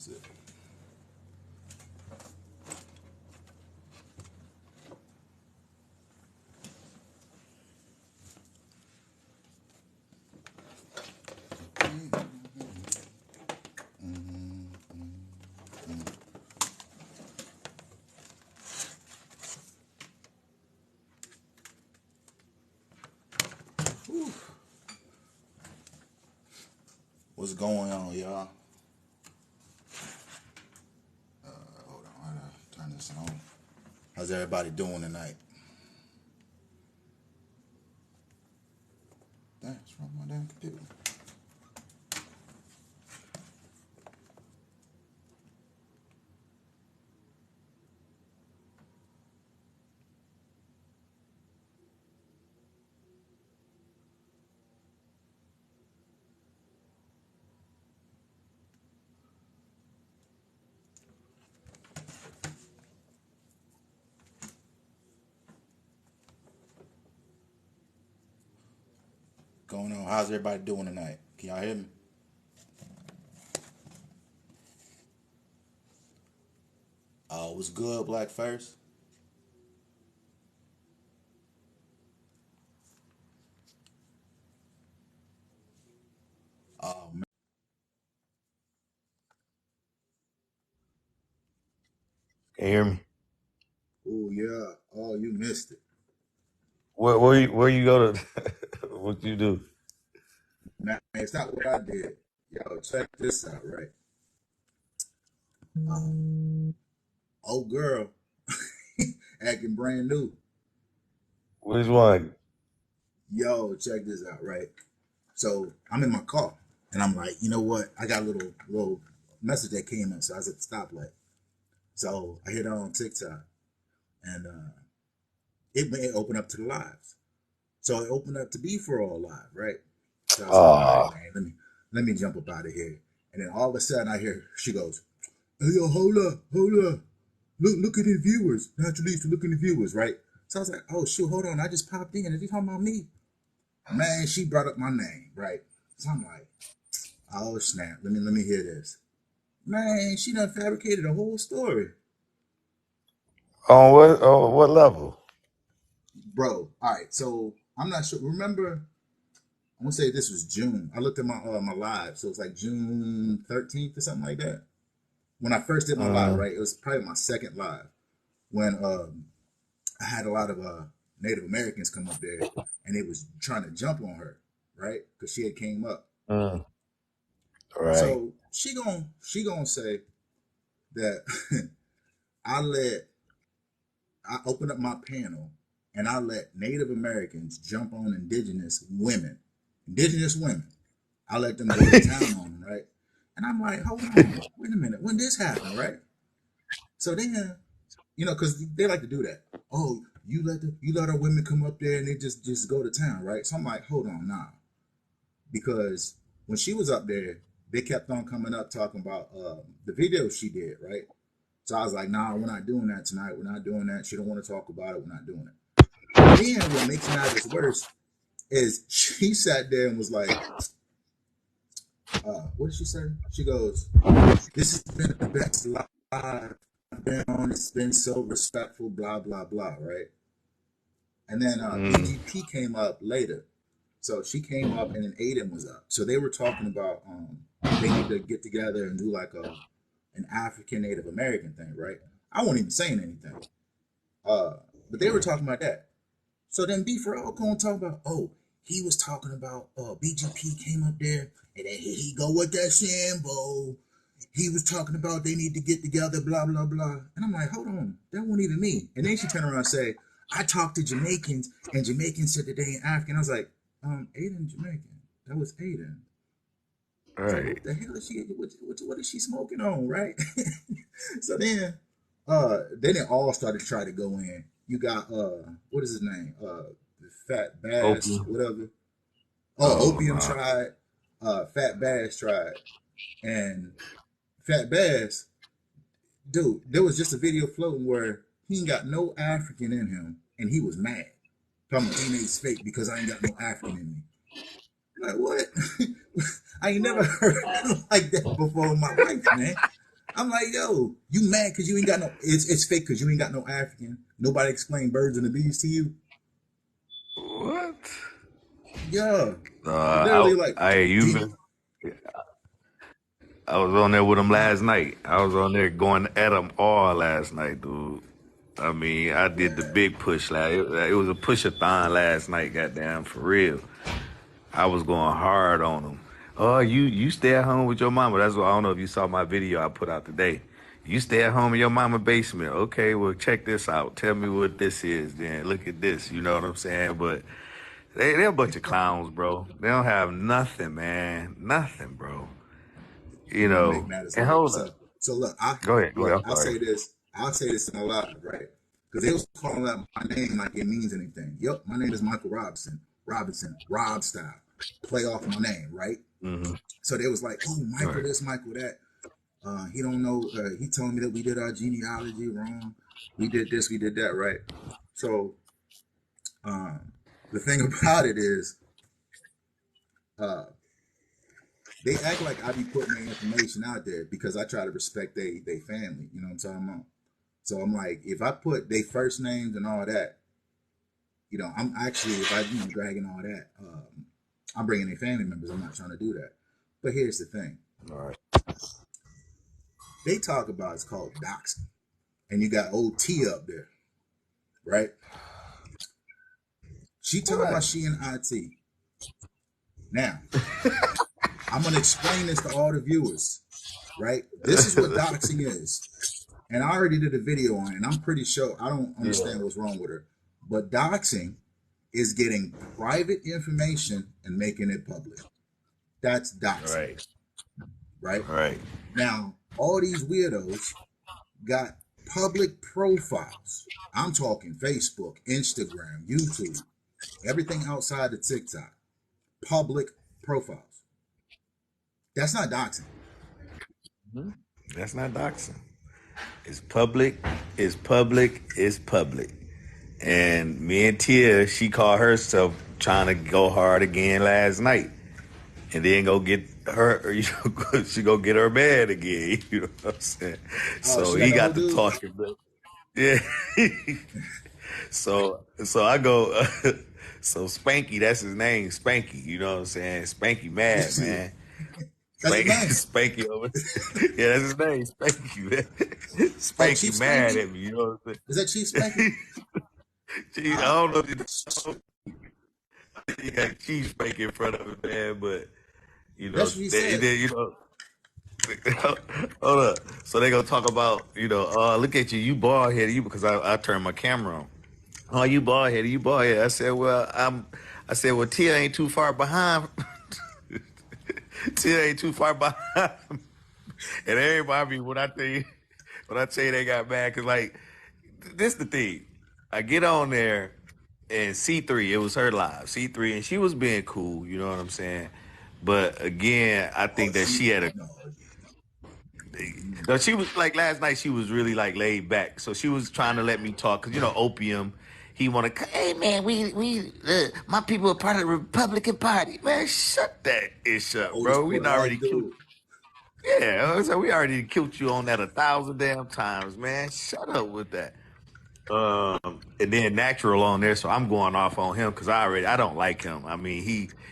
is it? Whew. What's going on, y'all? Hold on, I gotta turn this on. How's everybody doing tonight? Damn, what's wrong with my damn computer? Going on? How's everybody doing tonight? Can y'all hear me? What's good, Black First? Oh man. Can you hear me? Oh yeah. Oh, you missed it. Where you go to? What you do? Man, it's not what I did. Yo, check this out, right? Old girl acting brand new. Which one? Yo, check this out, right? So I'm in my car and I'm like, you know what? I got a little message that came in, so I was at the stoplight. So I hit it on TikTok and it may open up to the lives. So it opened up to beforeall live, right? So I was like, all right, Ah, man, let me jump up out of here. And then all of a sudden I hear she goes, hey, yo, hold up. Look at the viewers. Naturally used to look at the viewers, right? So I was like, oh shoot, hold on. I just popped in. Is he talking about me? Man, she brought up my name, right? So I'm like, oh snap. Let me hear this. Man, she done fabricated a whole story. on what level? Bro, all right. So I'm not sure. Remember, I want to say this was June. I looked at my live, so it's like June 13th or something like that. When I first did my live, Mm, right? It was probably my second live when I had a lot of Native Americans come up there, and they was trying to jump on her, right? Because she had came up. mm, right. So she gonna say that I let I opened up my panel and I let Native Americans jump on indigenous women. I let them go to town on them, right? And I'm like, hold on, wait a minute, when this happened, right? So then, because they like to do that. Oh, you let our women come up there and they just go to town, right? So I'm like, hold on, nah, because when she was up there, they kept on coming up talking about the video she did, right? So I was like, nah, we're not doing that tonight. We're not doing that. She don't want to talk about it. We're not doing it. Then what makes matters worse is she sat there and was like, what did she say? She goes, this has been the best live I've been on. It's been so respectful, blah, blah, blah, right? And then Mm, BGP came up later. So she came up and then Aiden was up. So they were talking about they need to get together and do like an African Native American thing, right? I wasn't even saying anything. Uh, but they were talking about that. So then B for all gonna talk about, oh, he was talking about BGP came up there and then he go with that Sambo. He was talking about they need to get together, blah, blah, blah. And I'm like, hold on, that wasn't even me. And then she turned around and say, I talked to Jamaicans and Jamaicans said that they ain't African. I was like, Aiden Jamaican. That was Aiden. So right. what the hell is she what is she smoking on, right? So then it all started to try to go in. You got what is his name? Fat Bass, Open. whatever. Oh, Oh Opium no. tried, Fat Bass tried. And Fat Bass, dude, there was just a video floating where he ain't got no African in him and he was mad. Talking about DNA's fake because I ain't got no African in me. Like what? I ain't never heard like that before in my life, man. I'm like, yo, you mad because you ain't got no? It's fake because you ain't got no African. Nobody explained birds and the bees to you. What? Yeah, literally like, You did been? I was on there with them last night. I was on there going at them all last night, dude. I mean, I did the yeah. big push. It was a push-a-thon last night, goddamn, for real. I was going hard on them. Oh, you stay at home with your mama. That's what I don't know if you saw my video I put out today. You stay at home in your mama basement. Okay, well check this out. Tell me what this is. Then look at this. You know what I'm saying? But they're a bunch of clowns, bro. They don't have nothing, man. Nothing, bro. You And to make know. matters And worse, hold up. so look, Go ahead. Go ahead. I'm I'll sorry. say this. I'll say this in a live, right? Because they was calling out my name like it means anything. Yep, my name is Michael Robinson. Robinson, Rob style. Play off my name, right? Mm-hmm. So they was like, oh, All Michael right. this, Michael that. He don't know. He told me that we did our genealogy wrong. We did this, we did that, right? So um, the thing about it is, uh, they act like I be putting their information out there because I try to respect they family. You know what I'm talking about? So I'm like, if I put their first names and all that, I'm actually, if I dragging all that, I'm bringing their family members. I'm not trying to do that. But here's the thing: All right. they talk about it's called doxing, and you got old T up there, right? She talking What? about she in IT. Now, I'm gonna explain this to all the viewers, right? This is what doxing is. And I already did a video on it, and I'm pretty sure I don't Yeah. understand what's wrong with her. But doxing is getting private information and making it public. That's doxing, Right. right? Right. Now, all these weirdos got public profiles. I'm talking Facebook, Instagram, YouTube, everything outside of TikTok. Public profiles. That's not doxing. Mhm. That's not doxing. It's public. It's public. It's public. And me and Tia, she called herself trying to go hard again last night, and then go get her. She go get her man again. You know what I'm saying? Oh, So she got he the whole got to dude. talking. Yeah. So I go. So Spanky, that's his name, Spanky. You know what I'm saying? Spanky mad, That's man. his name. Spanky over. Yeah, that's his name, Spanky, man. Oh, Spanky Chief mad Spanky. at me. You know what Is that Chief I'm Spanky? saying? I Ah, don't know if you got Chief Spanky in front of it, man, but that's what he said. then hold up. So they gonna talk about, look at you, you bald headed, you because I turned my camera on. Oh, you bald headed, you bald headed. I said, well, Tia ain't too far behind. Tia ain't too far behind. And everybody, when I tell you they got mad, cause like, this the thing. I get on there and C3, it was her live, C3, and she was being cool, you know what I'm saying? But again, I Oh, think that she she had a no. no, she was like last night. She was really like laid back, so she was trying to let me talk. Cause Opium, he want to. Hey man, my people are part of the Republican Party. Man, shut that ish up, bro. Oldest We done Porterhouse already killed. dude. Yeah, so we already killed you on that 1,000 damn times, man. Shut up with that. And then Natural on there, so I'm going off on him because I don't like him. I mean,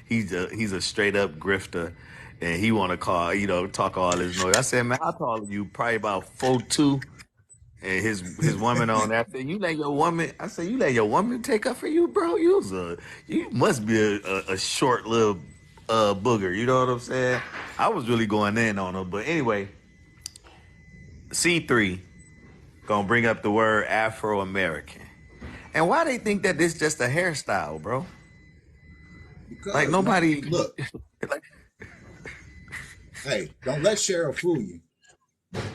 he's a straight up grifter, and he want to talk all his noise. I said, man, how tall are you? Probably about 4'2". And his woman on there, I said, you let your woman? I said, you let your woman take up for you, bro? You must be a short little booger. You know what I'm saying? I was really going in on him, but anyway, C3 gonna bring up the word Afro American. And why they think that this just a hairstyle, bro? Like Because man, nobody, look, like, hey, don't let Cheryl fool you.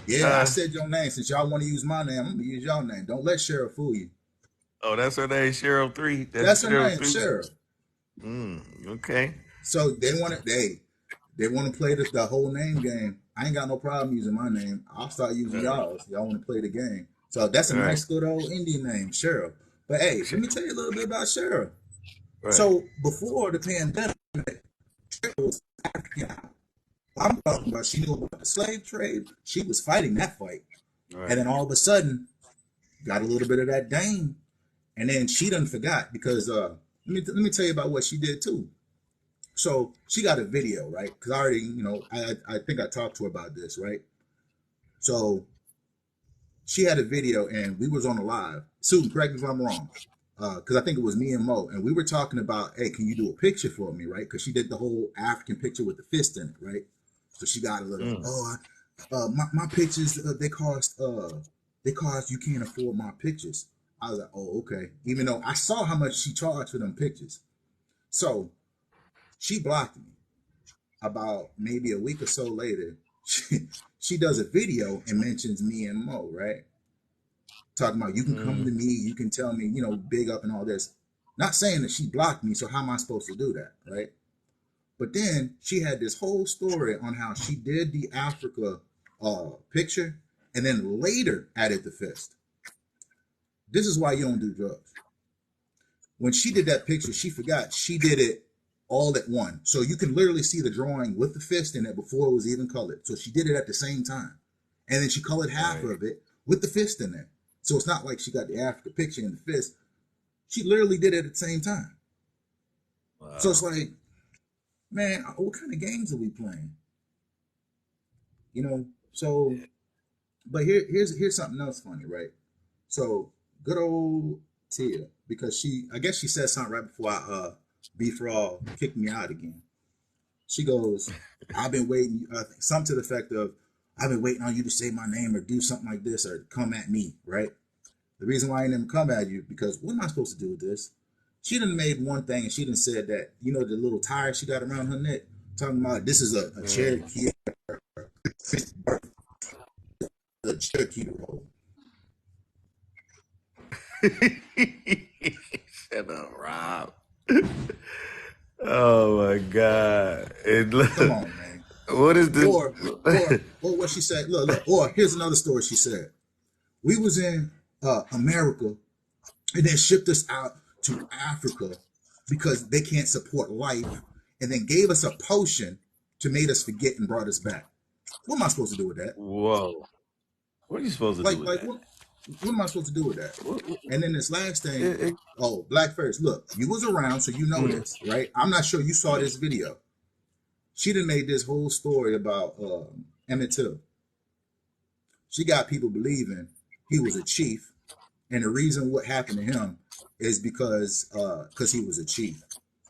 Yeah, I uh, said your name. Since y'all want to use my name, I'm gonna use your name. Don't let Cheryl fool you. oh, that's her name, Cheryl 3. That's That's her Cheryl name, 3. Cheryl. Okay. So they want to play the whole name game. I ain't got no problem using my name. I'll start using Uh, y'all's. Y'all want to play the game. So that's a right. nice good old Indian name, Cheryl. But hey, let me tell you a little bit about Cheryl. Right. So before the pandemic, Cheryl was African. I'm talking about she knew about the slave trade. She was fighting that fight. And Right. then all of a sudden, got a little bit of that Dane. And then she done forgot because let me tell you about what she did too. So she got a video, right? Because I already, I think I talked to her about this, right? So she had a video and we was on a live. Susan, correct me if I'm wrong. Because I think it was me and Mo, and we were talking about, hey, can you do a picture for me, right? Because she did the whole African picture with the fist in it, right? So she got a little, Mm. my pictures they cost you can't afford my pictures. I was like, oh, okay. Even though I saw how much she charged for them pictures, so she blocked me. About maybe a week or so later, she does a video and mentions me and Mo, right? Talking about you can come to Mm. me, you can tell me, big up and all this. Not saying that she blocked me, so how am I supposed to do that, right? But then she had this whole story on how she did the Africa picture and then later added the fist. This is why you don't do drugs. When she did that picture, she forgot she did it all at one. So you can literally see the drawing with the fist in it before it was even colored. So she did it at the same time. And then she colored half Right. of it with the fist in there. So it's not like she got the Africa picture in the fist. She literally did it at the same time. So it's Wow. like, man, what kind of games are we playing? You know? So, but here's something else funny, right? So good old Tia, because I guess she said something right before beforeall kicked me out again. She goes, I've been waiting, something to the effect of, I've been waiting on you to say my name or do something like this or come at me, right? The reason why I didn't come at you, because what am I supposed to do with this? She done made one thing and she done said that, the little tire she got around her neck, talking about this is a Mm. Cherokee, a Cherokee roll. Shut up, Rob. Oh my God. And Come look, on, man. what is this? Or what she said, look, or here's another story she said. We was in America and then shipped us out to Africa because they can't support life, and then gave us a potion to make us forget and brought us back. What am I supposed to do with that? Whoa. What are you supposed to do with Like that? what am I supposed to do with that? What- And then this last thing, it- oh, Black First, look, you was around, so you know mm, this, right? I'm not sure you saw yeah. this video. She done made this whole story about Emmett Till. She got people believing he was a chief, and the reason what happened to him is because he was a chief.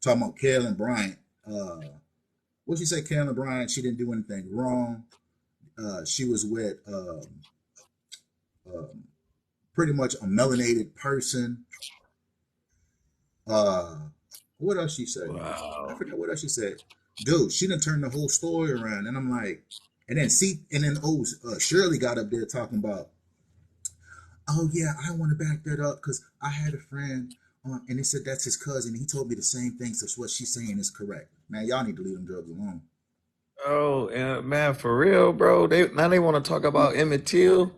Talking about Carolyn Bryant. What she say, Carolyn Bryant? She didn't do anything wrong. She was with um, pretty much a melanated person. Uh, what else she said, man? I Wow. forgot what else she said. Dude, she done turned the whole story around, and I'm like, Shirley got up there talking about, oh yeah, I want to back that up because I had a friend, and he said that's his cousin. He told me the same thing, so what she's saying is correct. Man, y'all need to leave them drugs alone. Oh, and man, for real, bro. They want to talk about Emmett Till.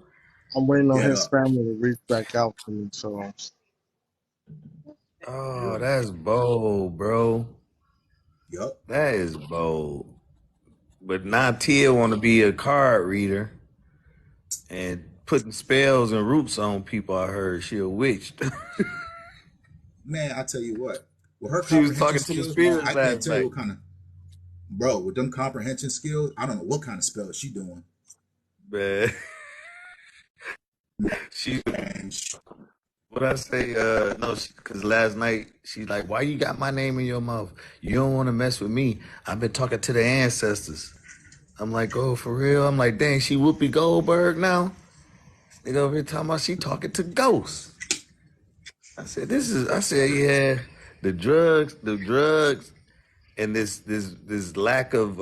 I'm waiting on Get his up. family to reach back out to me. So Oh, Yeah. that's bold, bro. Yup. That is bold. But now Tia want to be a card reader and putting spells and roots on people. I heard she a witch. Man, I tell you what. With her She was comprehension talking to the skills, man, spirits I can't last tell you night. what kind of bro with them comprehension skills. I don't know what kind of spell she doing. Man, she Man, what I say? No, because last night she's like, "Why you got my name in your mouth? You don't want to mess with me. I've been talking to the ancestors." I'm like, "Oh, for real?" I'm like, "Dang, she Whoopi Goldberg now." Nigga over here talking about she talking to ghosts. I said, "This is." I said, "Yeah, the drugs, and this lack of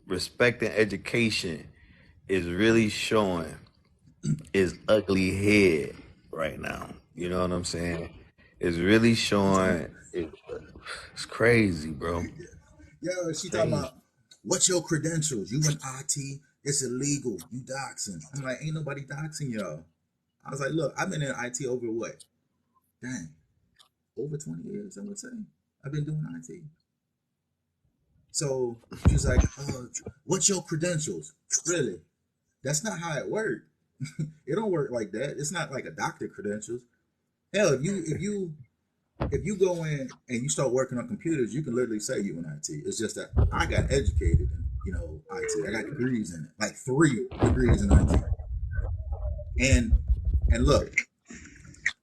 respect and education is really showing its ugly head right now. You know what I'm saying? It's really she talking showing. about It's crazy, bro. yo, she talking Crazy. about what's your credentials? You in IT? It's illegal. You doxing. I'm like, ain't nobody doxing y'all. I was like, look, I've been in IT over what? Dang, over 20 years, I would say. I've been doing IT. So she's like, what's your credentials? Really? That's not how it works. It don't work like that. It's not like a doctor credentials. Hell, if you go in and you start working on computers, you can literally say you in IT. It's just that I got educated in, IT. I got degrees in it, like 3 degrees in IT. And look,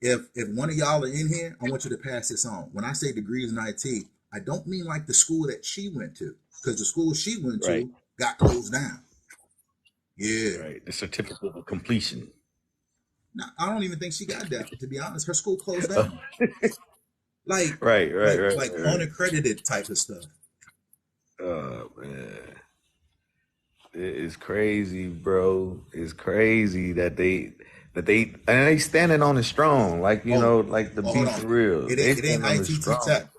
if one of y'all are in here, I want you to pass this on. When I say degrees in IT, I don't mean like the school that she went to, because the school she went Right. to got closed down. Yeah. Right. The certificate of completion. No, I don't even think she got that. To be honest, her school closed down. Like, Right, right, right, like right. unaccredited type of stuff. Oh man. It is crazy, bro. It's crazy that they standing on it strong, like Oh, like the hold beef on. for real. They It ain't standing on it ITT strong. Tech.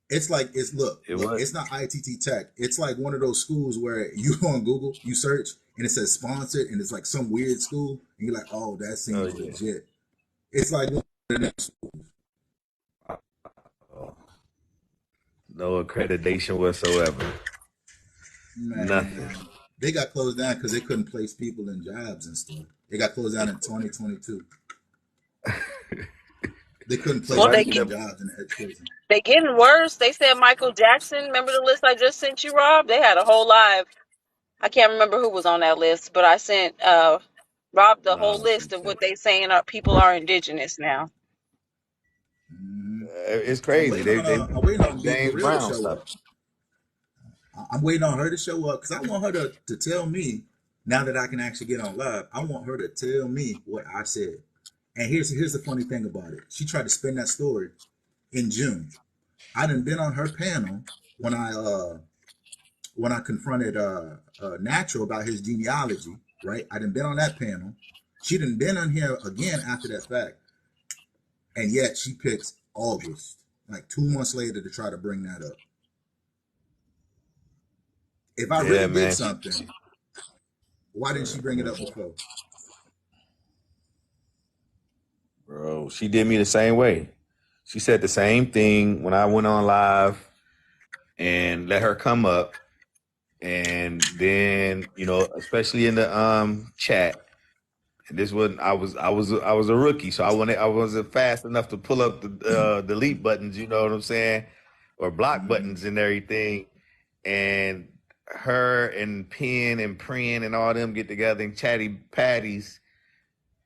It's like It look. was. It's not ITT Tech. It's like one of those schools where you go on Google, you search, and it says sponsored, and it's like some weird school, and you're like, oh, that Oh seems yeah. legit. It's like one of them. Oh, no accreditation whatsoever. Nothing. Man, they got closed down because they couldn't place people in jobs and stuff. They got closed down in 2022. They couldn't So place Well, why they you people get in never? jobs in education. they getting worse. They said Michael Jackson. Remember the list I just sent you, Rob? They had a whole live. I can't remember who was on that list, but I sent Rob the whole Oh, list of what they saying people are indigenous now. Hmm. it's crazy. I'm waiting on B for James real to Brown show stuff. up. I'm waiting on her to show up because I want her to tell me, now that I can actually get on live, I want her to tell me what I said. And here's the funny thing about it. She tried to spin that story in June. I done been on her panel when I confronted Natural about his genealogy, right? I done been on that panel. She done been on here again after that fact. And yet she picks August, like 2 months later, to try to bring that up. If I Yeah, really did man. something, why didn't she bring it up before? Bro, she did me the same way. She said the same thing when I went on live and let her come up. And then, especially in the chat, and this wasn't I was a rookie, so I wasn't fast enough to pull up the delete buttons, you know what I'm saying? Or block Mm-hmm. buttons and everything. And her and Penn and Prin and all them get together and chatty patties.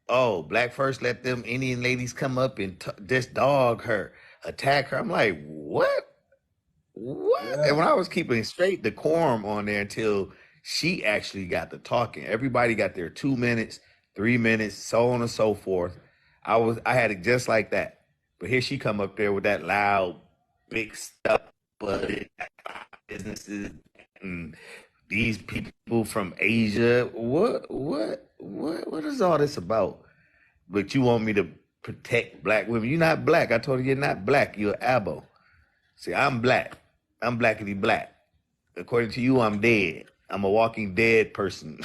Oh, Black First let them Indian ladies come up and just dog her, attack her. I'm like, what? What? And Yeah. when I was keeping straight decorum on there until she actually got to talking, everybody got their 2 minutes, 3 minutes, so on and so forth. I had it just like that. But here she come up there with that loud, big stuff, but businesses and these people from Asia. What is all this about? But you want me to protect black women? You're not black. I told her you're not black. You're abo. See, I'm black. I'm blackity black. According to you, I'm dead. I'm a walking dead person.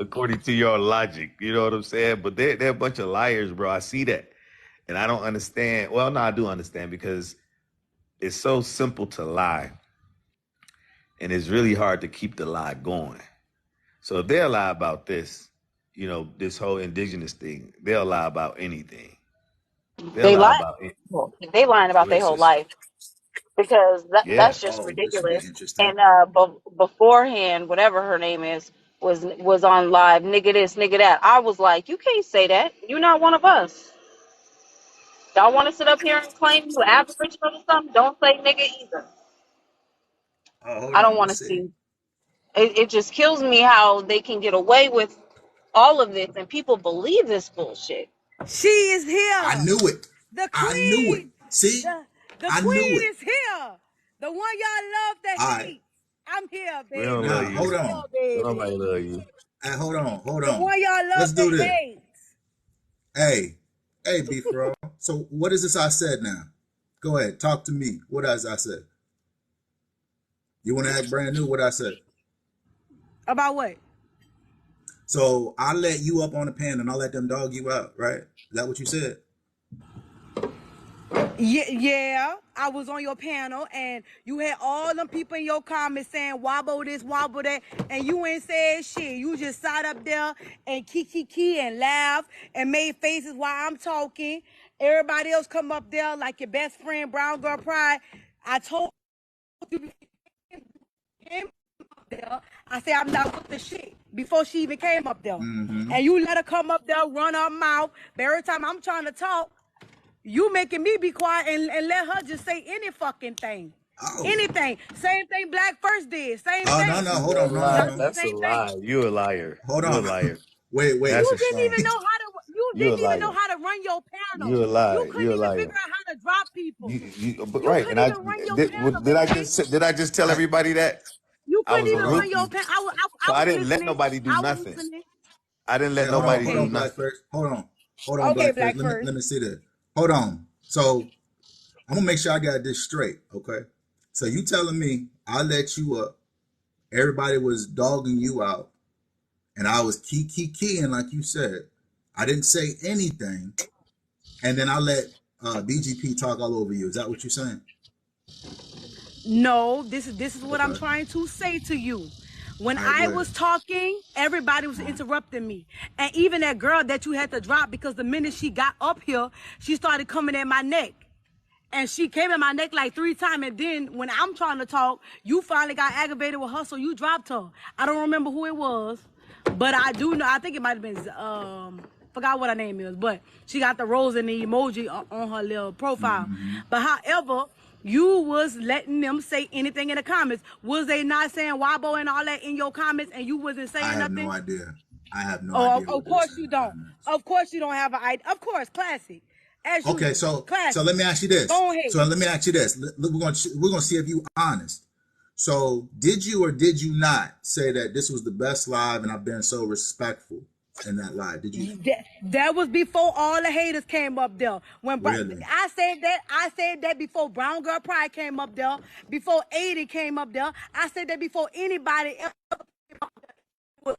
According to your logic, you know what I'm saying? But they're a bunch of liars, bro. I see that. And I don't understand. Well, no, I do understand because it's so simple to lie. And it's really hard to keep the lie going. So if they'll lie about this, this whole indigenous thing, they'll lie about anything. They'll They lie lying. about it. They lying Go about their ahead, whole sis. life because Yeah. that's just Oh, this should be ridiculous. interesting. And beforehand, whatever her name is, was on live. Nigga this, nigga that. I was like, you can't say that. You're not one of us. Y'all want to sit up here and claim you Aboriginal or something? Don't say nigga either. Oh, hold I don't on. want to Let's see. see. It just kills me how they can get away with all of this and people believe this bullshit. She is I here. knew it. The I knew it. queen. See, The I knew queen it. is here. The one y'all love to All right. hate. I'm here, We don't baby. love Now, you. hold I'm here, on. Don't nobody baby. love you. Hey, hold on. Hold The on. one y'all Let's love to do this. hate. Hey, hey, B for all. So, what is this I said now? Go ahead. Talk to me. What else I said? You want to act brand new? What I said? About what? So, I let you up on the pen and I let them dog you out, right? Is that what you said? Yeah, I was on your panel, and you had all them people in your comments saying wobble this, wobble that, and you ain't said shit. You just sat up there and key and laugh and made faces while I'm talking. Everybody else come up there like your best friend, Brown Girl Pride. I told you came up there. I said I'm not with the shit before she even came up there, and you let her come up there, run her mouth. But every time I'm trying to talk, you making me be quiet and let her just say any fucking thing. Oh. Anything. Same thing Black First did. Same Oh, thing. no, hold on. That's a Same thing. lie. You a liar. Hold You a on. liar. Wait. That's You a didn't shame. even know how to You a liar. run your panel. You a liar. You couldn't You a even liar. figure out how to drop people. But You right, couldn't and even run your panel, baby. did I just tell everybody that You I couldn't was a even run your rookie? panel. So I I was didn't let listening. nobody do I was nothing. listening. I didn't let Hey, nobody hold do on, Black nothing. First. Hold on, Okay, Black Black First. First. Let me see this. Hold on. So I'm gonna make sure I got this straight, okay? So you telling me I let you up, everybody was dogging you out, and I was keying like you said. I didn't say anything, and then I let BGP talk all over you. Is that what you're saying? No, this is what I'm Okay. trying to say to you. When All right, go I ahead. was talking, everybody was interrupting me. And even that girl that you had to drop, because the minute she got up here, she started coming at my neck. And she came at my neck like 3 times. And then when I'm trying to talk, you finally got aggravated with her, so you dropped her. I don't remember who it was, but I do know. I think it might have been forgot what her name is, but she got the rose and the emoji on her little profile. But however, you was letting them say anything in the comments. Was they not saying Wabo and all that in your comments, and you wasn't saying I have nothing? no idea. I have no Oh, idea of what they're course saying you in the don't. comments. Of course you don't have an idea. Of course, classic. As Okay, usual. so Classic. let me ask you this. Go ahead. So let me ask you this. We're gonna see if you honest. So did you or did you not say that this was the best live and I've been so respectful in that live? Did you That was before all the haters came up there. really? I said that before Brown Girl Pride came up there, before 80 came up there. I said that before anybody else was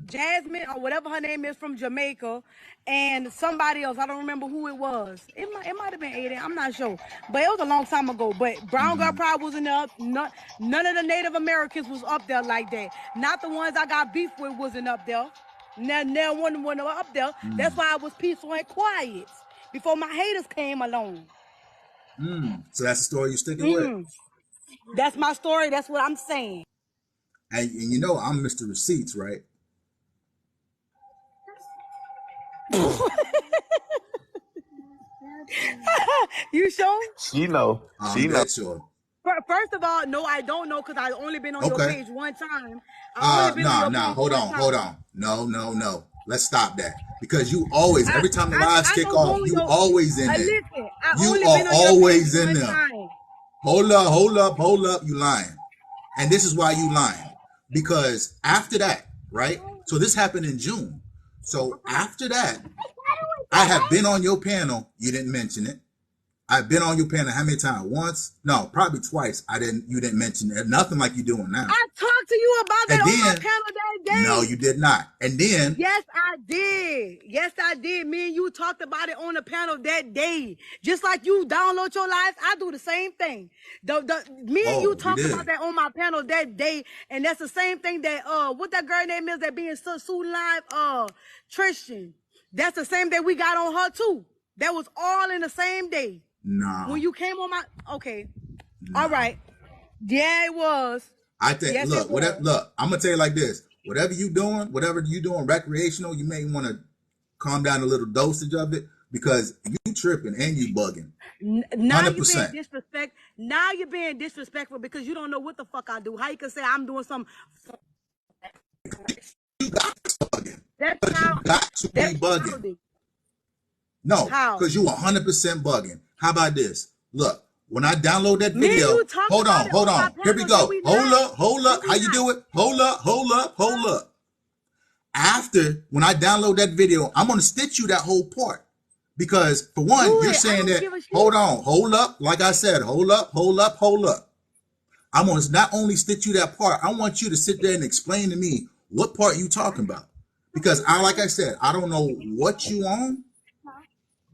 Jasmine or whatever her name is from Jamaica, and somebody else. I don't remember who it was. It might have been Aiden. I'm not sure, but it was a long time ago. But Brown Girl Pride wasn't up. None of the Native Americans was up there like that. Not the ones I got beef with wasn't up there. Now one up there. That's why I was peaceful and quiet before my haters came along. So that's the story you're sticking with? That's my story. That's what I'm saying. And you know I'm Mr. Receipts, right? You sure? She know. I'm She know. dead sure. First of all, no, I don't know because I only been on your Okay. page one time. I only been on your page Hold one on, hold time. on. No. Let's stop that. Because you always, I every time the I, lives I kick don't go off, on you your. always in there. Listen, I You only are been on your page always in one there. time. Hold up, you lying. And this is why you lying. Because after that, right? So this happened in June. So after that, I have been on your panel. You didn't mention it. I've been on your panel how many times? Once? No, probably twice. You didn't mention it. Nothing like you're doing now. I talked to you about that And on my then, panel that no, day. you did not. And then, Yes, I did. Yes, I did. Me and you talked about it on the panel that day. Just like you download your lives, I do the same thing. Me and you you talked about did. that on my panel that day, and that's the same thing that what that girl name is that being sued live, Tristan. That's the same day we got on her too. That was all in the same day. No. When you came on my okay. No. All right. Yeah, it was. I think, Yes, it was. look, I'm going to tell you like this. Whatever you doing recreational, you may want to calm down a little dosage of it because you tripping and you bugging. Now you're being 100%. disrespect. Now you're being disrespectful because you don't know what the fuck I do. How you can say I'm doing some? You got to be bugging. That's Because you how. got to be That's bugging. childish. No, How? because you 100% bugging. How about this? Look, when I download that Me and video, you talked about it hold on my on. Here we panel. Did go. we not? Hold Did up. we How you not? do it? Hold up. After, when I download that video, I'm going to stitch you that whole part. Because, for one, Do you're it. I saying don't that, give a shit. hold up. Like I said, hold up. I'm going to not only stitch you that part, I want you to sit there and explain to me what part you talking about. Because, like I said, I don't know what you on.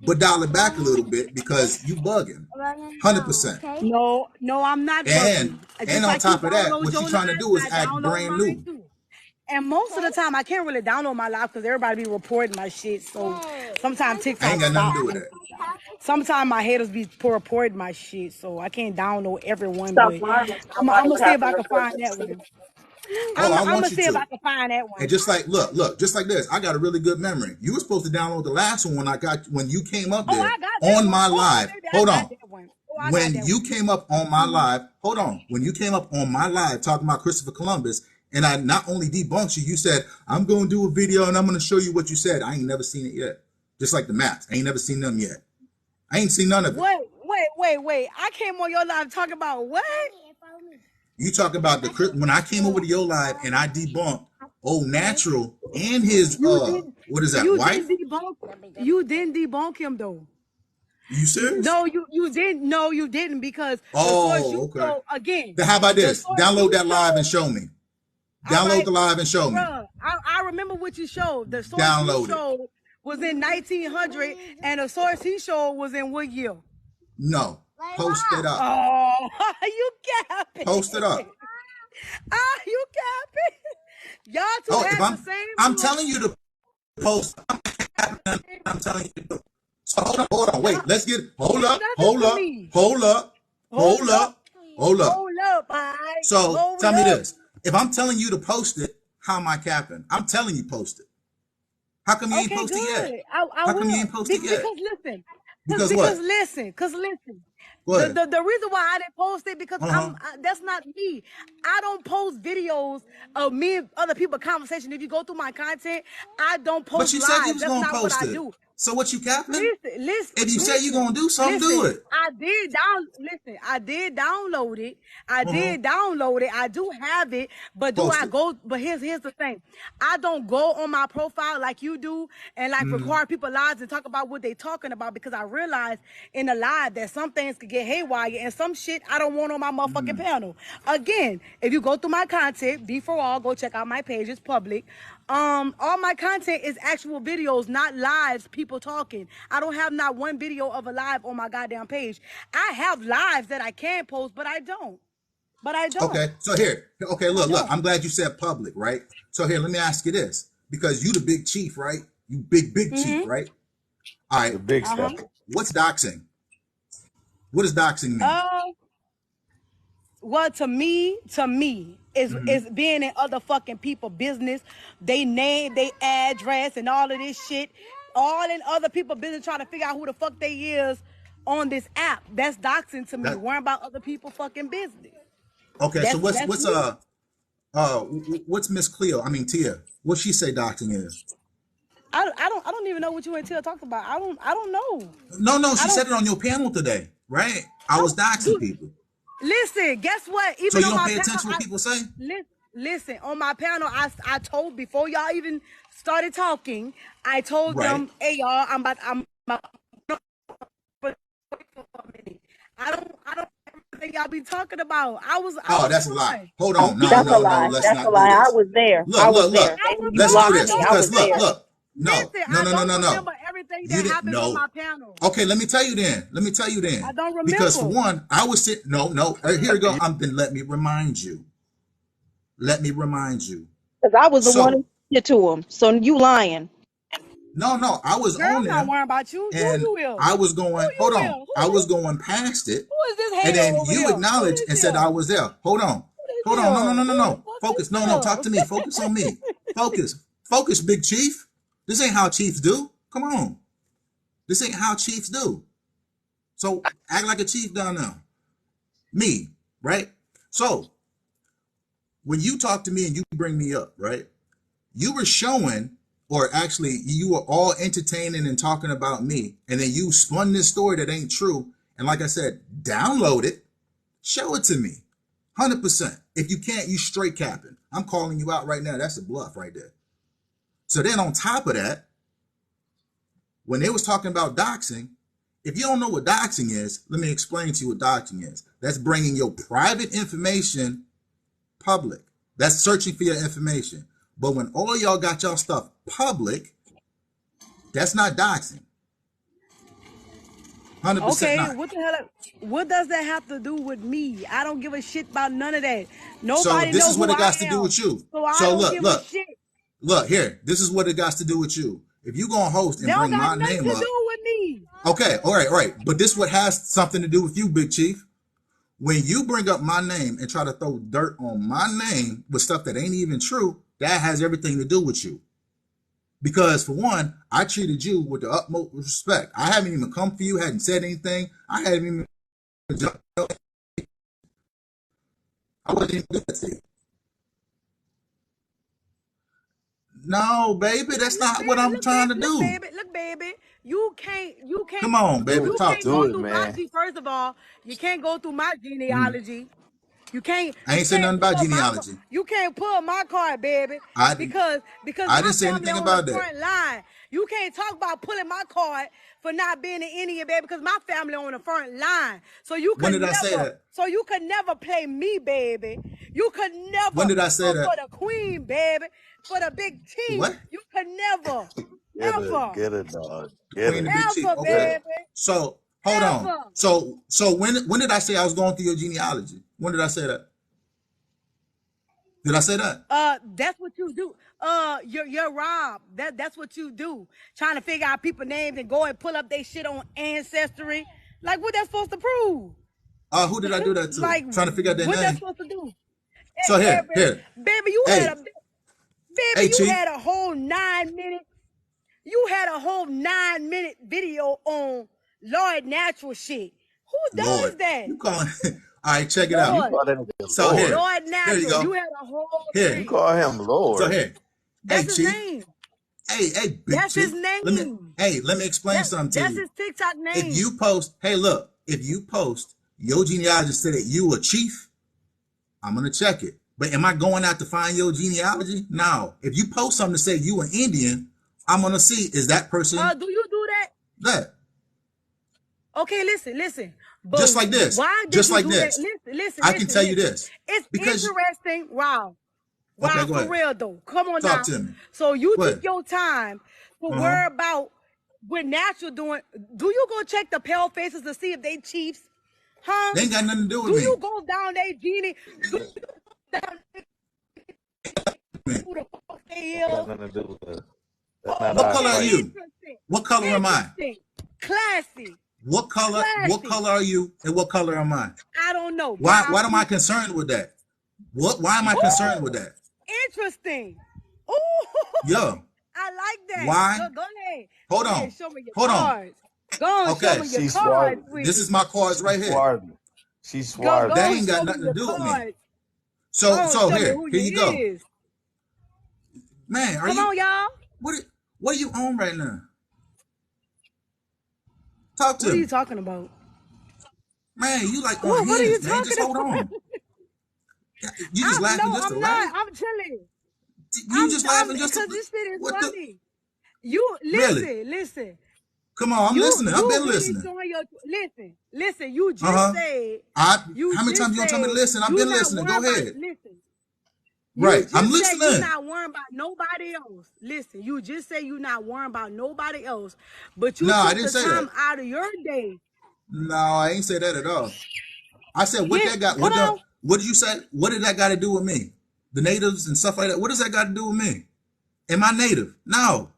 but dial it back a little bit because you bugging, 100%. No, I'm not And bugging. Just on like you top of that, download what you your trying to live, do is I act download brand mine new. too. And most of the time, I can't really download my live because everybody be reporting my shit. So sometimes I TikTok ain't got nothing stop. to do with that. Sometimes my haters be reporting my shit, so I can't download everyone. Stop But lying. I'm Nobody gonna would see have if to I can report find that that shit. one. Oh, I I'm want gonna you see if I to. can find that one. And just like, look, just like this, I got a really good memory. You were supposed to download the last one when you came up Oh, there I got that on one. my Oh, live. baby, I Hold got on. that one. Oh, I got When that you one. came up on my live, hold on. When you came up on my live talking about Christopher Columbus, and I not only debunked you, you said, I'm going to do a video and I'm going to show you what you said. I ain't never seen it yet. Just like the maps. I ain't never seen them yet. I ain't seen none of it. Wait. I came on your live talking about what? You talk about when I came over to your live and I debunked Old Natural and his You didn't. what is that, You wife? didn't debunk. You didn't debunk him though. You serious? No, you didn't. No, you didn't because the source Oh, you okay. showed again. Then how about The this? source Download you that live and showed. show me. All Download right, the live and show me. bruh. I remember what you showed. The source you Download it. showed was in 1900, and the source he showed was in what year? No. Post it up. Oh, you capping. Post it up. You capping. Y'all two Oh, if had the same I'm look. telling you to post. I'm telling you to. So hold on, wait. Let's get. Hold It's up, nothing hold to up, me. hold up, Hold hold up. up, hold up. Hold up, all right. So Hold tell me up. this: if I'm telling you to post it, how am I capping? I'm telling you post it. How come you ain't Okay, posted good. yet? I How come you ain't will. posted yet? Because Because what? listen. Go ahead. The reason why I didn't post it because Uh huh. that's not me. I don't post videos of me and other people conversation. If you go through my content, I don't But post you said you live. was That's gonna not what post I it. do. So what you capping? Listen, If you say you gonna do something, do listen. it. I did download it. I Uh huh. did download it. I do have it, but do Post I it. go? But here's the thing. I don't go on my profile like you do and like Mm-hmm. record people lives and talk about what they talking about because I realize in the live that some things could get haywire and some shit I don't want on my motherfucking Mm-hmm. panel. Again, if you go through my content, beforeall, go check out my page. It's public. All my content is actual videos, not lives, people talking. I don't have not one video of a live on my goddamn page. I have lives that I can post, but I don't. But I don't. Okay. So here. Okay. I Look. don't. I'm glad you said public, right? So here, let me ask you this, because you the big chief, right? You big chief, Mm-hmm. right? All The right. big Uh-huh. stuff. What's doxing? What does doxing mean? Uh, well, to me, Mm-hmm. is being in other fucking people business. They name, they address, and all of this shit. All in other people business, trying to figure out who the fuck they is on this app. That's doxing to me. That Worrying about other people fucking business. okay. So That's me. what's Miss Cleo? I mean Tia. What she say doxing is? I don't even know what you and Tia talked about. I don't know. No. I She don't said it on your panel today, right? I was doxing do. people. Listen, guess what? So Even you on don't my pay panel, attention to what people say? listen. On my panel, I told before y'all even started talking, I told Right. them, "Hey y'all, I'm about for a minute. I don't everything y'all be talking about. I Oh, was that's a lie. fine. Hold on. No, That's a no, no. lie. Let's That's a not do lie. I this. was there. I Look, was look, there. look. I When you Let's do blocked this me, I remember. was because look, there. look. No, Listen, no, I no, no, don't no, no. remember everything You that didn't happens on know. my panel. Okay, let me tell you then. Let me tell you I then. don't Because for remember. one, I was sitting. No. Here we go. Then let me remind you. Let me remind you. Because I was the one So who did it to him. So you lying. no. I was Girl, on I'm not there worrying about you. Who and you will? I was Who going. Hold you on. will? I was going past it, Who is this and hater then over you here? Who acknowledged and this said here? I was there. Hold on. Who Hold this on. No, here? no, no, no, Who the no. fuck Focus. No. Talk to me. Focus on me. Focus. Focus, big chief. This ain't how chiefs do. Come on. This ain't how chiefs do. So act like a chief down there. Me, right? So when you talk to me and you bring me up, right? You were showing, or actually, you were all entertaining and talking about me, and then you spun this story that ain't true. And like I said, download it, show it to me, 100%. If you can't, you straight capping. I'm calling you out right now. That's a bluff right there. So then on top of that, when they was talking about doxing, if you don't know what doxing is, let me explain to you what doxing is. That's bringing your private information public. That's searching for your information. But when all y'all got y'all stuff public, that's not doxing. 100% Okay, not. what the hell? What does that have to do with me? I don't give a shit about none of that. So Nobody this know is what who it I got to do am, with you. so I So don't look, give a look, shit. look here. This is what it got to do with you. If you gonna host They and don't bring got my nothing name to up, do with me. okay, all right, all right. But this what has something to do with you, Big Chief. When you bring up my name and try to throw dirt on my name with stuff that ain't even true, that has everything to do with you. Because for one, I treated you with the utmost respect. I haven't even come for you, hadn't said anything. I hadn't even I wouldn't even do that to you. No, baby, that's Look, not what baby, I'm look, trying baby, to look, do. baby, look, baby. You can't, you can't, Come on, baby, Do it. you talk can't to Do go me. it, through my man. First of all, you can't go through my Mm. genealogy. You can't I you ain't saying can't nothing about pull my genealogy. you can't pull my card, baby, I didn't because I my didn't say family anything on the about that. front line. You can't talk about pulling my card for not being an Indian, baby, because my family on the front line. When did I say that? So you could never play me, baby. You could When never did I say for that? the queen, baby, for the big The T. what? You could never, ever, Get it, dog. The Get queen, the it. big chief. ever, Okay. baby, So hold on. ever. So when did I say I was going through your genealogy? When did I say that? Did I say that? That's what you do. You're Rob. That's what you do. Trying to figure out people names and go and pull up their shit on Ancestry. Like what that's supposed to prove? Who did I do that to? Like Trying to figure out their what that's name. supposed to do? So here. Baby, you had Hey, a baby, hey, you chief. had a whole 9 minute. You had a whole 9 minute video on Lord Natural shit. Who Lord, does that? you calling? All right, check it You out. Lord, call that nigga So Lord. Lord here you Natural. You go. had a whole You Here, thing. call him so Lord. here. Hey, That's his chief. name. Hey, big That's his chief. name. Let me explain something to That's you. his TikTok If name. you post, hey, look, if you post your genealogy said that you a chief, I'm gonna check it. But am I going out to find your genealogy? No. If you post something to say you an Indian, I'm gonna see is that person Do you do that? that. Okay, listen. But Just like this. why did Just you like do that? this. I can tell you Listen. this. It's Because interesting. Wow. okay, Wow, go for ahead. real though. Come on Talk now. to me. So you Go took ahead. your time to Uh-huh. worry about what Natural doing. Do you go check the pale faces to see if they chiefs? Huh? They ain't got nothing to do Do with me. you go down there, Genie? Do you go down Man. who the fuck they That is? got nothing to do with us. That's not What our color are Okay, fight. you? interesting. What color am I? Classy. What color are you and what color am I? I don't know, but Why am I concerned with that? Why am I concerned with Ooh, that? interesting. Ooh, Yo, I like that. why? Go ahead. Go Hold ahead. on. Show me your Hold on. cards. Go on, show Okay. me your She's cards, swarthy. This is sweetie. my cards She's right here. swarthy. She's Go swarthy. They on, ain't got show me nothing to your do with me. cards. Go So on, so show me who here you go. you is. Man, are Come you on, y'all. what are you on right now? Talk What to are me. you talking about? Man, you like on What are you hinge, man. Just talking hold about? on. You just laughing just to I'm laugh? not. I'm chilling. You just laughing just to Because this shit is what the funny. You really? listen. Come on, I'm listening. I've You been really listening. showing your listen. You just Uh-huh. said How many times you gonna tell me to listen? I've you been not listening. worrying Go about ahead. listen. You Right. I'm just said you listening. not worrying about nobody else. Listen, you just said you not worrying about nobody else, but you No, I took didn't the say time that. out of your day. No, I ain't say that at all. I said what Yeah, that got come on. what did you say? What did that got to do with me? The natives and stuff like that. What does that got to do with me? Am I native? No.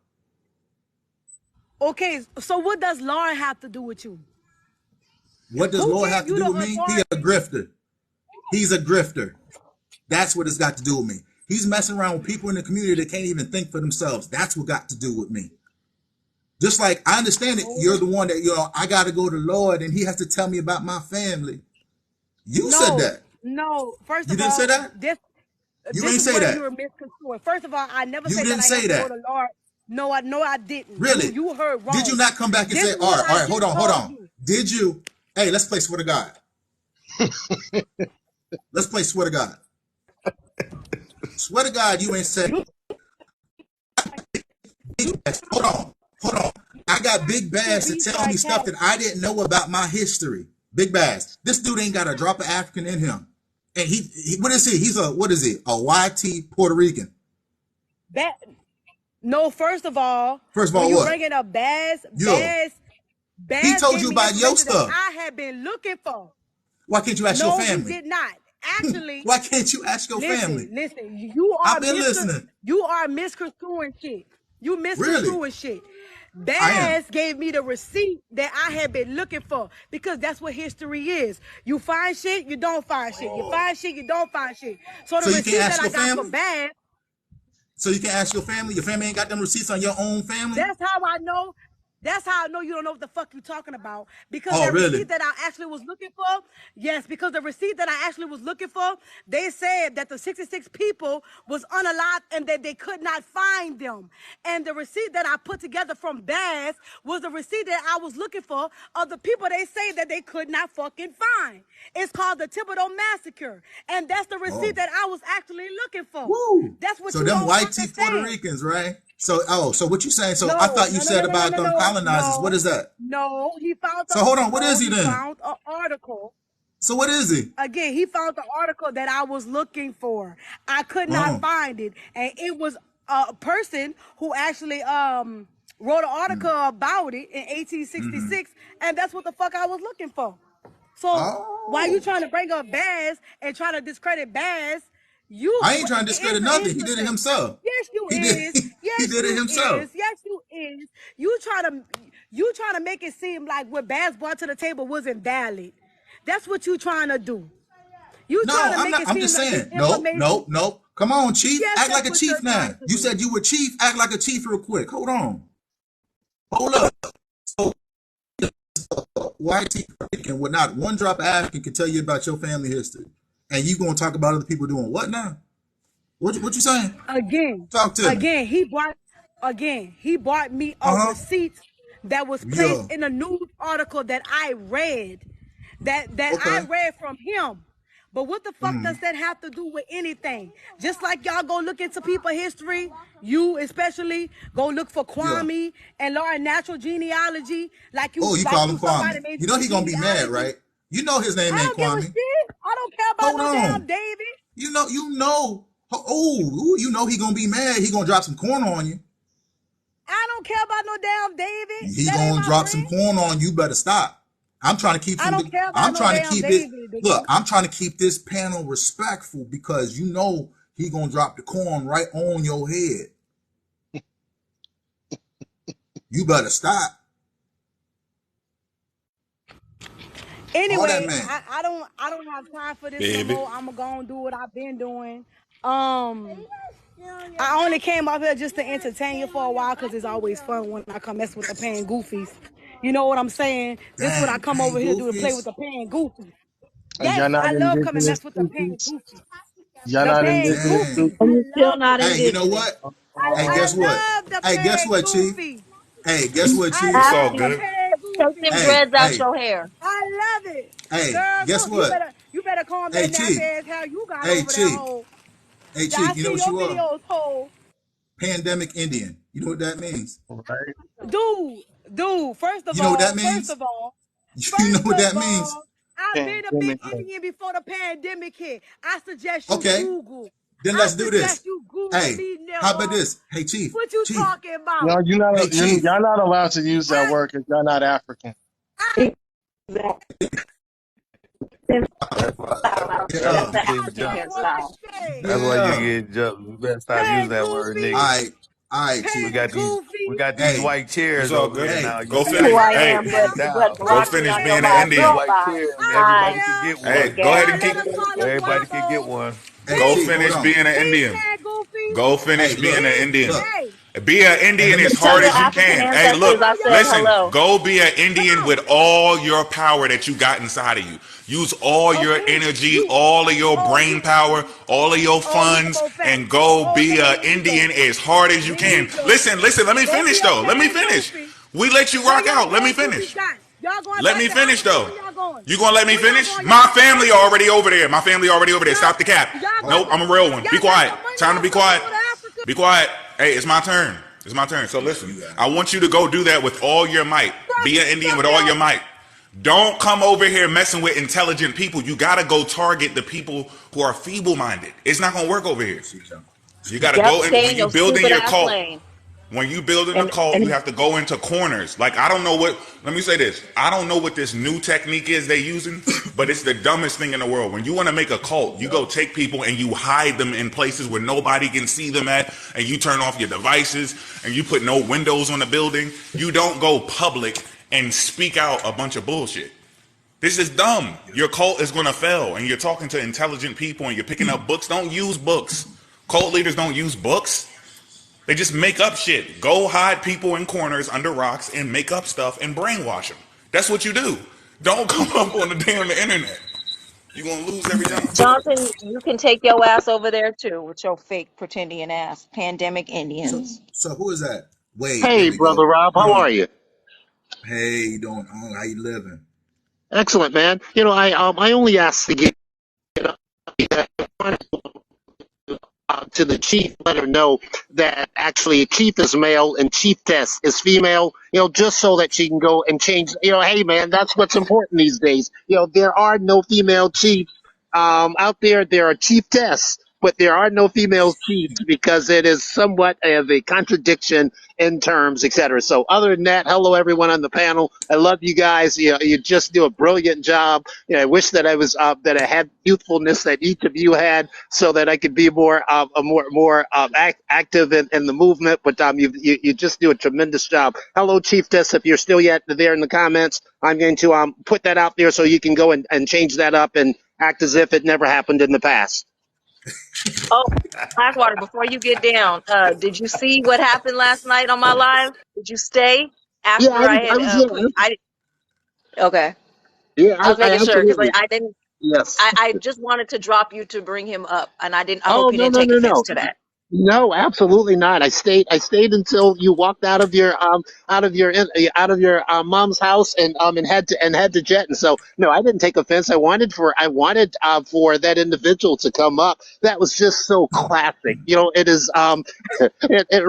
Okay, so what does Lauren have to do with you? What does Who Lord have gave to you do the with me? He a authority? grifter. He's a grifter. That's what it's got to do with me. He's messing around with people in the community that can't even think for themselves. That's what got to do with me. Just like I understand it, you're Oh, the one that I got to go to Lord and He has to tell me about my family. You said no, that. no. First You of didn't say all, that. You this ain't is say where that. you're misconstruing. First of all, I never You said that didn't I say have to go that. to Lord. No, I didn't. Really? You heard Did you wrong. not come back and This say, is what all I right, hold just on, hold told on. you. Did you? Hey, let's play swear to God. Let's play swear to God. Swear to God, you ain't said. Hold on, hold on. I got Big To Bass to be tell me stuff that sarcastic. I didn't know about my history. Big Bass. This dude ain't got a drop of African in him. And what is he? He's what is he? A YT Puerto Rican. That no. First of all, First of when all, you what? bringing up Yo, He Baz told gave you me about your information that stuff. I had been looking for. Why can't you ask your No, he family? did not. Actually, Why can't you ask your family? listen. I've been listening. You are misconstruing shit. You Really? misconstruing shit. I am. Baz gave me the receipt that I had been looking for because that's what history is. You find shit, you don't find shit. You find shit, you don't find shit. So the So you can't receipt that ask I your got for family? Baz, So you can ask your family? Your family ain't got them receipts on your own family? that's how I know. That's how I know you don't know what the fuck you're talking about. Because Oh, that really? receipt that I actually was looking for, yes, because the receipt that I actually was looking for, they said that the 66 people was unalive and that they could not find them. And the receipt that I put together from Bass was the receipt that I was looking for of the people they say that they could not fucking find. It's called the Thibodeau Massacre. And that's the receipt Oh. that I was actually looking for. Woo. That's what So you them don't white teeth Puerto understand. Ricans, right? So what you saying? So I No, thought you no, no, said no, no, no, about no, them no, colonizers. What no, is that? no. So hold on, what is he He then? found an article. So what is he? Again, he found the article that I was looking for. I could not Oh. find it, and it was a person who actually wrote an article about it in 1866, and that's what the fuck I was looking for. So why you Oh. trying to bring up Baz and try to discredit Baz? I ain't trying to Here's discredit nothing. He the did it thing. himself. Yes, you He did is. he Yes, did it you himself. is. Yes, you is. You trying to make it seem like what Baz brought to the table was invalid. That's what you trying to do. You trying No, to I'm make not. it I'm seem just like this saying. Nope, information. nope, nope. Come on, Chief. Yes, Act like that's a what you're chief now. trying to You do. said you were chief. Act like a chief real quick. Hold on. Hold up. So white teeth Rican with not one drop of African can tell you about your family history. And you gonna talk about other people doing what now? What you saying? Again, Talk to me. again, he brought me a Uh-huh. receipt that was placed Yeah. in a news article that I read, that I Okay. read from him. But what the fuck does that have to do with anything? Just like y'all go look into people's history, you especially go look for Yeah. Kwame and learn natural genealogy, Oh, you like call him you somebody Kwame. made You you know a he gonna be mad, genealogy. right? You know his name I ain't don't give a Kwame. shit. I don't care about Hold no damn on. David. You know. Oh, you know he gonna be mad. He gonna drop some corn on you. I don't care about no damn David. He That ain't gonna my drop some friend. corn on you. Better stop. I'm trying to keep I some. don't care about I'm no trying to damn keep it. David, Look, nigga. I'm trying to keep this panel respectful because you know he gonna drop the corn right on your head. You better stop. All that Anyway, man. I don't have time for this no baby. more. I'm gonna do what I've been doing. I only came up here just to entertain you for a while because it's always fun when I come mess with the pan goofies. You know what I'm saying? This is what I Dang, come pain over here to do to play with goofies. the pan goofies. Y'all Yes, not I love coming indigenous mess with the pan species. goofies. Y'all The not pan indigenous Dang. goofies. species. And I you're still love not them. Hey, you know indigenous. what? Hey, I guess Oh, what? love the Hey, guess pan what, Chief? goofy. Hey, guess what, I Chief? It's all love the good. pan Take them goofy. Hey, dreads out hey, your hair. I love it. hey, Girl, guess go. what? You better calm Hey, that nappy Chief. ass hair you got Hey, over there, Chief. hoe. Hey, Yeah, I Chief. You know see what your you are? videos, hoe. Pandemic Indian. You know what that means? right. Dude. You know what that First means? of all, You know what that means? I've been a big Pandemic. Indian before the pandemic hit. I suggest you Okay, Google. then I let's do suggest this. you Google Hey, me, how about nigga. this? Hey, Chief. What you Chief. talking about? Y'all, Hey, Chief. y'all not allowed to use that I, word because y'all not African. I, Exactly. That's Yeah. the I Getting African don't jumped. want to hairstyle. say. That's why you Yeah. get jumped. You better stop using Pan that word, All goofy. nigga. right. All right, We Chief. Pan got these we goofy. got these Hey, white It's chairs all over good. here hey, now. You Go That's can't who finish. I just Hey, am, sit but down. go rocking finish on being your an live These Indian. white profile. chairs, and I Hi, everybody could get am. Hey, one. go again. ahead Y'all and let keep. him call us Everybody could get guapos. one. hey, Go Chief, Peace. hold finish on. being an Peace, Indian. Pan Goofy. Go finish Hey, being look, an Peace. Indian. look. Hey, Be an Hey, Indian let me as Tell hard your as say, you African can. Hey, ancestors look, I y'all said come. listen. hello. Go be an Come Indian on. with all your power that you got inside of you. Use all your Okay. energy, You. all of your Oh, brain power, all of your look at funds, Bofat. and go Oh, be an here he go. Indian as hard as you Here can. he go. Listen. Let me Go be finish a though. Let me Pan finish. Goofy. We let you Where rock y'all out. Let me Pan Goofies finish. got? Y'all going Let back me to finish Africa? though. When y'all going? You gonna let me When y'all finish? going? Y'all My got some family money? already over there. My family already over there. Y'all, Stop the cap. y'all got Nope, some. I'm a real one. Be Y'all got quiet. some money Time to y'all be supposed to quiet. go to Africa? Be quiet. Hey, it's my turn. It's my turn. So yeah, listen, you got it. I want you to go do that with all your might. Be an Indian with Something all your else. might. Don't come over here messing with intelligent people. You gotta go target the people who are feeble-minded. It's not gonna work over Yeah, here. she jumped. You gotta Yep, go in stay when in you your building stupid your ass cult. lane. When you building a And cult, you and have to go into corners. Like, I don't know what, let me say this. I don't know what this new technique is they using, but it's the dumbest thing in the world. When you want to make a cult, you go take people and you hide them in places where nobody can see them at, and you turn off your devices, and you put no windows on the building. You don't go public and speak out a bunch of bullshit. This is dumb. Your cult is going to fail, and you're talking to intelligent people, and you're picking up books. Don't use books. Cult leaders don't use books. They just make up shit. Go hide people in corners under rocks and make up stuff and brainwash them. That's what you do. Don't come up on the damn internet. You're going to lose every time. Johnson, you can take your ass over there too with your fake pretending ass. Pandemic So, Indians. so who is that? Wade. There Hey, we brother go. Rob, how are you? Hey, you doing? How you living? Excellent, man. I only asked to get to the chief, let her know that actually chief is male and chiefess is female, just so that she can go and change, hey man, that's what's important these days. There are no female chiefs out there. There are chiefess, but there are no female chiefs because it is somewhat of a contradiction in terms, etc. So other than that, hello everyone on the panel. I love you guys. You just do a brilliant job. I wish that I was that I had youthfulness that each of you had, so that I could be more active in the movement. But you just do a tremendous job. Hello, Chiefess. If you're still yet there in the comments, I'm going to put that out there so you can go and change that up and act as if it never happened in the past. Oh, Blackwater, before you get down, did you see what happened last night on my live? Did you stay Yeah, after I I was. I had was. Yeah, okay. yeah. I was I making sure because absolutely. I didn't. Yes. I just wanted to drop you to bring him up, and I didn't. I Oh hope you no didn't no take no offense no. to that. No, absolutely not. I stayed until you walked out of your mom's house and had to jet. And so no, I didn't take offense. I wanted for that individual to come up. That was just so classic. It is it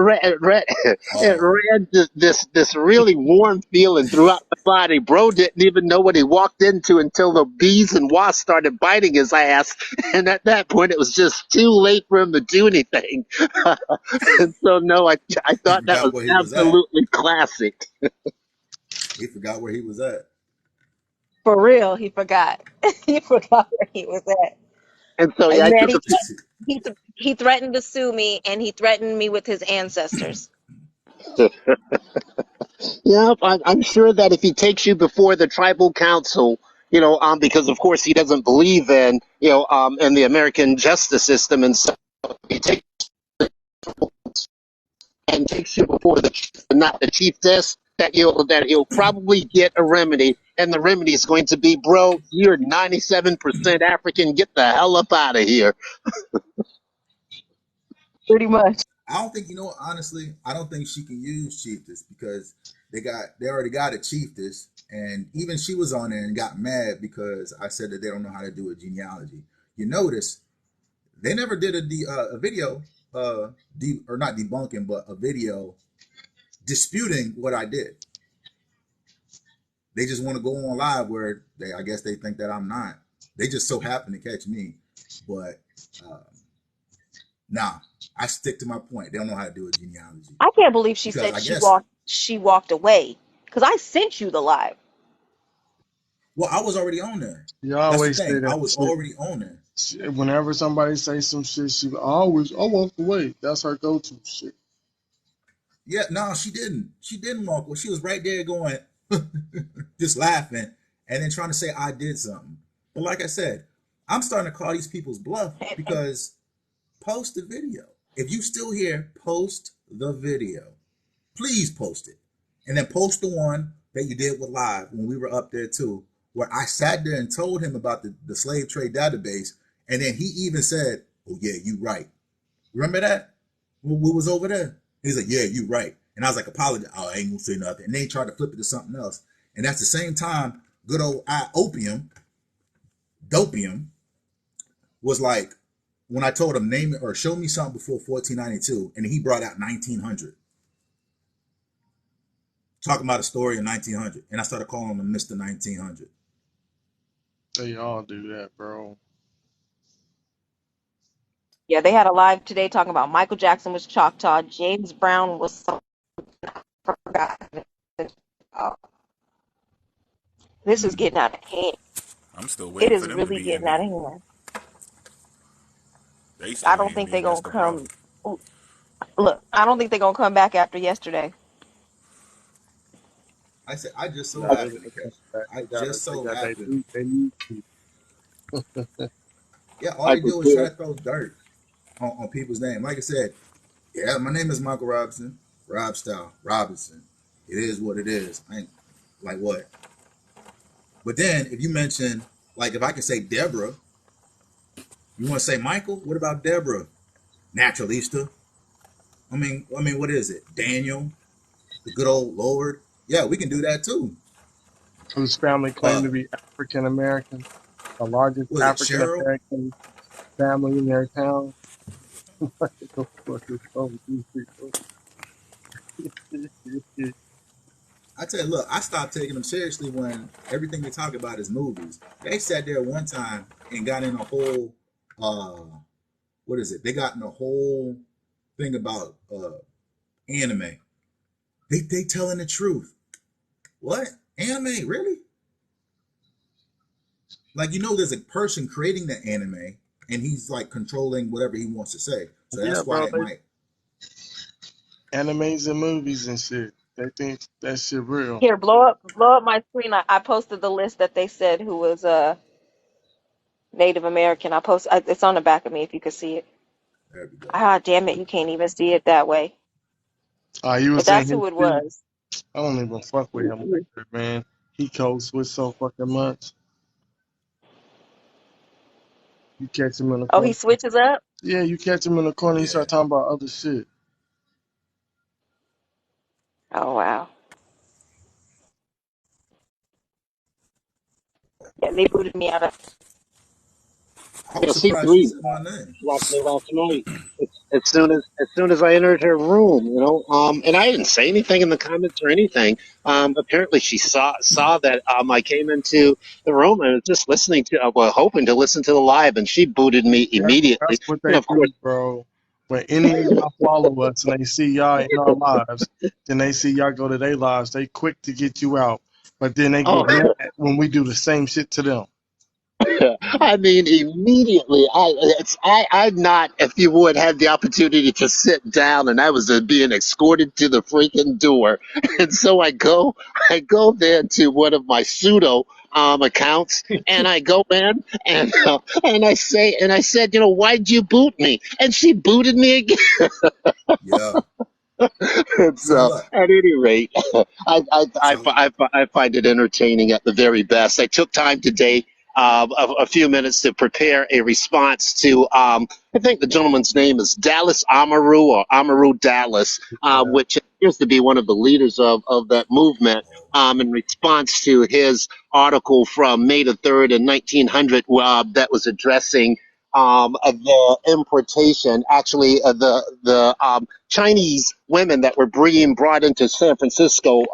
Oh, ran this really warm feeling throughout the body. Bro didn't even know what he walked into until the bees and wasps started biting his ass, and at that point it was just too late for him to do anything. And so no, I he thought that forgot was where he was at. absolutely classic. He forgot where he was at. For real, he forgot. He forgot where he was at. And so yeah, And I then took a he threatened to sue me, and he threatened me with his ancestors. yeah. I'm sure that if he takes you before the tribal council, because of course he doesn't believe in the American justice system, and so he takes you before the chief, not the chiefess, that he'll probably get a remedy, and the remedy is going to be, bro, you're 97% African. Get the hell up out of here. Pretty much. I don't think honestly. I don't think she can use Chiefess because they already got a Chiefess, and even she was on there and got mad because I said that they don't know how to do a genealogy. You notice they never did a video, or not debunking, but a video disputing what I did. They just want to go on live where I guess they think that I'm not. They just so happen to catch me, but uh, nah, I stick to my point. They don't know how to do a genealogy I can't believe she because said I guess. she walked away because I sent you the live. Well, I was already on there. You That's the always say thing. I that was shit. already on there. Whenever somebody say some shit, I walk away. That's her go-to shit. Yeah, no, she didn't. She didn't walk. Well, she was right there going, just laughing, and then trying to say I did something. But like I said, I'm starting to call these people's bluff because post the video. If you still here, post the video. Please post it. And then post the one that you did with live when we were up there too, where I sat there and told him about the slave trade database. And then he even said, oh yeah, you right. Remember that? We was over there. He's like, yeah, you right. And I was like, apologize. Oh, I ain't gonna say nothing. And they tried to flip it to something else. And that's the same time, good old dopium, was like, when I told him name it or show me something before 1492, and he brought out 1900. Talking about a story in 1900. And I started calling him Mr. 1900. They all do that, bro. Yeah, they had a live today talking about Michael Jackson was Choctaw, James Brown was forgot. Oh, this is getting out of hand. I'm still It waiting for is them to really be in getting out here. of hand. They I still don't ain't in think here. they're That's gonna the problem. come. Look, I don't think they're gonna come back after yesterday. I said I just so Nah, they, happened to they, catch. I just they so got happened. they need people. Yeah, all I they do is try prepared. to throw dirt on people's name. Like I said, yeah, my name is Michael Robinson, Rob Style Robinson. It is what it is. I ain't like what. But then if you mention, like if I could say Deborah, you want to say Michael? What about Deborah? Naturalista. I mean, what is it? Daniel, the good old Lord. Yeah, we can do that too. Whose family claimed Uh, to be African American, the largest was it African Cheryl? American family in their town. What the fuck is wrong with these people? I tell you, look, I stopped taking them seriously when everything they talk about is movies. They sat there one time and got in a whole, uh, what is it? They got in a whole thing about anime. They telling the truth. What anime? Really? Like there's a person creating the anime, and he's like controlling whatever he wants to say. So Yeah, that's why bro. it might. Animes and movies and shit. They think that shit real. Here, blow up my screen. I posted the list that they said who was Native American. It's on the back of me if you could see it. There we go. Ah, damn it, you can't even see it that way. He But was saying that's his who it shit. was. I don't even fuck with him like that, man. He code switch so fucking much. You catch him in the Oh, he corner. switches up? Yeah, you catch him in the corner. He Yeah. start talking about other shit. Oh, wow. Yeah, they booted me out of. I Yeah, was surprised she C3 said my name. blocked me last night. As soon as I entered her room, and I didn't say anything in the comments or anything. Apparently she saw that I came into the room and was just listening to, well, hoping to listen to the live, and she booted me That's immediately. what And they of course, do, bro. When any of y'all follow us and they see y'all in our lives, then they see y'all go to their lives, they quick to get you out. But then they oh, get mad when we do the same shit to them. I mean, immediately, I'm not, if you would, had the opportunity to sit down, and I was being escorted to the freaking door, and so I go there to one of my pseudo accounts, and I go in, and I said, why'd you boot me? And she booted me again. Yeah. And So so, look. at any rate, So I find it entertaining at the very best. I took time today, a few minutes to prepare a response to, I think the gentleman's name is Dallas Amaru or Amaru Dallas, Yeah. which appears to be one of the leaders of that movement. In response to his article from May the 3rd in 1900, that was addressing the importation, actually, the Chinese women that were being brought into San Francisco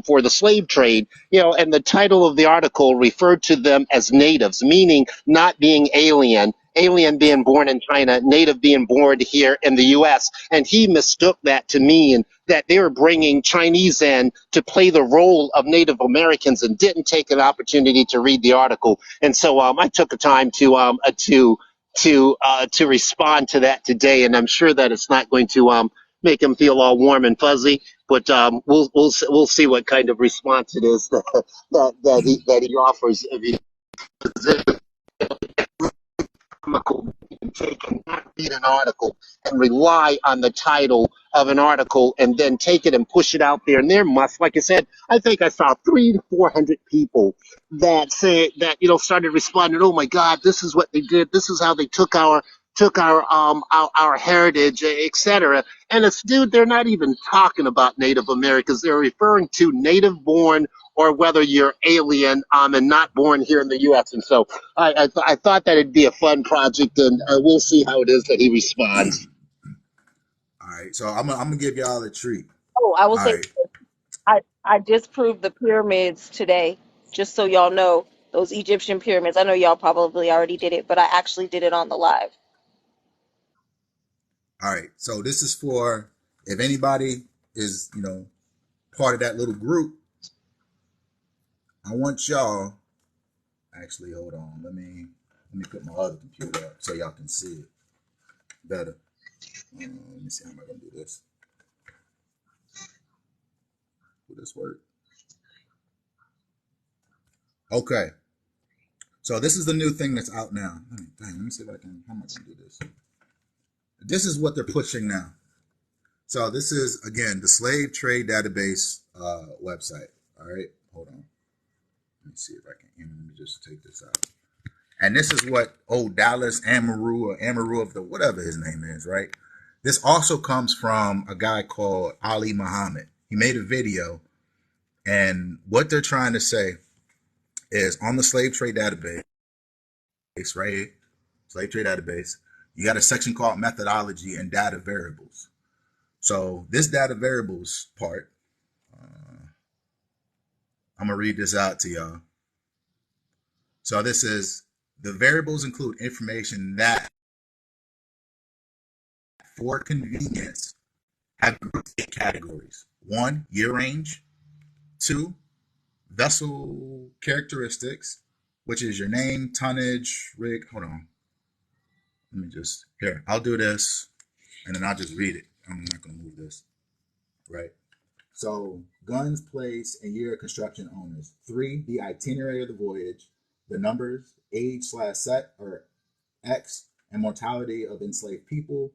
for the slave trade. And the title of the article referred to them as natives, meaning not being alien. Alien being born in China, native being born here in the U.S. And he mistook that to mean that they were bringing Chinese in to play the role of Native Americans and didn't take an opportunity to read the article. And so I took the time to respond to that today, and I'm sure that it's not going to make him feel all warm and fuzzy. But we'll see what kind of response it is that he offers. If he comical can take and not read an article and rely on the title of an article and then take it and push it out there. And there must, like I said, I think I saw 300 to 400 people that say that started responding. Oh my God, this is what they did. This is how they took our heritage, etc. And it's, dude, they're not even talking about Native Americans. They're referring to native born or whether you're alien and not born here in the U.S. And so I thought that it'd be a fun project, and we'll see how it is that he responds. all right. So I'm gonna give y'all a treat. Oh, I will All say right. I disproved the pyramids today, just so y'all know. Those Egyptian pyramids. I know y'all probably already did it, but I actually did it on the live. All right. So this is for if anybody is part of that little group, I want y'all. Actually, hold on. Let me put my other computer up so y'all can see it better. Let me see how am I gonna do this. Will this work? Okay. So this is the new thing that's out now. Let me see if I can. How am I gonna do this? This is what they're pushing now. So this is again the slave trade database website. All right, hold on. Let me see if I can. Let me just take this out. And this is what Dallas Amaru of the whatever his name is, right? This also comes from a guy called Ali Muhammad. He made a video, and what they're trying to say is on the slave trade database, right here, slave trade database, you got a section called methodology and data variables. So this data variables part, I'm gonna read this out to y'all. So this is the variables include information that, for convenience, have grouped 8 categories. 1, year range. 2, vessel characteristics, which is your name, tonnage, rig. Hold on. Let me just, here, I'll do this, and then I'll just read it. I'm not going to move this. Right? So, guns, place, and year of construction owners. 3, the itinerary of the voyage. The numbers, age/set, or X, and mortality of enslaved people.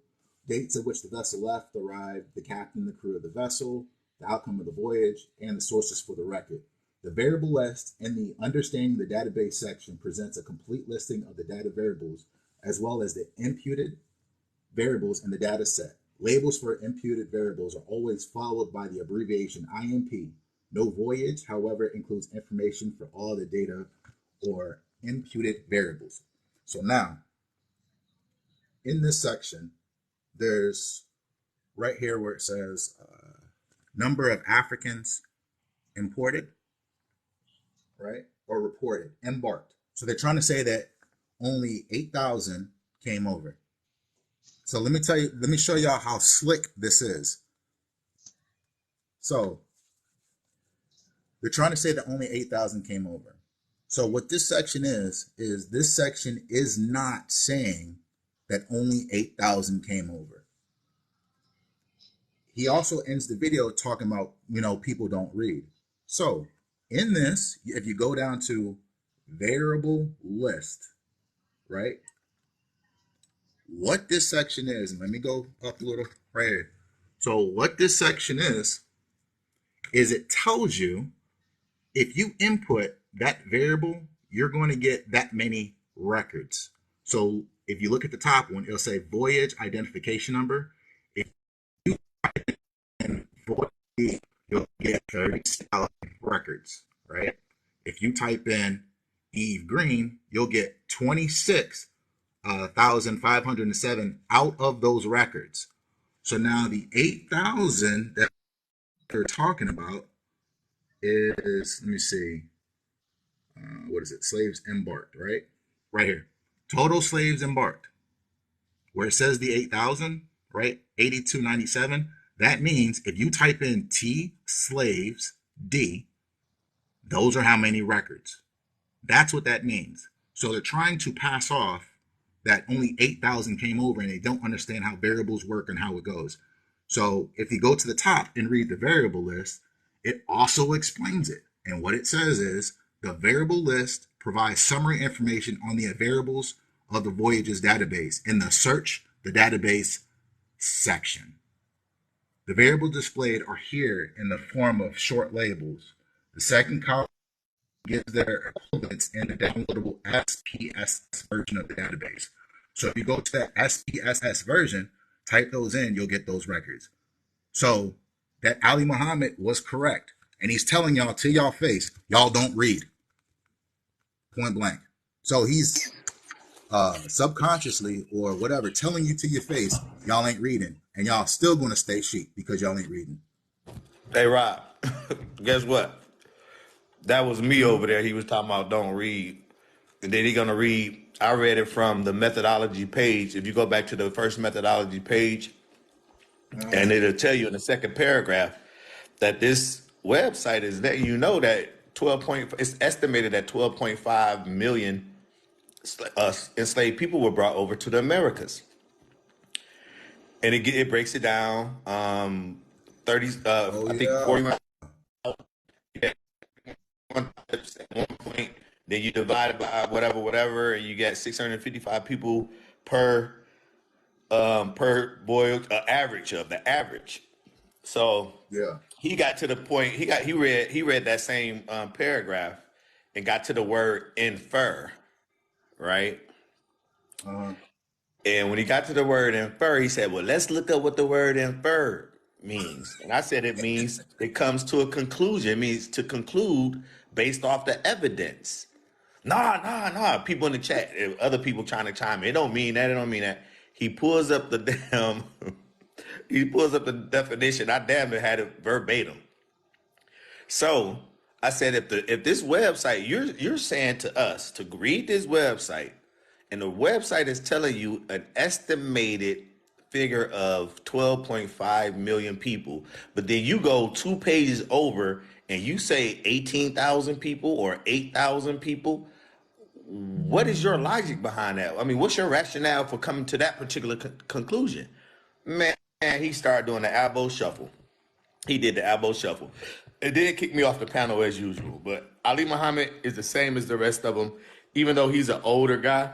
Dates at which the vessel left, arrived, the captain, the crew of the vessel, the outcome of the voyage, and the sources for the record. The variable list in the Understanding the Database section presents a complete listing of the data variables as well as the imputed variables in the data set. Labels for imputed variables are always followed by the abbreviation IMP. No voyage, however, includes information for all the data or imputed variables. So now, in this section, there's right here where it says number of Africans imported, right, or reported, embarked. So they're trying to say that only 8,000 came over. So let me show y'all how slick this is. So they're trying to say that only 8,000 came over. So what this section is this section is not saying that only 8,000 came over. He also ends the video talking about, people don't read. So in this, if you go down to variable list, right? What this section is, and let me go up a little right here. So what this section is it tells you if you input that variable, you're going to get that many records. So if you look at the top one, it'll say voyage identification number. If you type in voyage, you'll get 30,000 records, right? If you type in Eve Green, you'll get 26,507 out of those records. So now the 8,000 that they're talking about is, let me see, what is it? Slaves embarked, right? Right here. Total slaves embarked. Where it says the 8,000, right? 8,297. That means if you type in T slaves D, those are how many records. That's what that means. So they're trying to pass off that only 8,000 came over and they don't understand how variables work and how it goes. So if you go to the top and read the variable list, it also explains it. And what it says is the variable list provides summary information on the variables of the voyages database in the search the database section. The variables displayed are here in the form of short labels. The second column gives their equivalents in the downloadable SPSS version of the database. So if you go to that SPSS version, type those in, you'll get those records. So that Ali Muhammad was correct. And he's telling y'all to y'all face, y'all don't read. Point blank. So he's subconsciously or whatever telling you to your face, y'all ain't reading. And y'all still going to stay sheep because y'all ain't reading. Hey, Rob, guess what? That was me over there. He was talking about don't read. And then he's going to read. I read it from the methodology page. If you go back to the first methodology page, and it'll tell you in the second paragraph that this website is that that 12 point, it's estimated that 12.5 million enslaved people were brought over to the Americas. And it breaks it down. 30, Oh I think yeah. 41 at one point. Then you divide it by whatever, and you get 655 people per boiled average of the average. So Yeah. he got to the point. He read that same paragraph and got to the word infer, right? Uh-huh. And when he got to the word infer, he said, "Well, let's look up what the word infer means." And I said, it comes to a conclusion. It means to conclude based off the evidence. Nah. People in the chat, other people trying to chime in. It don't mean that. It don't mean that. He pulls up the damn. He pulls up the definition. I damn it had it verbatim. So I said, if this website, you're saying to us to read this website, and the website is telling you an estimated figure of 12.5 million people, but then you go 2 pages over and you say 18,000 people or 8,000 people. What is your logic behind that? I mean, what's your rationale for coming to that particular conclusion? Man, he started doing the elbow shuffle. He did the elbow shuffle. It did kick me off the panel as usual, but Ali Muhammad is the same as the rest of them, even though he's an older guy.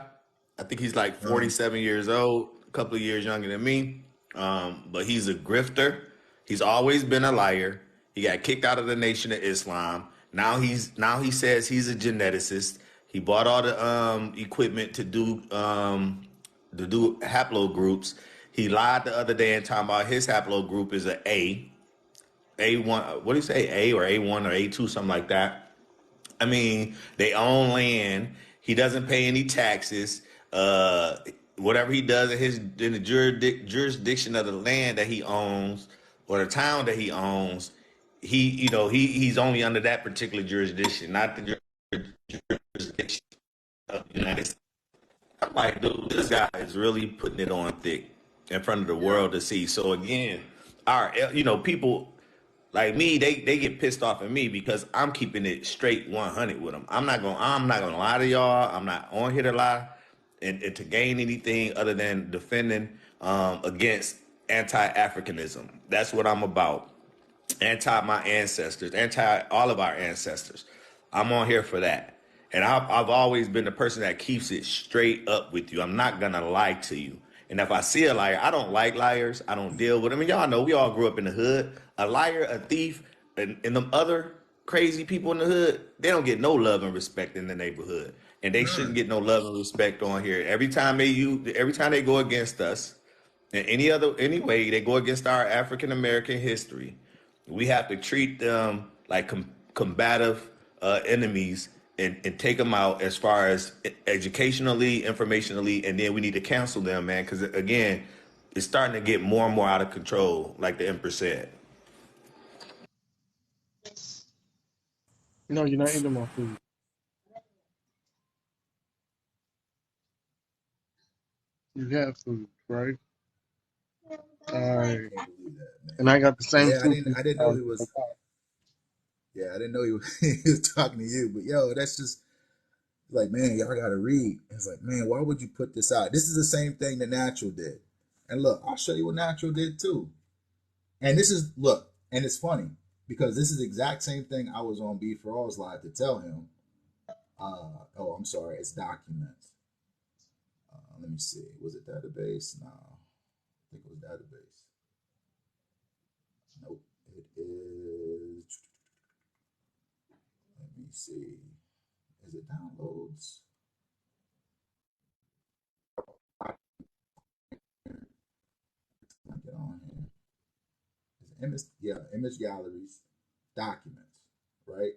I think he's like Uh-huh. 47 years old, a couple of years younger than me. But he's a grifter. He's always been a liar. He got kicked out of the Nation of Islam. Now he says he's a geneticist. He bought all the equipment to do haplogroups. He lied the other day and talking about his haplogroup is an A1. What do you say? A or A1 or A2, something like that. I mean, they own land. He doesn't pay any taxes. Whatever he does in the jurisdiction of the land that he owns or the town that he owns, he's only under that particular jurisdiction, not the jurisdiction of the United States. I'm like, dude, this guy is really putting it on thick in front of the world to see. So again, people like me, they get pissed off at me because I'm keeping it straight 100 with them. I'm not gonna lie to y'all. I'm not on here to lie and to gain anything other than defending against anti-Africanism. That's what I'm about. Anti my ancestors, anti all of our ancestors. I'm on here for that. And I've always been the person that keeps it straight up with you. I'm not going to lie to you. And if I see a liar, I don't like liars. I don't deal with them. And y'all know we all grew up in the hood. A liar, a thief, and them other crazy people in the hood, they don't get no love and respect in the neighborhood. And they shouldn't get no love and respect on here. Every time they go against us, in any way they go against our African American history, we have to treat them like combative enemies and take them out as far as educationally, informationally, and then we need to cancel them, man, because again, it's starting to get more and more out of control, like the Empress said. No, you're not eating my food. You have food, right? All I right. can't believe that, man. And I got the same Yeah, I food. didn't. I didn't know he was. Yeah, I didn't know he was, he was talking to you. But yo, that's just like, man, y'all gotta read. It's like, man, why would you put this out? This is the same thing that Natural did. And look, I'll show you what Natural did too. And this is look, and it's funny because this is the exact same thing I was on beforeall's live to tell him. Oh, I'm sorry, it's documents. Let me see. Was it database? No, I think it was database. Nope, it is. Let me see. Is it downloads? Get on here. Is it image? Yeah, image galleries, documents, right?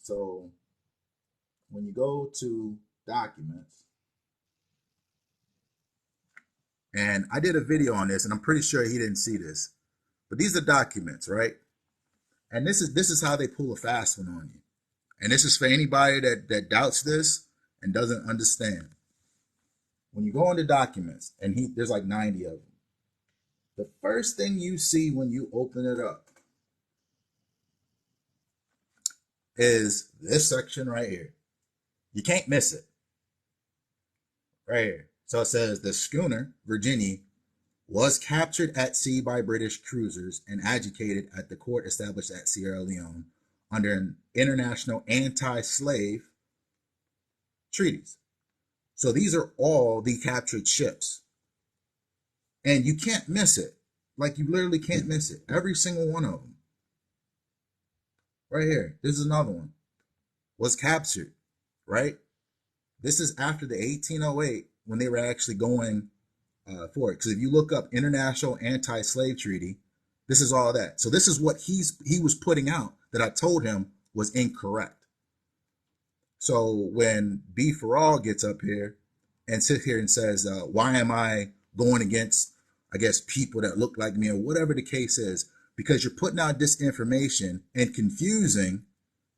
So when you go to documents, and I did a video on this, and I'm pretty sure he didn't see this, but these are documents, right? And this is how they pull a fast one on you. And this is for anybody that doubts this and doesn't understand. When you go into documents, and there's like 90 of them. The first thing you see when you open it up is this section right here. You can't miss it. Right here. So it says the schooner Virginia was captured at sea by British cruisers and agitated at the court established at Sierra Leone under an international anti-slave treaties. So these are all the captured ships. And you can't miss it. Like, you literally can't miss it. Every single one of them. Right here. This is another one. Was captured. Right? This is after the 1808 when they were actually going for it. Because if you look up International Anti-Slave Treaty, this is all that. So this is what he was putting out that I told him was incorrect. So when beforeall gets up here and sits here and says, why am I going against, I guess, people that look like me or whatever the case is, because you're putting out disinformation and confusing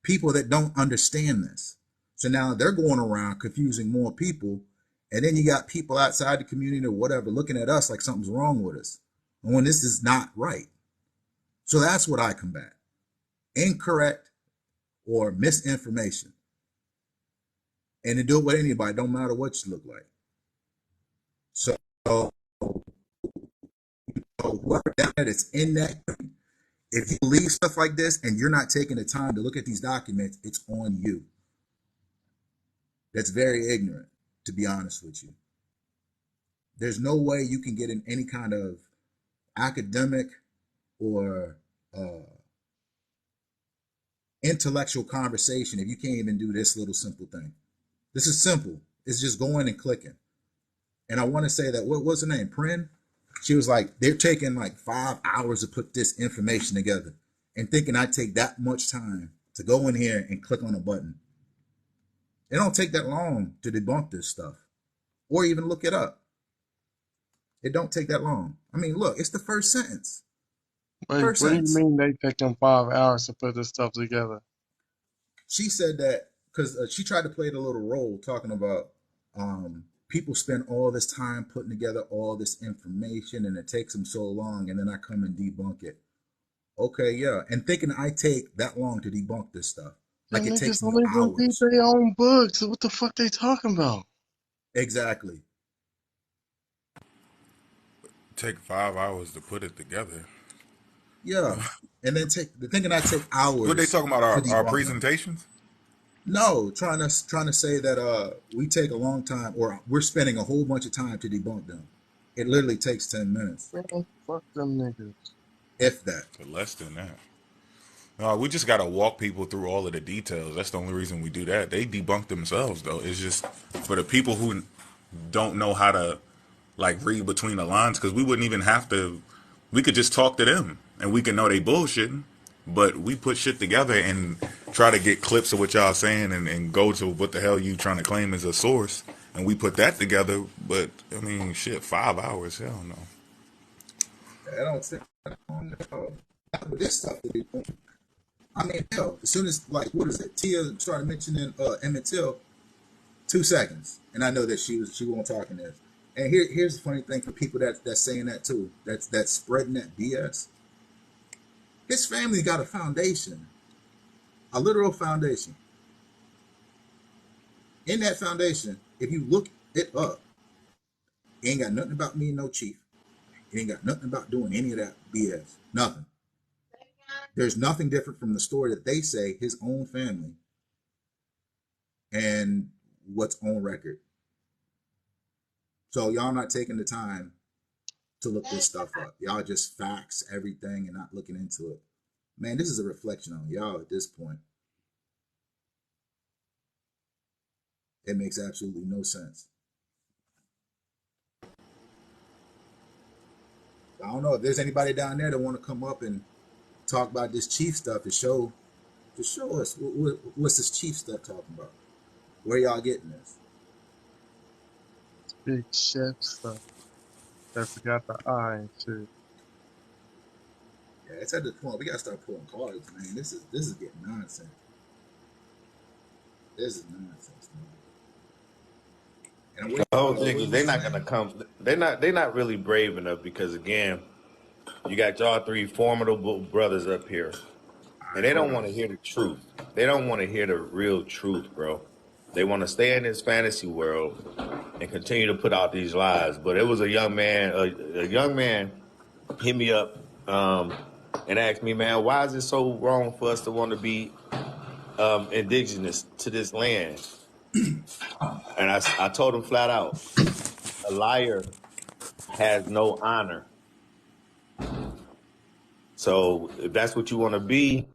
people that don't understand this. So now they're going around confusing more people. And then you got people outside the community or whatever looking at us like something's wrong with us when this is not right. So that's what I combat. Incorrect or misinformation. And to do it with anybody, don't matter what you look like. So whoever down there that's in that, if you believe stuff like this and you're not taking the time to look at these documents, it's on you. That's very ignorant, to be honest with you. There's no way you can get in any kind of academic or intellectual conversation if you can't even do this little simple thing. This is simple. It's just going and clicking. And I want to say that, what was her name? Prin? She was like, they're taking like 5 hours to put this information together and thinking I take that much time to go in here and click on a button. It don't take that long to debunk this stuff or even look it up. It don't take that long. I mean, look, it's the first sentence. Wait, what do you mean they taking 5 hours to put this stuff together? She said that because she tried to play the little role talking about people spend all this time putting together all this information and it takes them so long, and then I come and debunk it. Okay, yeah. And thinking I take that long to debunk this stuff. Like it takes me only hours. read their own books. What the fuck they talking about? Exactly. Take 5 hours to put it together. Yeah. And then thinking I take hours. What they talking about, our presentations? No, trying to say that we take a long time, or we're spending a whole bunch of time to debunk them. It literally takes 10 minutes. Man, fuck them niggas. If that. Less than that. No, we just gotta walk people through all of the details. That's the only reason we do that. They debunk themselves though. It's just for the people who don't know how to like read between the lines, because we wouldn't even have to. We could just talk to them and we can know they bullshitting. But we put shit together and try to get clips of what y'all saying and go to what the hell you trying to claim as a source. And we put that together. But, I mean, shit, 5 hours, hell no. I don't think this stuff to be doing. I mean, hell, as soon as, like, what is it? Tia started mentioning Emmett Till, 2 seconds. And I know that she won't talk in this. And here's the funny thing for people that's saying that too. That's spreading that BS. His family got a foundation, a literal foundation. In that foundation, if you look it up, it ain't got nothing about me, no chief. It ain't got nothing about doing any of that BS. Nothing. There's nothing different from the story that they say, his own family, and what's on record. So y'all not taking the time to look this stuff up. Y'all just facts everything and not looking into it. Man, this is a reflection on y'all at this point. It makes absolutely no sense. I don't know if there's anybody down there that want to come up and talk about this chief stuff to show us what's this chief stuff talking about. Where y'all getting this? Big chef stuff. I forgot the I and shit. Yeah, it's at the point we gotta start pulling cards, man. This is getting nonsense. This is nonsense, man. And the whole thing is they're not gonna come. They're not really brave enough because again, you got y'all 3 formidable brothers up here. And they don't want to hear the truth. They don't want to hear the real truth, bro. They want to stay in this fantasy world and continue to put out these lies. But it was a young man, a young man hit me up and asked me, man, why is it so wrong for us to want to be indigenous to this land? And I told him flat out, a liar has no honor. So if that's what you want to be,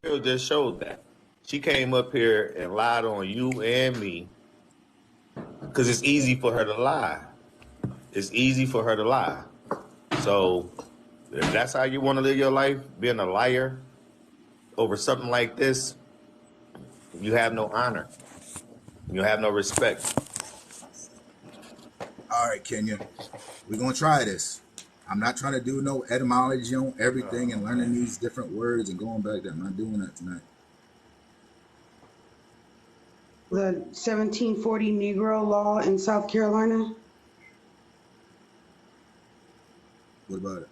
Bill just showed that. She came up here and lied on you and me because it's easy for her to lie. It's easy for her to lie. So if that's how you want to live your life, being a liar over something like this, you have no honor. You have no respect. All right, Kenya, we're gonna try this. I'm not trying to do no etymology on everything and learning these different words and going back there. I'm not doing that tonight. The 1740 Negro law in South Carolina. What about it?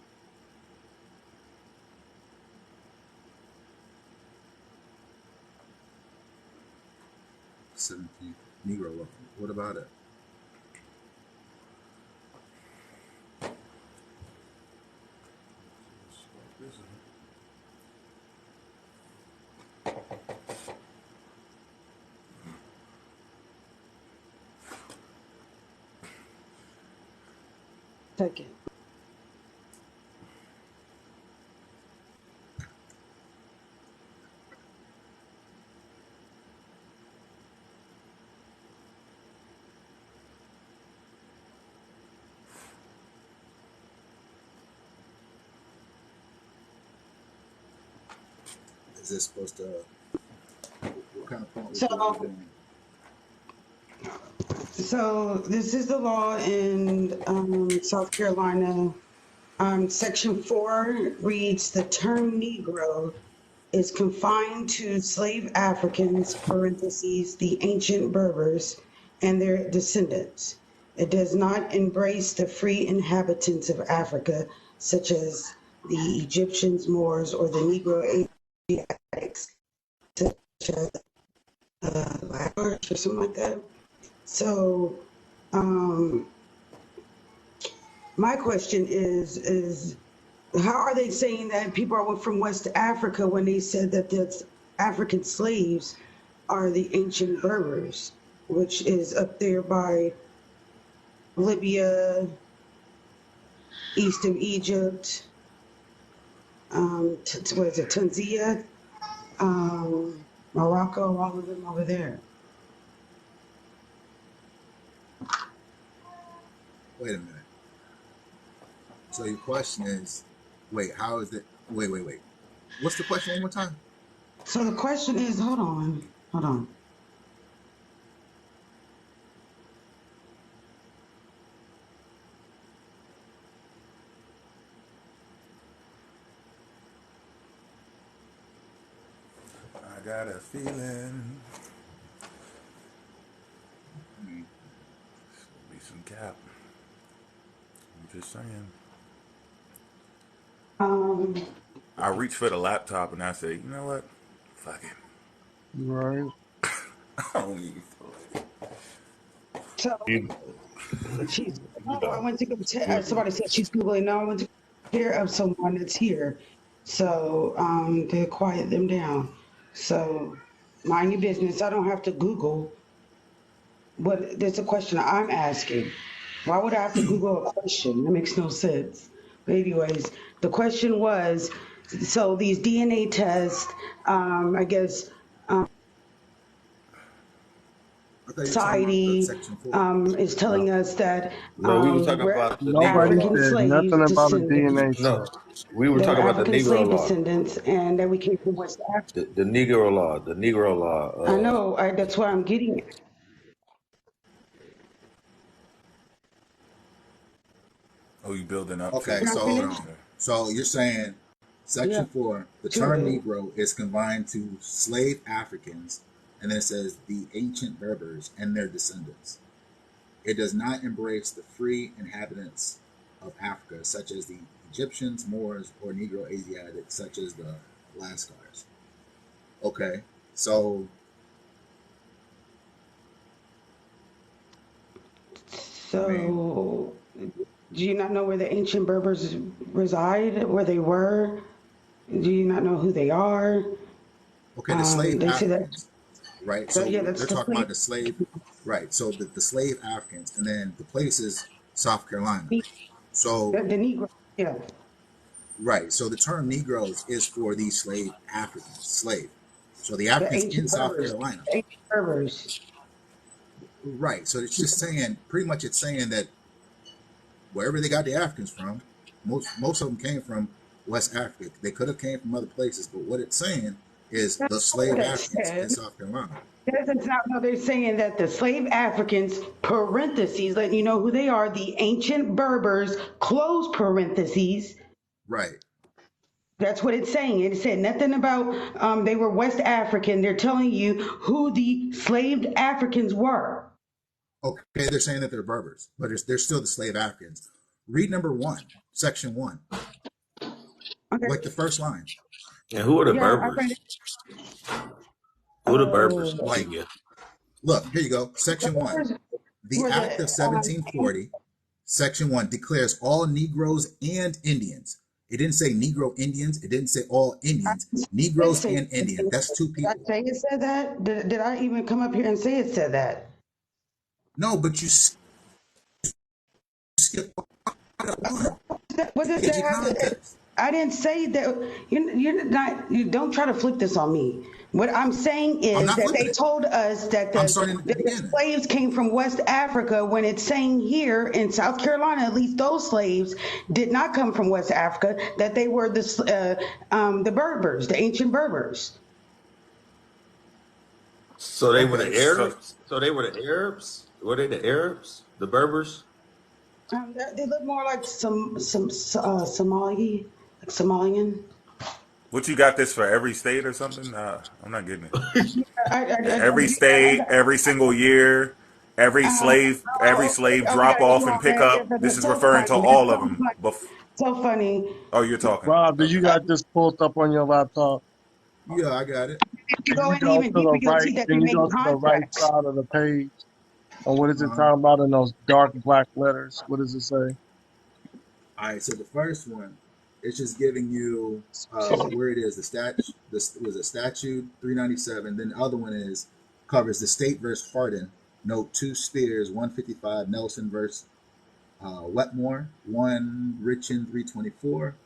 '17 Negro law. What about it? Second. Is this supposed to? What kind of point we So, supposed to be doing? so this is the law in South Carolina. Section 4 reads, the term Negro is confined to slave Africans, parentheses, the ancient Berbers, and their descendants. It does not embrace the free inhabitants of Africa, such as the Egyptians, Moors, or the Negro Asiatics, such as Irish or something like that. So, my question is how are they saying that people are from West Africa when they said that the African slaves are the ancient Berbers, which is up there by Libya, east of Egypt, what is it, Tanzania, Morocco, all of them over there. Wait a minute. So your question is, wait, how is it? Wait. What's the question one more time? So the question is, hold on. I got a feeling. Be some cap. I'm just saying. I reach for the laptop and I say, you know what? Fuck it. Right. I don't even feel like it. So You, she's, you I know, went to go, somebody said she's Googling, no, I went to hear of someone that's here. So, to quiet them down. So, mind your business, I don't have to Google, but there's a question I'm asking. Why would I have to Google a question? That makes no sense. But anyways, the question was, so these DNA tests, I guess, I thought you were talking about the society, section 4. is telling us that, no, we were talking we're about the Negro Nobody law. African said slaves, nothing about a descendants, DNA No, test. we were they were talking about the African Negro slave law. descendants, and that we came from West Africa. The Negro law. The Negro law. I know, that's why I'm getting it. Oh, you building up to Okay, it. Can I so hold finish? on. So you're saying Yeah, section 4, the sure. term Negro is confined to slave Africans, and then it says the ancient Berbers and their descendants. It does not embrace the free inhabitants of Africa, such as the Egyptians, Moors, or Negro Asiatics, such as the Lascars. Okay, so I mean, So, do you not know where the ancient Berbers reside, where they were? Do you not know who they are? okay, the slave They say that, Africans, right? So yeah, that's they're the talking slave, about the slave, right? So the slave Africans, and then the place is South Carolina. the, So the Negro, yeah, right, so the term Negroes is for these slave Africans, slave. So the the Africans in ancient South Berbers, Carolina, the ancient Berbers. right? So it's just saying, pretty much, it's saying that wherever they got the Africans from, most of them came from West Africa. They could have came from other places, but what it's saying is That's the not what slave that Africans in says. South Carolina. That's not, no, they're saying that the slave Africans, parentheses, letting you know who they are, the ancient Berbers, close parentheses. Right. That's what it's saying. It said nothing about they were West African. They're telling you who the slaved Africans were. Okay, they're saying that they're Berbers, but they're still the slave Africans. Read number 1, section 1, Okay. like the first line. And who are the Yeah, I read it. Berbers? Who are the Berbers, Like, Miguel? look, here you go. The Section 1. Berbers The were Act of the 1740, Section 1, declares all Negroes and Indians. It didn't say Negro Indians. It didn't say all Indians. did Negroes say, and Indians. That's two did I people. say it said that? Did I even come up here and say it said that? No, but you skip one. What does Get that your have to? context. I didn't say that. You're not. You don't try to flip this on me. What I'm saying I'm is not that flipping they it. told us that I'm starting at the the beginning. slaves came from West Africa. When it's saying here in South Carolina, at least those slaves did not come from West Africa. That they were the Berbers, the ancient Berbers. So they were the Okay, so Arabs? So they were the Arabs? Were they the Arabs? The Berbers? They look more like Somali, like Somalian. what you got this for every state or something? I'm not getting it. I Every don't. state, every single year, every Oh, slave we drop gotta go off and on, pick man. up. This That's is so referring to funny. That's all of so them. funny. So funny. Oh, you're talking. Rob, do you Okay. got this pulled up on your laptop? Yeah, I got it. If you Can go you in go even to deeper, the you'll right? see that Can they you make go to the right contracts. side of the page? And what is it Uh, talking about in those dark black letters? What does it say? all right, so the first one, it's just giving you where it is. The this was a statute 397. Then the other one is covers the state versus Hardin. Note 2 Spears 155. Nelson versus Wetmore 1 Richin 324.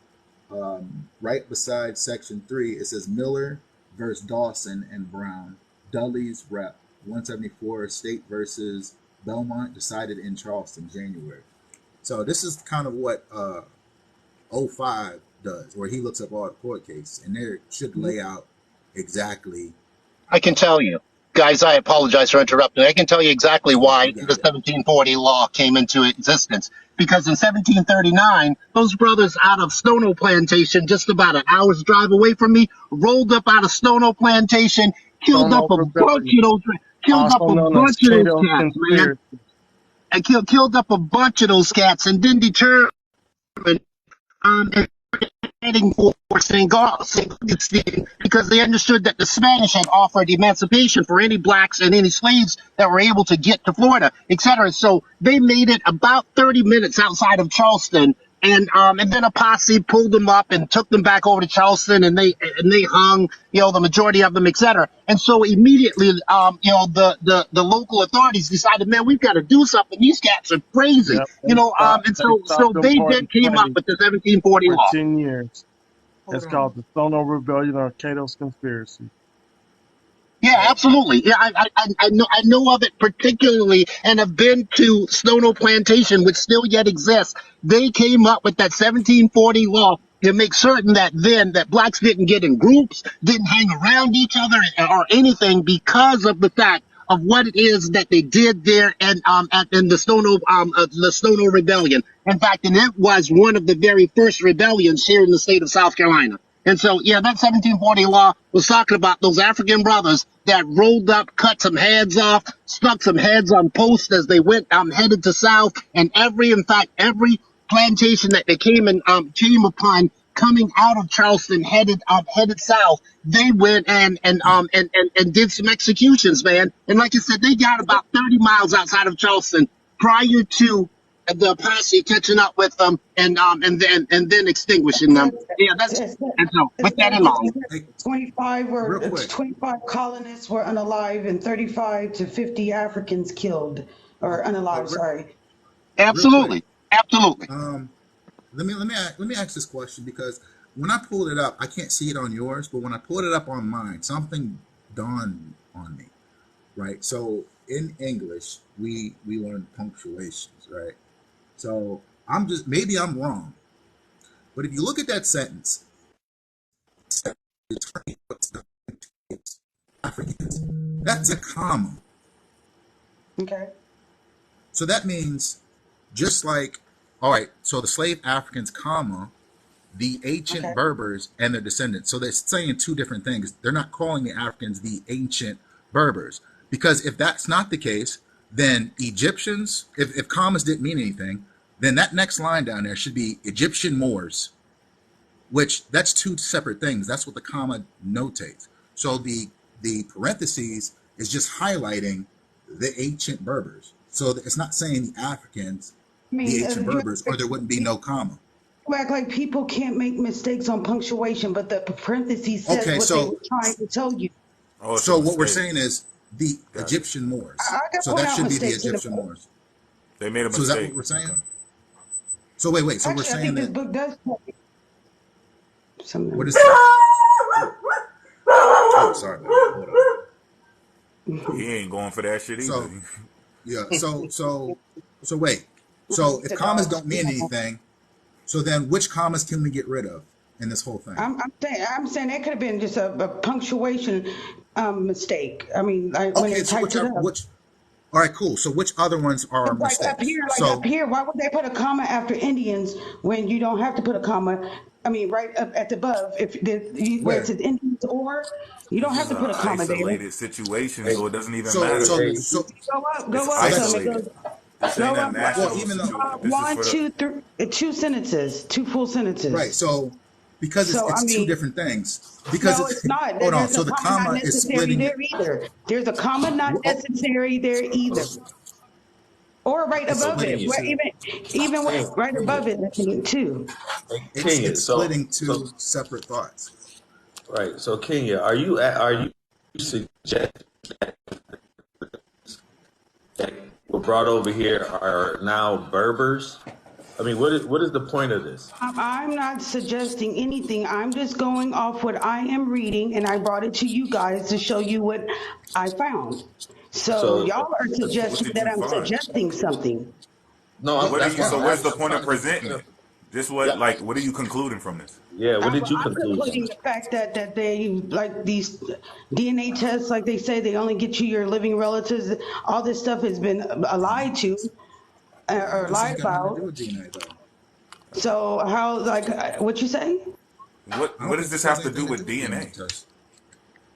Right beside section 3, it says Miller versus Dawson and Brown. Dudley's Rep 174. State versus Belmont decided in Charleston, January. So this is kind of what '05 does, where he looks up all the court cases, and there should lay out exactly. I can tell you. Guys, I apologize for interrupting. I can tell you exactly You why the got it. 1740 law came into existence. Because in 1739, those brothers out of Stono Plantation, just about an hour's drive away from me, rolled up out of Stono Plantation, killed up Stono a bunch Rebellion, of those, killed up also a known as bunch of those Cato's cats, man. conspiracy. And killed up a bunch of those cats, and then determined and heading for St. Augustine because they understood that the Spanish had offered emancipation for any blacks and any slaves that were able to get to Florida, etc. So they made it about 30 minutes outside of Charleston, and then a posse pulled them up and took them back over to Charleston, and they hung, the majority of them, etc. And so immediately, the local authorities decided, man, we've got to do something. These cats are crazy, Yep, they stopped. and They so stopped they then importing came up slaves with the 1740 for law. 10 years. Hold It's called on. the Stono Rebellion or Cato's conspiracy. Yeah, Hey, absolutely. Yeah, I know of it particularly, and have been to Stono Plantation, which still yet exists. They came up with that 1740 law to make certain that then that blacks didn't get in groups, didn't hang around each other or anything because of the fact of what it is that they did there and in the Stono Rebellion. In fact, and it was one of the very first rebellions here in the state of South Carolina. And so, yeah, that 1740 law was talking about those African brothers that rolled up, cut some heads off, stuck some heads on posts as they went headed to South, and in fact, every plantation that they came upon coming out of Charleston, headed south. They went and did some executions, man. And like I said, they got about 30 miles outside of Charleston prior to the posse catching up with them and then extinguishing them. Yeah, that's It and so with that in says mind. 25 Real were quick, 25 colonists were unalive and 35 to 50 Africans killed or unalive. re- Sorry. real quick. Absolutely, absolutely. Um, let me ask this question because when I pulled it up, I can't see it on yours, but when I pulled it up on mine, something dawned on me. Right. So in English, we learn punctuations. Right. So maybe I'm wrong, but if you look at that sentence, Africans, that's a comma. Okay. So that means just like, all right, so the slave Africans, comma, the ancient Okay. Berbers and their descendants. So they're saying two different things. They're not calling the Africans the ancient Berbers. Because if that's not the case, then Egyptians, if commas didn't mean anything, then that next line down there should be Egyptian Moors, which that's two separate things. That's what the comma notates. So the parentheses is just highlighting the ancient Berbers. So it's not saying the Africans, I the mean, ancient Berbers, or there wouldn't be no comma. you act like people can't make mistakes on punctuation, but the parentheses says Okay, what they were trying to tell you. Oh, it's a so what we're mistake. saying is the Gotcha. Egyptian Moors. I can So point that out should be the mistakes in the Egyptian book. Moors. They made a So is that mistake. what we're saying? Okay. So wait. So we're Actually, I saying think this that book does tell you something. what is it? Oh, sorry. Hold on. He ain't going for that shit either. So yeah. So wait. So if commas don't mean anything, so then which commas can we get rid of in this whole thing? I'm saying that could have been just a punctuation mistake. I mean, like when Okay, they so typed it up. all right, cool. So which other ones are Like up mistakes? here, So why would they put a comma after Indians when you don't have to put a comma? I mean, right up at the above, where it where? says Indians or, you It's don't have just to an put a comma there. isolated situation, so it doesn't even So matter. so so It's Go up some. It isolated. goes, This go ain't a up well, national even though situation. This is one, for the. two, three, two sentences, two full right, sentences. so because So, I it's two mean, different things. Because no, it's it's not. hold on. There's So a the comma not comma is necessary splitting it. there either. There's a comma not Oh, necessary there either. Or right it's above it. splitting Where two. even right above it, I think, too. It's splitting two separate thoughts. Right. So Kenya, are you suggesting that were brought over here are now Berbers? I mean, what is the point of this? I'm not suggesting anything. I'm just going off what I am reading, and I brought it to you guys to show you what I found. So So y'all are So what suggesting did that you I'm find? suggesting something. no, Yeah, What are that's you? why So I'm what's the asking. point of presenting it? Just what are you concluding from this? yeah. What did you I'm conclude from concluding it? the fact that they like these DNA tests, like they say, they only get you your living relatives. All this stuff has been lied to or This lied ain't got nothing to do about. with DNA though. So how, like, what you say? What I what don't does think this this has have to anything do to do with with DNA DNA? test.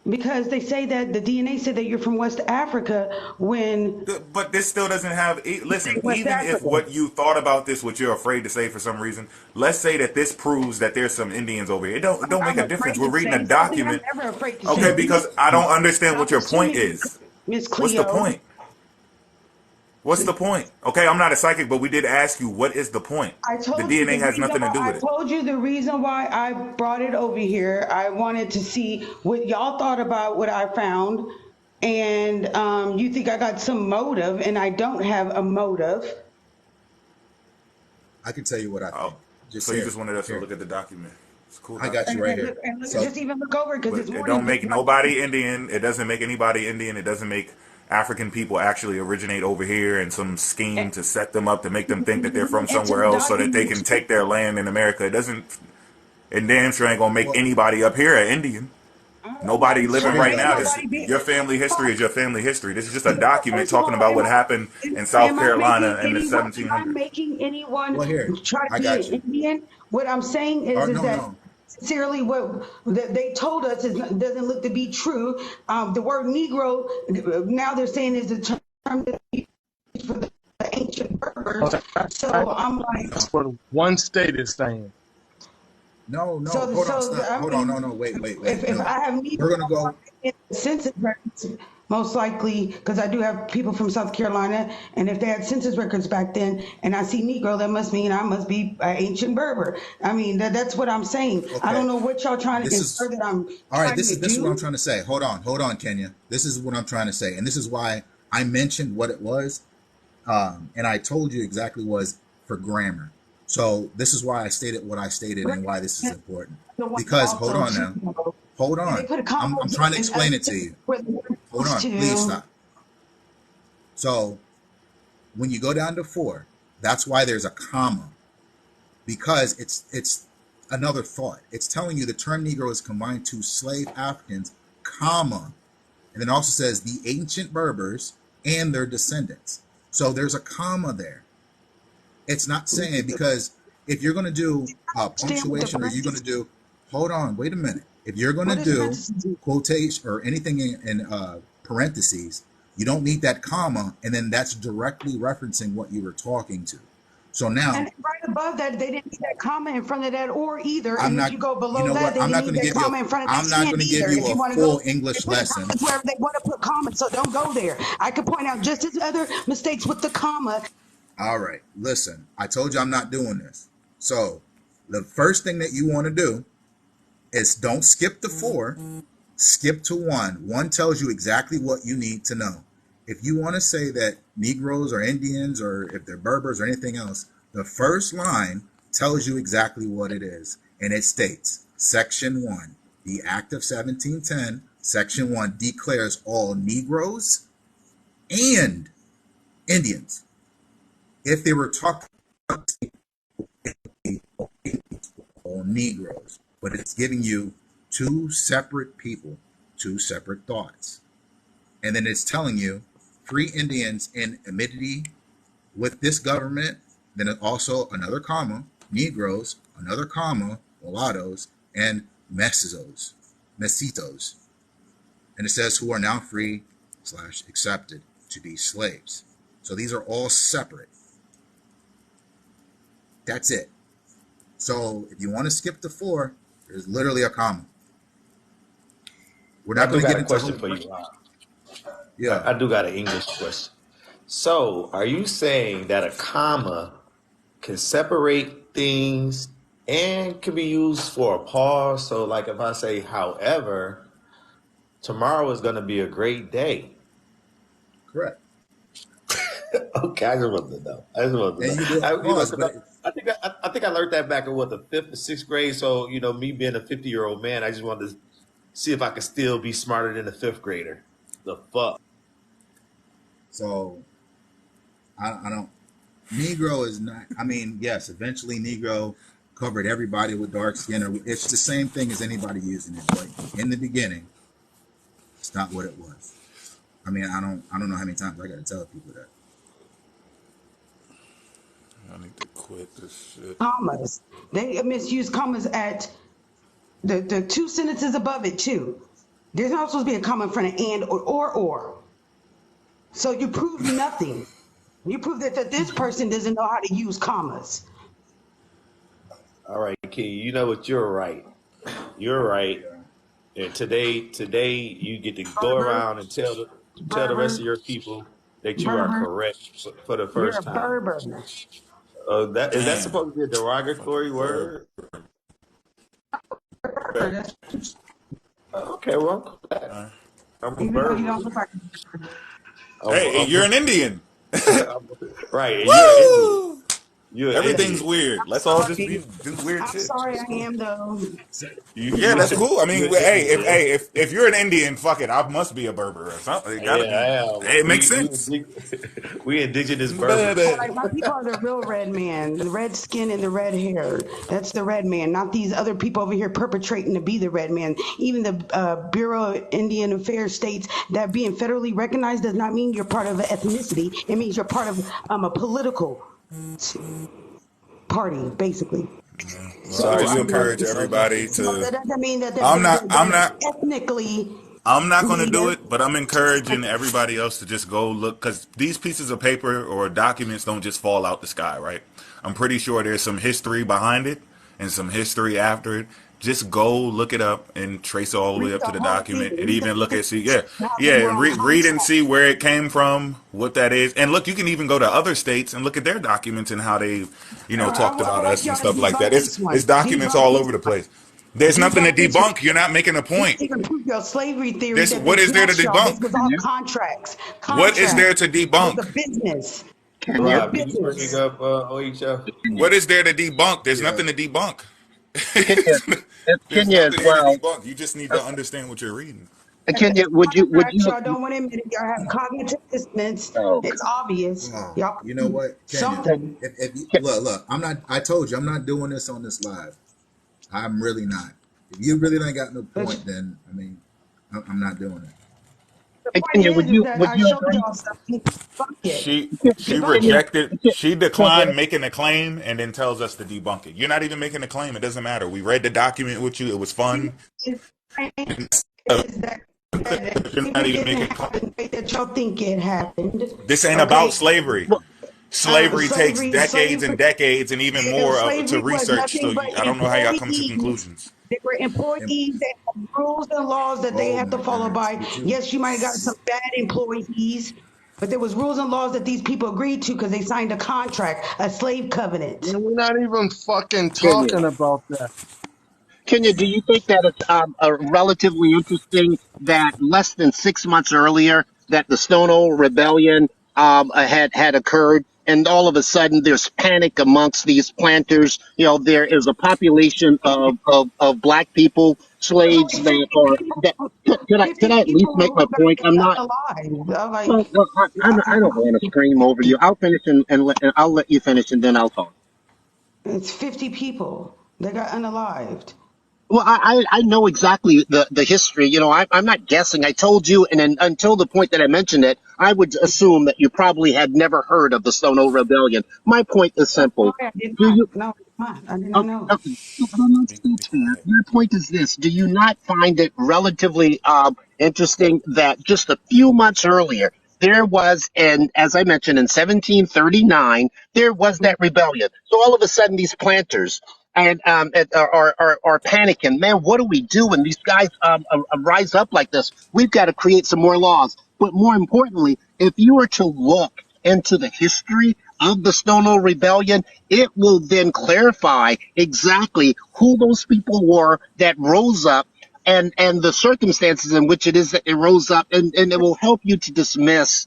Because they say that the DNA said that you're from West Africa when But this still doesn't have. you say Listen, West even if Africa. what you thought about this, what you're afraid to say for some reason, let's say that this proves that there's some Indians over here. It don't make I'm a difference. afraid We're to reading a say something. I'm document. never afraid to say Okay, anything. because I don't understand what I'm your point assuming, is. Miss What's the Cleo. point? What's the point? Okay, I'm not a psychic, but we did ask you what is the point. I The told you DNA the has reason nothing to why do with it. I brought it over here. I wanted to see what y'all thought about what I found. And you think I got some motive, and I don't have a motive. I can tell you what I Oh, think. Just so you here. just wanted us to Here. look at the document. It's a cool I got document. you right here. So Just even look over it because But it's it more don't than just make nobody Indian. It doesn't make anybody Indian. It doesn't make African people actually originate over here and some scheme to set them up to make them think that they're from and to somewhere the else so that they document. can take their land in America. It doesn't. And damn sure ain't gonna make well anybody up here an Indian. Nobody so living Sure, right here's the ain't now. thing. This nobody be. your family history is your family history. This is just a document First of talking all, about what happened in South am I Carolina making in the anyone? Am I 1700s. making anyone Well here. try to I be an got you. Indian? What I'm saying is No, that no. sincerely, what that they told us doesn't look to be true. The word Negro now they're saying is the term that they use for the ancient Berbers. So I'm like, That's what one state is saying. No, so hold on, stop. I Hold on, mean, no, wait, if no. I have We're Negro gonna go. census records, most likely, because I do have people from South Carolina, and if they had census records back then, and I see Negro, that must mean I must be an ancient Berber. I mean, that's what I'm saying. I Okay, don't know what y'all trying to this infer is that I'm all right. trying to This is what I'm do. trying to say. Hold on, Kenya. This is what I'm trying to say, and this is why I mentioned what it was, and I told you exactly was for grammar. So this is why I stated what I stated and why this is important. The one Because hold also on too, now, hold and they on. put a I'm commas trying to in other explain it to places you. where they're Hold supposed on, please to. stop. So when you go down to 4, that's why there's a comma, because it's another thought. It's telling you the term Negro is combined to slave Africans, comma, and then also says the ancient Berbers and their descendants. So there's a comma there. It's not saying, because if you're going to do Understand what the punctuation, or you're going to parentheses. do, hold on, wait a minute. If you're going to What is do parentheses? quotation or anything in parentheses, you don't need that comma, and then that's directly referencing what you were talking to. So now And right above that, they didn't need that comma in front of that or either. I'm And if not, you go you below know that, what? they didn't need that comma in front of I'm that not and going to give either. you If a you want to go, full they English put lesson. commas wherever they want to put commas, so don't go there. I could point out just as other mistakes with the comma. All right, listen, I told you I'm not doing this. So the first thing that you want to do is don't skip the 4, skip to 1. 1 tells you exactly what you need to know. If you want to say that Negroes or Indians, or if they're Berbers or anything else, the first line tells you exactly what it is. And it states, Section 1, the Act of 1710, Section 1 declares all Negroes and Indians. If they were talking about all Negroes, but it's giving you two separate people, two separate thoughts. And then it's telling you free Indians in amity with this government, then also another comma, Negroes, another comma, mulattoes, and mestizos. And it says who are now free / accepted to be slaves. So these are all separate. That's it. So if you want to skip to 4, there's literally a comma. We're I not do going to got get a into question whole. for you. Yeah, I do got an English question. So, are you saying that a comma can separate things and can be used for a pause? So, like if I say, however, tomorrow is going to be a great day. correct. Okay, I just wanted to know. I just wanted to And know. you can do a pause, but Because I think I learned that back in the 5th or 6th grade. So, me being a 50-year-old man, I just wanted to see if I could still be smarter than a 5th grader. The fuck. so I don't. Negro is not. I mean, yes, eventually Negro covered everybody with dark skin, or it's the same thing as anybody using it. But in the beginning, it's not what it was. I mean, I don't know how many times I got to tell people that. I need to quit this shit. Commas. They misuse commas at the two sentences above it too. There's not supposed to be a comma in front of and or. So you prove nothing. You prove that this person doesn't know how to use commas. All right, Key. You know what? You're right. You're right. Yeah. And today, you get to go Berber, around and tell the rest Berber, of your people that you are Berber. correct for the You're a first time. Berber. That is that Damn. supposed to be a Fucking derogatory verb. word? Berber. That's, Okay, well, I'm glad. I'm a even though you Berber. don't look like Hey, you're an Indian. Right, and you're an Indian. Woo! You're an Everything's Indian. weird. Let's all just sorry. do weird I'm shit. sorry It's I cool. am though. So, Yeah, that's cool. I mean, You're an Indian. hey, if you're an Indian, fuck it. I must be a Berber or something. It gotta Yeah, be. I am. Hey, it makes sense. We indigenous Berbers. Baby. Like my people are the real red man, the red skin and the red hair. That's the red man, not these other people over here perpetrating to be the red man. Even the Bureau of Indian Affairs states that being federally recognized does not mean you're part of an ethnicity. It means you're part of a political party, basically. Well, I So just I So, grew up. encourage So everybody so to. that doesn't mean that I'm not. they're ethnically. I'm not going to do Yes. it, but I'm encouraging everybody else to just go look because these pieces of paper or documents don't just fall out the sky, right? I'm pretty sure there's some history behind it and some history after it. Just go look it up and trace it all the way Read up the to the whole thing. document and Read even look the at see yeah how yeah they were and on read and contract. see where it came from, what that is, and look, you can even go to other states and look at their documents and how they I talked would about like us and y'all to stuff like debunk that. this It's one. documents Debunk all this over the one. place. There's nothing to Debunk this one. debunk. You're not making a You point. can't even prove your slavery theory This that they what is there to snatched y'all. This debunk? was all contracts. What is there Contracts. to It was a debunk? business. It was Kenya, a Rob, can you speak business. up, OHF? Kenya, What is there to debunk? There's Yeah. nothing to debunk. Kenya, There's Kenya as nothing here to well. debunk. You just need Uh, to understand what you're reading. Kenya, would Contracts. you? Y'all don't want to admit it. Y'all have cognitive dissonance. Oh, It's obvious. Oh, Y'all you know what, Kenya? something. If you, look, I'm not. I told you, I'm not doing this on this live. I'm really not. If you really don't got no But point, then I mean, I'm not doing it. the point Kenya, is that would I you showed agree? y'all something. Debunk it. She Debunk Kenya, it. rejected. Kenya, She Kenya, declined making a claim and then tells us to debunk it. You're not even making a claim. It doesn't matter. We read the document with you. It was fun. Is that You're not slavery even didn't making a claim. happen the way that y'all think it happened. This ain't about Okay, slavery. well, Slavery takes decades and slavery. decades and even more to Slavery was research. So nothing but I don't know how y'all come to employees. conclusions. They were And, employees. They had rules and laws that they oh had to my follow goodness, by. would you? Yes, you might have got some bad employees, but there was rules and laws that these people agreed to because they signed a contract, a slave covenant. Man, we're not even fucking Kenya. talking about that. Kenya, do you think that it's relatively interesting that less than 6 months earlier that the Stonewall Rebellion had occurred, and all of a sudden there's panic amongst these planters? You know, there is a population of black people, There's slaves only that 50 are people, that. Can 50 I at least people make my who got point? I'm not. alive. I'm Well, like, well, I don't want to scream over you. I'll finish and I'll let you finish and then I'll talk. it's 50 people that got unalived. Well, I know exactly the history. You know, I'm not guessing. I told you, and then until the point that I mentioned it, I would assume that you probably had never heard of the Stono Rebellion. My point is No, simple. I did Do not. you? No, I did not Okay, know. okay. Well, that's Be fair. quiet. My point is this: do you not find it relatively interesting that just a few months earlier there was, and as I mentioned, in 1739 there was that rebellion. So all of a sudden, these planters are panicking. Man, what do we do when these guys rise up like this? We've got to create some more laws. But more importantly, if you were to look into the history of the Stonewall Rebellion, it will then clarify exactly who those people were that rose up and the circumstances in which it is that it rose up, and it will help you to dismiss,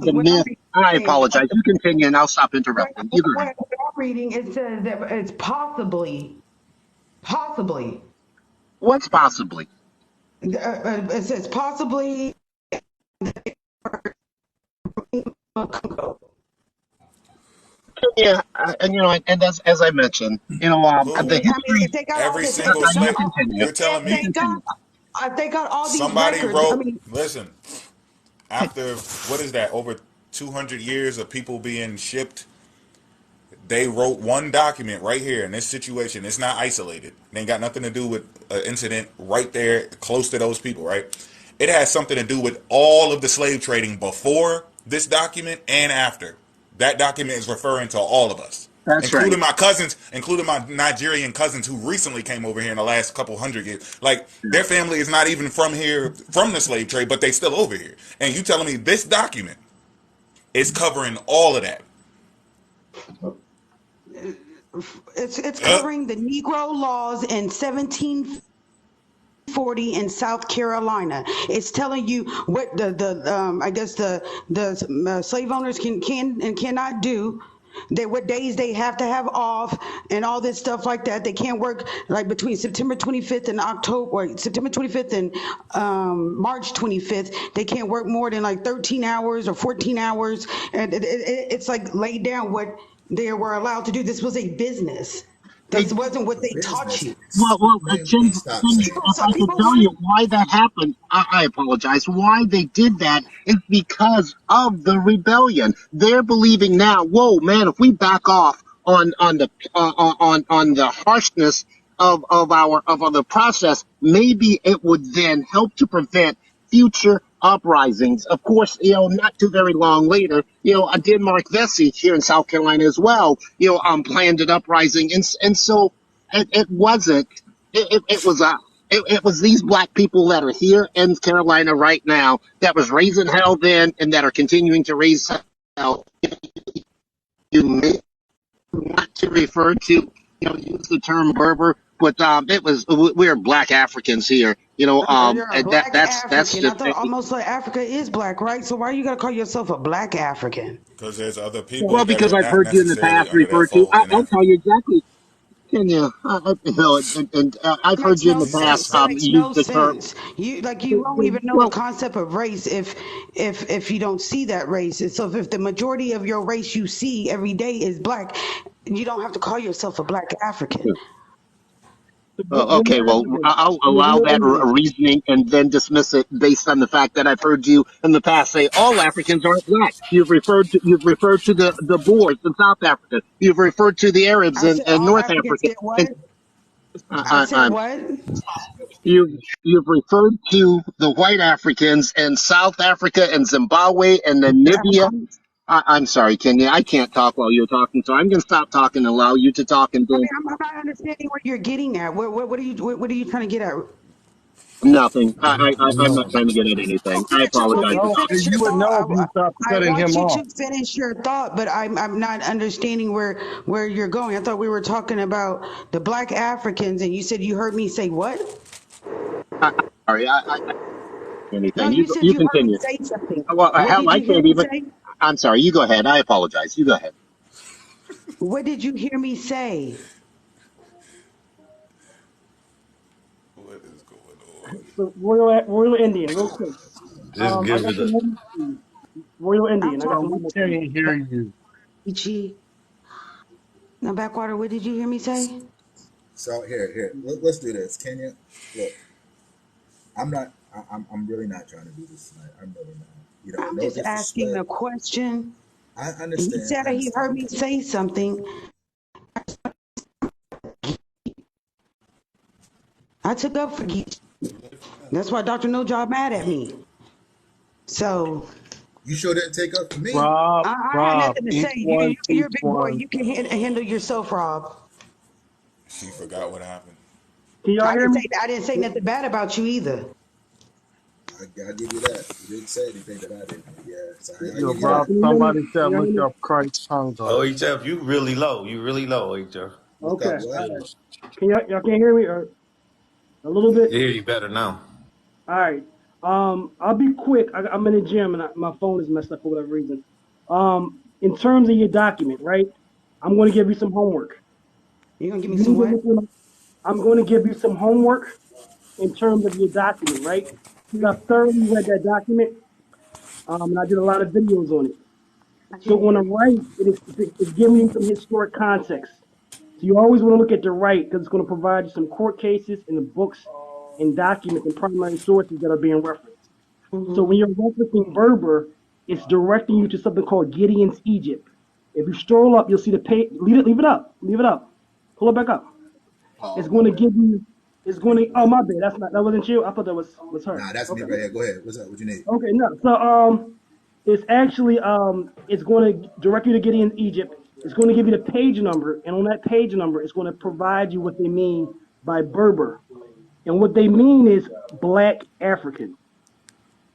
the What I'm myth. I reading, apologize. You continue, and I'll stop interrupting. You go ahead. what I'm reading, it says that it's possibly, What's possibly? it says possibly Congo. Yeah, and and as I mentioned, I Who? the mean, history. if they got all Every this, single You slave. continue. You're telling You me continue. if they got all these somebody records, I wrote. mean, Listen, after what is that? Over 200 years of people being shipped, they wrote one document right here in this situation. It's not isolated. It ain't got nothing to do with an incident right there close to those people, right? It has something to do with all of the slave trading before this document and after. That document is referring to all of us, That's right. including my cousins, including my Nigerian cousins who recently came over here in the last couple hundred years. Like, their family is not even from here, from the slave trade, but they still over here. And you telling me this document is covering all of that? it's Uh, covering the Negro laws in 1740 in South Carolina. It's telling you what the I guess the slave owners can and cannot do. What days they have to have off and all this stuff like that. They can't work like between September 25th and October, or September 25th and March 25th. They can't work more than like 13 hours or 14 hours. And it's like laid down what they were allowed to do. This was a business. Hey, This wasn't what A they taught business. you. Kim, Stop, Kim, stop, People, if some I stop. could people tell wanted. you why that happened, I apologize. Why they did that is because of the rebellion. They're believing now, whoa, man, if we back off on the harshness of the process, maybe it would then help to prevent future uprisings. Of course, not too very long later, Mark Vesey here in South Carolina as well, planned an uprising. And so it wasn't, it was it was these black people that are here in Carolina right now that was raising hell then and that are continuing to raise hell. You may not to refer to, use the term Berber, but we're black Africans here. You're a And black that's African. I just thought almost like Africa is black, right? So why are you gonna call yourself a black African? Because there's other So, people well that because are I've not heard you in the necessarily past under that refer to. fold in I'll tell Africa. you exactly. Can you? I've heard makes you in no the past sense. That makes use no the term. sense. You won't even know the Well, concept of race if you don't see that race. And so if the majority of your race you see every day is black, you don't have to call yourself a black African. Okay, We're well, African. I'll We're allow real that Indian. reasoning and then dismiss it based on the fact that I've heard you in the past say all Africans aren't black. You've referred to the Boers in South Africa. You've referred to the Arabs I said in all North Africans Africa, did what? and I I, said I'm what? you've referred to the white Africans in South Africa and Zimbabwe and I'm Namibia. calling. I'm sorry, Kenya. I can't talk while you're talking, so I'm going to stop talking and allow you to talk. And I then mean, I'm not understanding what you're getting at. What are you trying to get at? nothing. I'm not No. trying to get at anything. I Finish. I You want would apologize. you to know. finish your You would thought. know if you stopped I cutting want him you to off. finish your thought, but I'm not understanding where you're going. I thought we were talking about the black Africans, and you said you heard me say what? I'm sorry. No, Anything. you said You you heard me continue. say something. Well, What hell, did I you hear can't me even. say? I'm sorry. You go ahead. I apologize. You go ahead. What did you hear me say? What is going on? So Royal Indian, real quick. Just I give got it some a. homework for you. Royal I'm Indian, I got Bro, some we homework for you. can't hear you. talking. Now, Backwater, what did you hear me say? So here, let's do this. Kenya, look, I'm not. I'm really not trying to do this tonight. I'm really not. I'm No just asking disrespect. a question. I And he understand. said I that he heard understand. me say something. I took up for Geach. That's why Dr. No Job mad at me. So You sure didn't take up for me. I had Rob, nothing to say. each one You're teach a big boy. one. You can handle yourself, Rob. She forgot what happened. Can y'all hear me? I didn't say nothing bad about you either. I'll give you that. You didn't say anything that I didn't. Yeah, so I Yo, give you All right, Rob, that. can you hear me? somebody Can said y'all look hear me? up Christ's hunger. OHF, you really low. You really low, OHF. Look Okay, up all what? right. Can y'all can't hear me or a little bit? Yeah, you better now. All right. I'll be quick. I'm in the gym and my phone is messed up for whatever reason. In terms of your document, right? I'm going to give you some homework. You gonna give me You some need to what? look at. I'm going to give you some homework in terms of your document, right? Because I've thoroughly read that document, and I did a lot of videos on it. I So can't on hear the you. right, it's giving you some historic context. So you always want to look at the right because it's going to provide you some court cases and the books and documents and primary sources that are being referenced. So when you're referencing Berber, it's directing you to something called Gideon's Egypt. If you stroll up, you'll see the page. Leave it up. Leave it up. Pull it back up. It's Oh, my going to bad. give you. It's going to. Go Oh ahead. my bad. That wasn't you. I thought that was her. Nah, that's me Okay. right here. Go ahead. What's up? What you need? Okay. No. So it's actually it's going to direct you to Gideon's Egypt. It's going to give you the page number, and on that page number, it's going to provide you what they mean by Berber, and what they mean is Black African.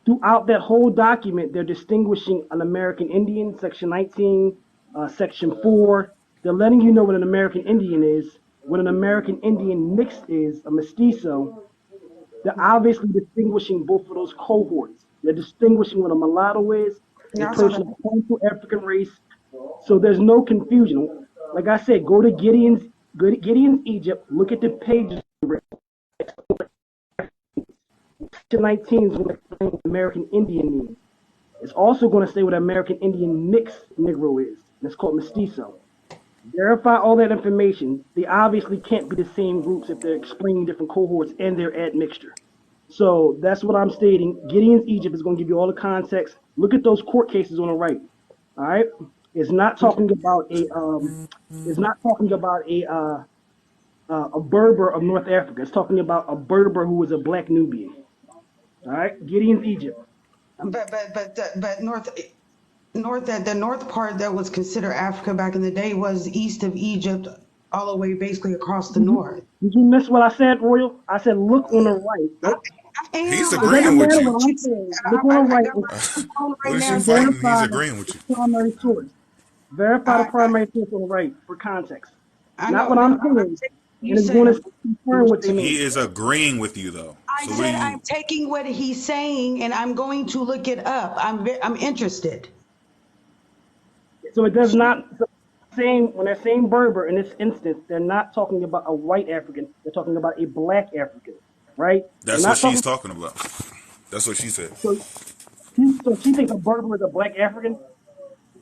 Throughout that whole document, they're distinguishing an American Indian, Section 19, Section 4. They're letting you know what an American Indian is, what an American Indian mixed is, a mestizo. They're obviously distinguishing both of those cohorts. They're distinguishing what a mulatto is, a Y'all saw that. person of Central African race. So there's no confusion. Like I said, go to Gideon's Egypt, look at the pages. 19 is going to explain what American Indian means. It's also going to say what American Indian mixed Negro is, and it's called mestizo. Verify all that information. They obviously can't be the same groups if they're explaining different cohorts and they're admixture. So that's what I'm stating. Gideon's Egypt is going to give you all the context. Look at those court cases on the right. All right, it's not talking about a Berber of North Africa. It's talking about a Berber who was a black Nubian. All right, Gideon's Egypt. But the north part that was considered Africa back in the day was east of Egypt, all the way basically across the north. Did you miss what I said, Royal? I said look on the right. I, Don't, I He's am. it I agreeing doesn't with matter you. what I'm saying. Look on the I right got my phone What right is she now. and fighting? He's verify agreeing with the you. primary source. Verify the I, I, primary source on the right for context. I Not know. what No, I'm I'm saying. taking what And you it's going saying. to confirm what they He mean. is agreeing with you though. I So what do said I'm you? taking what he's saying and I'm going to look it up. I'm interested. So it does not. So saying when they're saying Berber in this instance, they're not talking about a white African. They're talking about a black African, right? They're That's what not she's talking. talking about. That's what she said. So so she thinks a Berber is a black African.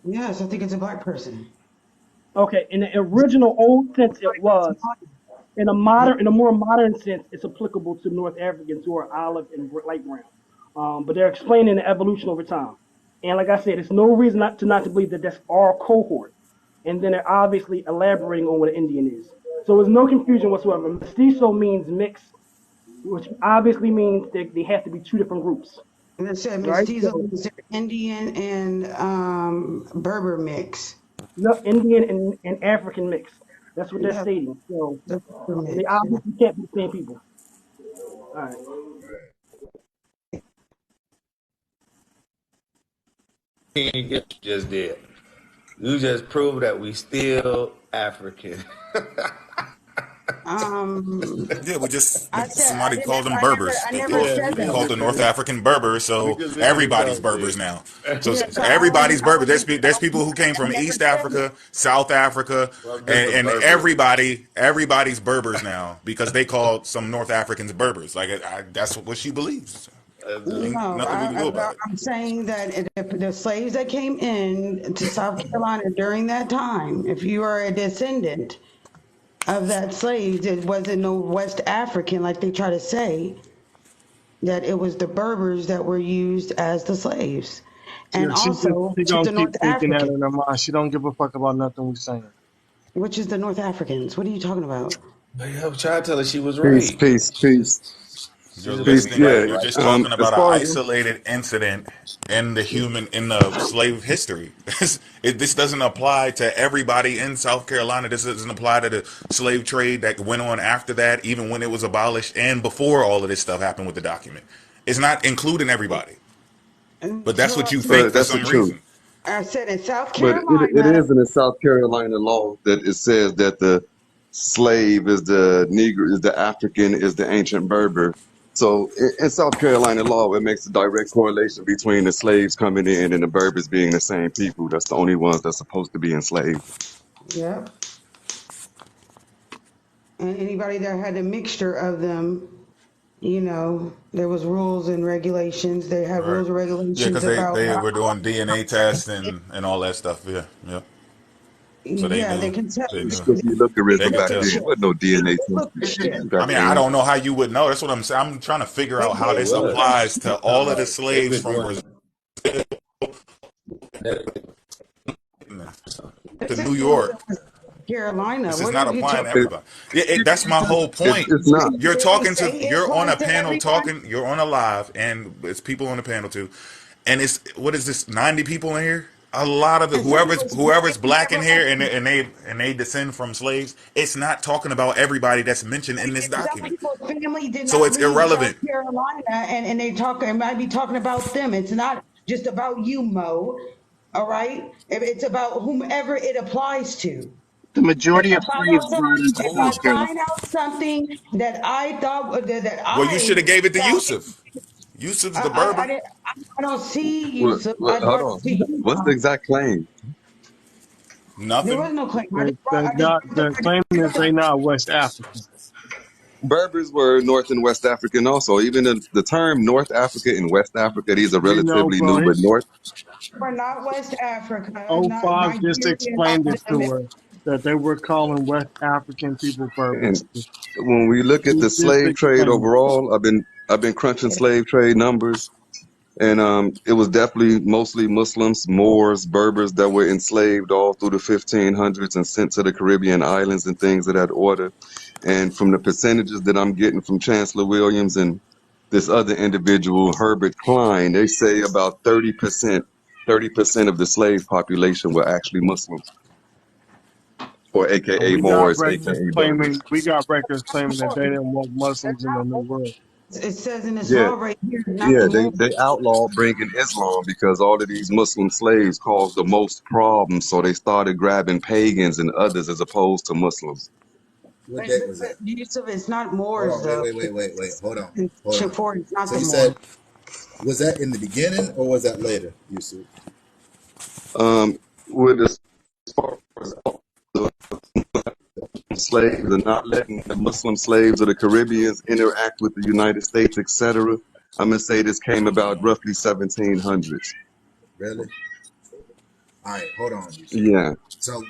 Yes, I think it's a black person. Okay, in the original old sense, it was. In a more modern sense, it's applicable to North Africans who are olive and light brown. But they're explaining the evolution over time. And like I said, there's no reason not to believe that that's our cohort. And then they're obviously elaborating on what an Indian is. So there's no confusion whatsoever. Mestizo means mix, which obviously means that they have to be two different groups, And it said right? mestizo So means they're Indian and Berber mix. no, Indian and African mix. That's what they're Yeah, stating. So the Berber they mix. Yeah. obviously can't be the same people. All right. You just did. You just proved that we still African. Um, Yeah, we just I said I somebody didn't. called them I Berbers. never Yeah, said They we that. called just the North did. African Berbers, We so just did what everybody's Charles Berbers did. now. So Yes, everybody's Berbers. There's I people who came from never East said that. Africa, South Africa, Well, I'm just a and Berber. everybody's Berbers now because they called some North Africans Berbers. Like that's what she believes. I'm just, Ain't No, nothing we can do about it. I'm saying that if the slaves that came in to South Carolina during that time, if you are a descendant of that slave, it wasn't no West African like they try to say, that it was the Berbers that were used as the slaves. Yeah, And also she to gonna the keep North thinking that African, in her mind. She don't give a fuck about nothing we saying. which is the North Africans. What are you talking about? but yeah, I'm trying to tell her she was Peace, right. peace, peace, You're She's peace. listing Yeah. it. right, You're right? just talking As about an far as isolated incident in the slave history. This doesn't apply to everybody in South Carolina. This doesn't apply to the slave trade that went on after that, even when it was abolished and before all of this stuff happened with the document. It's not including everybody, And but that's so what you think but for that's the some truth. reason. I said in South But it Carolina, is in the South Carolina law that it says that the slave is the Negro, is the African, is the ancient Berber. So in South Carolina law, it makes a direct correlation between the slaves coming in and the Berbers being the same people. That's the only ones that's supposed to be enslaved. yeah, and anybody that had a mixture of them, there was rules and regulations. They have Right. rules and Yeah, regulations because they, about they were doing DNA tests and all that stuff. Yeah, yeah. So they yeah, they knew. can tell. They You knew. still be look at They They rhythm could back look at tell. then. shit. Wasn't no DNA They test look and at shit. shit I back mean, I then. don't know how you would know. That's what I'm saying. I'm trying to figure They out how did. It this They look at was. applies shit. to Talking all of the about if slaves it from wasn't Brazil to This New is rules in York. West Carolina. This is What not are you applying talking? to It, everybody. That's my whole point. it's not. You're Did I talking say to, it you're on applies a to panel everyone? talking, you're on a live, and it's people on the panel too. And it's, what is this, 90 people in here? A lot of the And some whoever's people whoever's maybe black in never here heard. and they descend from slaves. It's not talking about everybody that's mentioned in this And some document, people's family did so not it's leave South irrelevant. Carolina, and they talk and might be talking about them. It's not just about you, Mo. All right, it's about whomever it applies to. The If majority I of find slaves out brought something, into if South I Cool. Carolina. find out something that I thought that Well, you should I have gave it to found, Yusuf. Yusuf's the I Berber. didn't. I don't see you. So I Hold brought it on. to you. What's the exact claim? There Nothing. was no claim. They, they not, the claim is they not West African. Berbers were North and West African also. Even the term North Africa and West Africa, these are We know, relatively new, bro. but North. We're not West Africa, O not five just Nigeria, explained it to her that they were calling West African people Berbers. And when we look at He the just slave trade explained it. overall, I've been crunching slave trade numbers, and it was definitely mostly Muslims, Moors, Berbers that were enslaved all through the 1500s and sent to the Caribbean islands and things of that order. And from the percentages that I'm getting from Chancellor Williams and this other individual, Herbert Klein, they say about 30% of the slave population were actually Muslims, or And AKA Moors, we got records claiming that Well, they didn't want Muslims that's in the not New what World. it says in this Yeah, law right here, not yeah, the they Moors. outlawed bringing Islam because all of these Muslim slaves caused the most problems, so they started grabbing pagans and others as opposed to Muslims. What date was But that? Yusuf, it's not Hold Moors on, wait, though. wait, wait, wait, wait. In Hold section on. 4, it's not So the you Moors. said, was that in the beginning or was that later, Yusuf? Um, with as far as the slaves and not letting the Muslim slaves of the Caribbeans interact with the United States, etc., I'm gonna say this came about roughly 1700s. Really? All right, hold on, Yusuf. Yeah. So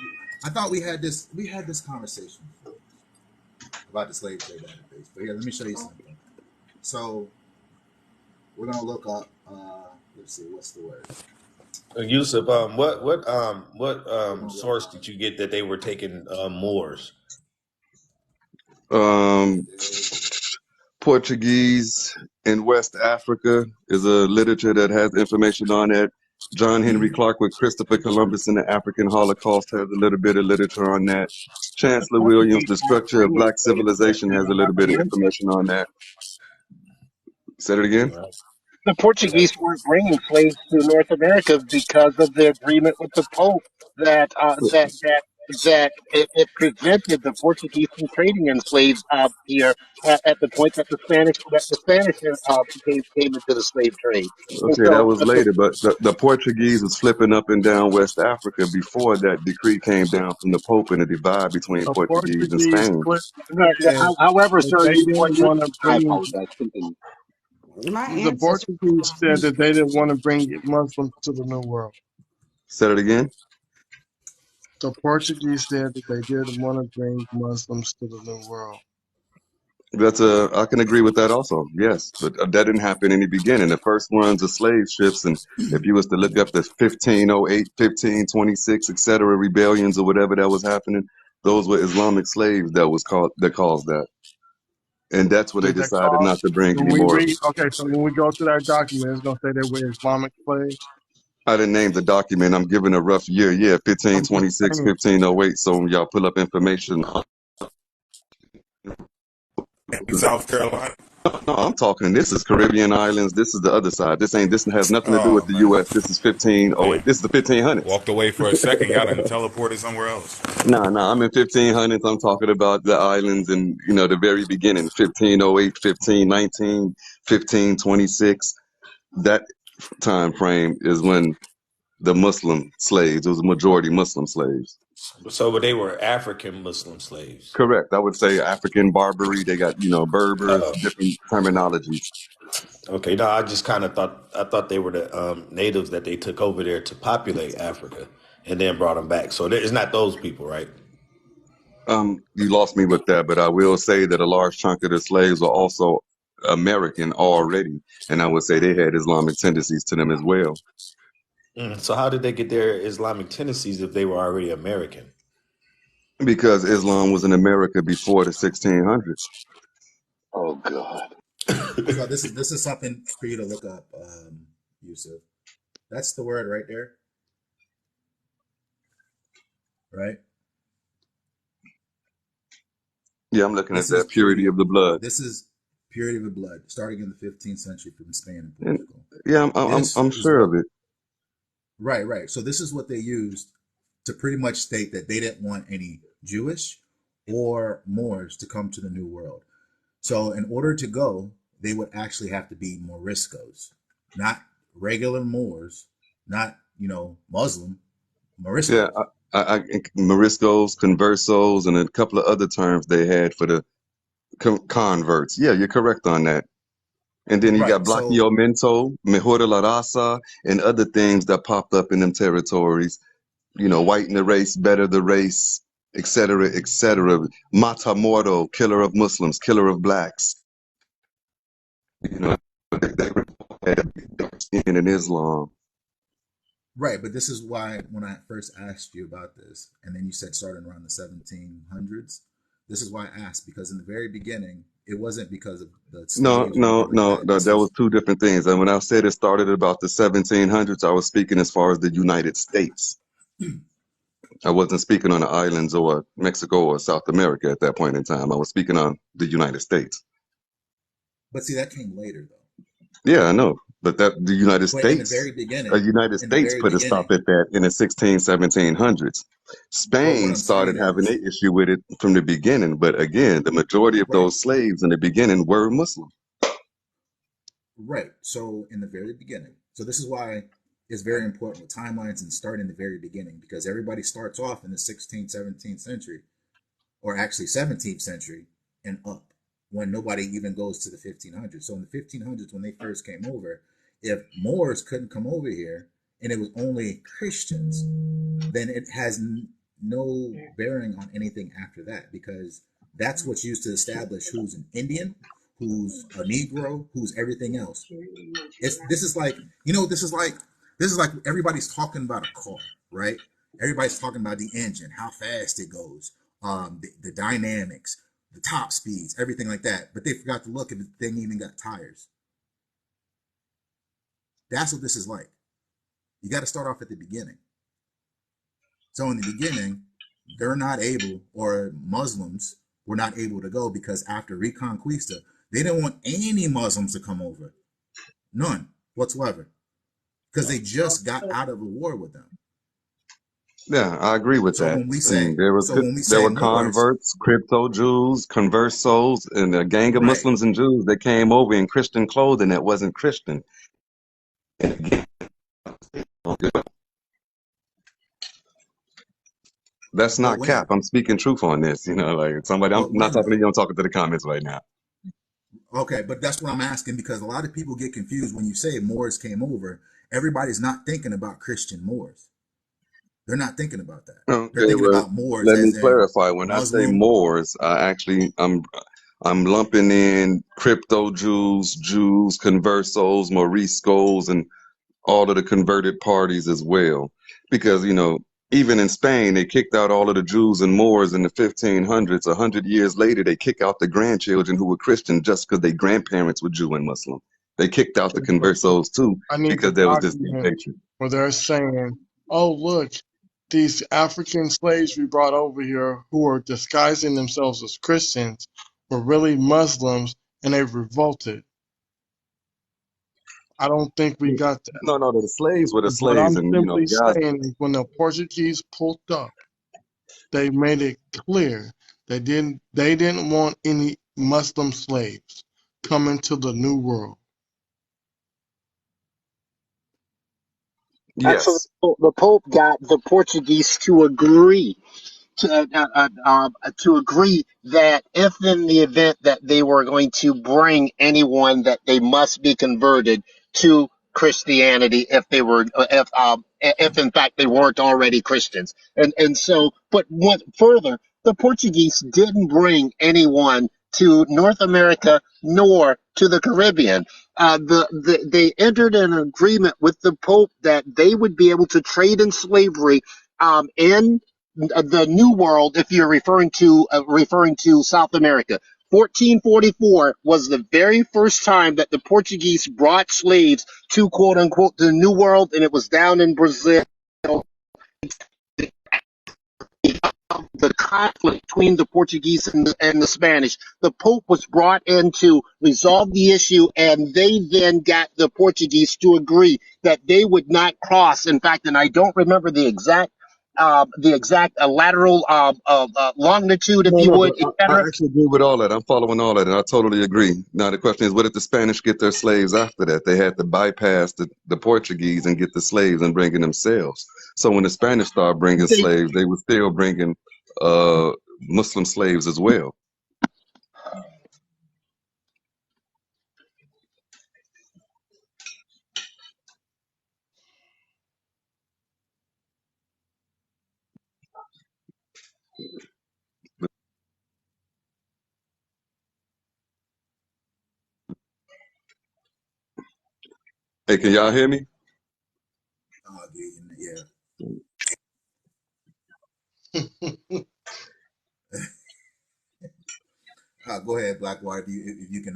I thought we had this conversation before about the slave trade database. But here, let me show you something. So we're gonna look up. Let's see, what's the word? Yusuf, what We're gonna look source up. did you get that they were taking Moors? Um, Portuguese in West Africa is a literature that has information on that. John Henry Clark with Christopher Columbus and the African Holocaust has a little bit of literature on that. The Chancellor Williams, Portuguese The weren't Structure of bringing Black slaves there. Civilization They has a were little bit of apprehended. information on that. Say it again. Right. The Portuguese weren't bringing slaves to North America because of the agreement with the Pope that it prevented the Portuguese from trading in slaves here at the point that the Spanish came into the slave trade. And Okay, that so was later, but the Portuguese was flipping up and down West Africa before that decree came down from the Pope and the divide between The Portuguese and Portuguese Spain. flipped and however, that sir, they didn't want to I bring. apologize. Continue. My The ancestors Portuguese were said that they didn't want to bring Muslims to the New World. Say it again. The Portuguese said that they didn't want to bring Muslims to the New World. I can agree with that also. Yes, but that didn't happen in the beginning. The first ones are slave ships, and if you was to look up the 1508, 1526, etc. rebellions or whatever that was happening, those were Islamic slaves that caused that, and that's where they Did they decided call? not to bring When any we more. read, okay, so when we go to that document, it's gonna say they were Islamic slaves. I didn't name the document. I'm giving a rough year. Yeah, I'm just 1526, saying. 1508. So when y'all pull up information. In South Carolina. No, I'm talking. This is Caribbean islands. This is the other side. This has nothing to do with Oh the man, U.S. This is 1508. damn. This is the 1500s. Walked away for a second. Y'all done teleported somewhere else. No, no, I'm in 1500s. I'm talking about the islands and the very beginning, 1508, 1519, 1526. That time frame is when the Muslim slaves. It was a majority Muslim slaves. So, but they were African Muslim slaves. Correct. I would say African Barbary. They got Berbers, Oh, different terminologies. okay. No, I just kind of thought they were the natives that they took over there to populate Africa and then brought them back. So it's not those people, right? You lost me with that, but I will say that a large chunk of the slaves were also American already, and I would say they had Islamic tendencies to them as well, So how did they get their Islamic tendencies if they were already American? because Islam was in America before the 1600s. Oh God. So this is something for you to look up, Yusuf. That's the word right there, right? Yeah, I'm looking at This is that purity of the blood, this is purity of the blood, starting in the 15th century from Spain and and Portugal. yeah, This I'm is sure what of it Right, right. So this is what they used to pretty much state that they didn't want any Jewish or Moors to come to the New World. So in order to go, they would actually have to be Moriscos, not regular Moors, not Muslim Yeah, Moriscos. Moriscos, conversos, and a couple of other terms they had for the converts. Yeah, you're correct on that. And then you got Right. So Mento, Mejor la Raza, and other things that popped up in them territories. Whiten the race, better the race, etc., etc. Mata Morto, killer of Muslims, killer of blacks. You know, they were dark skin in Islam. right, but this is why when I first asked you about this, and then you said starting around the 1700s, This is why I asked, because in the very beginning, it wasn't because of the No, slaves or no, anything like no, that. no. This That was was two different things. And when I said it started at about the 1700s, I was speaking as far as the United States. I wasn't speaking on the islands or Mexico or South America at that point in time. I was speaking on the United States. but see, that came later though. Yeah, I know. But that the But United in the States very put a stop beginning, at that in the 1700s. but what Spain I'm started saying having is, an issue with it from the beginning. But again, the majority of right, those slaves in the beginning were Muslim. right. So in the very beginning, so this is why it's very important with timelines and start in the very beginning, because everybody starts off in the 16th, 17th century, or actually 17th century and up, when nobody even goes to the 1500s. So in the 1500s, when they first came over, if Moors couldn't come over here and it was only Christians, then it has no bearing on anything after that, because that's what's used to establish who's an Indian, who's a Negro, who's everything else. It's this is like this is like everybody's talking about a car, right? Everybody's talking about the engine, how fast it goes, the dynamics, the top speeds, everything like that. But they forgot to look if the thing even got tires. That's what this is like. You got to start off at the beginning. So in the beginning, they're not able, or Muslims were not able to go, because after Reconquista, they didn't want any Muslims to come over, none whatsoever, because they just got out of a war with them. Yeah, I agree with So that. when we And say, so when we there say were Moors, converts, crypto Jews, conversos, and a gang of right? Muslims and Jews that came over in Christian clothing that wasn't Christian. And again, that's But not cap. when? I'm speaking truth on this. Like somebody, I'm But not when talking to though? you, I'm talking to the comments right now. Okay, but that's what I'm asking, because a lot of people get confused when you say Moors came over. Everybody's not thinking about Christian Moors. They're not thinking about that. They're Okay, thinking well, about Moors let me as in clarify. When I say Muslim. Moors, I'm lumping in crypto Jews, conversos, Moriscos, and all of the converted parties as well. Because, even in Spain, they kicked out all of the Jews and Moors in the 1500s. 100 years later, they kick out the grandchildren who were Christian just because their grandparents were Jew and Muslim. They kicked out the conversos too I need the because there was this deep document hatred. where they're saying, oh, look, these African slaves we brought over here who are disguising themselves as Christians were really Muslims and they revolted. I don't think we got that. No, no, the slaves were the 'Cause what slaves, I'm and simply guys. saying is when the Portuguese pulled up, they made it clear they didn't want any Muslim slaves coming to the New World. Actually, Yes, the Pope got the Portuguese to agree to agree that if in the event that they were going to bring anyone, that they must be converted to Christianity if they were if in fact they weren't already Christians. And so, but what further, the Portuguese didn't bring anyone to North America nor to the Caribbean. They entered an agreement with the Pope that they would be able to trade in slavery in the New World, if you're referring to South America. 1444 was the very first time that the Portuguese brought slaves to quote unquote the New World, and it was down in Brazil. The conflict between the Portuguese and the Spanish, the Pope was brought in to resolve the issue, and they then got the Portuguese to agree that they would not cross. In fact, and I don't remember the exact lateral longitude, if no, you no, but would, I etc. actually agree with all that. I'm following all that, and I totally agree. Now the question is, what did the Spanish get their slaves after that? They had to bypass the Portuguese and get the slaves and bring in themselves. So when the Spanish started bringing slaves, they were still bringing uh, Muslim slaves as well. Hey, can y'all hear me? Yeah, go ahead, Blackwater, if you can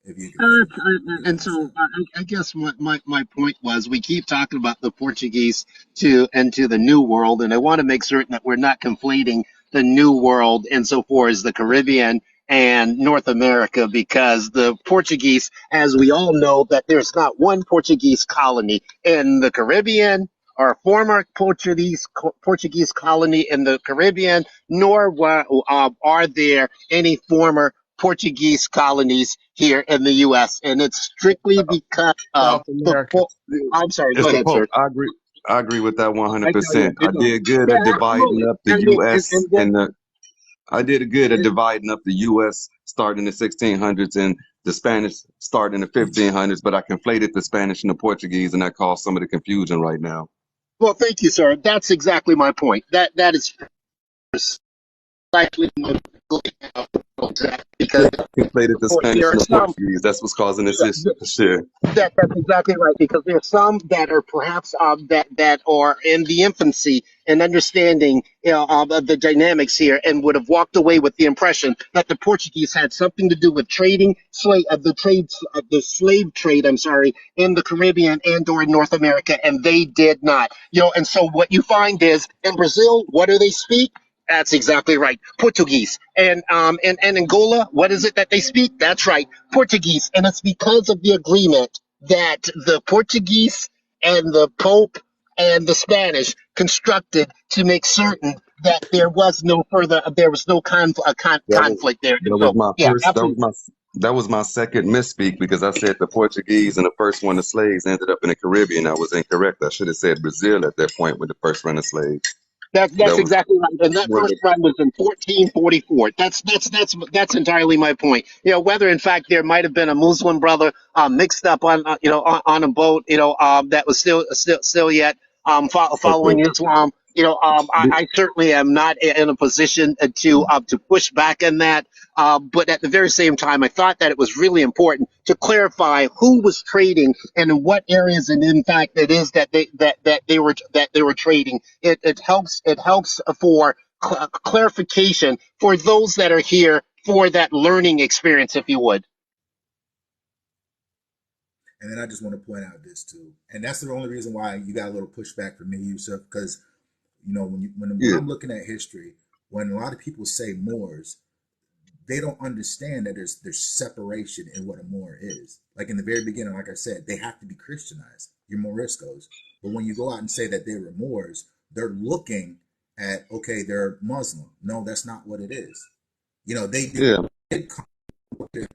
finish what you And want to say. so I guess my point was we keep talking about the Portuguese to the New World, and I want to make certain that we're not conflating the New World insofar as the Caribbean and North America, because the Portuguese, as we all know, that there's not one Portuguese colony in the Caribbean or former Portuguese colony in the Caribbean, nor are there any former Portuguese colonies here in the U.S., and it's strictly because of South America. I'm sorry. Go Mr. ahead, Pope, sir. I agree with that I know you. 100%. I I know. did good Yeah, at dividing absolutely. up the U.S. And and the I did good at and dividing up the U.S. starting in the 1600s and the Spanish starting in the 1500s, but I conflated the Spanish and the Portuguese, and that caused some of the confusion right now. well, thank you, sir. That's exactly my point. That is precisely my point, because Yeah, I conflated the Spanish there are and the some. Portuguese. That's what's causing this issue for sure. That's exactly right, because there are some that are perhaps that are in the infancy and understanding, of the dynamics here, and would have walked away with the impression that the Portuguese had something to do with trading the slave trade. I'm sorry, in the Caribbean and or in North America, and they did not. And so what you find is in Brazil, what do they speak? That's exactly right. Portuguese. And Angola, what is it that they speak? That's right. Portuguese. And it's because of the agreement that the Portuguese and the Pope and the Spanish constructed to make certain that there was no That was conflict there. And that was so, my yeah, first. absolutely. That was my second misspeak because I said the Portuguese and the first one of slaves ended up in the Caribbean. I was incorrect. I should have said Brazil at that point with the first run of slaves. That's That was exactly right. And that one of first the run was in 1444. That's entirely my point. Whether in fact there might have been a Muslim brother mixed up on a boat, that was still yet okay. following Islam. I certainly am not in a position to push back on that. But at the very same time, I thought that it was really important to clarify who was trading and in what areas, and in fact, it is that they were trading. It helps for clarification for those that are here for that learning experience, if you would. And then I just want to point out this too, and that's the only reason why you got a little pushback from me, Yusuf, because when Yeah, I'm looking at history, when a lot of people say Moors, they don't understand that there's separation in what a Moor is. Like in the very beginning, like I said, they have to be Christianized. You're Moriscos, but when you go out and say that they were Moors, they're looking at, okay, they're Muslim. No, that's not what it is. They yeah. did come with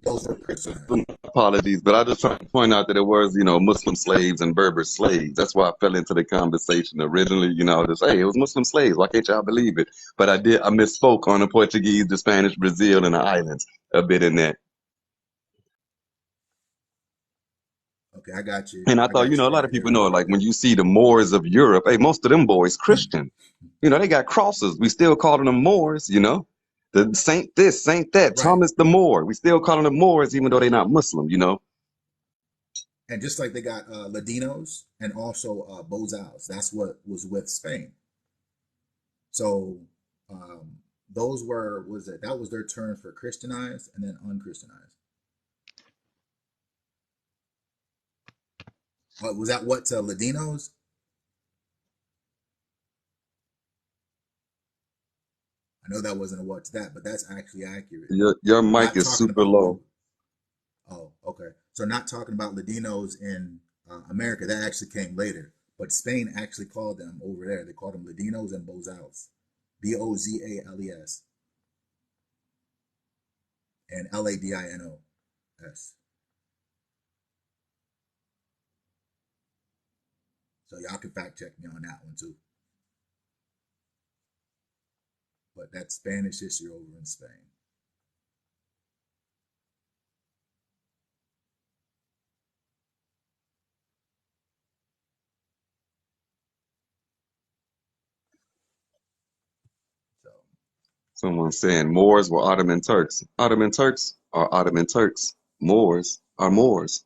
those were Christianized. Apologies, but I just trying to point out that it was, Muslim slaves and Berber slaves. That's why I fell into the conversation originally. Just hey, it was Muslim slaves. Why can't y'all believe it? But I misspoke on the Portuguese, the Spanish, Brazil, and the islands a bit in that. Okay, I got you. And I I thought, got a you lot right of people there. know, like when you see the Moors of Europe, hey, most of them boys Christian. They got crosses. We still calling them Moors. The Saint this, Saint that, Right. Thomas the Moor. We still calling them Moors, even though they're not Muslim. And just like they got Ladinos and also Bozals, that's what was with Spain. So those that was their term for Christianized and then unchristianized. Was that what Ladinos? I know that wasn't a what to that, but that's actually accurate. Your mic Not is talking super about low. Oh, okay. So not talking about Ladinos in America. That actually came later. But Spain actually called them over there. They called them Ladinos and Bozals. Bozales. And Ladinos. So y'all can fact check me on that one too. But that's Spanish history over in Spain. So Someone saying Moors were Ottoman Turks. Ottoman Turks are Ottoman Turks. Moors are Moors.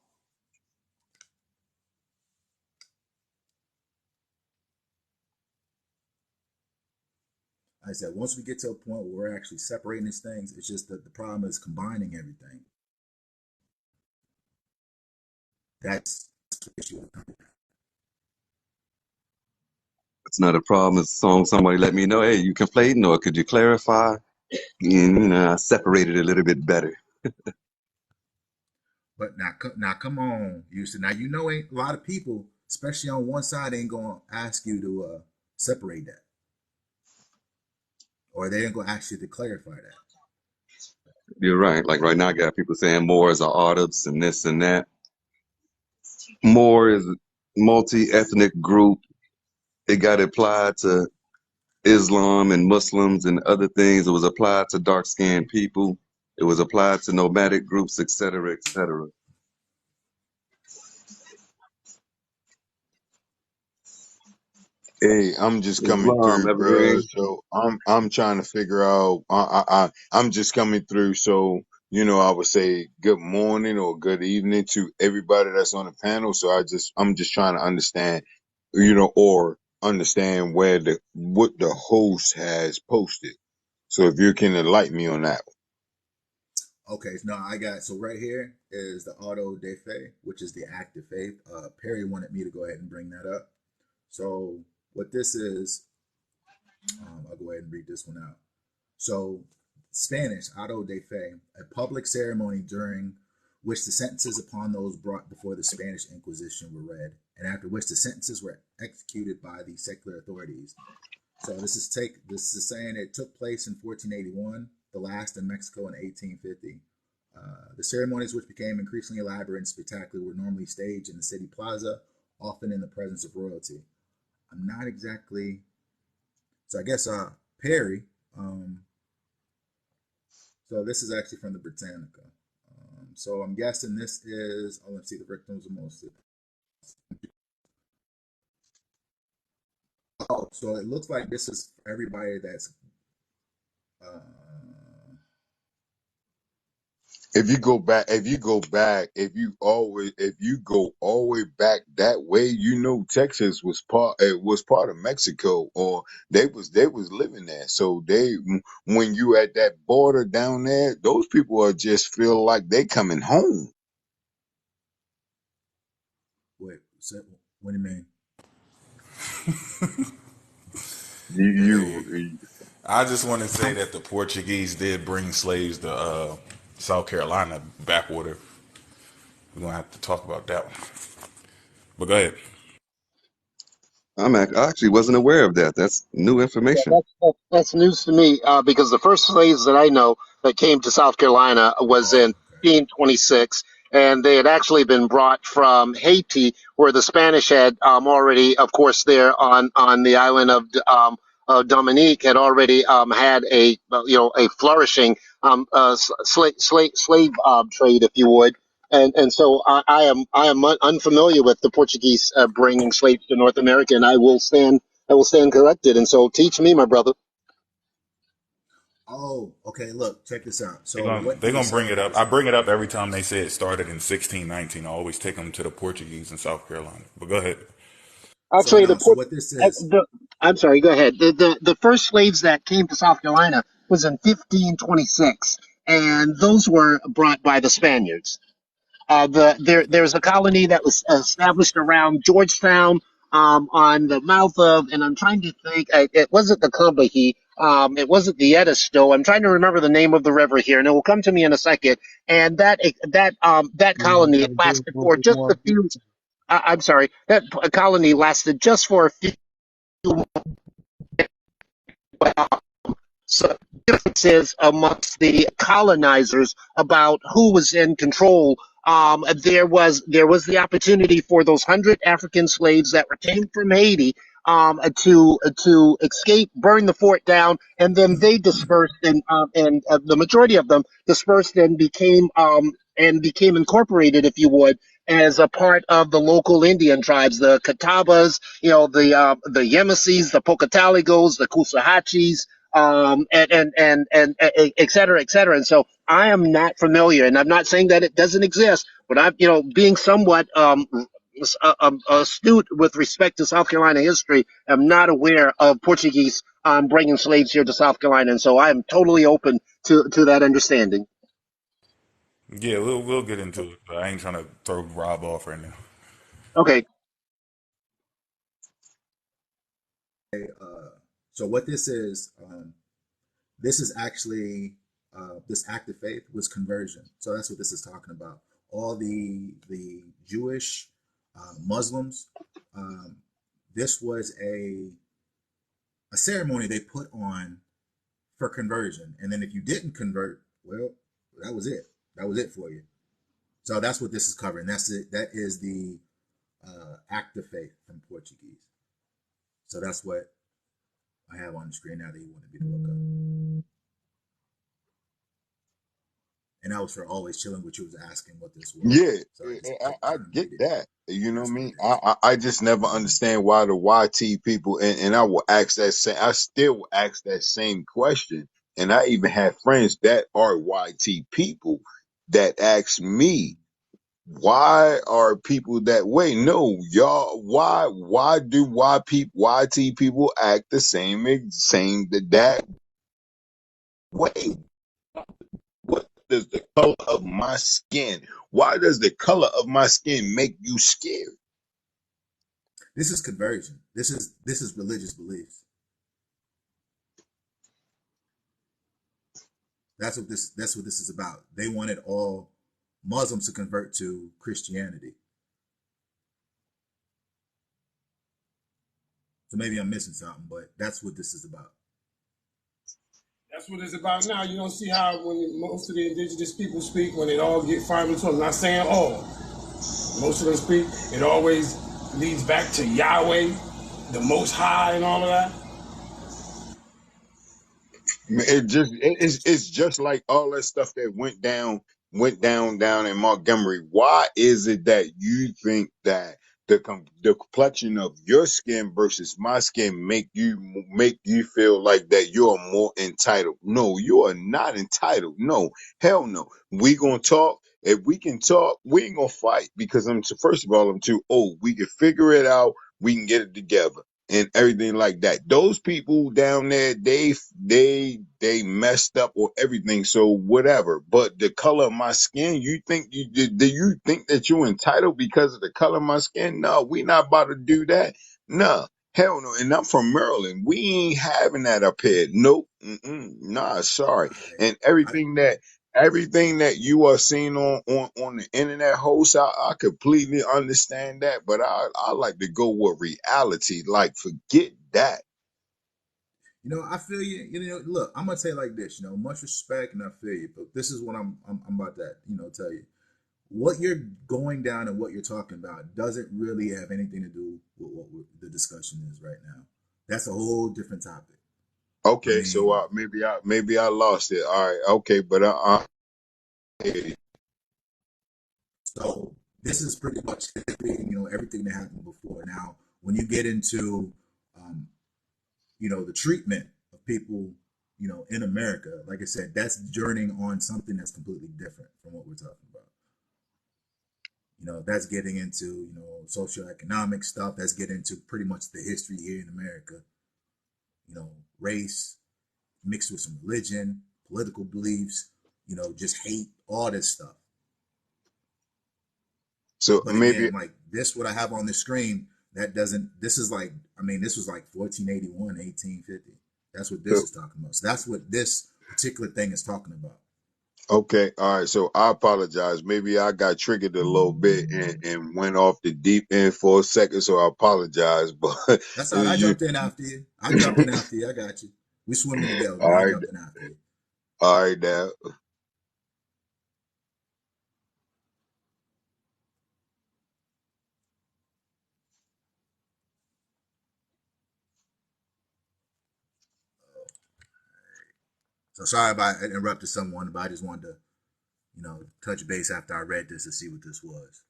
I said, once we get to a point where we're actually separating these things, it's just that the problem is combining everything. That's the issue. It's not a problem. As long as somebody let me know, hey, you conflating, or could you clarify? And I separated it a little bit better. But now, come on, Houston. Now ain't a lot of people, especially on one side, ain't gonna ask you to separate that, or they ain't gonna ask you to clarify that. You're right. Like right now, I got people saying Moors are Arabs and this and that. Moor is a multi-ethnic group. It got applied to Islam and Muslims and other things. It was applied to dark-skinned people. It was applied to nomadic groups, etc., etc. Hey, I'm just coming Islam, through, bruh. everything. So I'm trying to figure out. I'm just coming through. So I would say good morning or good evening to everybody that's on the panel. So I'm just trying to understand, or understand what the host has posted. So if you can enlighten me on that. Okay, no, so right here is the auto de fe, which is the active faith. Perry wanted me to go ahead and bring that up. So what this is, I'll go ahead and read this one out. So Spanish, auto de fe, a public ceremony during which the sentences upon those brought before the Spanish Inquisition were read, and after which the sentences were executed by the secular authorities. So this is saying it took place in 1481, the last in Mexico in 1850. The ceremonies, which became increasingly elaborate and spectacular, were normally staged in the city plaza, often in the presence of royalty. I'm not exactly. So I guess Perry. So this is actually from the Britannica. So I'm guessing this is. Oh, let's see. The victims are mostly. Oh, so it looks like this is for everybody that's. If you go back, if you go all the way back that way, Texas was part of Mexico, or they was living there. So when you at that border down there, those people are just feel like they coming home. Wait, so what do you mean? You, Hey, you I just want to say that the Portuguese did bring slaves to South Carolina backwater. We're gonna have to talk about that one. But go ahead. I actually wasn't aware of that. That's new Yeah, information. that's news to me because the first slaves that I know that came to South Carolina was Oh, in okay. 1526, and they had actually been brought from Haiti, where the Spanish had already, of course, there on the island of Dominique, had already had a flourishing slave trade, if you would. And so I am unfamiliar with the Portuguese bringing slaves to North America, and I will stand corrected. And so teach me, my brother. Oh, okay. Look, check this out. They're So gonna what they're you were gonna bring saying it up. is I bring it up every time they say it started in 1619. I always take them to the Portuguese in South Carolina. But go ahead. so Actually, no. So what this is? I'm sorry. Go ahead. The first slaves that came to South Carolina was in 1526, and those were brought by the Spaniards. There's a colony that was established around Georgetown, on the mouth of, and I'm trying to think. It wasn't the Combahee. It wasn't the Edisto. I'm trying to remember the name of the river here, and it will come to me in a second. And that colony lasted for just a few. I'm sorry. That colony lasted just for a few. So differences amongst the colonizers about who was in control. There was the opportunity for those 100 African slaves that came from Haiti to escape, burn the fort down, and then they dispersed, and the majority of them dispersed and became incorporated, if you would, as a part of the local Indian tribes, the Catawbas, the Yemesis, the Pocataligos, the Kusahachis, and et cetera, et cetera. And so I am not familiar, and I'm not saying that it doesn't exist, but being somewhat astute with respect to South Carolina history, I'm not aware of Portuguese bringing slaves here to South Carolina. And so I am totally open to that understanding. Yeah, we'll get into it. But I ain't trying to throw Rob off right now. Okay. So what this is actually this act of faith was conversion. So that's what this is talking about. All the Jewish Muslims, um, this was a ceremony they put on for conversion, and then if you didn't convert, well, that was it. That was it for you. So that's what this is covering. That's it. That is the act of faith from Portuguese. So that's what I have on the screen now that you wanted me to look up. And that was for always chilling, which you was asking what this was. Yeah, So I just I turned and get read it. that. You know what That's I what mean? it is. I just never understand why the YT people, and I will ask that same, I still will ask that same question. And I even have friends that are YT people that ask me, why are people that way? No, y'all, why do YT people act the same that way? What does the color of my skin? Why does the color of my skin make you scared? This is conversion. This is religious beliefs. That's what this is about. They wanted all Muslims to convert to Christianity. So maybe I'm missing something, but that's what this is about. That's what it's about now. You don't see how when most of the indigenous people speak, when it all get finally to them, not saying all, most of them speak, it always leads back to Yahweh, the Most High, and all of that. It's just like all that stuff that went down in Montgomery. Why is it that you think that the complexion of your skin versus my skin make you feel like that you're more entitled? No, you are not entitled. No, hell no. We gonna talk. If we can talk, we ain't gonna fight because first of all, I'm too old. We can figure it out. We can get it together and everything like that. Those people down there, they messed up or everything. So whatever. But the color of my skin, you think do you think that you're entitled because of the color of my skin? No, we not about to do that. No. Hell no. And I'm from Maryland. We ain't having that up here. Nope. Nah, sorry. And I everything that you are seeing on the internet host, I completely understand that, but I like to go with reality. Like, forget that. I feel you. Look, I'm gonna say it like this. Much respect, and I feel you. But this is what I'm about to, tell you. What you're going down and what you're talking about doesn't really have anything to do with what the discussion is right now. That's a whole different topic. I Okay, so mean, maybe I lost it. All right, okay, but so this is pretty much everything that happened before. Now, when you get into, um, the treatment of people, in America, like I said, that's journeying on something that's completely different from what we're talking about. That's getting into, socioeconomic stuff. That's getting into pretty much the history here in America. Race mixed with some religion, political beliefs, just hate, all this stuff. so But maybe again, like this, what I have on the screen, that doesn't, this is like, this was like 1481, 1850. That's what this so is talking about. So that's what this particular thing is talking about. okay, all right. So I apologize. Maybe I got triggered a little bit and went off the deep end for a second. So I apologize. But That's all right. I you, jumped in after you. I jumped in after you. I got you. We swimming together, all man. I right, jumped in after you. all right, now. So sorry if I interrupted someone, but I just wanted to, touch base after I read this to see what this was.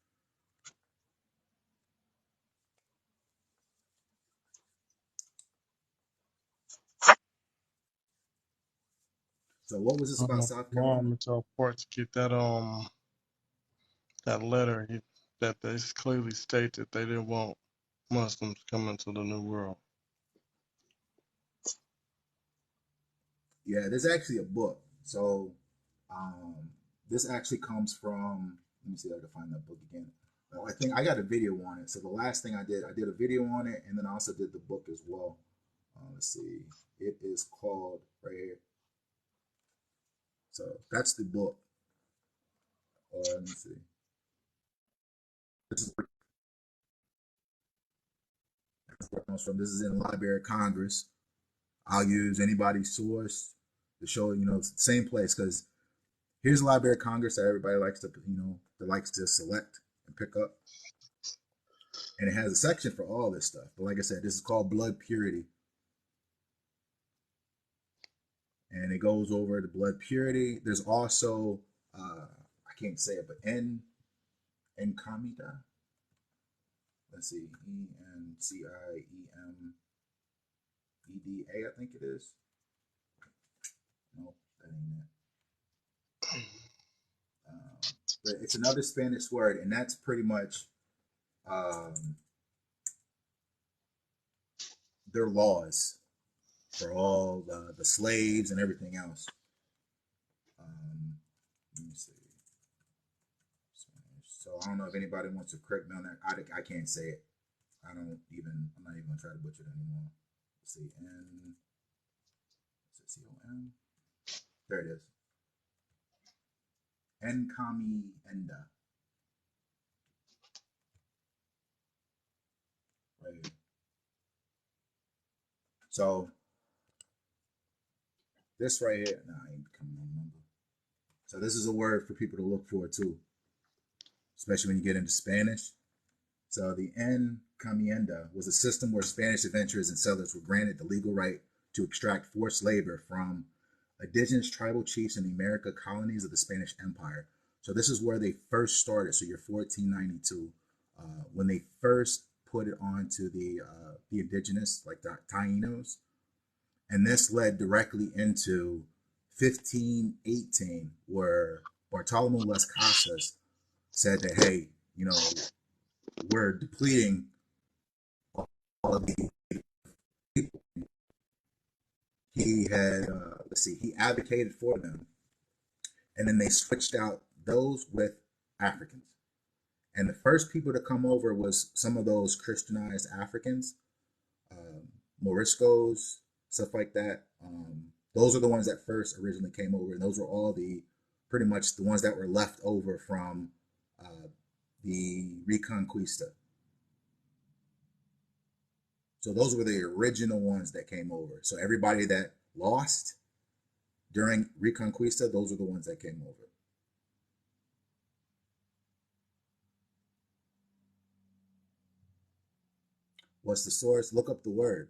So what was this I'm about gonna South alarm Carolina? at your court to get that letter that they clearly state that they didn't want Muslims coming to the New World. Yeah, there's actually a book. So um, this actually comes from. Let me see if I can find that book again. I think I got a video on it. So the last thing I did a video on it, and then I also did the book as well. Let's see. It is called right here. So that's the book. Or let me see. This is where it comes from. This is in the Library of Congress. I'll use anybody's source to show, same place. Because here's the Library of Congress that everybody likes to, that likes to select and pick up. And it has a section for all this stuff. But like I said, this is called Blood Purity. And it goes over the blood purity. There's also, I can't say it, but Encamida. Let's see, ENCIEMEDA, I think it is. Nope, that ain't it. But it's another Spanish word, and that's pretty much their laws for all the slaves and everything else. Let me see. So I don't know if anybody wants to correct me on that. I can't say it. I'm not even gonna try to butcher it anymore. Let's see, is it COM? There it is. Encamienda. Right here. So this right here, I ain't becoming no number. So this is a word for people to look for too, especially when you get into Spanish. So the encamienda was a system where Spanish adventurers and settlers were granted the legal right to extract forced labor from indigenous tribal chiefs in the America colonies of the Spanish Empire. So this is where they first started. So you're 1492, when they first put it onto the indigenous, like the Tainos, and this led directly into 1518, where Bartolome Las Casas said that, hey, we're depleting all of the people. He had, he advocated for them, and then they switched out those with Africans. And the first people to come over was some of those Christianized Africans, Moriscos, stuff like that. Those are the ones that first originally came over, and those were all pretty much the ones that were left over from the Reconquista. So those were the original ones that came over. So everybody that lost during Reconquista, those are the ones that came over. What's the source? Look up the word.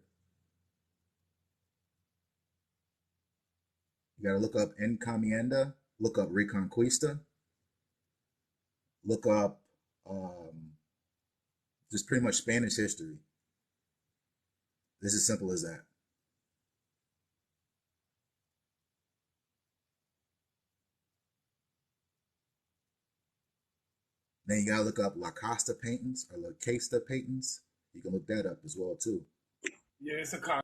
You got to look up encomienda, look up Reconquista, look up just pretty much Spanish history. It's as simple as that. Then you gotta look up La Costa paintings or La Casta paintings. You can look that up as well too. Yeah, it's a con.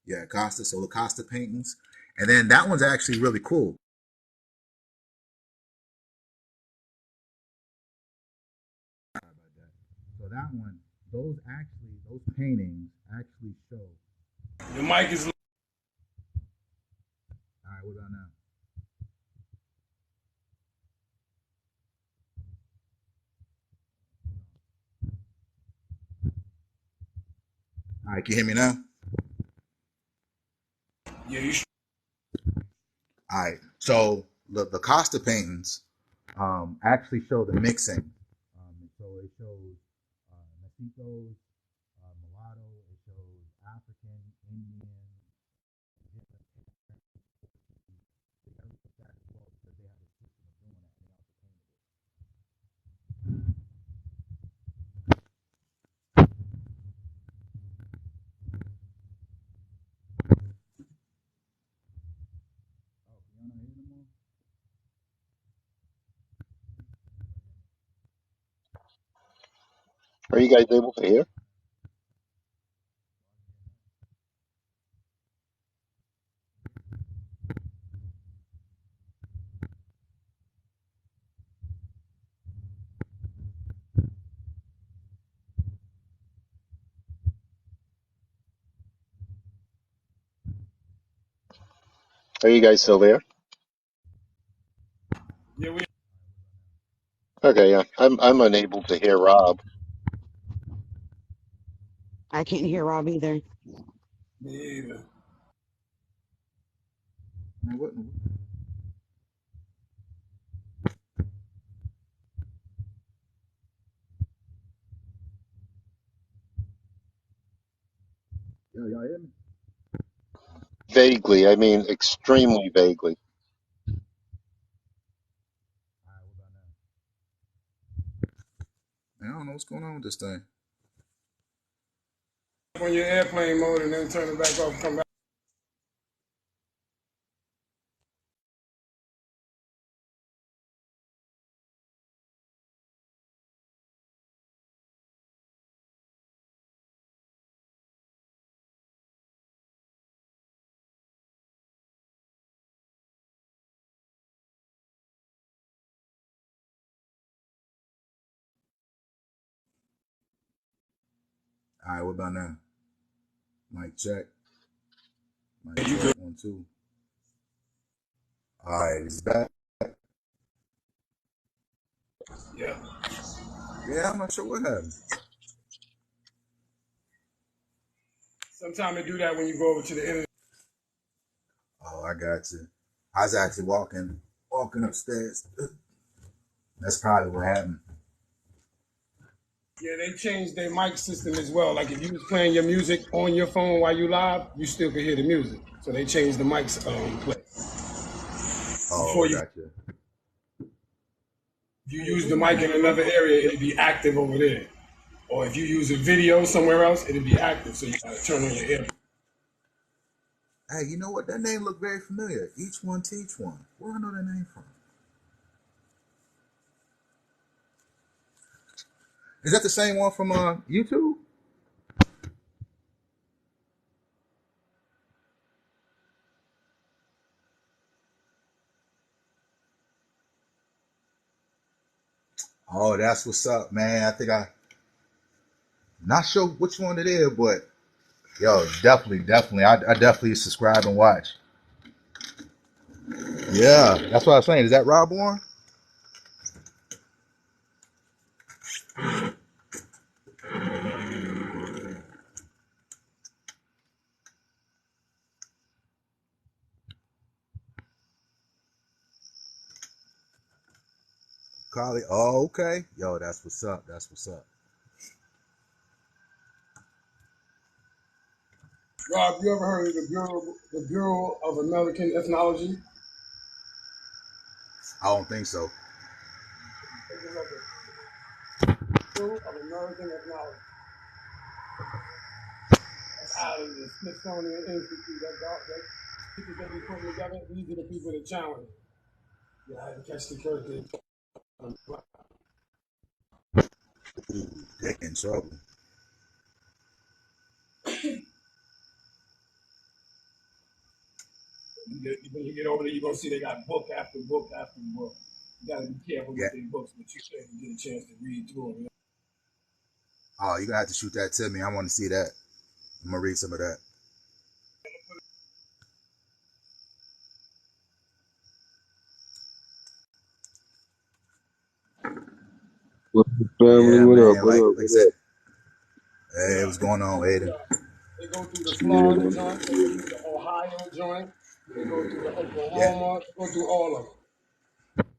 Yeah, Costa. So La Costa paintings, and then that one's actually really cool. So that one, those paintings actually show. Your mic is. All right, what about now? All right, can you hear me now? Yeah, you. All right. So the Costa paintings actually show the mixing. So it shows mestizos, mulatto. It shows African, Indian. Are you guys able to hear? Are you guys still there? Yeah, we. Okay, yeah. I'm unable to hear Rob. I can't hear Rob either. Me either. Man, what? Y'all hear me? Vaguely, I mean extremely vaguely. All right, what about now? Man, I don't know what's going on with this thing. On your airplane mode and then turn it back off. Come back. All right, what about now? Mic check. Mic You check. good? 1, 2. All right, it's back. Yeah. Yeah, I'm not sure what happened. Sometimes they do that when you go over to the internet. Oh, I got you. I was actually walking upstairs. That's probably what happened. Yeah, they changed their mic system as well. Like if you was playing your music on your phone while you live, you still could hear the music. So they changed the mics play. Oh, Before I you, got you. if you use the mic in another area, it'd be active over there. Or if you use a video somewhere else, it'd be active. So you gotta turn on your ear. Hey, you know what? That name looked very familiar. Each one teach one. Where do I know that name from? Is that the same one from YouTube? Oh, that's what's up, man. Not sure which one it is, but yo, definitely. I definitely subscribe and watch. Yeah, that's what I was saying. Is that Rob Warren? Carly. Oh, okay. Yo, that's what's up. That's what's up. Rob, you ever heard of the Bureau of American Ethnology? I don't think so. Take a look at Bureau of American Ethnology. That's out of the Smithsonian Institute. That people that be putting together, these are the people that challenge. Yeah, I had to catch the character. They in trouble. When you get over there, you're gonna see they got book after book after book. You gotta be careful Yeah. with these books, but you can get a chance to read through them. Oh, you're gonna have to shoot that to me. I want to see that. I'm gonna read some of that. What's the family? Yeah, What up? man. What up? Like I What said, up? hey, what's going on, Aiden? They go through the Florida Yeah. joint, they go through the Ohio joint, they go through the Yeah. Oklahoma, they go through all of them.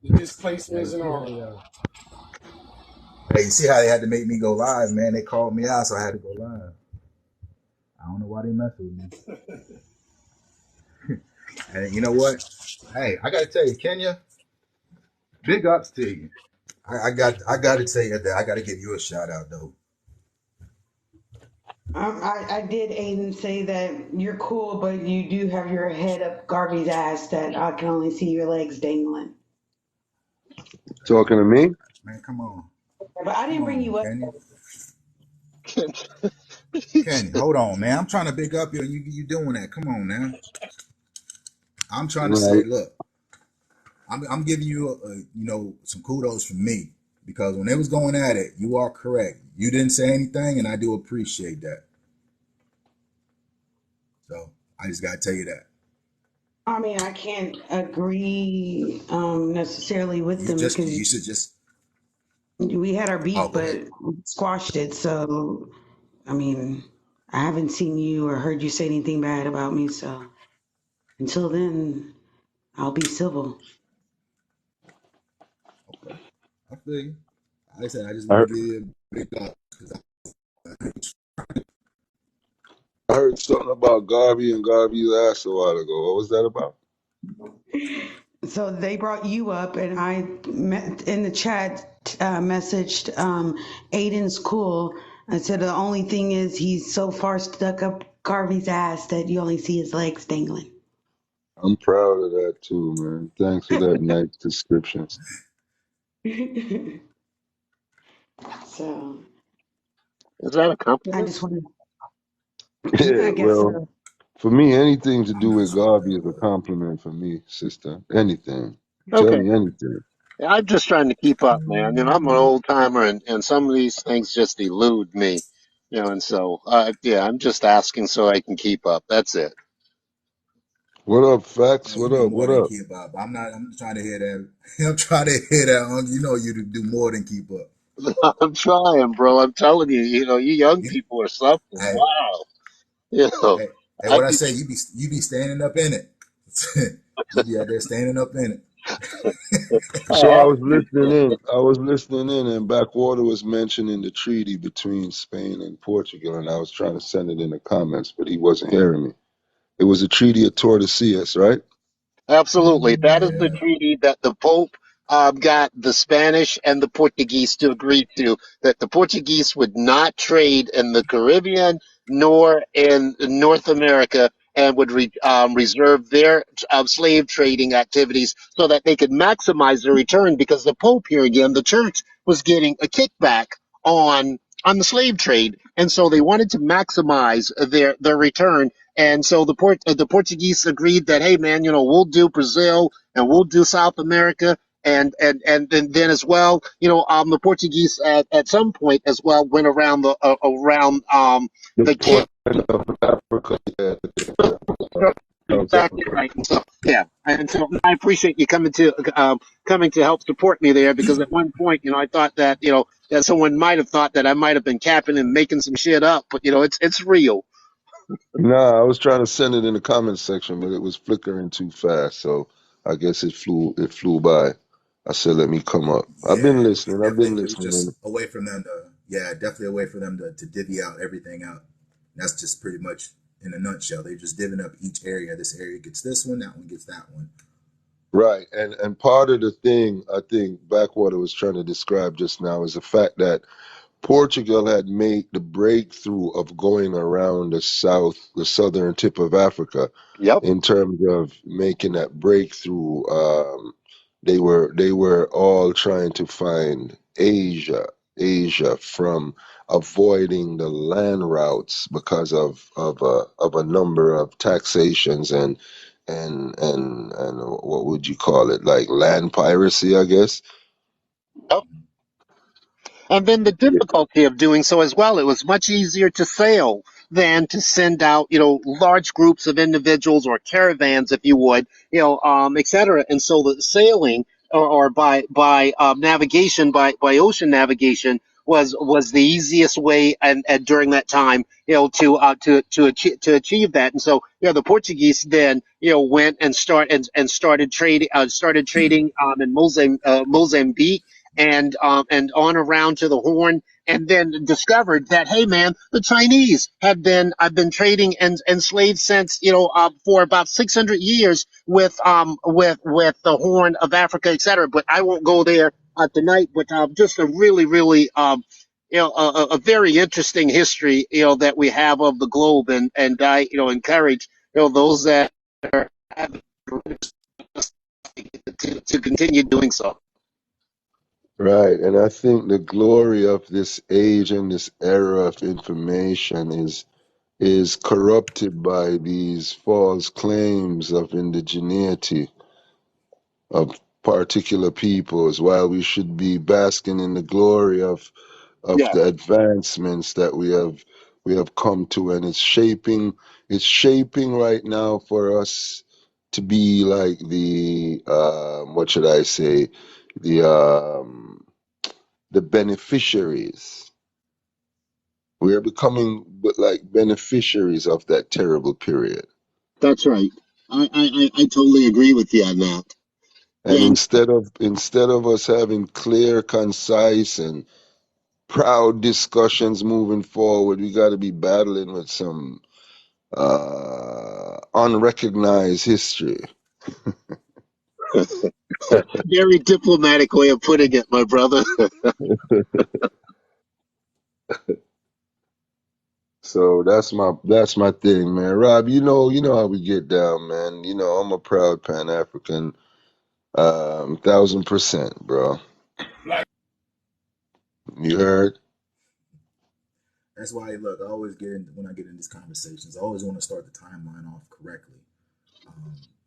The Yeah, displacements you and see all how of they them. hey, you see how they had to make me go live, man? They called me out, so I had to go live. I don't know why they messed with me. And you know what? Hey, I gotta tell you, Kenya, big ups to you. I gotta tell you that I gotta give you a shout out though. I did, Aiden, say that you're cool, but you do have your head up Garvey's ass that I can only see your legs dangling. Talking to me? Man, come on. But I Come didn't bring on, you up. Kenya. Kenya, hold on, man. I'm trying to big up you and you doing that. Come on now. I'm trying to Right. say, look, I'm giving you some kudos from me because when they was going at it, you are correct. You didn't say anything, and I do appreciate that. So I just gotta tell you that. I mean, I can't agree necessarily with them You because should just. we had our Oh, beef, go ahead. but we squashed it. So, I mean, I haven't seen you or heard you say anything bad about me. So, until then, I'll be civil. Okay, I feel you. Like I said, I just I want to heard, give you a big up because I heard something about Garvey and Garvey's ass a while ago. What was that about? So they brought you up, and I met in the chat messaged Aiden's cool. I said the only thing is he's so far stuck up Garvey's ass that you only see his legs dangling. I'm proud of that too, man. Thanks for that nice description. So Is that a I compliment? just want to, Yeah, I guess well, so. for me, anything to I'm do not with sure what Garvey that is a was. compliment for me, sister. Anything. Tell Okay. me anything. Yeah, I'm just trying to keep up, man. I'm an old timer, and some of these things just elude me, and so yeah, I'm just asking so I can keep up. That's it. What up, Facts? Man, you What do up? more What than up? keep up. I'm not. I'm trying to hear that. I'm trying to hear that. You know, you to do more than keep up. I'm trying, bro. I'm telling you, you young You, people are something. hey, Wow. You know, hey, hey, I what I can say? You be standing up in it. You be out there standing up in it. So I I have was to. listening in. I was listening in, and Backwater was mentioning the treaty between Spain and Portugal, and I was trying to send it in the comments, but he wasn't hearing me. It was a treaty of Tordesillas, right? Absolutely. That is the Yeah. treaty that the Pope got the Spanish and the Portuguese to agree to, that the Portuguese would not trade in the Caribbean nor in North America and would reserve their slave trading activities so that they could maximize their return because the Pope here again, the church, was getting a kickback on the slave trade. And so they wanted to maximize their return, and so the Portuguese agreed that, hey man, we'll do Brazil and we'll do South America, and then as well, the Portuguese at some point as well went around The the portion Cape. of Africa, yeah, South Exactly Africa. right. And so, yeah, and so I appreciate you coming to help support me there because at one point, I thought that that someone might have thought that I might have been capping and making some shit up, but it's real. Nah, I was trying to send it in the comments section, but it was flickering too fast, so I guess it flew by. I said, let me come up. I've Yeah, been listening. I've been definitely. It was listening. just a way from them to, yeah, definitely a way for them to divvy out everything out. That's just pretty much in a nutshell. They just divvying up each area. This area gets this one, that one gets that one. Right. And part of the thing I think Backwater was trying to describe just now is the fact that Portugal had made the breakthrough of going around the southern tip of Africa Yep. in terms of making that breakthrough. They were all trying to find Asia from avoiding the land routes because of a number of taxations and what would you call it, like land piracy, I guess. Yep. And then the difficulty of doing so as well, it was much easier to sail than to send out, large groups of individuals or caravans, if you would, et cetera. And so the sailing or by navigation, by ocean navigation was the easiest way and during that time, to achieve that. And so, the Portuguese then, went and started trading in Mozambique and on around to the Horn, and then discovered that, hey man, the Chinese I've been trading and enslaved since, for about 600 years with the Horn of Africa, etc. But I won't go there tonight. But just a really really a very interesting history, that we have of the globe, and I encourage, those that are to continue doing so. Right, and I think the glory of this age and this era of information is corrupted by these false claims of indigeneity of particular peoples, while we should be basking in the glory of Yeah. the advancements that we have come to, and it's shaping right now for us to be like the what should I say, the um, the beneficiaries. We are becoming like beneficiaries of that terrible period. That's right. I totally agree with you on that. And And instead of us having clear, concise, and proud discussions moving forward, we got to be battling with some unrecognized history. very diplomatic way of putting it, my brother. So that's my thing, man. Rob, you know how we get down, man. You know I'm a proud Pan African, 1000%, bro. Like, You heard? That's why, look, I always get in when I get in these conversations. I always want to start the timeline off correctly,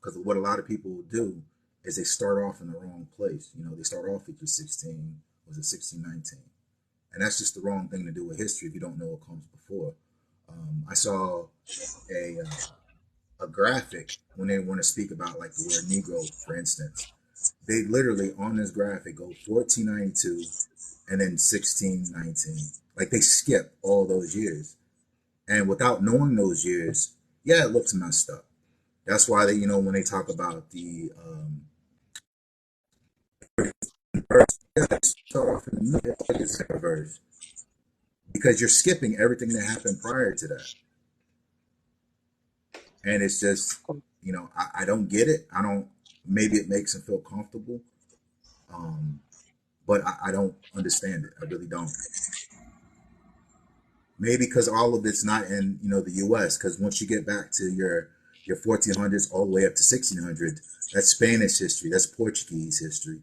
because what a lot of people do is they start off in the wrong place. You know, they start off at your 16, was it 1619, and that's just the wrong thing to do with history if you don't know what comes before. I saw a graphic when they want to speak about like the word Negro, for instance. They literally on this graphic go 1492 and then 1619. Like they skip all those years. And without knowing those years, yeah, it looks messed up. That's why they, when they talk about the verse, yeah, start off in the middle, it's a verse because you're skipping everything that happened prior to that, and it's just, I don't get it. I don't. Maybe it makes them feel comfortable, um, but I don't understand it. I really don't. Maybe because all of it's not in the U.S. Because once you get back to your 1400s all the way up to 1600, that's Spanish history, that's Portuguese history.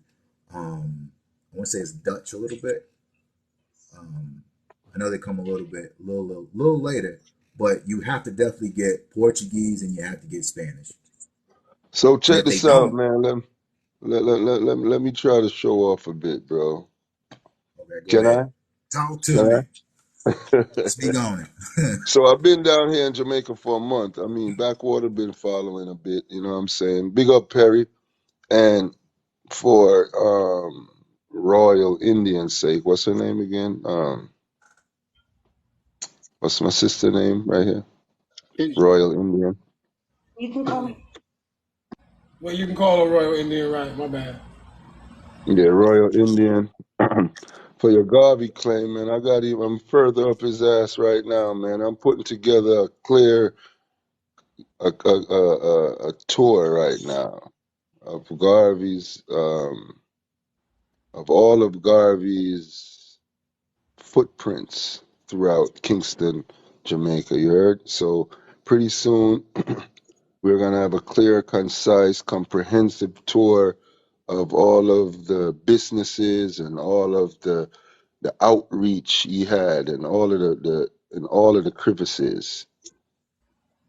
I want to say it's Dutch a little bit. Um, I know they come a little later, but you have to definitely get Portuguese and you have to get Spanish. So And check if they this out, don't, man. Let me try to show off a bit, bro. okay, go Can ahead, I? talk to Can me, I? speak on it. So I've been down here in Jamaica for a month. I mean, Backwater been following a bit. You know what I'm saying? Big up Perry. And for Royal Indian's sake, what's her name again? What's my sister name right here? Royal Indian. You can call me. well, you can call a Royal Indian, right? My bad. Yeah, Royal Indian. For your Garvey claim, man, I got him. I'm further up his ass right now, man. I'm putting together a tour right now of Garvey's, of all of Garvey's footprints throughout Kingston, Jamaica. You heard? So pretty soon we're gonna have a clear, concise, comprehensive tour of all of the businesses and all of the outreach he had and all of the crevices.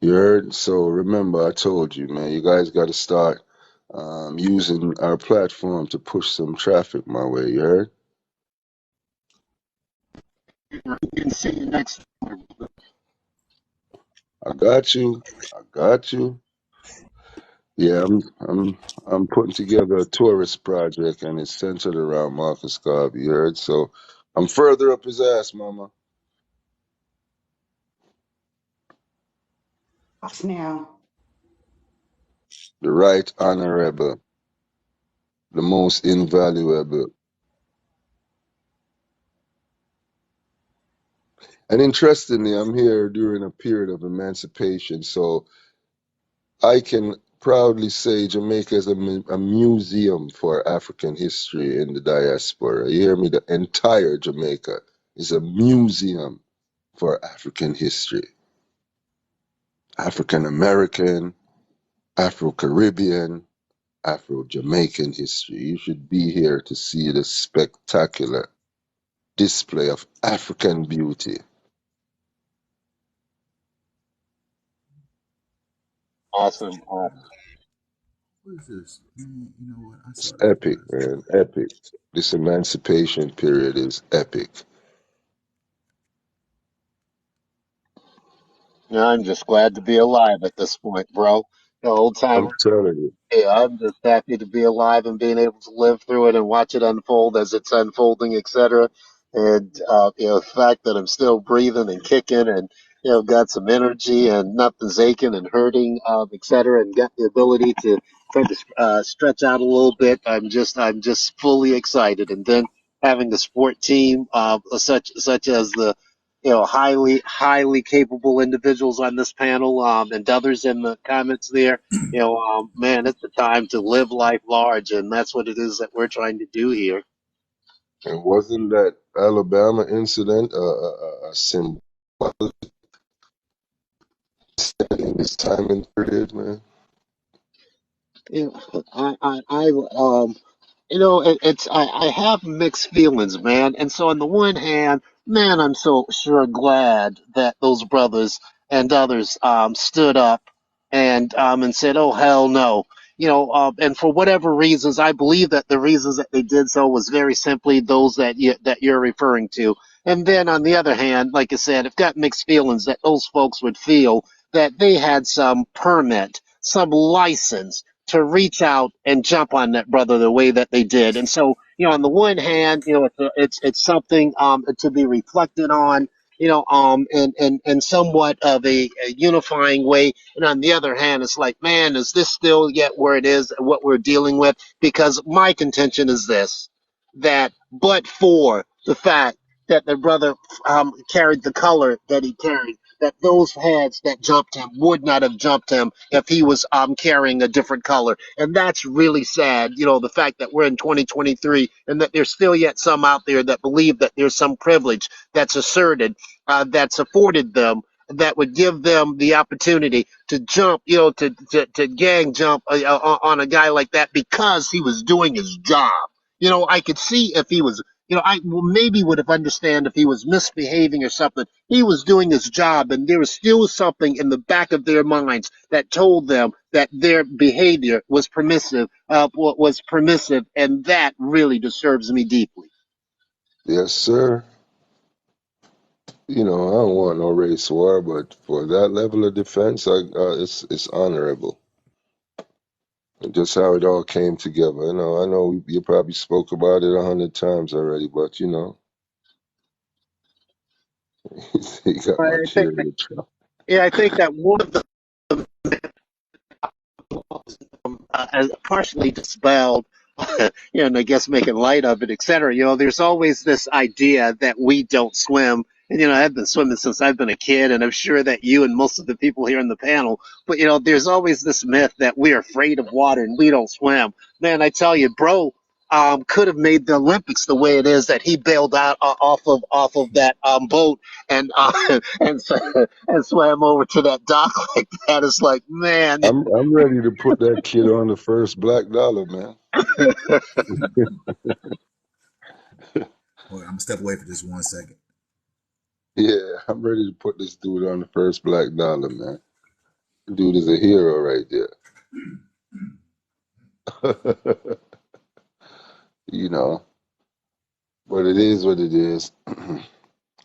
You heard? So remember, I told you, man, you guys got to start using our platform to push some traffic my way. You heard? We can see you next time. I got you. I got you. Yeah, I'm putting together a tourist project and it's centered around Marcus Garvey. You heard? So I'm further up his ass, mama. Now, The right honorable, the most invaluable. And interestingly, I'm here during a period of emancipation, so I can proudly say Jamaica is a museum for African history in the diaspora. You hear me? The entire Jamaica is a museum for African history. African American, Afro Caribbean, Afro Jamaican history. You should be here to see the spectacular display of African beauty. Awesome. What is this? Man, you know what? I It's saw this epic, last man. night. Epic. This emancipation period is epic. I'm just glad to be alive at this point, bro. old I'm timer. telling you. Yeah, I'm just happy to be alive and being able to live through it and watch it unfold as it's unfolding, etc. And the fact that I'm still breathing and kicking and got some energy and nothing's aching and hurting, etc. And got the ability to kind of stretch out a little bit. I'm just fully excited. And then having the sport team, such as the highly capable individuals on this panel, and others in the comments there. Man, it's the time to live life large, and that's what it is that we're trying to do here. And wasn't that Alabama incident a symbol in this time and period, man? I I have mixed feelings, man. And so on the one hand, man, I'm so sure glad that those brothers and others stood up and said, "Oh hell no." And for whatever reasons, I believe that the reasons that they did so was very simply those that you're referring to. And then on the other hand, like I said, I've got mixed feelings that those folks would feel that they had some permit, some license to reach out and jump on that brother the way that they did. And so, on the one hand, it's something to be reflected on, and somewhat of a unifying way. And on the other hand, it's like, man, is this still yet where it is, what we're dealing with? Because my contention is this, that but for the fact that the brother carried the color that he carried, that those heads that jumped him would not have jumped him if he was carrying a different color. And that's really sad, the fact that we're in 2023 and that there's still yet some out there that believe that there's some privilege that's asserted, that's afforded them, that would give them the opportunity to jump, to gang jump on a guy like that because he was doing his job. I could see if he was, I maybe would have understand if he was misbehaving or something. He was doing his job, and there was still something in the back of their minds that told them that their behavior was permissive, and that really disturbs me deeply. Yes, sir. I don't want no race war, but for that level of defense, it's honorable. And just how it all came together. I know you probably spoke about it 100 times already, but he got I my think, cheer. yeah, I think that one of the partially dispelled, and I guess making light of it, et cetera. There's always this idea that we don't swim. And, I've been swimming since I've been a kid, and I'm sure that you and most of the people here in the panel, but, there's always this myth that we're afraid of water and we don't swim. Man, I tell you, bro, could have made the Olympics the way it is that he bailed out off of that boat and and swam over to that dock like that. It's like, man. I'm ready to put that kid on the first black dollar, man. Well, I'm gonna step away for just 1 second. Yeah, I'm ready to put this dude on the first black dollar, man. Dude is a hero right there. you know, but it is what it is.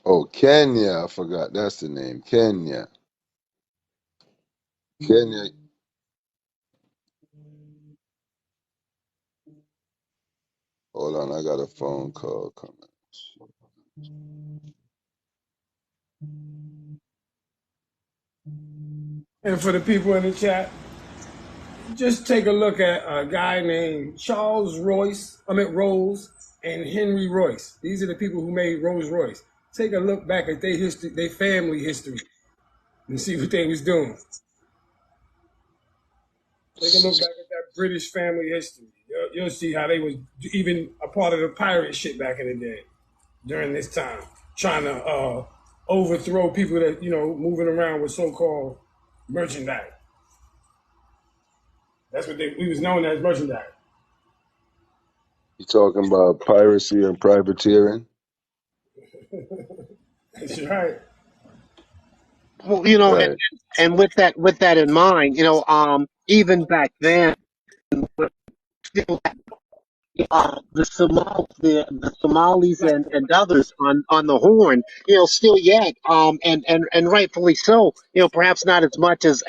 Oh, Kenya, I forgot. That's the name. Kenya. Kenya. Hold on, I got a phone call coming. And for the people in the chat, just take a look at a guy named Charles Royce, Rolls, and Henry Royce. These are the people who made Rolls Royce. Take a look back at their history, their family history, and see what they was doing. Take a look back at that British family history. You'll see how they was even a part of the pirate shit back in the day during this time, trying to overthrow people that moving around with so-called merchandise. That's what we was known as, merchandise. You talking about piracy and privateering? That's right. Well, Right. and with that in mind, even back then, still the Somalis and others on the Horn, still yet, and rightfully so, perhaps not as much as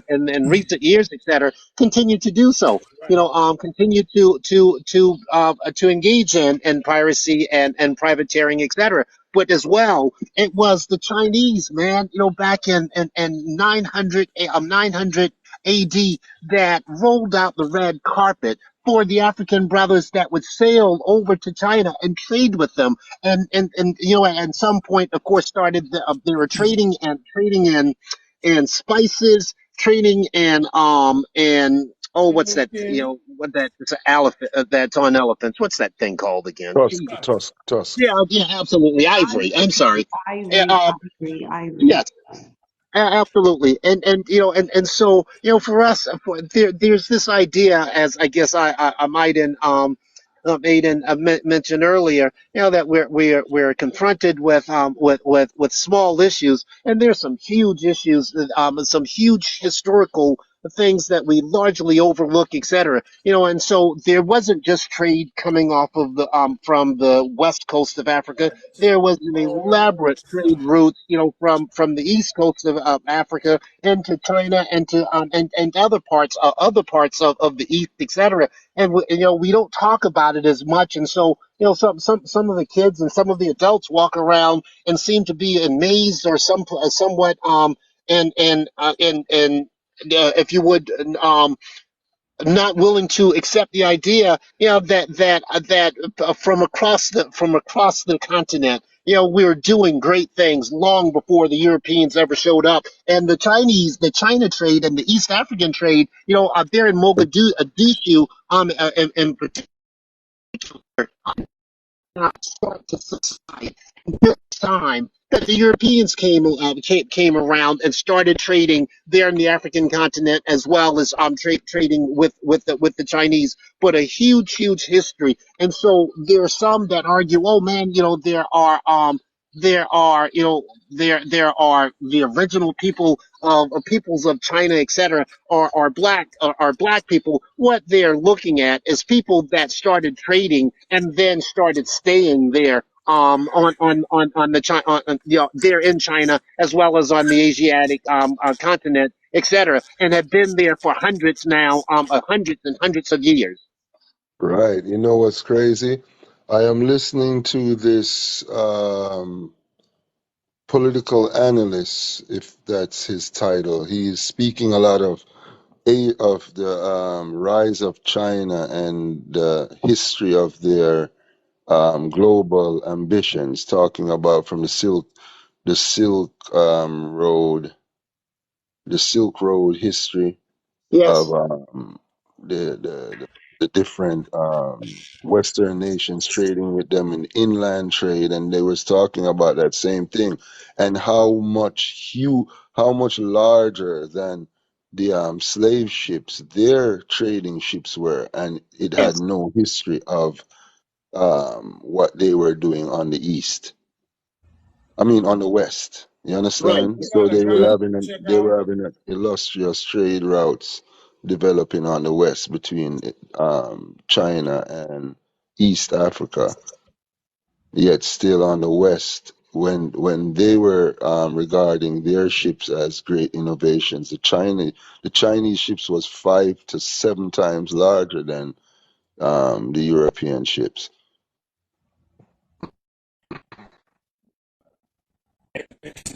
in recent years, etc., continue to do so. Continue to engage in piracy and privateering, etc. But as well, it was the Chinese, man, back in 900 AD that rolled out the red carpet for the African brothers that would sail over to China and trade with them, and at some point, of course, started they were trading in spices, trading in oh, what's that? What that? It's an elephant that's on elephants. What's that thing called again? Tusk, Jesus. tusk, tusk. Yeah, yeah, absolutely. Ivory. I'm sorry. Uh, Ivory. yes, absolutely, and and so for us, there's this idea, as I guess I might mentioned earlier, that we're confronted with small issues, and there's some huge issues, some huge historical things that we largely overlook, etc. And so there wasn't just trade coming off of the from the west coast of Africa. There was an elaborate trade route, from the east coast of Africa into China and to and other parts of the east, etc. And we don't talk about it as much, and so some of the kids and some of the adults walk around and seem to be amazed or somewhat and if you would not willing to accept the idea, that from across the continent, we were doing great things long before the Europeans ever showed up. And the China trade and the East African trade, there in Mogadishu, in particular, not start to subside this time that the Europeans came around and started trading there in the African continent, as well as trading with the Chinese. But a huge history, and so there are some that argue, oh man, there are the original peoples of China, etc., are black people. What they're looking at is people that started trading and then started staying there, on the China, there in China, as well as on the Asiatic continent, etc., and have been there for hundreds and hundreds of years. Right. You know what's crazy? I am listening to this political analyst, if that's his title. He's speaking a lot of the rise of China and the history of their global ambitions, talking about from the Silk Road, the Silk Road history of Yes, the different Western nations trading with them in inland trade, and they was talking about that same thing, and how much larger than the slave ships their trading ships were, and it had yes, no history of what they were doing on the east. I mean, on the west. You right. understand? You So got a guy to check they out. were having illustrious trade routes developing on the west between China and East Africa. Yet still on the west, when they were regarding their ships as great innovations, the Chinese ships was 5 to 7 times larger than the European ships.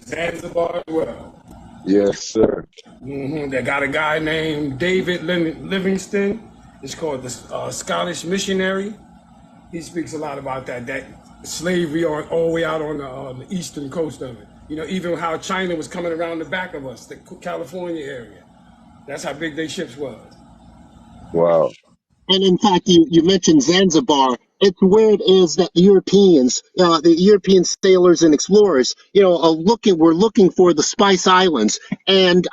Zanzibar as well. Yes, sir. They got a guy named David Livingston. It's called the Scottish Missionary. He speaks a lot about that slavery all the way out on the eastern coast of it. Even how China was coming around the back of us, the California area. That's how big their ships was. Wow. And in fact, you mentioned Zanzibar. It's where it is that the European sailors and explorers, were looking for the Spice Islands, and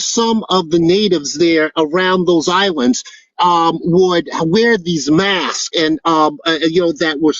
some of the natives there around those islands, would wear these masks, and that were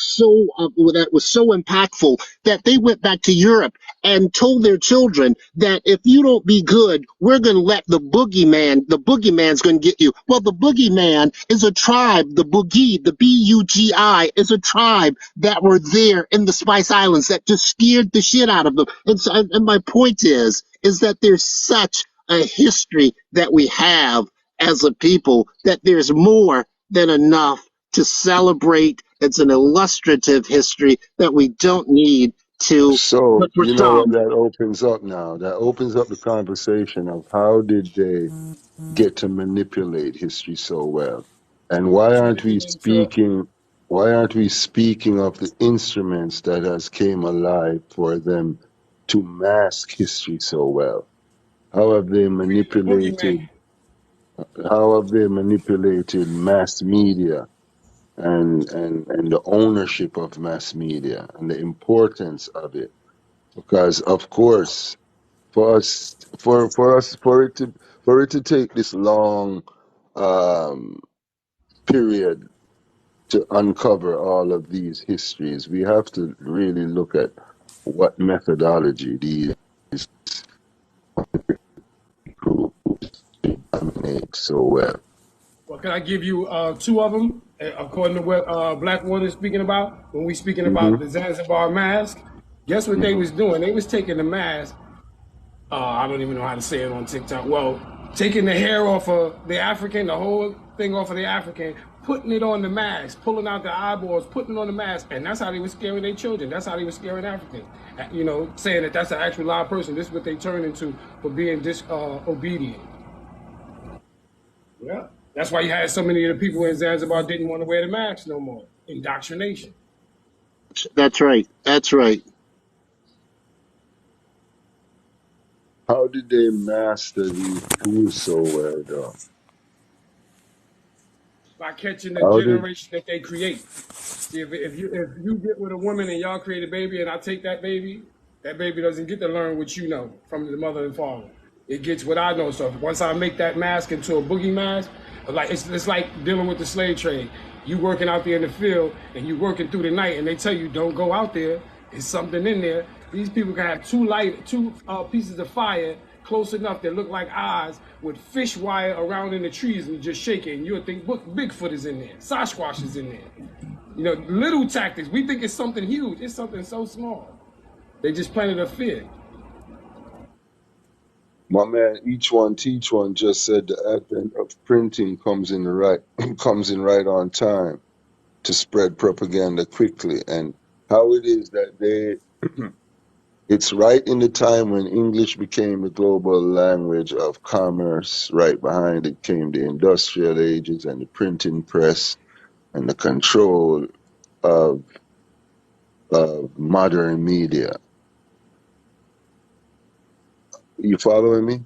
so impactful that they went back to Europe and told their children that if you don't be good, we're going to let the boogeyman's going to get you. Well, the boogeyman is a tribe. The boogie, the Bugi, is a tribe that were there in the Spice Islands that just scared the shit out of them. And my point is that there's such a history that we have as a people that there's more than enough to celebrate. It's an illustrative history that we don't need to So, put for you know what some. that opens up now? That opens up the conversation of how did they get to manipulate history so well? And Trying to get into why aren't we speaking of the instruments that has came alive for them to mask history so well? How have they creating a boogeyman. manipulated mass media and the ownership of mass media and the importance of it? Because of course for it to take this long um, period to uncover all of these histories, we have to really look at what methodology these groups dominate so well. Well, can I give you two of them, according to what Black One is speaking about? When we speaking Hmm. about the Zanzibar mask, guess what they Hmm. was doing? They was taking the mask. I don't even know how to say it on TikTok. Well, taking the hair off of the African, the whole thing off of the African, putting it on the mask, pulling out the eyeballs, putting it on the mask, and that's how they were scaring their children. That's how they were scaring Africans. Saying that that's an actual live person. This is what they turn into for being disobedient. Yeah. That's why you had so many of the people in Zanzibar didn't want to wear the mask no more. Indoctrination. That's right. That's right. How did they master these tools so well, though? By catching the How did generation that they create. See, if you get with a woman and y'all create a baby and I take that baby doesn't get to learn what you know from the mother and father. It gets what I know. So once I make that mask into a boogie mask, like it's like dealing with the slave trade. You working out there in the field and you working through the night and they tell you don't go out there. There's something in there. These people can have two pieces of fire close enough that look like eyes with fish wire around in the trees and just shake it. And you'll think Bigfoot is in there, Sasquatch is in there. Little tactics. We think it's something huge. It's something so small. They just planted a fear. my man each one teach one just said the advent of printing comes in the right comes in right on time to spread propaganda quickly, and how it is that it's right in the time when English became the global language of commerce. Right behind it came the industrial ages and the printing press and the control of modern media. You following me?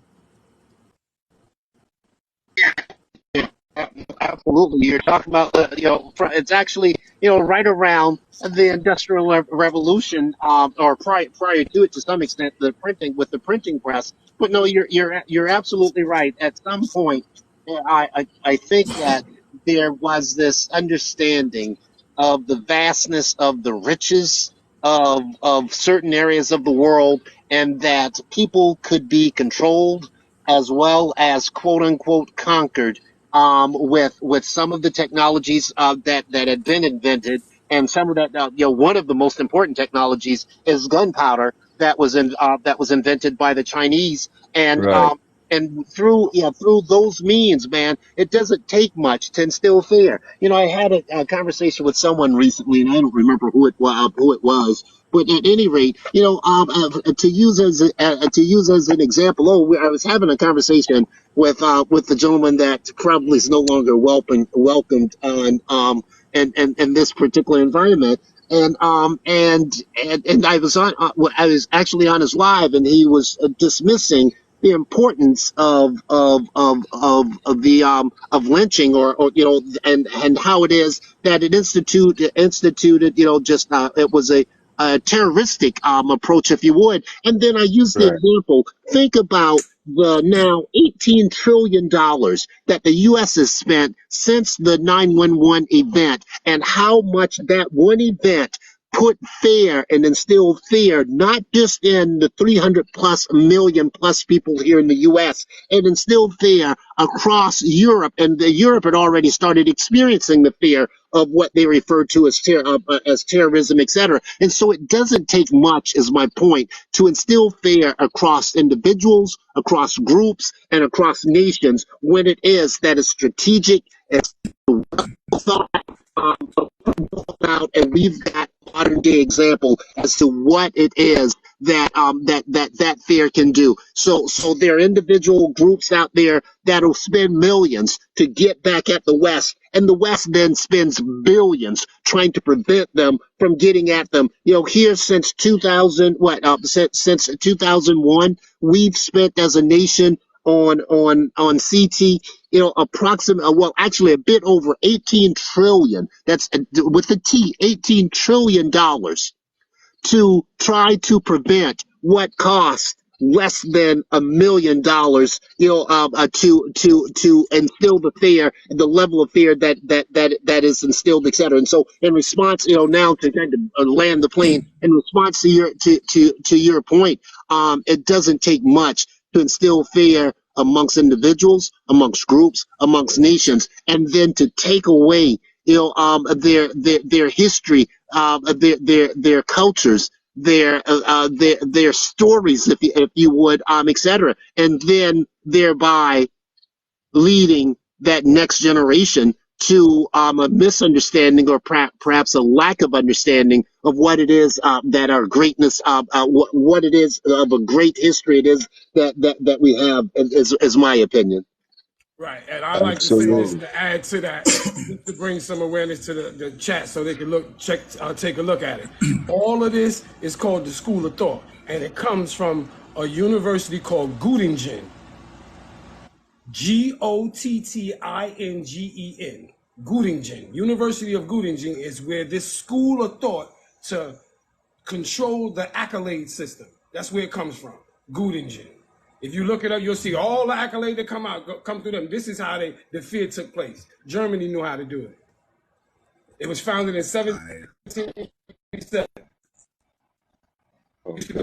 Absolutely. You're talking about, it's actually, right around the Industrial Revolution, or prior to it to some extent, the printing press. But no, you're absolutely right. At some point, I think that there was this understanding of the vastness of the riches of certain areas of the world, and that people could be controlled as well as quote unquote conquered, with some of the technologies that had been invented, and some of that. One of the most important technologies is gunpowder that was invented by the Chinese, and Right. um, and through those means, man, it doesn't take much to instill fear. I had a conversation with someone recently, and I don't remember who it was. But at any rate, to use as an example, I was having a conversation with the gentleman that probably is no longer welcomed on in this particular environment. And I was actually on his live, and he was dismissing the importance of lynching, or and how it is that it instituted, just it was a terroristic approach, if you would. And then I used the Right. example. Think about the now $18 trillion that the U.S. has spent since the 911 event, and how much that one event put fear and instilled fear, not just in the 300 plus million plus people here in the U.S., it instilled fear across Europe, and Europe had already started experiencing the fear of what they refer to as terrorism, etc. And so it doesn't take much, is my point, to instill fear across individuals, across groups, and across nations when it is that is strategic and thought out, and we've got modern day example as to what it is that fear can do. So there are individual groups out there that'll spend millions to get back at the West, and the West then spends billions trying to prevent them from getting at them. Here since 2000, since 2001, we've spent as a nation on CT, approximately, well, actually a bit over 18 trillion. That's with the T, $18 trillion to try to prevent what costs less than $1 million, to instill the fear, the level of fear that is instilled, et cetera. And so, in response, now to kind of land the plane, in response to your point, it doesn't take much to instill fear amongst individuals, amongst groups, amongst nations, and then to take away, their history, their cultures, their stories, if you would, etc., and then thereby leading that next generation to a misunderstanding, or perhaps a lack of understanding of what it is, that our greatness, what it is of a great history it is that we have, is my opinion. Right, and I like to say this Absolutely. to add to that, just to bring some awareness to the chat, so they can take a look at it. All of this is called the School of Thought, and it comes from a university called Göttingen, Gottingen. Göttingen, University of Göttingen is where this school of thought to control the accolade system. That's where it comes from, Göttingen. If you look it up, you'll see all the accolades that come through them. This is how the fear took place. Germany knew how to do it. It was founded in 1787. Okay.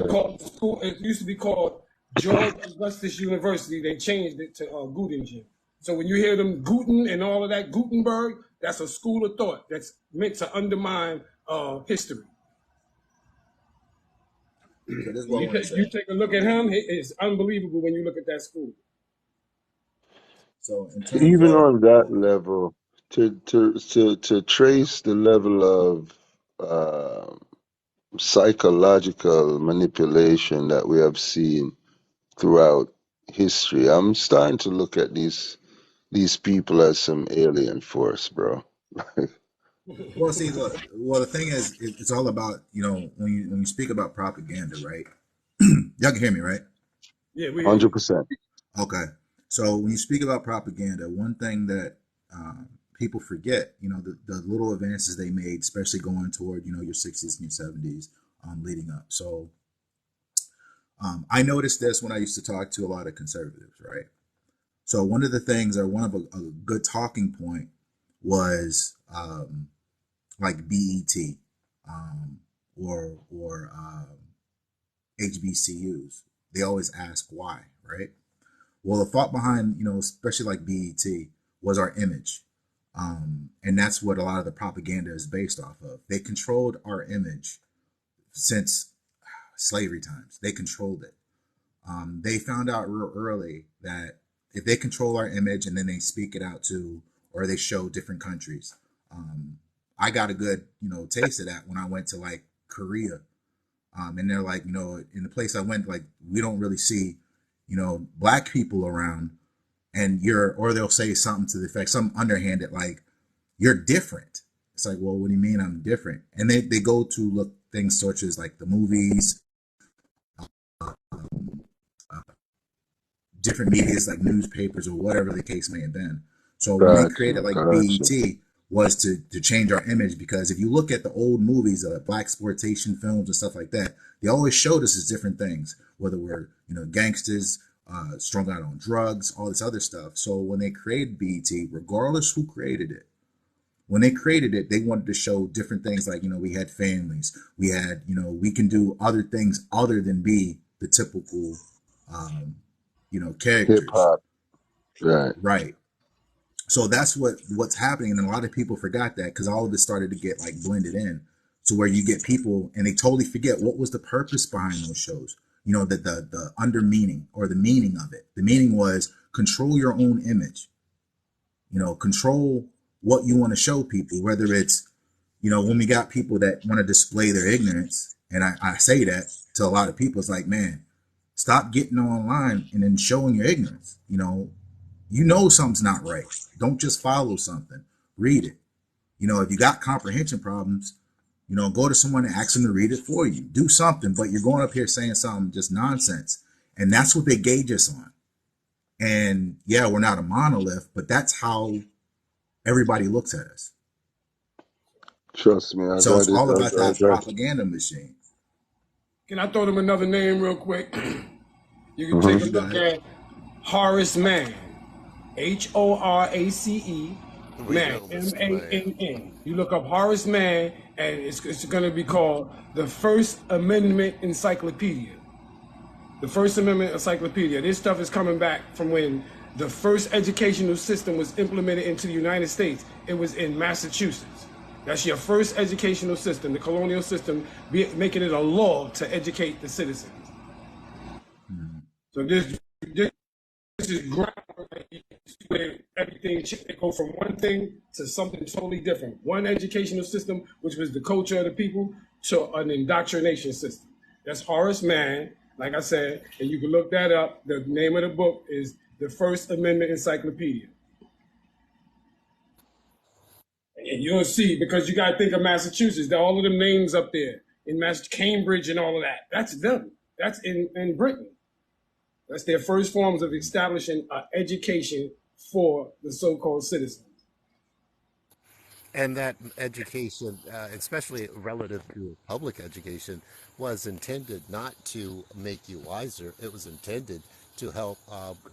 It used to be called George Augustus University. They changed it to Göttingen. So when you hear them Guten and all of that, Gutenberg, that's a school of thought that's meant to undermine history. So this is what I want to You say. take a look at him, it's unbelievable when you look at that school. So in terms Even of on that level, to trace the level of psychological manipulation that we have seen throughout history, I'm starting to look at these people as some alien force, bro. well, see, look, well, the thing is, it's all about, when you speak about propaganda, right? Y'all can hear me, right? Yeah, we hear you. 100%. Okay. So when you speak about propaganda, one thing that people forget, the little advances they made, especially going toward, your 60s and your 70s, leading up. So I noticed this when I used to talk to a lot of conservatives, right? So one of the things, or one of a good talking point, was like BET, or HBCUs. They always ask why, right? Well, the thought behind, especially like BET, was our image. And that's what a lot of the propaganda is based off of. They controlled our image since slavery times. They controlled it. They found out real early that if they control our image and then they speak it out to, or they show different countries. I got a good, taste of that when I went to like Korea. And they're like, in the place I went, like, we don't really see, black people around, and or they'll say something to the effect, some underhanded, like, you're different. It's like, well, what do you mean I'm different? And they go to look things such as like the movies, uh, different medias like newspapers or whatever the case may have been. So when they Gotcha, created like gotcha. BET, was to change our image, because if you look at the old movies, black exploitation films and stuff like that, they always showed us as different things, whether we're gangsters strung out on drugs, all this other stuff. So when they created BET, regardless who created it, when they created it, they wanted to show different things like, we had families, we had, we can do other things other than be the typical, um, Hip characters. hop, right? Right. So that's what's happening. And a lot of people forgot that because all of it started to get like blended in to where you get people and they totally forget what was the purpose behind those shows. The under meaning or the meaning of it. The meaning was control your own image, control what you want to show people, whether it's, when we got people that want to display their ignorance. And I say that to a lot of people, it's like, man, stop getting online and then showing your ignorance. Something's not right. Don't just follow something. Read it. If you got comprehension problems, go to someone and ask them to read it for you. Do something, but you're going up here saying something just nonsense. And that's what they gauge us on. And yeah, we're not a monolith, but that's how everybody looks at us. Trust me, I So it's got it. all about I that got you. propaganda machine. Can I throw them another name real quick? You can take Hmm. a You got look it. at Horace Mann, Horace, We Mann, know Mr. Man. Mann. You look up Horace Mann, and it's going to be called the First Amendment Encyclopedia. The First Amendment Encyclopedia. This stuff is coming back from when the first educational system was implemented into the United States. It was in Massachusetts. That's your first educational system, the colonial system, making it a law to educate the citizens. So this is groundwork where everything they go from one thing to something totally different. One educational system, which was the culture of the people, to an indoctrination system. That's Horace Mann, like I said, and you can look that up. The name of the book is The First Amendment Encyclopedia. And you'll see, because you got to think of Massachusetts, all of them names up there in Cambridge and all of that. That's them. That's in Britain. That's their first forms of establishing education for the so-called citizens. And that education, especially relative to public education, was intended not to make you wiser. It was intended to help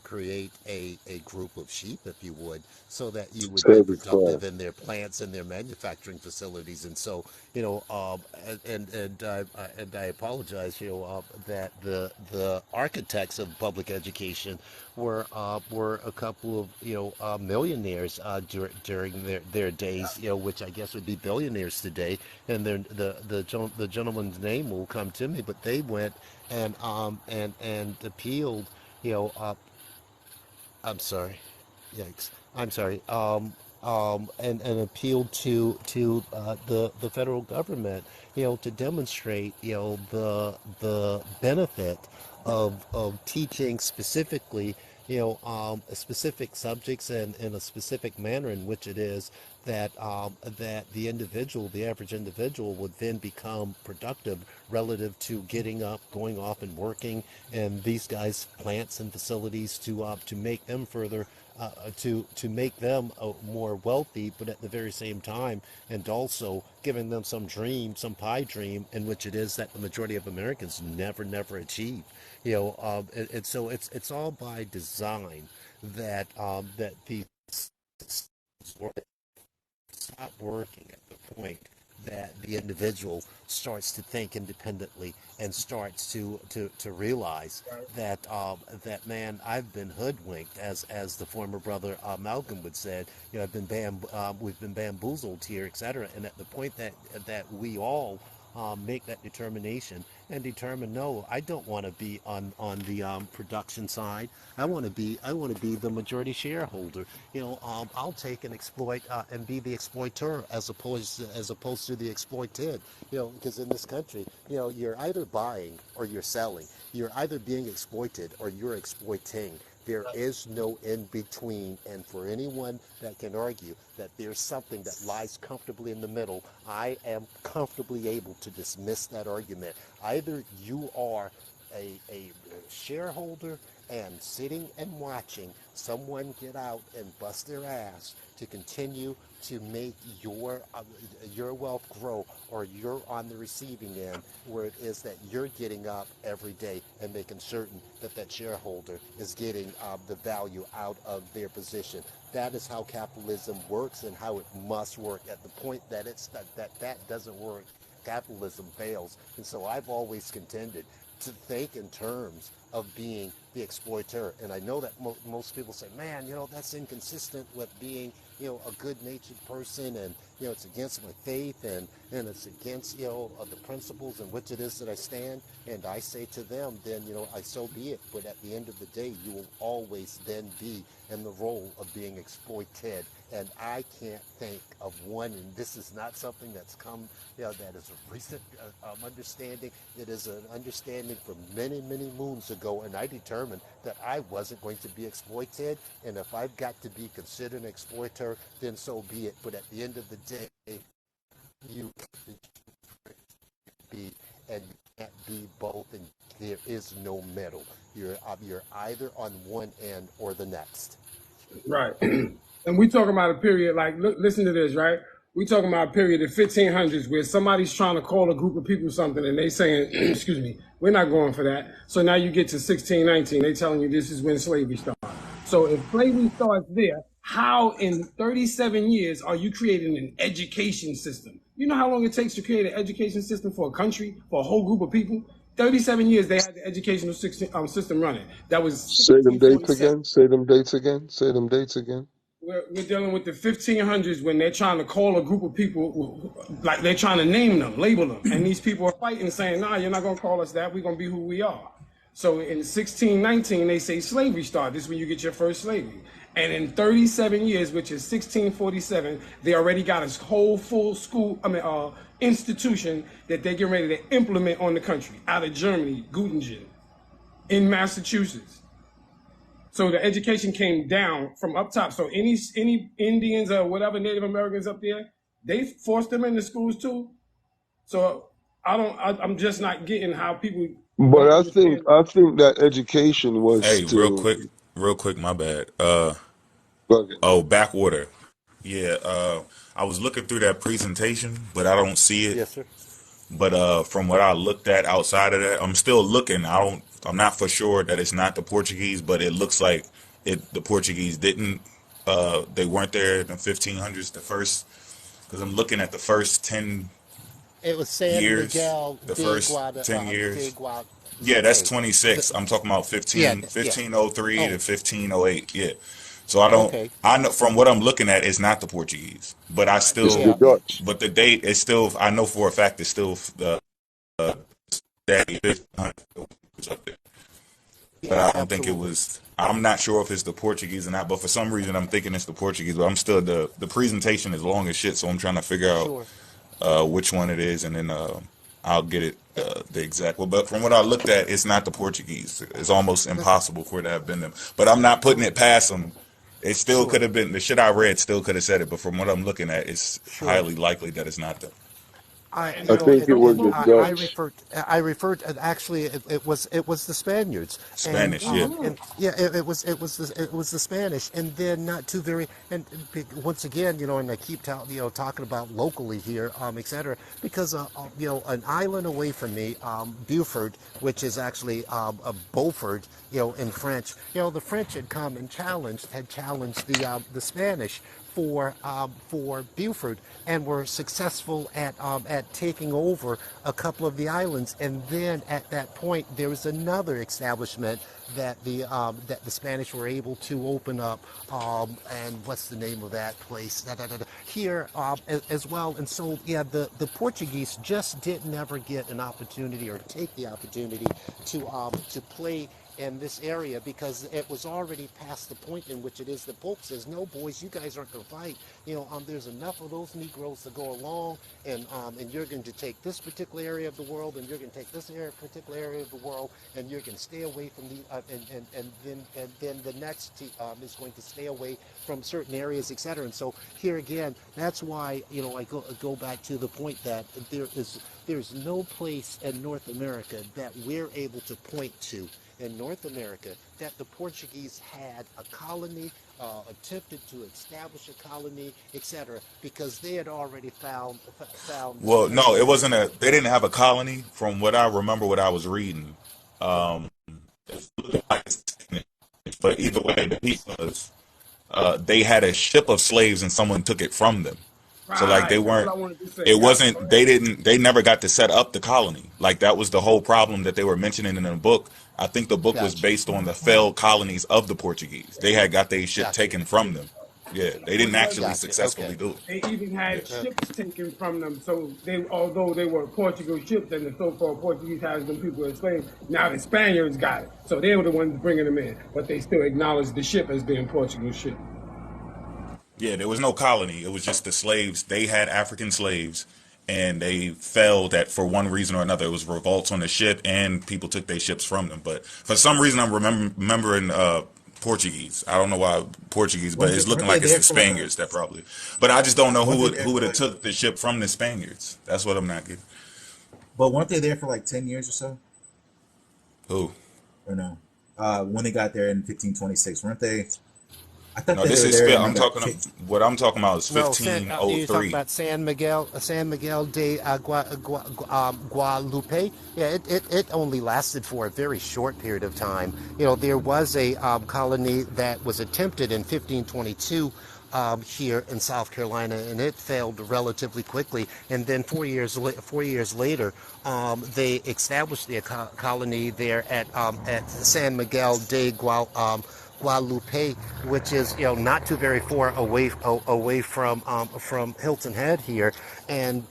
create a group of sheep, if you would, so that you would be Service class. productive in their plants and their manufacturing facilities. And so, and I apologize, that the architects of public education were a couple of millionaires during their days, which I guess would be billionaires today. And the gentleman's name will come to me, but they went and appealed, you know, uh, I'm sorry. Yikes. I'm sorry. And appealed to the federal government, to demonstrate, the benefit of teaching specifically, specific subjects and in a specific manner in which it is that the individual, the average individual, would then become productive relative to getting up, going off and working, and these guys' plants and facilities to make them further. To make them more wealthy, but at the very same time, and also giving them some dream, some pie dream, in which it is that the majority of Americans never achieve. And so it's all by design that these stop working at the point that the individual starts to think independently and starts to realize that man, I've been hoodwinked, as the former brother Malcolm would said. I've been we've been bamboozled here, etc. And at the point that we all make that determination and determine, no, I don't want to be on the production side. I want to be the majority shareholder. I'll take and exploit and be the exploiter as opposed to the exploited. Because in this country, you're either buying or you're selling. You're either being exploited or you're exploiting. There is no in between. And for anyone that can argue that there's something that lies comfortably in the middle, I am comfortably able to dismiss that argument. Either you are a shareholder and sitting and watching someone get out and bust their ass to continue to make your wealth grow, or you're on the receiving end where it is that you're getting up every day and making certain that that shareholder is getting the value out of their position. That is how capitalism works and how it must work. At the point that that doesn't work, capitalism fails. And so I've always contended to think in terms of being the exploiter. And I know that most people say, man, that's inconsistent with being, a good-natured person, and, it's against my faith, and it's against, the principles in which it is that I stand. And I say to them, then, so be it. But at the end of the day, you will always then be in the role of being exploited. And I can't think of one, and this is not something that's come, that is a recent understanding. It is an understanding from many, many moons ago, and I determined that I wasn't going to be exploited, and if I've got to be considered an exploiter, then so be it. But at the end of the day, you be, and you can't be both, and there is no middle. You're either on one end or the next. Right. And we talking about a period like, look, listen to this, right? We talking about a period of 1500s where somebody's trying to call a group of people something and they saying, excuse me, we're not going for that. So now you get to 1619, they telling you this is when slavery started. So if slavery starts there, how in 37 years are you creating an education system? You know how long it takes to create an education system for a country, for a whole group of people? 37 years they had the educational system running. That was Say them dates 1647. again. Say them dates again. Say them dates again. We're dealing with the 1500s when they're trying to call a group of people, like they're trying to name them, label them. And these people are fighting, saying, nah, you're not going to call us that. We're going to be who we are. So in 1619, they say slavery started. This is when you get your first slavery. And in 37 years, which is 1647, they already got a whole full school, institution that they're getting ready to implement on the country. Out of Germany, Göttingen, in Massachusetts. So the education came down from up top. So any Indians or whatever Native Americans up there, they forced them into schools too. So I'm just not getting how people But don't I understand. think that education was Hey, to. real quick, my bad. Okay. Oh, backwater. Yeah, I was looking through that presentation, but I don't see it. Yes, sir. But from what I looked at outside of that, I'm still looking. I'm not for sure that it's not the Portuguese, but it looks like the Portuguese didn't. They weren't there in the 1500s. The first, because I'm looking at the first 10 It was San years. Miguel The first 10 de years. Guada. Yeah, that's Okay. 26. I'm talking about Yeah, yeah. 1503 to Oh, 1508. Yeah. So okay. I know from what I'm looking at, it's not the Portuguese, but It's the Yeah. Dutch. but the date is still, I know for a fact it's still that 1500 was up there. But Yeah, I don't think it absolutely. was, I'm not sure if it's the Portuguese or not, but for some reason I'm thinking it's the Portuguese, but I'm still, the presentation is long as shit, so I'm trying to figure out Sure. which one it is, and then I'll get it Eh, the exact. Well, but from what I looked at, it's not the Portuguese. It's almost Listen, impossible for it to have been them. But I'm not putting it past them. It still could sure. have been the shit I read. Still could have said it, but from what I'm looking at, it's Sure. highly likely that it's not them. I, And I you know, think so it was and the I locally, Dutch. referred, and actually, it was the Spaniards, Spanish, yeah. and yeah, it was the Spanish, and then not too very, and once again, and I keep talking about locally here, etc. Because an island away from me, Beaufort, which is actually a Beaufort, in French, the French had come and challenged the Spanish for Beaufort, and were successful at taking over a couple of the islands. And then at that point, there was another establishment that the Spanish were able to open up. And what's the name of that place? Here as well. And so yeah, the Portuguese just didn't ever get an opportunity or take the opportunity to play in this area, because it was already past the point in which it is the Pope says, no, boys, you guys aren't going to fight. There's enough of those Negroes to go along, and you're going to take this particular area of the world, and you're going to take this particular area of the world, and you're going to stay away from the, and then the next is going to stay away from certain areas, etc. And so here again, that's why, I go back to the point that there's no place in North America that we're able to point to in North America that the Portuguese had a colony, attempted to establish a colony, etc., because they had already found Well, no, it slaves. wasn't a. They didn't have a colony, from what I remember, what I was reading. Um, but either way, the piece was they had a ship of slaves and someone took it from them. So like they Right. That's what weren't. I wanted to say. It Yep. Go wasn't. ahead. They didn't. They never got to set up the colony. Like that was the whole problem that they were mentioning in the book. I think the book was Gotcha, based on the failed colonies of the Portuguese. They had got their shit gotcha, taken from them. Yeah, they Well, didn't yeah, actually gotcha. successfully Okay. do it. they even had Uh, ships taken from them. So they, although they were Portugal ships and the so-called Portuguese has them people enslaved, now the Spaniards got it. So they were the ones bringing them in, but they still acknowledged the ship as being Portugal ship. Yeah, there was no colony. It was just the slaves. They had African slaves, and they felt that for one reason or another, it was revolts on the ship, and people took their ships from them. But for some reason, I'm remembering Portuguese. I don't know why Portuguese, but it's looking Weren't they like it's there the for like a? Spaniards that probably. But I just don't know Weren't they there who for would have like? took the ship from the Spaniards. That's what I'm not getting. But weren't they there for like 10 years or so? Who? Or no? When they got there in 1526, weren't they? I thought No, they this were is there fit. and then I'm got talking. kicked. What I'm talking about is no, you're talking 1503. about San Miguel de Guadalupe. Yeah, it only lasted for a very short period of time. There was a colony that was attempted in 1522 here in South Carolina, and it failed relatively quickly. And then 4 years later, they established their colony there at San Miguel de Guadalupe, which is not too very far away from Hilton Head here,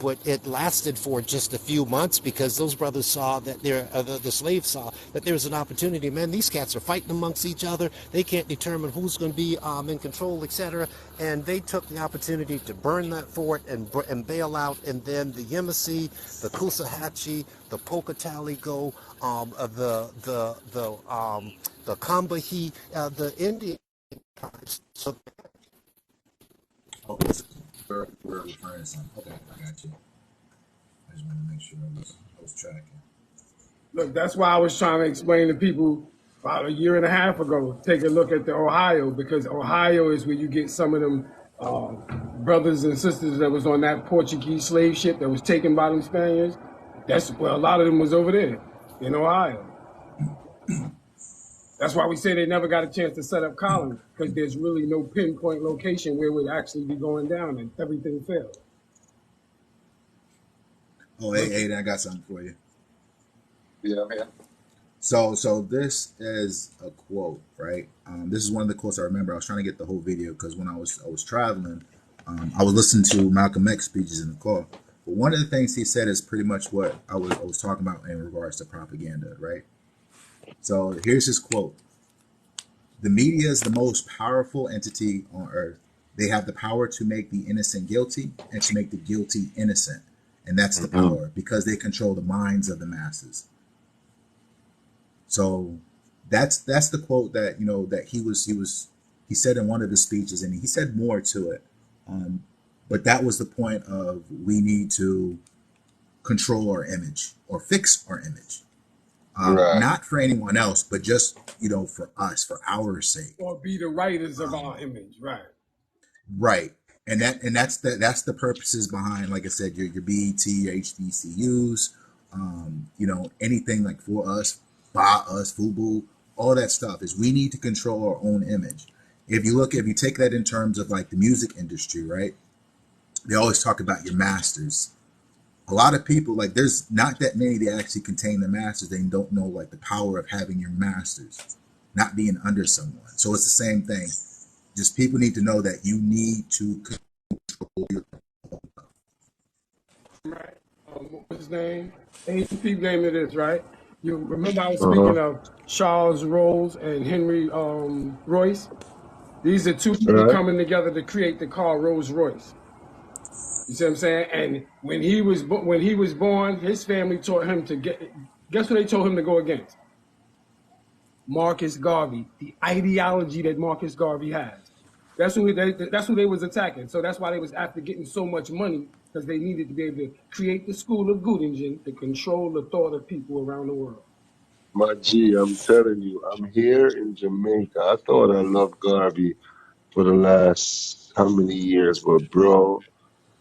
but it lasted for just a few months because those brothers saw that the slaves saw that there was an opportunity. Man, these cats are fighting amongst each other. They can't determine who's going to be in control, etc. And they took the opportunity to burn that fort and bail out. And then the Yamasee, the Kusahatchee, the Pocataligo, the Combahee, the Indian tribes. So Oh, we're referring to something. Okay, I got you. I just want to make sure I was tracking. Look, that's why I was trying to explain to people about a year and a half ago. Take a look at the Ohio, because Ohio is where you get some of them uh, brothers and sisters that was on that Portuguese slave ship that was taken by them Spaniards. That's where a lot of them was over there in Ohio. That's why we say they never got a chance to set up colony, because there's really no pinpoint location where it would actually be going down, and everything failed. Oh, Look, hey, I got something for you. Yeah. So this is a quote, right? This is one of the quotes I remember. I was trying to get the whole video because when I was traveling, I was listening to Malcolm X speeches in the car. But one of the things he said is pretty much what I was talking about in regards to propaganda, right? So here's his quote: "The media is the most powerful entity on earth. They have the power to make the innocent guilty and to make the guilty innocent, and that's the Mm-hmm. power because they control the minds of the masses." So that's the quote that that he said in one of his speeches, and he said more to it. Um, but that was the point of we need to control our image or fix our image, Right. not for anyone else, but just for us, for our sake. or be the writers of Um, our image, right? right. And that's the purposes behind, like I said, your BET, your HBCUs, anything like for us, by us, FUBU, all that stuff is we need to control our own image. If you take that in terms of like the music industry, right? They always talk about your masters. A lot of people, like, there's not that many that actually contain the masters. They don't know like the power of having your masters, not being under someone. So it's the same thing. Just people need to know that you need to control your. Right. What's his name? People name it is, right? You remember I was Uh-huh. speaking of Charles Rolls and Henry Royce? These are two people Right. coming together to create the car Rolls Royce. You see what I'm saying? And when he was born, his family taught him to guess what they told him to go against? Marcus Garvey, the ideology that Marcus Garvey has. That's who they was attacking. So that's why they was after getting so much money, because they needed to be able to create the school of Göttingen to control the thought of people around the world. My G, I'm telling you, I'm here in Jamaica. I thought I loved Garvey for the last how many years, but bro,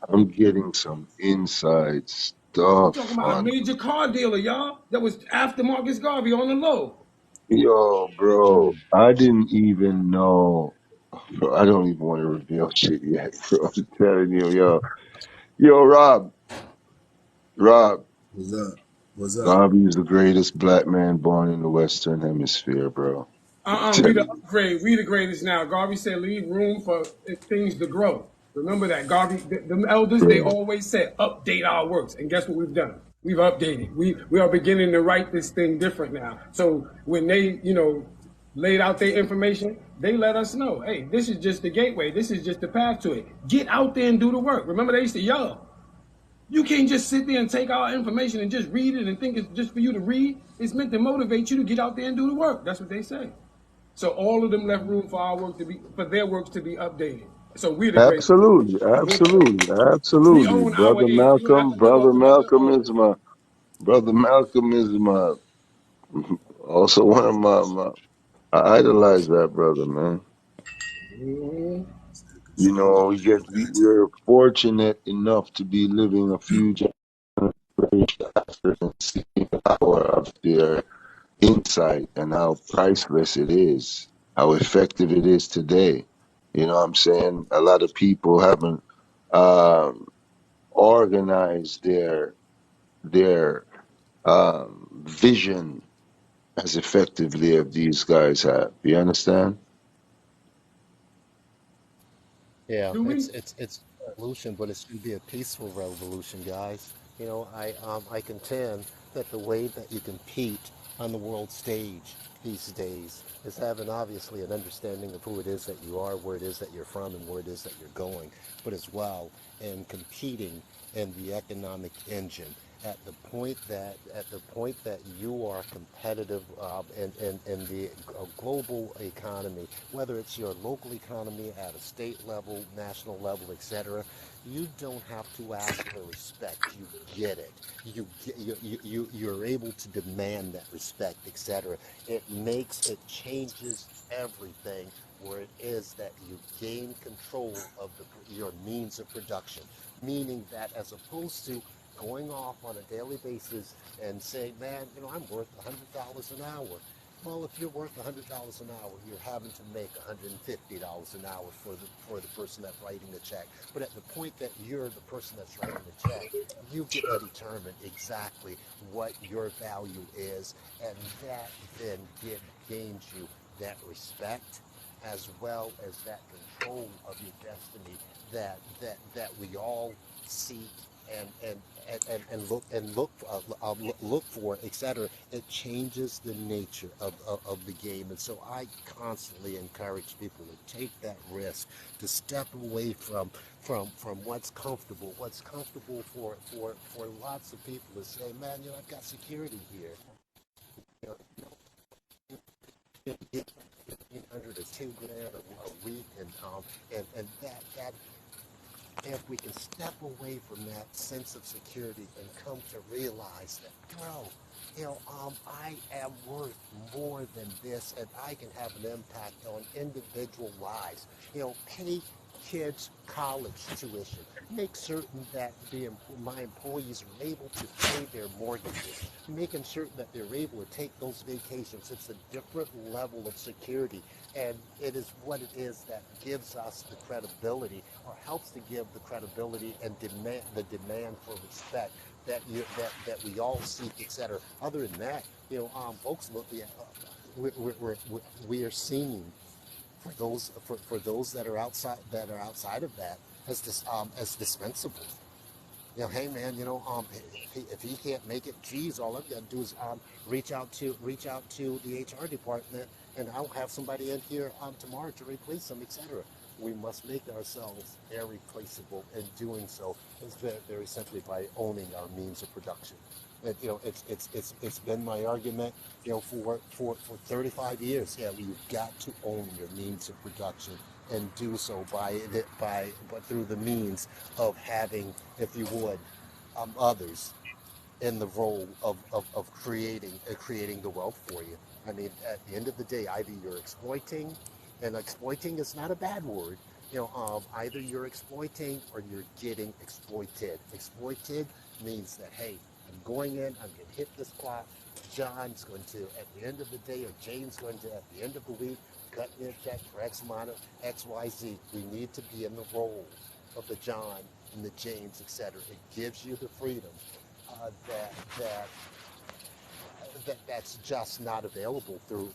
I'm getting some inside You talking stuff about a on. major car dealer, y'all? That was after Marcus Garvey on the low. Yo, bro, I didn't even know. Bro, I don't even want to reveal shit yet, bro. I'm telling you, yo, Rob, What's up? What's up? Garvey is the greatest black man born in the Western Hemisphere, bro. I'm We telling the you. upgrade. We the greatest now. Garvey said, leave room for things to grow. Remember that. Garvey, the elders, they Bro. always said, update our works. And guess what we've done? We've updated. We are beginning to write this thing different now. So when they, laid out their information, they let us know, hey, this is just the gateway. This is just the path to it. Get out there and do the work. Remember they used to, you can't just sit there and take our information and just read it and think it's just for you to read. It's meant to motivate you to get out there and do the work. That's what they say. So all of them left room for our work to be, for their works to be updated. So we're the greatest. Absolutely, absolutely, We absolutely. own our Brother age. We don't have Malcolm, to live off another Brother Malcolm is my, also one of my, I idolize that brother, man. That's that good You stuff. know, You got to. we're fortunate enough to be living a few generations after and seeing the power of their insight and how priceless it is, how effective it is today. You know what I'm saying? A lot of people haven't um, organized their vision as effectively as these guys have. You understand? Yeah, Do we? it's a revolution, but it should be a peaceful revolution, guys. I contend that the way that you compete on the world stage these days is having obviously an understanding of who it is that you are, where it is that you're from, and where it is that you're going, but as well in competing in the economic engine at the point that you are competitive in the global economy, whether it's your local economy at a state level, national level, etc. You don't have to ask for respect. You get it. You're able to demand that respect, etc. It changes everything where it is that you gain control of your means of production, meaning that as opposed to going off on a daily basis and saying, man, I'm worth $100 an hour. Well, if you're worth $100 an hour, you're having to make $150 an hour for the person that's writing the check. But at the point that you're the person that's writing the check, you get to determine exactly what your value is, and that then gains you that respect as well as that control of your destiny that we all seek and look for, etc. It changes the nature of the game, and so I constantly encourage people to take that risk, to step away from what's comfortable. What's comfortable for lots of people is say, man, I've got security here. You know, you get 1,500 or 2 grand a week, and that if we can step away from that sense of security and come to realize that, bro, I am worth more than this, and I can have an impact on individual lives. Pay kids college tuition. Make certain that my employees are able to pay their mortgages. Making certain that they're able to take those vacations. It's a different level of security, and it is what it is that gives us the credibility, or helps to give the credibility and demand for respect that we all seek, etc. Other than that, folks, look, yeah, we are seeing for those that are outside of that as dispensable. Hey man, if he can't make it, geez, all I've got to do is reach out to the HR department, and I'll have somebody in here tomorrow to replace them, etc. We must make ourselves irreplaceable. In doing so is very simply by owning our means of production. And, it's been my argument, for 35 years. Yeah, you've got to own your means of production, and do so but through the means of having, if you would, others. in the role of creating the wealth for you. I mean, at the end of the day, either you're exploiting, and exploiting is not a bad word. Either you're exploiting or you're getting exploited. Exploited means that, hey, I'm going in, I'm going to hit this plot. John's going to, at the end of the day, or Jane's going to, at the end of the week, cut me a check for X amount of XYZ. We need to be in the role of the John and the James, etc. It gives you the freedom uh, that that that's just not available through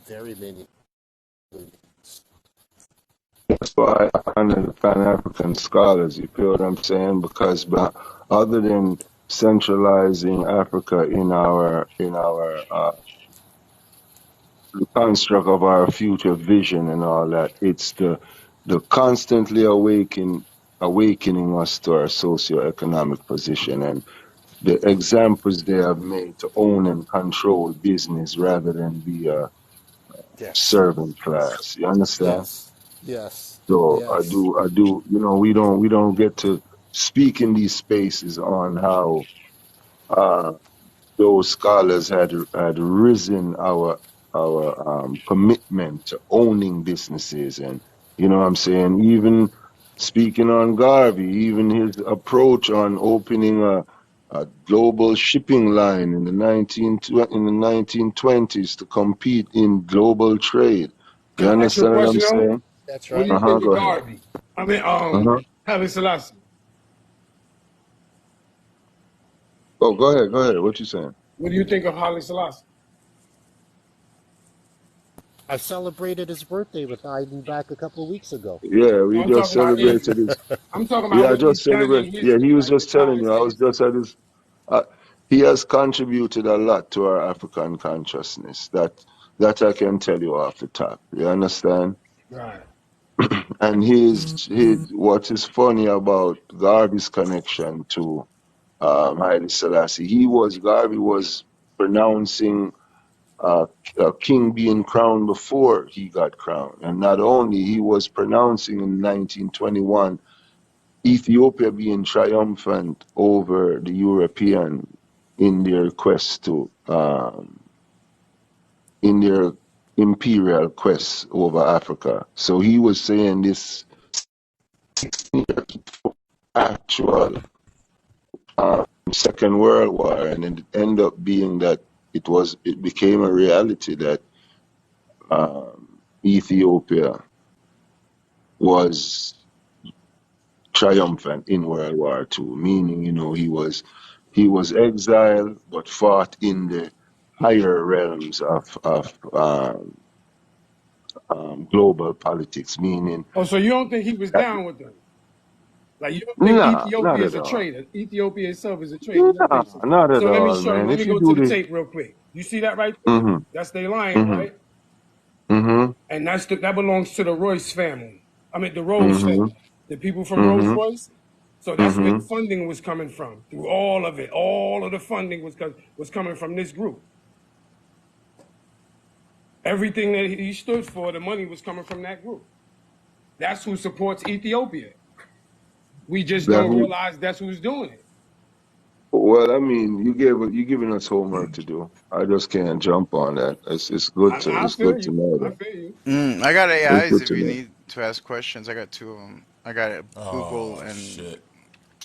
very many. That's why I honor the Pan African scholars. You feel what I'm saying? Because other than centralizing Africa in our construct of our future vision and all that, it's the constantly awakening us to our socioeconomic position and the examples they have made to own and control business rather than be a Yes, servant class. You understand? yes, yes, So yes. I do. We don't get to speak in these spaces on how uh, those scholars had risen our commitment to owning businesses, and you know what I'm saying. Even speaking on Garvey, even his approach on opening a global shipping line in the 1920s to compete in global trade. Can You I ask you a understand what I'm question though? saying? That's What do right. you think of Go ahead. Garvey? I mean, Uh huh. Haile Selassie. Oh, go ahead. Go ahead. What you saying? What do you think of Haile Selassie? I celebrated his birthday with Iden back a couple of weeks ago. Yeah, No, we I'm just talking about his. celebrated his. I'm talking about Yeah, I what he's just done celebrated. in Yeah, he history, was like the just telling you. I was conversations. just at his. Uh, he has contributed a lot to our African consciousness. That I can tell you off the top. You understand? Right. And his what is funny about Garvey's connection to Haile Selassie, Garvey was pronouncing a king being crowned before he got crowned. And not only he was pronouncing in 1921 Ethiopia being triumphant over the European in their quest to in their imperial quest over Africa. So he was saying this actual Second World War, and it ended up being that it became a reality that Ethiopia was triumphant in World War II, meaning, he was exiled but fought in the higher realms of global politics, meaning, Oh, so you don't think he was that, down with them? Like you don't think nah, not Ethiopia is at a all. traitor? Ethiopia itself is a traitor. You don't Nah, think so? not at So let me all, show you. man. Let me If you go to do the the, tape real quick. You see that right there? mm-hmm, That's their lion, mm-hmm, right? mm-hmm, And that belongs to the Royce family. I mean the Rose mm-hmm, family. The people from Rolls mm-hmm, Royce. So that's where mm-hmm. the funding was coming from. Through all of it, all of the funding was coming from this group. Everything that he stood for, the money was coming from that group. That's who supports Ethiopia. We just That don't who? realize that's who's doing it. Well, I mean, you giving us homework to do. I just can't jump on that. It's good to I it's feel good to you. know I that. feel you. I got It's AIs good if to you know. need to ask questions. I got two of them. I got Google Oh shit.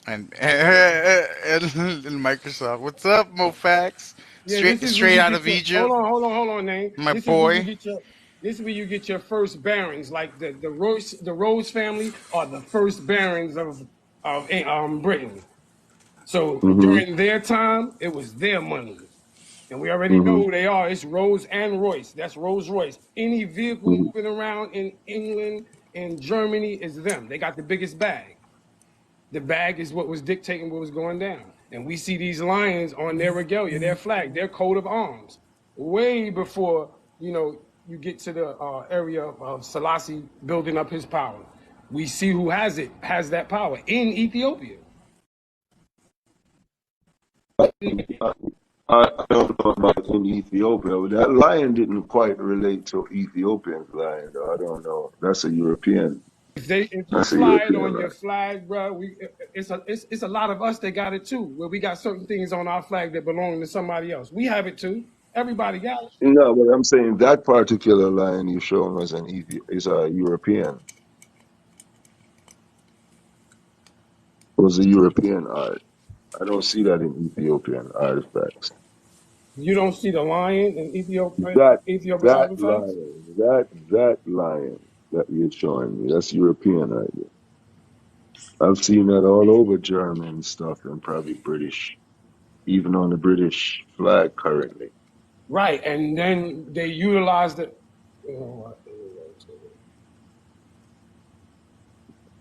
and Microsoft. What's up, Mofax? Yeah, this is where Straight you out get of your hold Egypt, on, hold on, hold on, name. my boy. This is where you get your first barons. Like the Rose family are the first barons of Britain. So Mm-hmm. during their time, it was their money. And we already know Mm-hmm. who they are. It's Rose and Royce. That's Rolls Royce. Any vehicle Mm-hmm. moving around in England and Germany is them. They got the biggest bag. The bag is what was dictating what was going down. And we see these lions on their regalia, their flag, their coat of arms, way before you get to the area of Selassie building up his power. We see who has that power in Ethiopia. I don't know about in Ethiopia, but that lion didn't quite relate to Ethiopian's lion, though. I don't know. That's a European. If you That's a fly it European on your line. flag, bro, it's a lot of us that got it too. Where we got certain things on our flag that belong to somebody else. We have it too. Everybody got it. No, but I'm saying that particular line you showing was is a European. Was a European art. I don't see that in Ethiopian artifacts. You don't see the lion in That Ethiopian that artifacts. lion, that lion that you're showing me, that's European right there. I've seen that all over German stuff and probably British, even on the British flag currently. Right, and then they utilized it.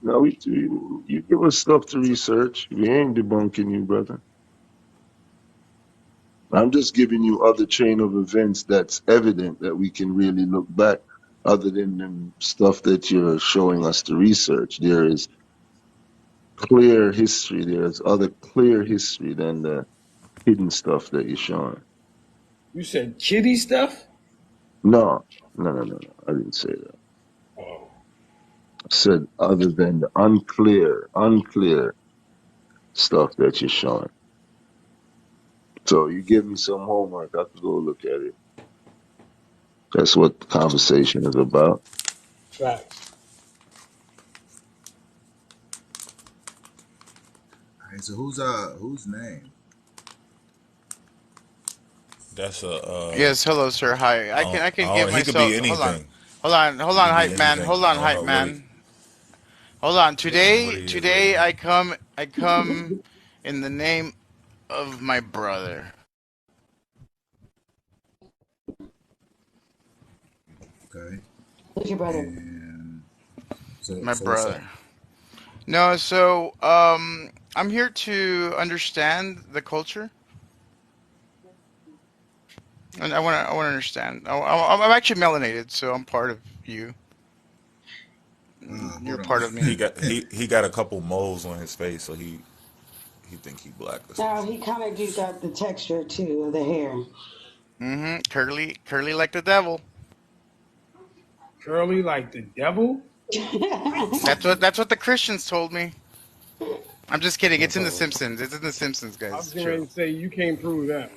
No, you give us stuff to research. We ain't debunking you, brother. I'm just giving you other chain of events that's evident that we can really look back, other than the stuff that you're showing us to research. There is clear history. There's other clear history than the hidden stuff that you're showing. You said kitty stuff. No, no. I didn't say that. Oh, I said other than the unclear stuff that you're showing. So you give me some homework. I could go look at it. That's what the conversation is about. facts. All right, so whose name? That's a Yes, hello, sir. Hi. I can give he could be myself. Hold on. anything. Hold He on, could be hype man. anything. Hold I on, don't hype know man. Hold on. what Today, he is right now. I come in the name of my brother. Okay, Who's your brother? and so My so what's up? brother. No, so I'm here to understand the culture, and I want to understand. I'm actually melanated, so I'm part of you. You're Hold part of He me. on. got he got a couple moles on his face, so he think he black or some Now shit. he kind of do got the texture too of the hair. Curly like the devil. Curly like the devil. That's what the Christians told me. I'm just kidding. It's in The Oh. Simpsons. It's in The Simpsons, I was guys. getting ready Chill. to say you can't prove that.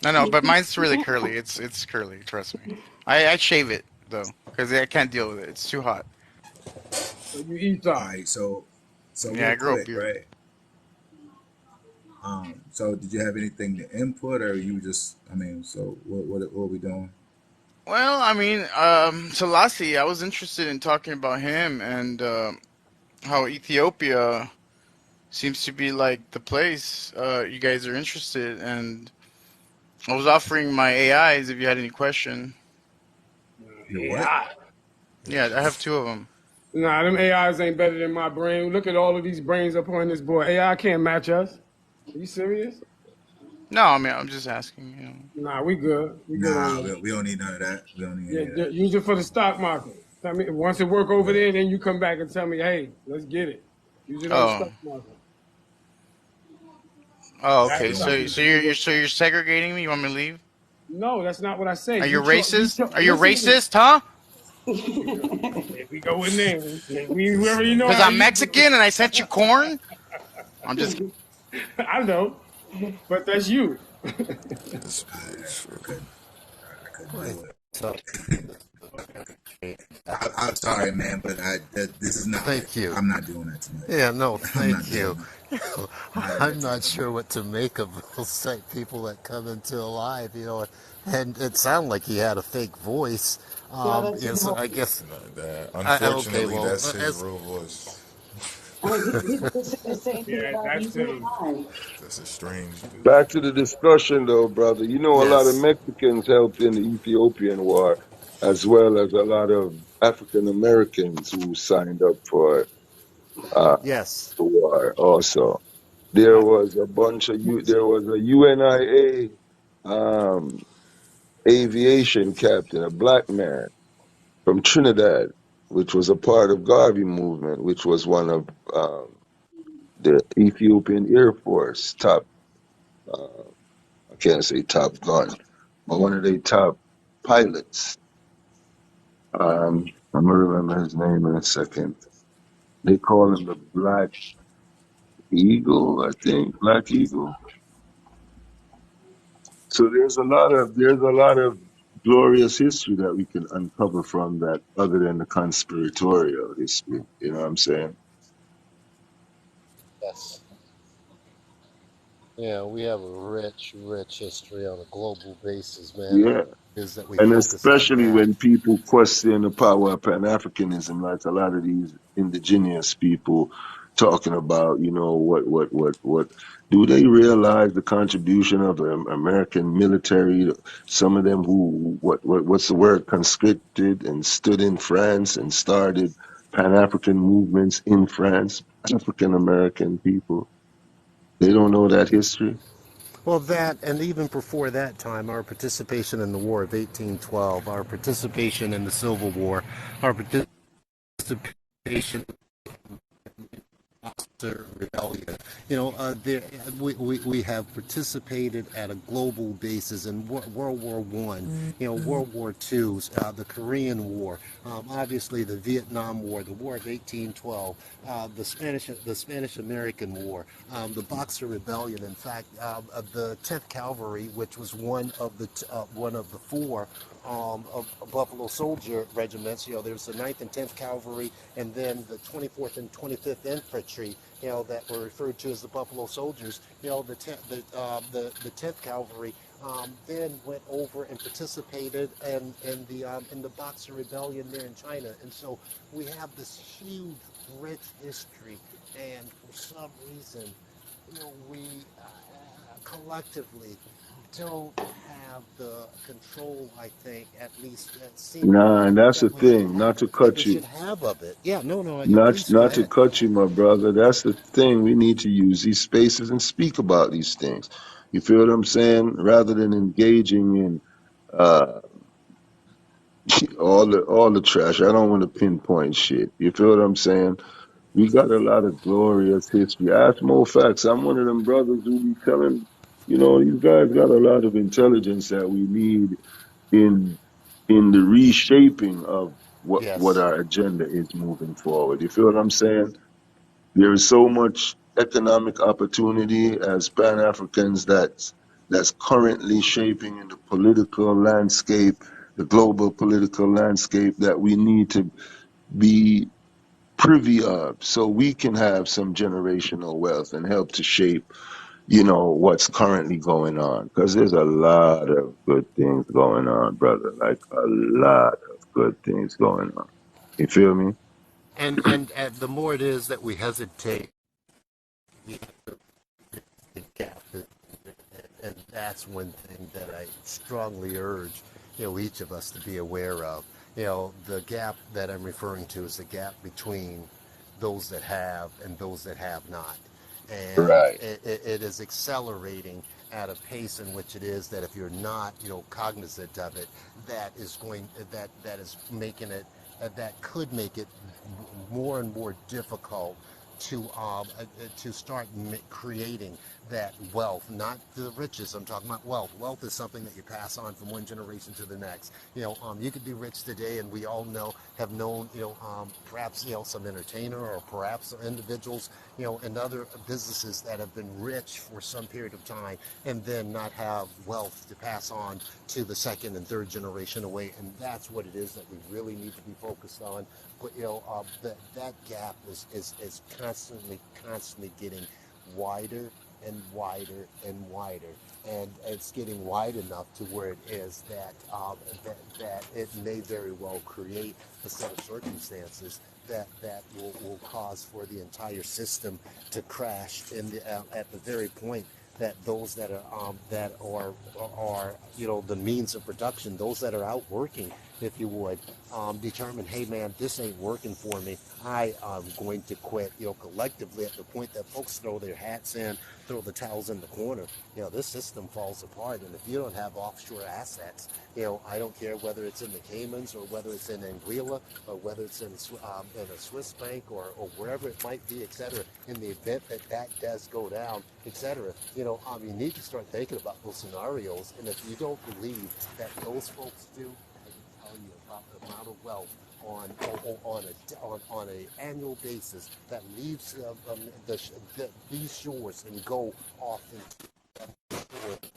No, but mine's really curly. It's curly. Trust me. I shave it though because I can't deal with it. It's too hot. So you All Esau. right, so Yeah, real I grow a quick, beard. right? So did you have anything to input, or you just? I mean, so what are we doing? Well, I mean, Selassie, I was interested in talking about him and how Ethiopia seems to be like the place you guys are interested. And I was offering my AIs if you had any question. Your what? AI. Yeah, I have two of them. Nah, them AIs ain't better than my brain. Look at all of these brains up on this board. AI can't match us. Are you serious? No, I mean, I'm just asking. Nah, we good. We good on Nah, that. we don't need none of that. We don't need Yeah, any of that. use it for the stock market. Tell me once it work over Yeah, there, then you come back and tell me, hey, let's get it. Use it on the Oh, stock market. oh, yeah. okay. We That's don't how need you that. So you're segregating me. You want me to leave? No, that's not what I Are said. you racist? Are you Listen to me. racist, huh? If we go in there, we This already know nigga. Because how I'm you do. Mexican and I sent you corn. I'm just. I know, but that's you. This bitch. I couldn't Right. do it. So, I'm sorry, man, but this is not. thank you. I'm not doing that tonight. Yeah, no, I'm not thank doing you. that. Not at I'm that not time. sure what to make of those type people that come into live, and it sounded like he had a fake voice. No, that's his Yes, I voice. guess. Okay, Unfortunately, well, that's his as real voice. People say the same thing Yeah, about that's you him. and That's a strange dude. Back to the discussion, though, brother. You know, a lot of yes, Mexicans helped in the Ethiopian War, as well as a lot of African Americans who signed up for yes, the war. Also, there was a bunch of there was a UNIA um, aviation captain, a black man from Trinidad, which was a part of Garvey movement, which was one of the Ethiopian Air Force top. Uh, I can't say top gun, but one of the top pilots. I'm gonna remember his name in a second. They call him the Black Eagle, I think, Black Eagle. So there's a lot of glorious history that we can uncover from that, other than the conspiratorial history. You know what I'm saying? Yes. Yeah, we have a rich, rich history on a global basis, man. Yeah. It is that we And focus on especially that. when people question the power of Pan Africanism, like a lot of these indigenous people talking about, what do they realize the contribution of the American military? Some of them who, what's the word, conscripted and stood in France and started Pan African movements in France, African American people. They don't know that history. Well, that, and even before that time, our participation in the War of 1812, our participation in the Civil War, our participation the rebellion. There we have participated at a global basis in World War One, World War Two, the Korean War, obviously the Vietnam War, the War of 1812, the Spanish American War, the Boxer Rebellion. In fact, the 10th Cavalry, which was one of the four of Buffalo Soldier regiments. There's the 9th and 10th Cavalry, and then the 24th and 25th Infantry, that were referred to as the Buffalo Soldiers. The 10th Cavalry then went over and participated in the Boxer Rebellion there in China, and so we have this huge, rich history, and for some reason, we collectively don't have the control, I think, at least Nah, seemingly, and that's the that we should thing, not have, to that cut we you. should have of it. Yeah, no, you Not please go not to ahead. cut you, my brother. That's the thing. We need to use these spaces and speak about these things. You feel what I'm saying? Rather than engaging in uh all the trash. I don't want to pinpoint shit. You feel what I'm saying? We got a lot of glorious history. Ask Mo Facts. I'm one of them brothers who be telling, these guys got a lot of intelligence that we need in the reshaping of what Yes. our agenda is moving forward. You feel what I'm saying? There is so much economic opportunity as Pan Africans that's currently shaping in the political landscape, the global political landscape, that we need to be privy of, so we can have some generational wealth and help to shape, what's currently going on. Because there's a lot of good things going on, brother. Like a lot of good things going on. You feel me? And the more it is that we hesitate, the gap, and that's one thing that I strongly urge, each of us to be aware of. The gap that I'm referring to is the gap between those that have and those that have not. And Right. it is accelerating at a pace in which it is that if you're not, cognizant of it, that is making it, that could make it more and more difficult to start creating that wealth, not the riches. I'm talking about wealth. Wealth is something that you pass on from one generation to the next. You could be rich today, and we all have known, perhaps, some entertainer or perhaps individuals, and other businesses that have been rich for some period of time and then not have wealth to pass on to the second and third generation away. And that's what it is that we really need to be focused on. But, that gap is constantly getting wider and wider and wider, and it's getting wide enough to where it is that it may very well create a set of circumstances that will cause for the entire system to crash at the very point that those that are the means of production, those that are out working, if you would, determine, hey man, this ain't working for me. I am going to quit. Collectively, at the point that folks throw their hats in, throw the towels in the corner, this system falls apart. And if you don't have offshore assets, I don't care whether it's in the Caymans or whether it's in Anguilla or whether it's in a Swiss bank or wherever it might be, et cetera. In the event that that does go down, et cetera, you need to start thinking about those scenarios. And if you don't believe that those folks do, I can tell you about the amount of wealth on a annual basis that leaves these shores and go off into it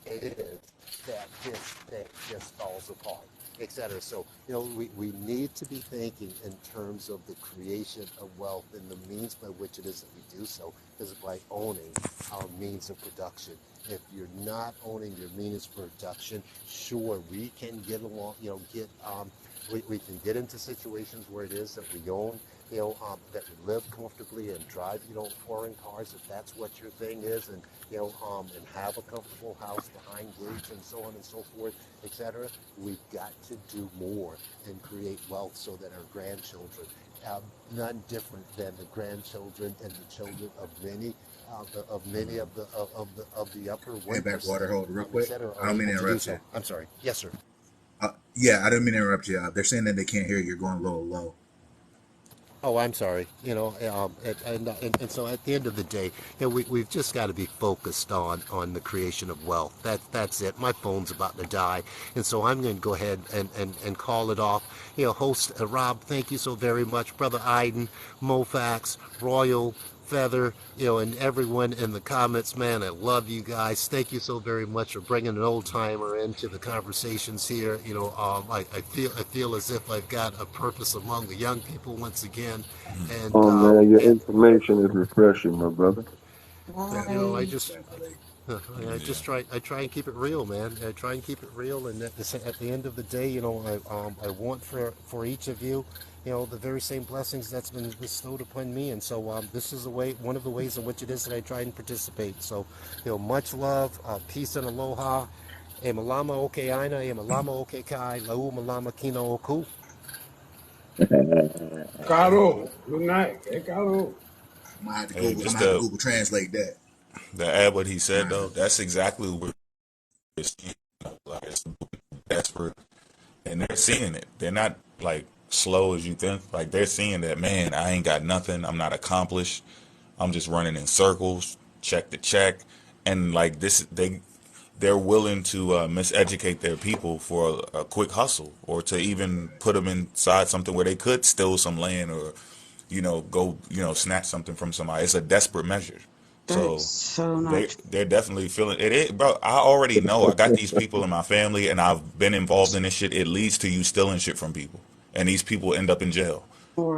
is that this falls apart, etc. So, we need to be thinking in terms of the creation of wealth, and the means by which it is that we do so is by owning our means of production. If you're not owning your means of production, sure, we can get along, we can get into situations where it is that we own, that we live comfortably and drive, foreign cars, if that's what your thing is, and have a comfortable house behind gates and so on and so forth, etc. We've got to do more and create wealth so that our grandchildren, none different than the grandchildren and the children of many of the upper Hey, 1%, backwater, hold real quick. etc., I are don't mean able to to do interrupt you. so. I'm sorry. Yes, sir. Yeah, I didn't mean to interrupt you. They're saying that they can't hear you. You're going a little low. Oh, I'm sorry. And so at the end of the day, we've just got to be focused on the creation of wealth. That's it. My phone's about to die, and so I'm going to go ahead and call it off. Host Rob, thank you so very much, brother Iden, Mofax, Royal, Feather, and everyone in the comments, man, I love you guys. Thank you so very much for bringing an old timer into the conversations here. I feel as if I've got a purpose among the young people once again, and Oh man, your information is refreshing, my brother. I Bye. just Definitely. I try and keep it real, man. I try and keep it real, and at the end of the day, I want for each of you, the very same blessings that's been bestowed upon me, and so this is one of the ways in which it is that I try and participate. So, much love, peace and aloha. E malama o ke aina, e malama o ke kai, lau malama kino o ku. Caro, good night. Hey, Caro. I'm gonna have to Hey, Google. I'm just gonna have to Google Translate that. to add what he said Kind though, of. that's exactly what it's, like, it's desperate, and they're seeing it. They're not like slow as you think. Like they're seeing that, man, I ain't got nothing. I'm not accomplished. I'm just running in circles, check to check, and like this, they're willing to miseducate their people for a quick hustle, or to even put them inside something where they could steal some land, or go snatch something from somebody. It's a desperate measure. That's So so not they're definitely feeling it. Bro, I already know. I got these people in my family, and I've been involved in this shit. It leads to you stealing shit from people, and these people end up in jail.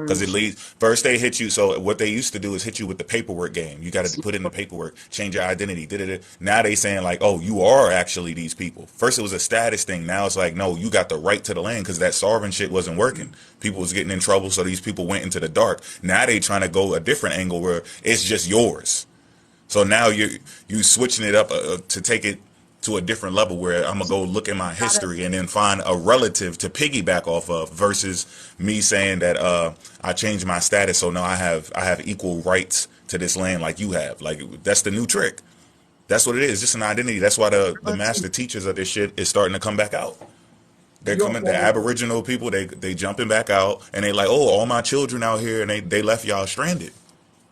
Because it yours. leads, first they hit you. So what they used to do is hit you with the paperwork game. You got to put in the paperwork, change your identity. Da-da-da. Now they saying like, oh, you are actually these people. First it was a status thing. Now it's like, no, you got the right to the land, because that sovereign shit wasn't working. People was getting in trouble, so these people went into the dark. Now they trying to go a different angle where it's just yours. So now you switching it up to take it to a different level, where I'm gonna go look at my history and then find a relative to piggyback off of, versus me saying that I changed my status, so now I have equal rights to this land like you have. Like that's the new trick. That's what it is. Just an identity. That's why the master teachers of this shit is starting to come back out. They're Yo, coming. The Aboriginal people, they jumping back out, and they like, oh, all my children out here, and they left y'all stranded.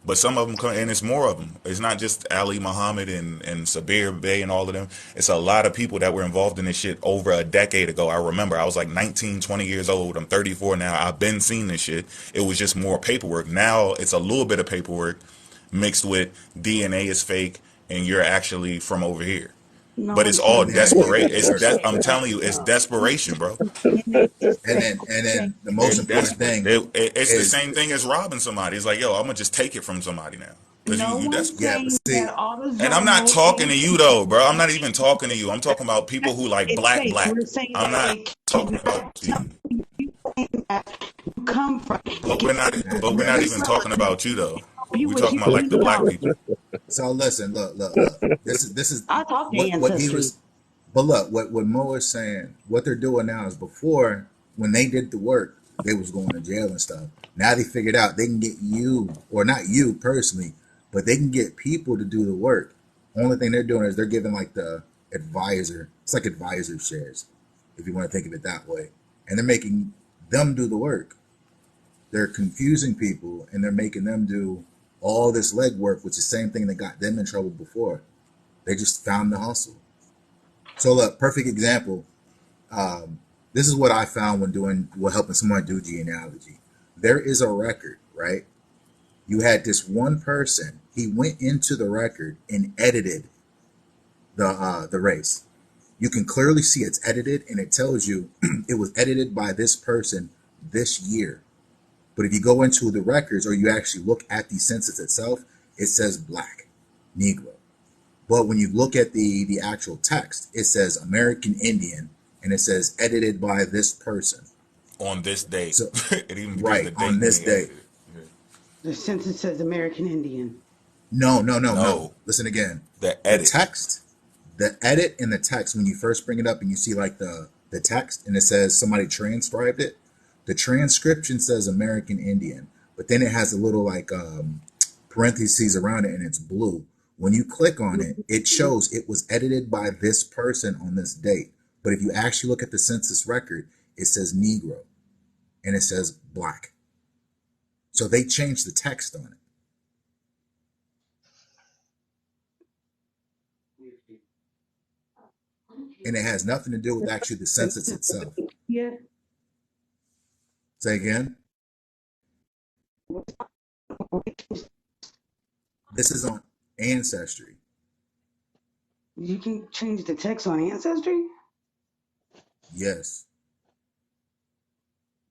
But some of them come, and it's more of them. It's not just Ali Muhammad and Sabir Bey and all of them. It's a lot of people that were involved in this shit over a decade ago. I remember I was like 19, 20 years old. I'm 34 now. I've been seeing this shit. It was just more paperwork. Now it's a little bit of paperwork mixed with DNA is fake and you're actually from over here. No But it's one's all saying And then that. yeah, desperate. It's there's I'm fake. telling you, it's No, desperation, bro. it's and fake. then the They're most important desperate. thing It's the is same thing as robbing somebody. It's like, yo, I'm gonna just take it from somebody now, because No you one's desperate. yeah, but saying that see, And I'm not autosomal talking to is you though, bro. I'm not even talking to you. I'm talking about people who like it's black fake. black. We're saying I'm that not it talking cannot about tell you. you that you come from. But we're not. But we're not that's even talking about you though. You We're with talking about like the human black power. people. so. Listen, look. This is I talk to what he ancestry. was. But look, what Mo is saying, what they're doing now is before, when they did the work, they was going to jail and stuff. Now they figured out they can get you, or not you personally, but they can get people to do the work. Only thing they're doing is they're giving like the advisor. It's like advisor shares, if you want to think of it that way. And they're making them do the work. They're confusing people and they're making them do all this legwork, which is the same thing that got them in trouble before. They just found the hustle. So look, perfect example. Um, this is what I found when helping someone do genealogy. There is a record, right? You had this one person. He went into the record and edited the race. You can clearly see it's edited, and it tells you it was edited by this person this year. But if you go into the records or you actually look at the census itself, it says black, Negro. But when you look at the actual text, it says American Indian, and it says edited by this person. On this date. So It even gives right the on date when this they day. edited it. Yeah. The census says American Indian. No, no, no, no. No, Listen again. the The edit. text, the edit in the text, when you first bring it up and you see like the text and it says somebody transcribed it, the transcription says American Indian, but then it has a little like parentheses around it and it's blue. When you click on it, it shows it was edited by this person on this date. But if you actually look at the census record, it says Negro and it says black. So they changed the text on it. And it has nothing to do with actually the census itself. Yeah. Say again. This is on Ancestry. You can change the text on Ancestry? Yes.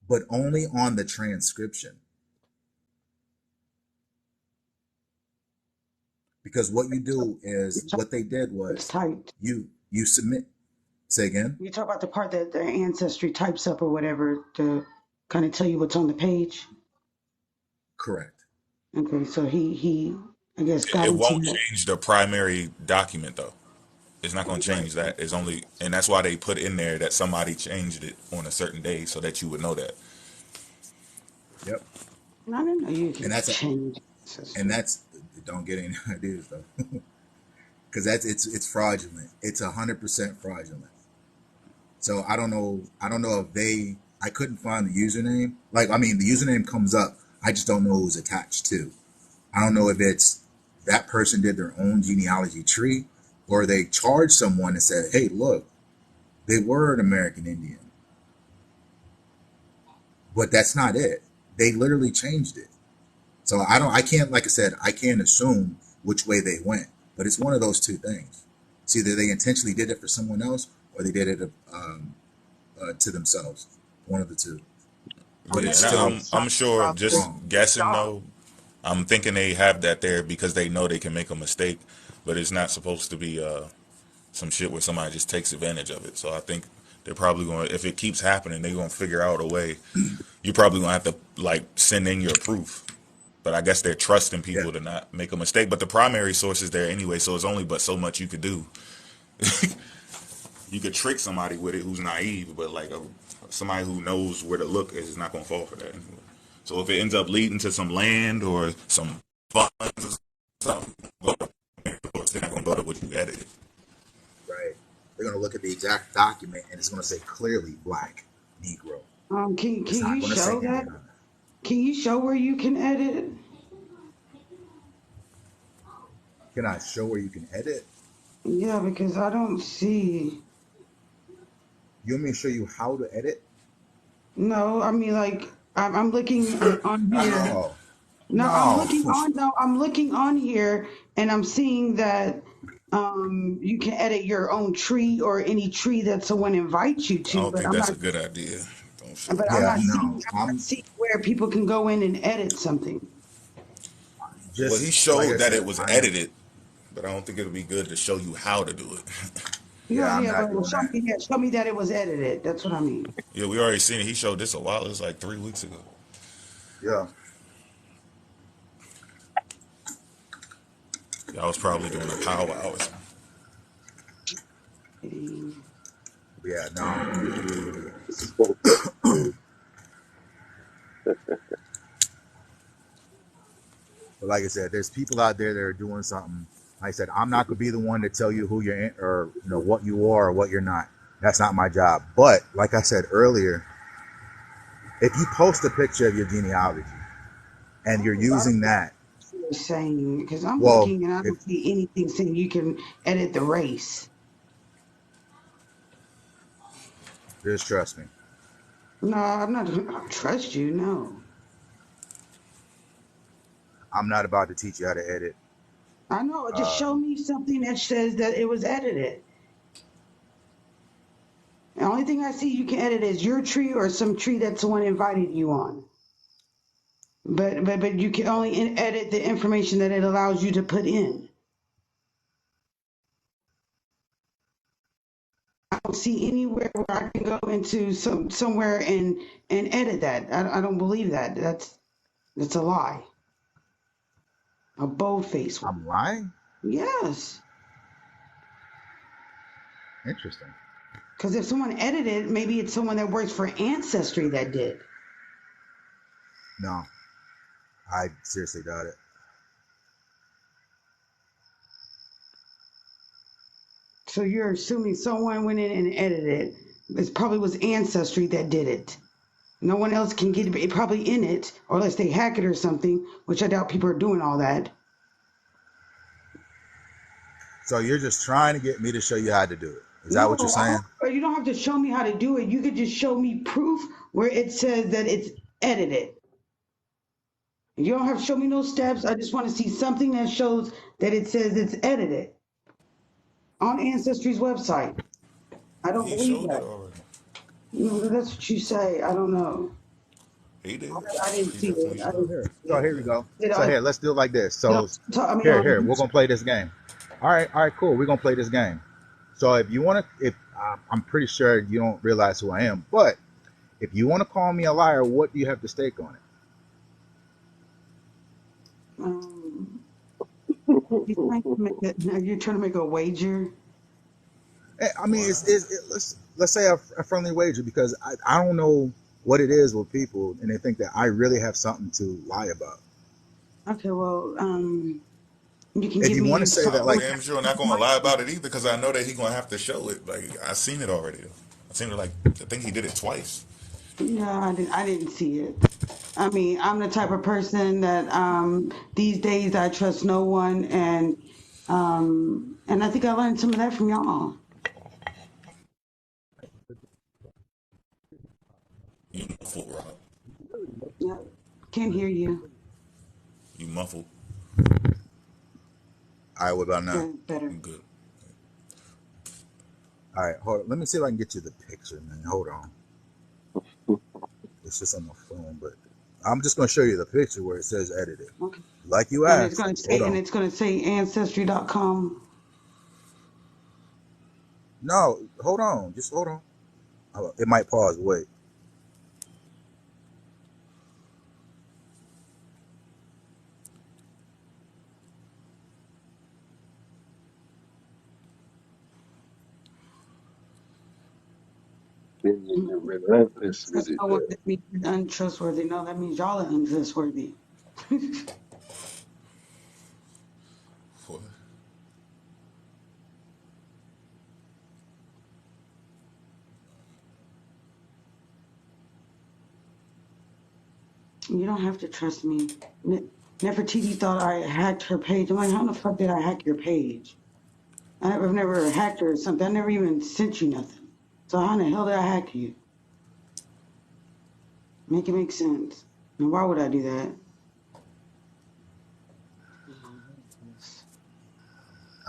But only on the transcription. Because what you do is what they did It's was typed. you submit. Say again. You talk about the part that the Ancestry types up or whatever to kind of tell you what's on the page. Correct. Okay, so he I guess got It into won't that. change the primary document though. It's not going to Right. change that. It's only, and that's why they put in there that somebody changed it on a certain day so that you would know that. Yep. I didn't know you And could that's a, change and Ancestry. that's don't get any ideas though, because that's it's fraudulent. It's 100% fraudulent. So I don't know. I don't know if they. I couldn't find the username. Like I mean, the username comes up. I just don't know who's attached to. I don't know if it's that person did their own genealogy tree or they charged someone and said, hey, look, they were an American Indian. But that's not it. They literally changed it. So I can't, like I said, I can't assume which way they went. But it's one of those two things. It's either they intentionally did it for someone else or they did it to themselves. One of the two. Oh, But Yeah, it's that and still I'm sure, just wrong. guessing dog. though, I'm thinking they have that there because they know they can make a mistake, but it's not supposed to be some shit where somebody just takes advantage of it. So I think they're probably going to, if it keeps happening, they're going to figure out a way. You're probably going to have to like send in your proof. But I guess they're trusting Yeah. people to not make a mistake. But the primary source is there anyway, so it's only but so much you could do. You could trick somebody with it who's naive, but like somebody who knows where to look is not going to fall for that anyway. So if it ends up leading to some land or some funds or something, they're not going to go to what you edited. Right. They're going to look at the exact document and it's going to say clearly black, Negro. It's Can not you going to say show that? Indian on it. Can you show where you can edit? Can I show where you can edit? Yeah, because I don't see. You want me to show you how to edit? No, I mean like I'm looking on here. No. No, I'm No. looking on. No, I'm looking on here, and I'm seeing that you can edit your own tree or any tree that someone invites you I to. don't But think I'm that's not. a good idea. Don't show But I'm Yeah, not seeing. no. I'm not I'm seeing where people can go in and edit something. Well, he just, like I showed that said, it was I am, edited, but I don't think it would be good to show you how to do it. yeah, Yeah, I'm yeah. not Well, doing show that. me. Yeah, show me that it was edited. That's what I mean. Yeah, we already seen it. He showed this a while. It was like 3 weeks ago. Yeah. Y'all was probably doing a powwow or something. Yeah, no. But like I said, there's people out there that are doing something. Like I said, I'm not gonna be the one to tell you who you're in or what you are or what you're not. That's not my job. But like I said earlier, if you post a picture of your genealogy and you're I don't using that, see what you're saying because I'm well, looking and I if don't see anything saying you can edit the race. just trust me. No, I'm not. I trust you. No, I'm not about to teach you how to edit. I know. Just show Um, me something that says that it was edited. The only thing I see you can edit is your tree or some tree that someone invited you on. But you can only edit the information that it allows you to put in. I don't see anywhere where I can go into somewhere and edit that. I don't believe that. That's a lie. A bold-faced one. I'm lying. Yes. Interesting. Because if someone edited, maybe it's someone that works for Ancestry that did. No, I seriously doubt it. So you're assuming someone went in and edited it. It probably was Ancestry that did it. No one else can get it probably in it, or unless they hack it or something, which I doubt people are doing all that. So you're just trying to get me to show you how to do it. Is that No, what you're saying? you don't have to show me how to do it. You could just show me proof where it says that it's edited. You don't have to show me no steps. I just want to see something that shows that it says it's edited on Ancestry's website. I don't He believe showed it that. already. No, that's what you say. I don't know. He did. I didn't He see it. definitely I showed didn't it. Here. see So it. here we go. Did So I? here, let's do it like this. No, So I mean here, on here, we're YouTube. gonna play this game. All right, cool. We're gonna play this game. So if you want to, if I'm pretty sure you don't realize who I am, but if you want to call me a liar, what do you have to stake on it? Um, you're trying to make a wager. I mean, Why? let's say a friendly wager because I don't know what it is with people and they think that I really have something to lie about. Okay, well, you can If give you want to me say that, I'm something like, damn sure not gonna lie about it either because I know that he gonna have to show it. Like I seen it already. I seen it like I think he did it twice. Yeah, I didn't see it. I mean, I'm the type of person that these days I trust no one, and I think I learned some of that from y'all. You muffled, Rob. Yeah, can't hear you. You muffled. all right, what about now? Okay, better. You good. All right, hold on. Let me see if I can get you the picture, man. Hold on. It's just on my phone, but I'm just going to show you the picture where it says edited. Okay, Like you and it's asked. gonna Hold say, on. ancestry.com. No, hold on. Just hold on. It might pause. Wait. You're relentless with Trust it no one. there. That means you're untrustworthy. No, that means y'all are untrustworthy. What? You don't have to trust me. Nefertiti thought I hacked her page. I'm like, how the fuck did I hack your page? I've never hacked her or something. I never even sent you nothing. So how in the hell did I hack you? Make it make sense. And why would I do that?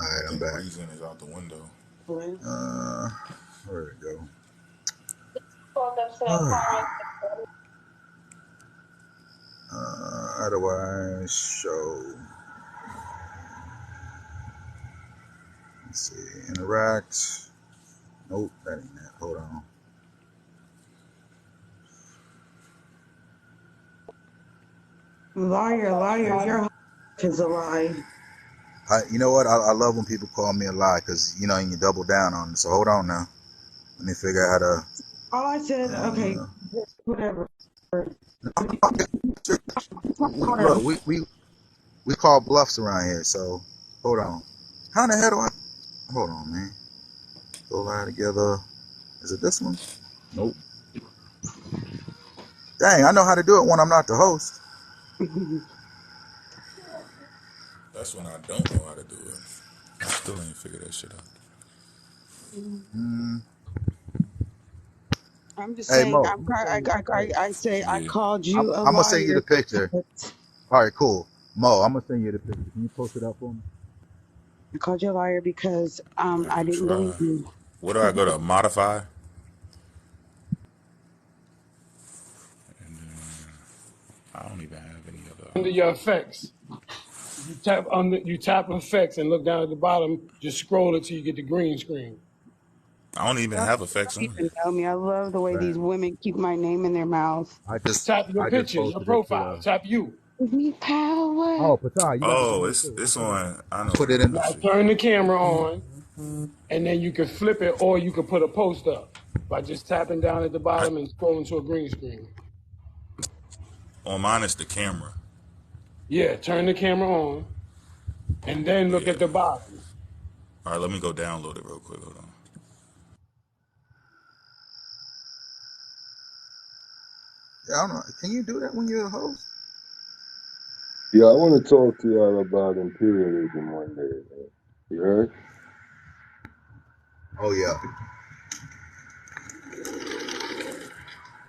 All I right, I'm think back. reason is out the window. Hello? Uh, where'd it go? How do I show? Let's see. Interact. Nope, that ain't that. Hold on. Liar, your is a lie. You know what? I love when people call me a lie because you know you can double down on it. So hold on now. Let me figure out All I said, how okay, to. whatever. Look, we call bluffs around here. So hold on. How the hell do I? Hold on, man. Go lie together. Is it this one? Nope. Dang, I know how to do it when I'm not the host. That's when I don't know how to do it. I still ain't figured that shit out. Hmm. I'm just Hey saying. Mo, I'm gonna send you. Hey, I say I Yeah. called I'm, you a I'm gonna send you the liar picture. because All right, cool. Mo, I'm gonna send you the picture. Can you post it up for me? I called you a liar because I I can didn't try. believe you. What do I go to modify? I don't even have any other. Under your effects, you tap effects and look down at the bottom. Just scroll it till you get the green screen. I don't even Y'all have don't effects on even here. know me. I love the way Right. these women keep my name in their mouth. Tap your I just picture, your posted it to. profile. Tap you. Give me power. Oh, Patai, you got the Oh, picture it's too. it's Okay. on. I I know put what it I'm in. gonna Now see. turn the camera on, and then you can flip it, or you can put a post up by just tapping down at the I bottom and scrolling to a green screen. on mine it's the camera. Yeah, turn the camera on, and then Oh look yeah. at the bottom. All right, let me go download it real quick. Hold on. Yeah, I don't know. Can you do that when you're a host? Yeah, I want to talk to y'all about imperialism one day. Man. You heard? Oh yeah.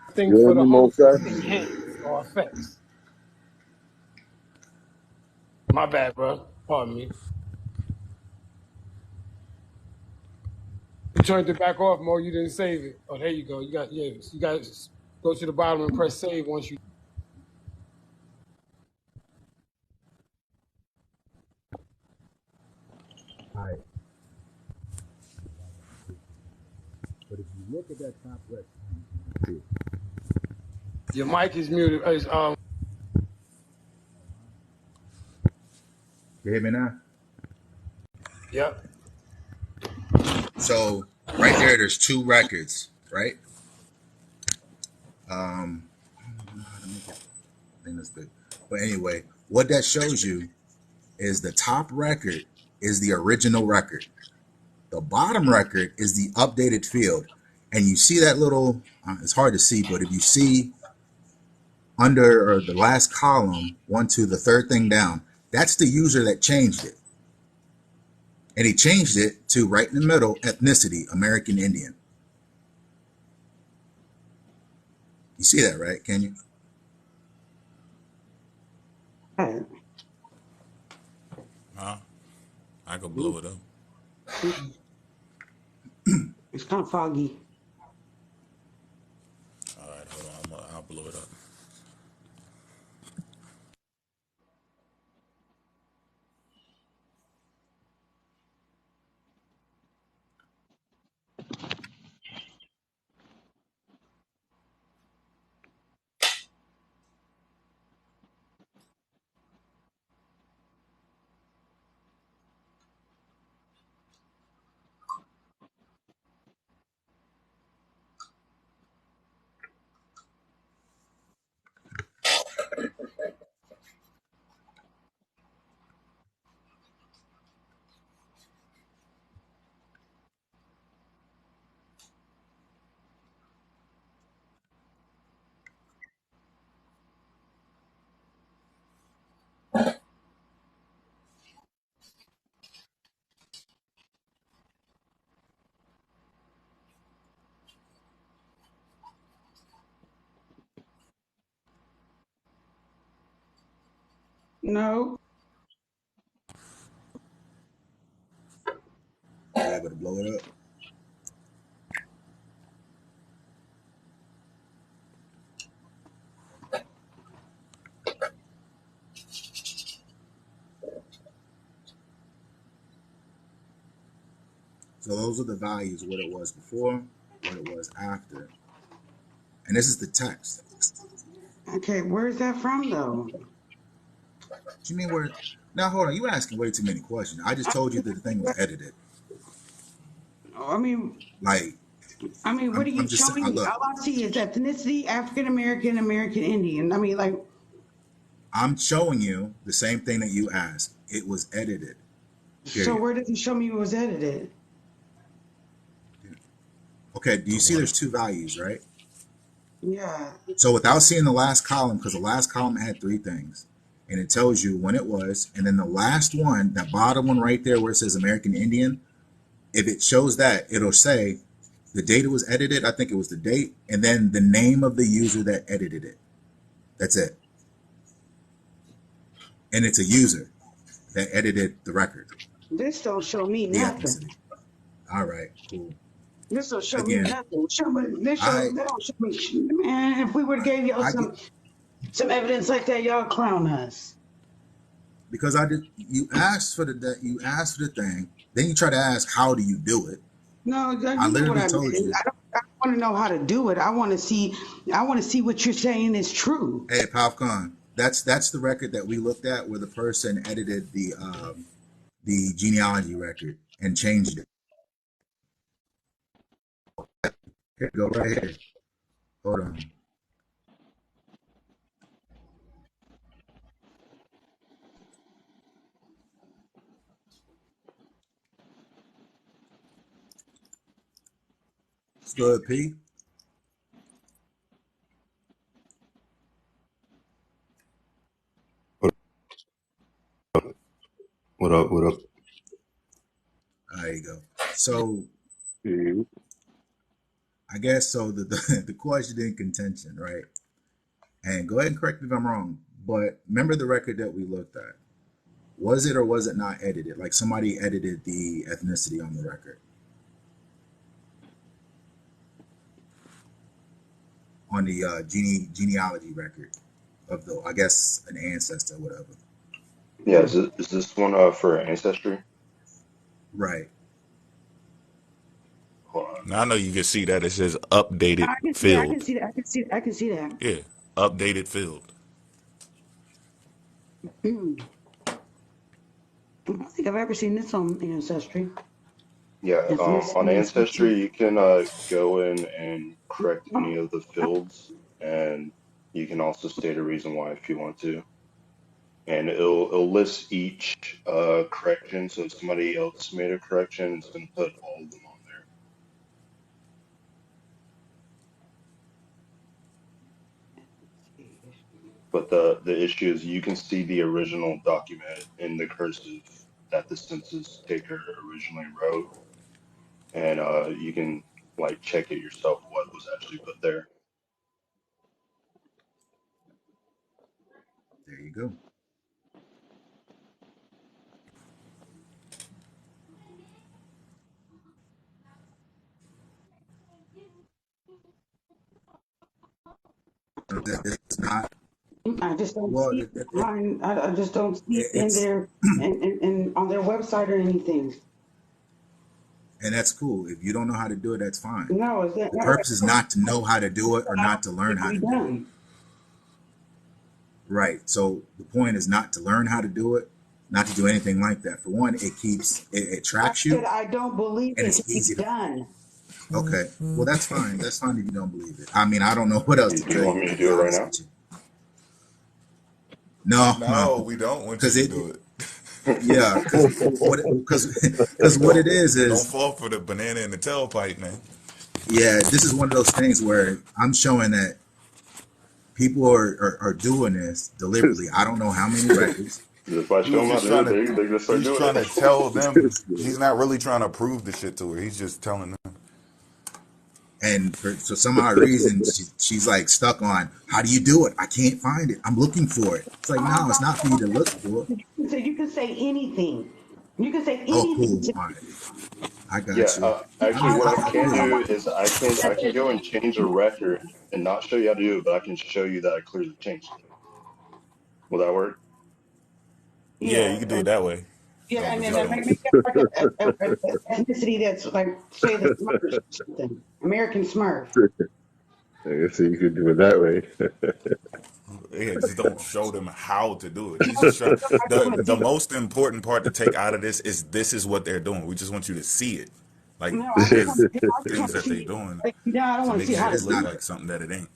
I think You for heard the me, host, Mosai? it's enhance or effects. My bad, bro. Pardon me. You turned it back off, Mo. You didn't save it. Oh, there you go. You got to go to the bottom and press save once you. All right. But if you look at that top left, you Your mic is muted. hear me now? Yep. So right there's two records, right? I don't know how to make it. I think that's big. But anyway, what that shows you is the top record is the original record. The bottom record is the updated field. And you see that little, it's hard to see, but if you see under or the last column, one, two, the third thing down, that's the user that changed it. And he changed it to right in the middle, ethnicity, American Indian. You see that, right? Can you? Uh, Huh? I could blow it up. It's kind of foggy. All right, hold on. I'll blow it up. No, Are you able to blow it up? So those are the values, what it was before, what it was after. And this is the text. okay. Where's that from, though? What you mean where? Now hold on, you asking way too many questions. I just I, told you that the thing was edited. I mean, Like what are you I'm just showing me? look. All I see is ethnicity, African American, American Indian. I mean, like, I'm showing you the same thing that you asked. It was edited. so Period. where does it show me it was edited? Okay. Do you The see one. there's two values, right? Yeah. So without seeing the last column, because the last column had three things, and it tells you when it was, and then the last one, that bottom one right there where it says American Indian, if it shows that, it'll say The date it was edited, I think it was the date, and then the name of the user that edited it. That's it. And it's a user that edited the record, This don't show me the nothing. ethnicity. All right, cool. This don't show me Again, nothing. Show me, I they don't show me man. If we would have gave y'all I get some evidence like that, y'all clown us. because I did. You asked for the thing, then you try to ask how do you do it. No, I you know what literally I told mean. you, I don't want to know how to do it. I want to see. I want to see what you're saying is true. hey, Palcon, that's the record that we looked at where the person edited the genealogy record and changed it. Here, go right here. Hold on. It's good, P. What up? What up? There you go. So Mhm. I guess so. The question in contention, right? And go ahead and correct me if I'm wrong. But remember the record that we looked at. Was it or was it not edited? Like somebody edited the ethnicity on the record, on the genealogy record of the, I guess, an ancestor, whatever. Yeah, is this one for ancestry? Right. Hold on. Now I know you can see that it says I updated can see. I can field. see that. I can see. I can see that. Yeah, updated field. I don't think I've ever seen this on Ancestry. Yeah, on Ethnicity ancestry, species. you can go in and correct any of the fields, and you can also state a reason why if you want to, and it'll list each correction. So if somebody else made a correction, it's going to put all of them on there. But the issue is you can see the original document in the cursive that the census taker originally wrote, and you can like check it yourself what was actually put there. There you go. It's not. I just don't Well, see it online. I just don't see it in it's their and on their website or anything. and that's cool. If you don't know how to do it, that's fine. No, is that The no? purpose is not to know how to do it or not to learn It can how be to do it. done. Right. So the point is not to learn how to do it, not to do anything like that. For one, it I tracks said you I don't believe and it can it's be easy to. done. Okay. Well, that's fine. That's fine if you don't believe it. I mean, I don't know what else to You tell want you, me to to be do it right honest now? with you. No, No, we don't want you because to do it. yeah, because what it Don't is, fall for the banana in the tailpipe, man. yeah, this is one of those things where I'm showing that people are doing this deliberately. I don't know how many records. If I He show was them how just to do trying it, to. they're gonna start He's doing trying to tell them. it. He's not really trying to prove the shit to her. He's just telling them. And for some odd reason, she's like stuck on how do you do it? I can't find it. I'm looking for it. It's like, no, it's not for you to look for. You can say anything. You can say Oh, anything cool. to All right, I Yeah, got you. I actually, mean, what I I can want do cool. is I can go and change a record and not show you how to do it, but I can show you that I clearly changed it. Will that work? Yeah, you can do it that way. yeah, and But then just don't. make it like a ethnicity that's like say the Smurfs or something. American Smurf. I guess you could do it that way. Yeah, just don't show them how to do it. He's just trying. I just want to The see the most important part to take out of this is what they're doing. We just want you to see it. Like no, there's I just want things to that see they doing like no, I don't to want to make see Yeah, how shit to it's look do not. it. like something that it ain't.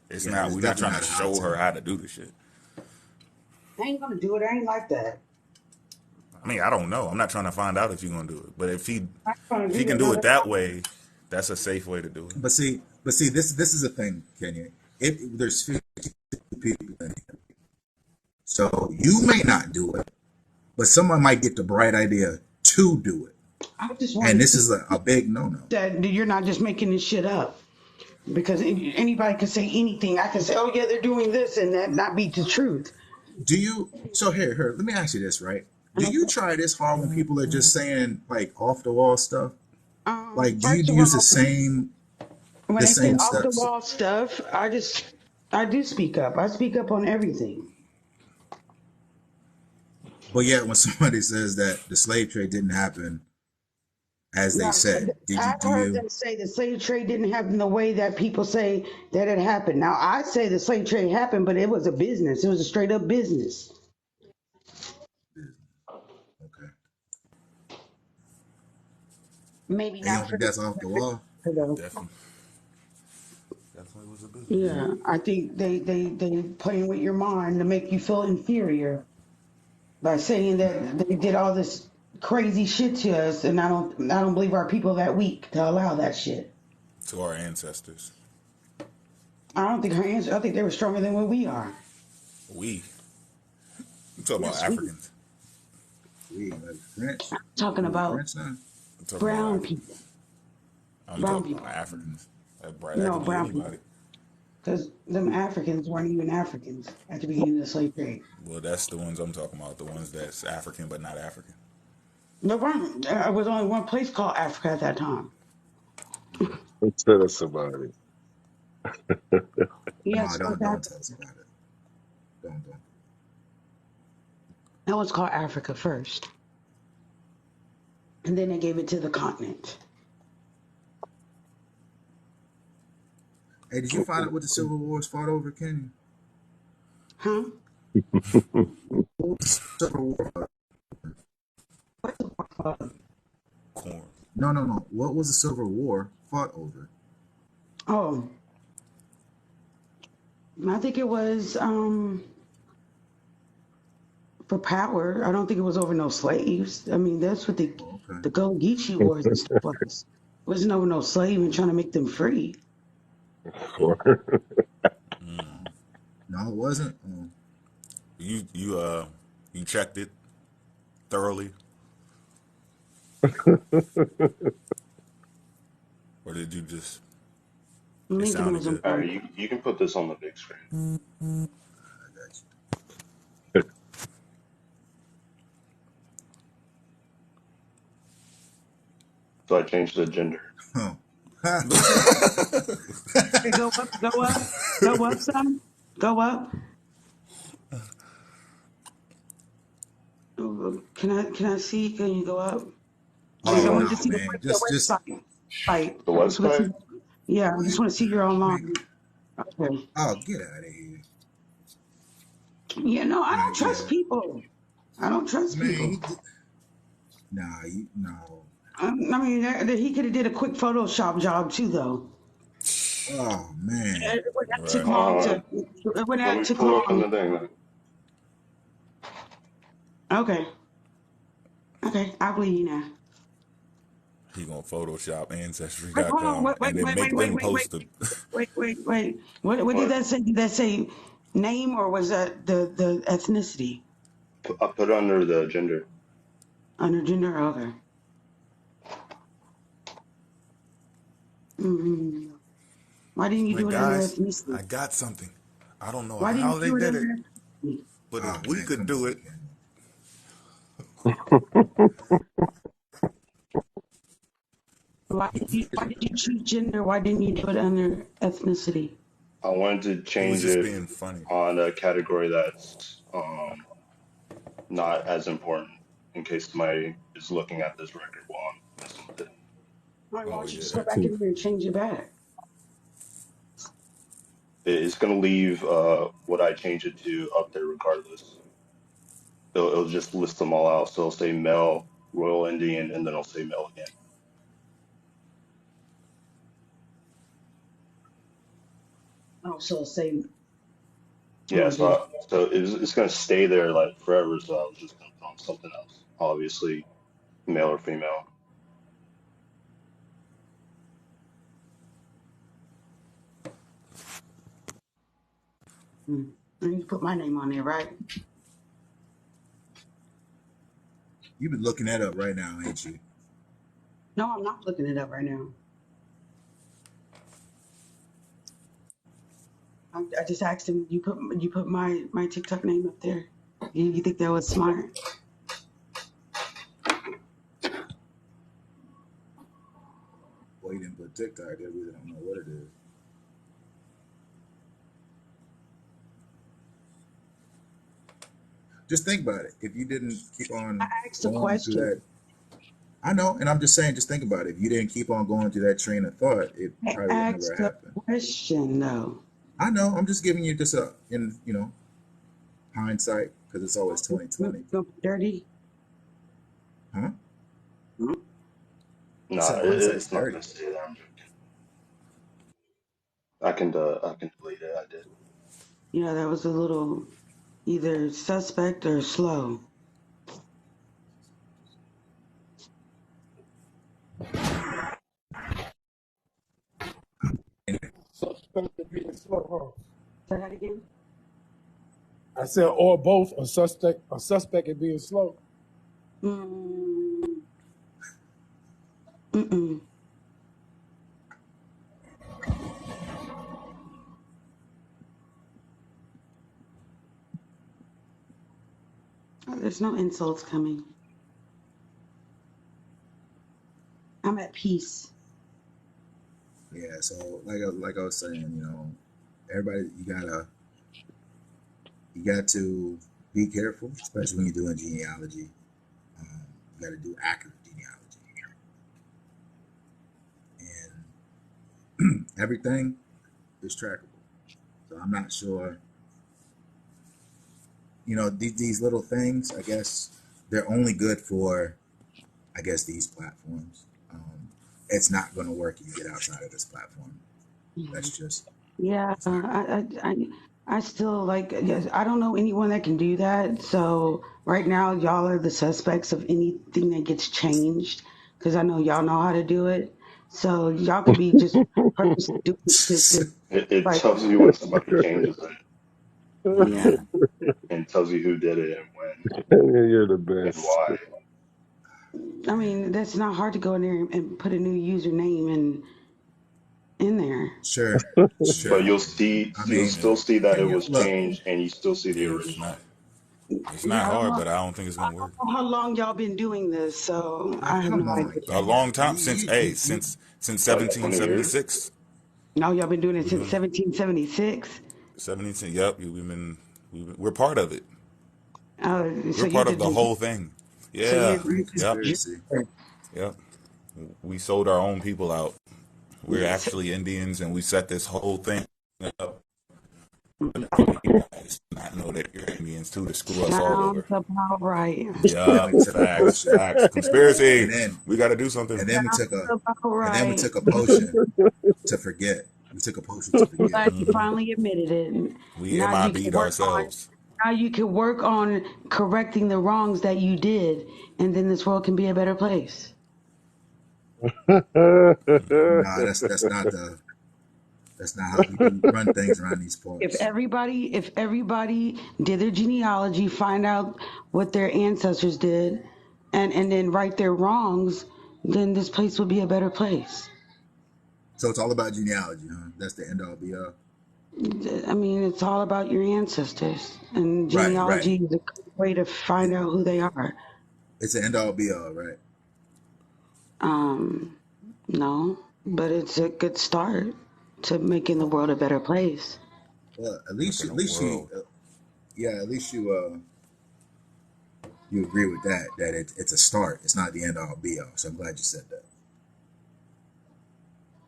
It's Yeah, not. it's We're not definitely trying to not a how show her to. how to do the shit. I ain't gonna do it. I ain't like that. I mean, I don't know. I'm not trying to find out if you're gonna do it. But I ain't gonna if do he can that. do No, it that way, that's a safe way to do it. But see, this is a thing, Kenya. There's 50 people in here, so you may not do it, but someone might get the bright idea to do it. I just want And to this see is a big no-no. that you're not just making this shit up. Because anybody can say anything. I can say, oh, yeah, they're doing this, and that not be the truth. Do you? So here, let me ask you this, right? Do you try this hard when people are just saying like off the wall stuff? Like, do you First of use all, when the they say same off the steps? wall stuff, I do speak up. I speak up on everything. But yet, when somebody says that the slave trade didn't happen as they Now, said, I've do heard you? them say the slave trade didn't happen the way that people say that it happened. Now, I say the slave trade happened, but it was a business. It was a straight up business. Okay. Maybe And you not don't for think that's off the wall? the Definitely, definitely was a business. Yeah. yeah, I think they playing with your mind to make you feel inferior by saying that they did all this crazy shit to us, and I don't believe our people that weak to allow that shit. To our ancestors, I don't think her answer. I think they were stronger than what we are. we. I'm talking about Yes, we. Africans. We like French. Talking We the about French now. I'm talking about brown Africans. people. I'm Brown talking about people. Africans. That No, could be brown anybody. people. Because them Africans weren't even Africans at the beginning of the slave trade. Well, that's the ones I'm talking about. The ones that's African but not African. No, brown. There was only one place called Africa at that time. Tell us about it. No, Yes, South don't Africa. tell us about it. Don't. That was called Africa first, and then they gave it to the continent. Hey, did you find out what the Civil Wars fought over, Kenya? Huh? Civil War. Corn. No. What was the Civil War fought over? Oh, I think it was for power. I don't think it was over no slaves. I mean, that's what Oh, okay. the Gullah Geechee wars and stuff was. It wasn't over no slave and trying to make them free. No, it wasn't. You checked it thoroughly, or did you just? It Lincoln sounded was good. involved. You can put this on the big screen. I got So I changed the gender. you. Huh. Hey, go up, go up, go up, son. Go up. Can I see? Can you go up? Please, I Oh want to no, see man. the Just website. Site. The I just want to see. website? Yeah, I just man, want to see you're man. online. Okay. Oh, get out of here, Yeah, no, I don't man. trust Yeah, people. I don't trust man. people. Nah, you no. I mean, he could have did a quick Photoshop job too, though. Oh man. It wouldn't have took Right. long to. Uh, It wouldn't let have me took pull it up in long. the thing. Okay. Okay, I believe you now. He gonna Photoshop Wait, hold on. Ancestry.com Wait, wait, and then wait, wait, make wait, them wait, wait, post the. wait, wait, wait. What did What? that say? Did that say name or was that the ethnicity I put it under the gender. under gender? Okay. Mm-hmm. Why didn't you do Like, it under guys, ethnicity? I got something. I don't know Why didn't how you they do it did under it, ethnicity? but Oh if we man, could come do on, it, Kenny. Why did you choose gender? Why didn't you do it under ethnicity? I wanted to it was change just it being funny. on a category that's not as important in case somebody is looking at this record while I'm messing with it. Why Oh don't you yeah, just go that back too. in there and change it back? It's going to leave what I change it to up there regardless. It'll just list them all out. So it'll say male, Royal Indian, and then it'll say male again. Oh, so say, Yeah, oh, so did it's going to stay there like forever. So I was just going to put on something else, obviously male or female. and you put my name on there, right? You've been looking that up right now, ain't you? No, I'm not looking it up right now. I just asked him. You put my TikTok name up there. You think that was smart? Well, he didn't put TikTok. They really don't know what it is. Just think about it. If you didn't keep I on asked a going through question. that, I know, and I'm just saying, just think about it. If you didn't keep on going through that train of thought, it I probably would never asked a happen. question though. I know. I'm just giving you just a in hindsight because it's always You 2020. gonna be dirty? Huh? Hmm? You Nah, said hindsight's it's not dirty. gonna stay there. I'm joking. I can delete it. I did. Yeah, that was a little either suspect or slow. Suspect of being slow, huh? Say that again. I said, or both, a suspect at being slow. Mm, mm-mm. Oh, there's no insults coming. I'm at peace. Yeah. So like I was saying, everybody you got to be careful, especially when you're doing genealogy. You got to do accurate genealogy, and everything is trackable. So I'm not sure. These little things. I guess they're only good for, I guess, these platforms. It's not going to work if you get outside of this platform. That's just Yeah, it's not going to work. I still like, yes, I don't know anyone that can do that. So right now, y'all are the suspects of anything that gets changed because I know y'all know how to do it. So y'all could be just purpose doing to It like, tells you when somebody changes it, yeah. and tells you who did it and when You're the and best. why. I mean, that's not hard to go in there and put a new username in there. Sure, But sure. I you'll mean, still see that it was look, changed, and you still see the Yeah, it's original. not. It's not Yeah, hard, but I don't think it's I gonna work. don't know how long y'all been doing this, so I have come no on, idea. A Kenya. long time since Like 20 years. 1776. No, y'all been doing it We've since been 1776. 17. Yep, we're part of it. So We're you're part the of the whole thing. so Yeah. Grand Yep. conspiracy. Yep. We sold our own people out. We're yes. actually Indians, and we set this whole thing up. Guys not know that you're Indians too to screw us all Sounds over. about right. And then Yeah, we took a facts, potion, facts. and Conspiracy. then We got to do something. and then we took Sounds a about and then we right. took a potion to forget. We took a potion to I'm forget. glad you finally admitted it. We Now you can MIB'd work on ourselves. now you can work on correcting the wrongs that you did, and then this world can be a better place. Nah, that's not how we do run things around these parts. If everybody did their genealogy, find out what their ancestors did, and then right their wrongs, then this place would be a better place. So it's all about genealogy, huh? That's the end all be all. I mean, it's all about your ancestors, and Right, right. genealogy is a good way to find out who they are. It's the end all be all, right? Um, no, but it's a good start to making the world a better place. Well, Making the world. yeah, at least you agree with that. That it's a start. It's not the end all be all. So I'm glad you said that.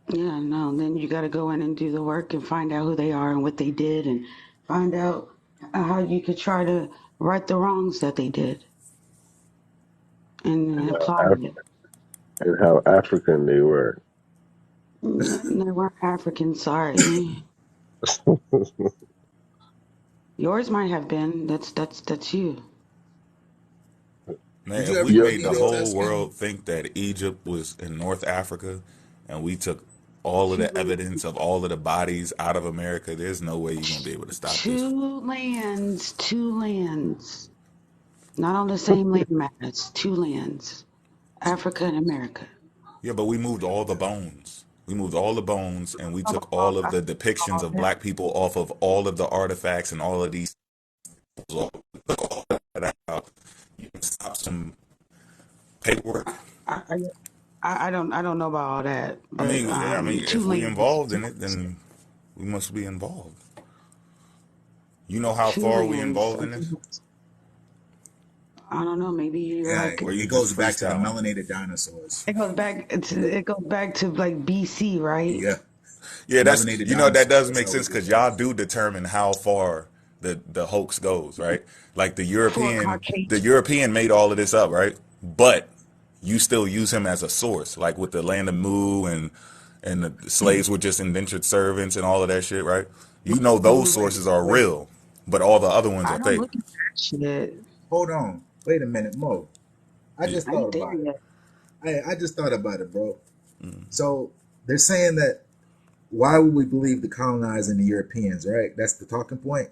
Yeah, no, then you got to go in and do the work and find out who they are and what they did and find out how you could try to right the wrongs that they did and apply it. And how African they were. They weren't African, sorry. Yours might have been. That's you. Man, Did you if ever we do a Yep. made the DNA whole test, Kenya? world think that Egypt was in North Africa and we took all of the Two evidence of all of the bodies out of America, there's no way you're going to be able to stop this. two lands, not on the same land mass. Two lands, Africa and America. Yeah, but we moved all the bones. We moved all the bones, and we took all of the depictions of black people off of all of the artifacts and all of these. All that out. You can stop some paperwork. I, I, I don't know about all that, I but mean, yeah, I mean, too if we late. involved in it, then we must be involved. You know how Two far we lands. involved in this? I don't know. Maybe you're Yeah, like Or you it just goes back to the freestyling? melanated dinosaurs. it goes back to like BC, right? Yeah, Yeah, that's melanated that dinosaurs. does That's make how we sense get because there. y'all do determine how far the hoax goes, right? Like For The Caucasian. European made all of this up, right? But you still use him as a source, like with the land of Mu and the slaves were just indentured servants and all of that shit, right? You know those Wait, sources are wait. real, but all the other ones I are don't fake. look at that shit. Hold on, wait a minute, Mo. I Yeah. just I thought ain't there about it. yet. I just thought about it, bro. So they're saying that why would we believe the colonizing the Europeans, right? That's the talking point.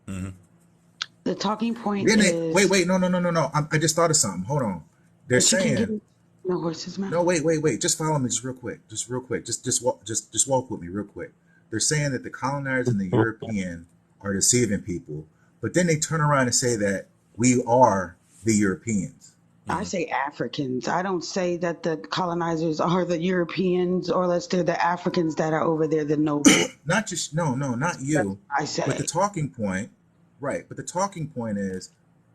Mm-hmm. The talking point Then they wait, is wait, no, no, no, no, no. I just thought of something. Hold on. They're that you can get saying it in the horse's mouth. no, wait, wait, wait. Just follow me, just real quick, just real quick. Just walk with me, real quick. They're saying that the colonizers and the European are deceiving people, but then they turn around and say that we are the Europeans. I Mm-hmm. say Africans. I don't say that the colonizers are the Europeans or let's they're the Africans that are over there, the noble. Not just no, no, not That's you, what I but the say. talking point, right? But the talking point is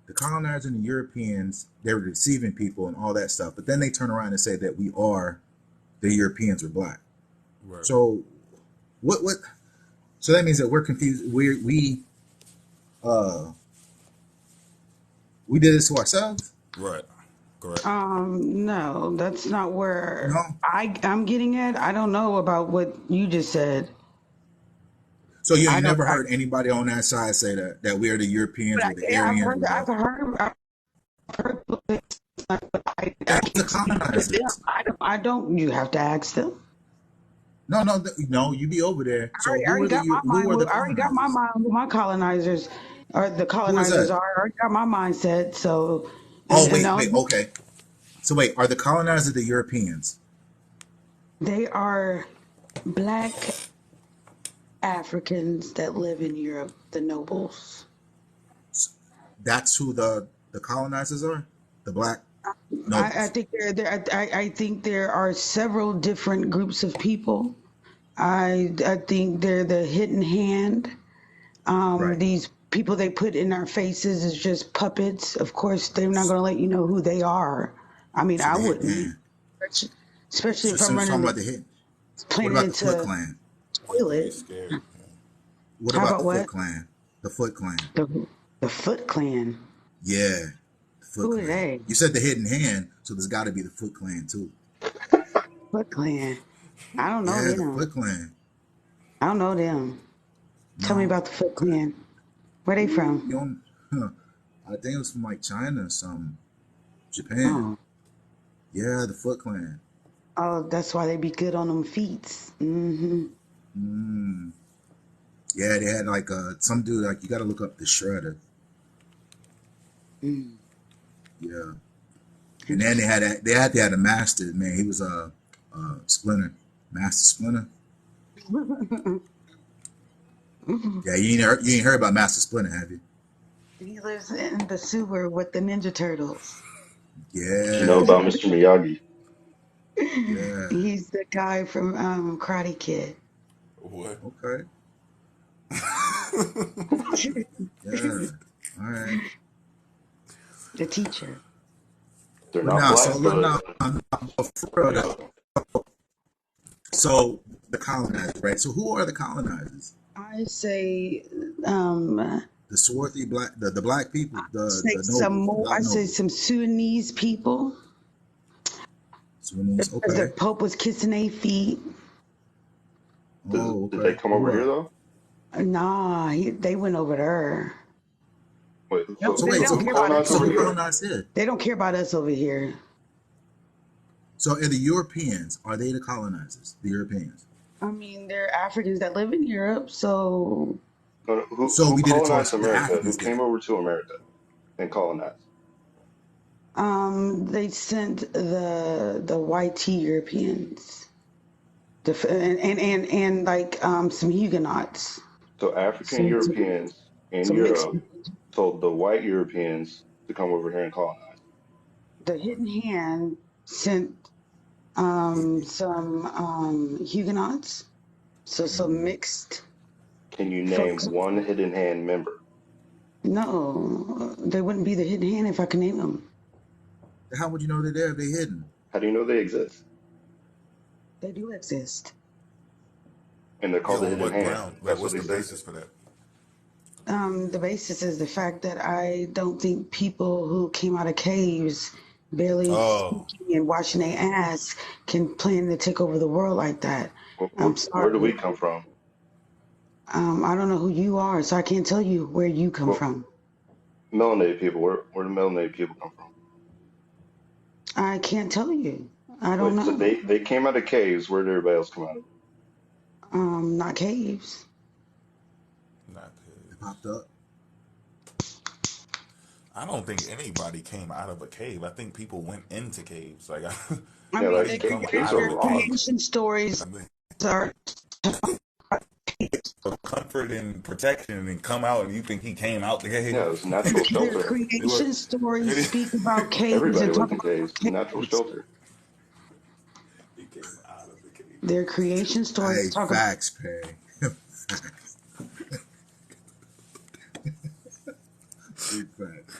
the colonizers and the Europeans, they were deceiving people and all that stuff. But then they turn around and say that we are the Europeans are black. Right. So what? So that means that we're confused. Uh we did this to ourselves. Right. Correct. No, that's not where No. I'm getting at. I don't know about what you just said. So you I ain't don't. never heard anybody on that side say that we are the Europeans or the Yeah, I've Aryans, heard. I've whatever. heard. I've heard. But I Ask the can't speak for them. colonizers. I don't. You have to ask them. No, no, no. You be over there. So I already got my who mind. are the I already got my colonizers? mind who my colonizers or the Who is colonizers that? are. I already got my mindset. So, Oh, and wait, wait. the Okay. So wait, are the colonizers the Europeans? they are black Africans that live in Europe, the nobles. That's who the colonizers are. The black I nobles. think I think there are several different groups of people. I think they're the hidden hand. Right. These people they put in our faces is just puppets. Of course, they're not going to let you know who they are. I mean, So I the hit wouldn't, man. especially So if I'm since talking running about the the hit, what planet about the Foot into Clan? Yeah, toilet. he's scared. What How about the about Foot what? Clan? The Foot Clan. The Foot Clan. Yeah, the Foot Who are Clan. they? You said the hidden hand, so there's got to be the Foot Clan too. Foot Clan. I don't know Yeah, the them. Foot Clan. I don't know them. Tell me No, about the Foot Clan. Where they from? you don't. Huh. I think it was from like China or some Japan. Oh, Yeah, the Foot Clan. oh, that's why they be good on them feet. Mm-hmm. Mm. Yeah, they had like some dude like you got to look up the Shredder. Mm. Yeah, and then Interesting. they had to have a master man. He was a Splinter, Master Splinter. Yeah, you ain't heard about Master Splinter, have you? He lives in the sewer with the Ninja Turtles. Do you know Yeah, about Mr. Miyagi? yeah. He's the guy from Karate Kid. What? Okay, yeah. All right. The teacher. They're But not now, so black, look but now, for real yeah. though. So the colonizers, right? So who are the colonizers? I say, um, The swarthy black, the black people, say the some nobles, the more. black I say nobles. some Sudanese people Sunnis. because Okay. their Pope was kissing their feet. Oh, Did they okay. come over Who here else? though? Nah, they went over there. Wait, No, So they wait, don't care about us so over over who here. here? colonized here? They don't care about us over here. So are the Europeans, are they the colonizers? The Europeans. I mean, they're Africans that live in Europe, so No, no, So who we did it to colonized us. The America? Who Africans did came it. over to America and colonized? They sent the YT Europeans, and like some Huguenots. So African So, Europeans in so mixed. Europe told the white Europeans to come over here and colonize. The Hidden Hand sent some Huguenots. So some mixed Can you folks. name one Hidden Hand member? No, they wouldn't be the Hidden Hand if I could name them. How would you know they're there if they're hidden? How do you know they exist? They do exist. And they're Yeah, called the on Hidden what Hand. ground? Like, That's what what's they the say. basis for that? The basis is the fact that I don't think people who came out of caves barely Oh, speaking and washing their ass can plan to take over the world like that. I'm Where do we sorry. come from? I don't know who you are, so I can't tell you where you come Well, from. melanated people. Where do melanated people come from? I can't tell you. I don't Wait, so know. they came out of caves. Where did everybody else come out of? Not caves. not They pigs. popped up. I don't think anybody came out of a cave. I think people went into caves. Like, I Yeah, I mean, like didn't come caves out are of their a cave. rocks. creation stories I think are. comfort and protection and come out, and you think he came out the Yeah, cave? it was natural Their shelter. It was. creation stories It, speak about caves Everybody and talk lived in about caves. Natural caves. shelter. he came out of the cave. Their creation stories Hey, talk about. facts, Perry. Big facts.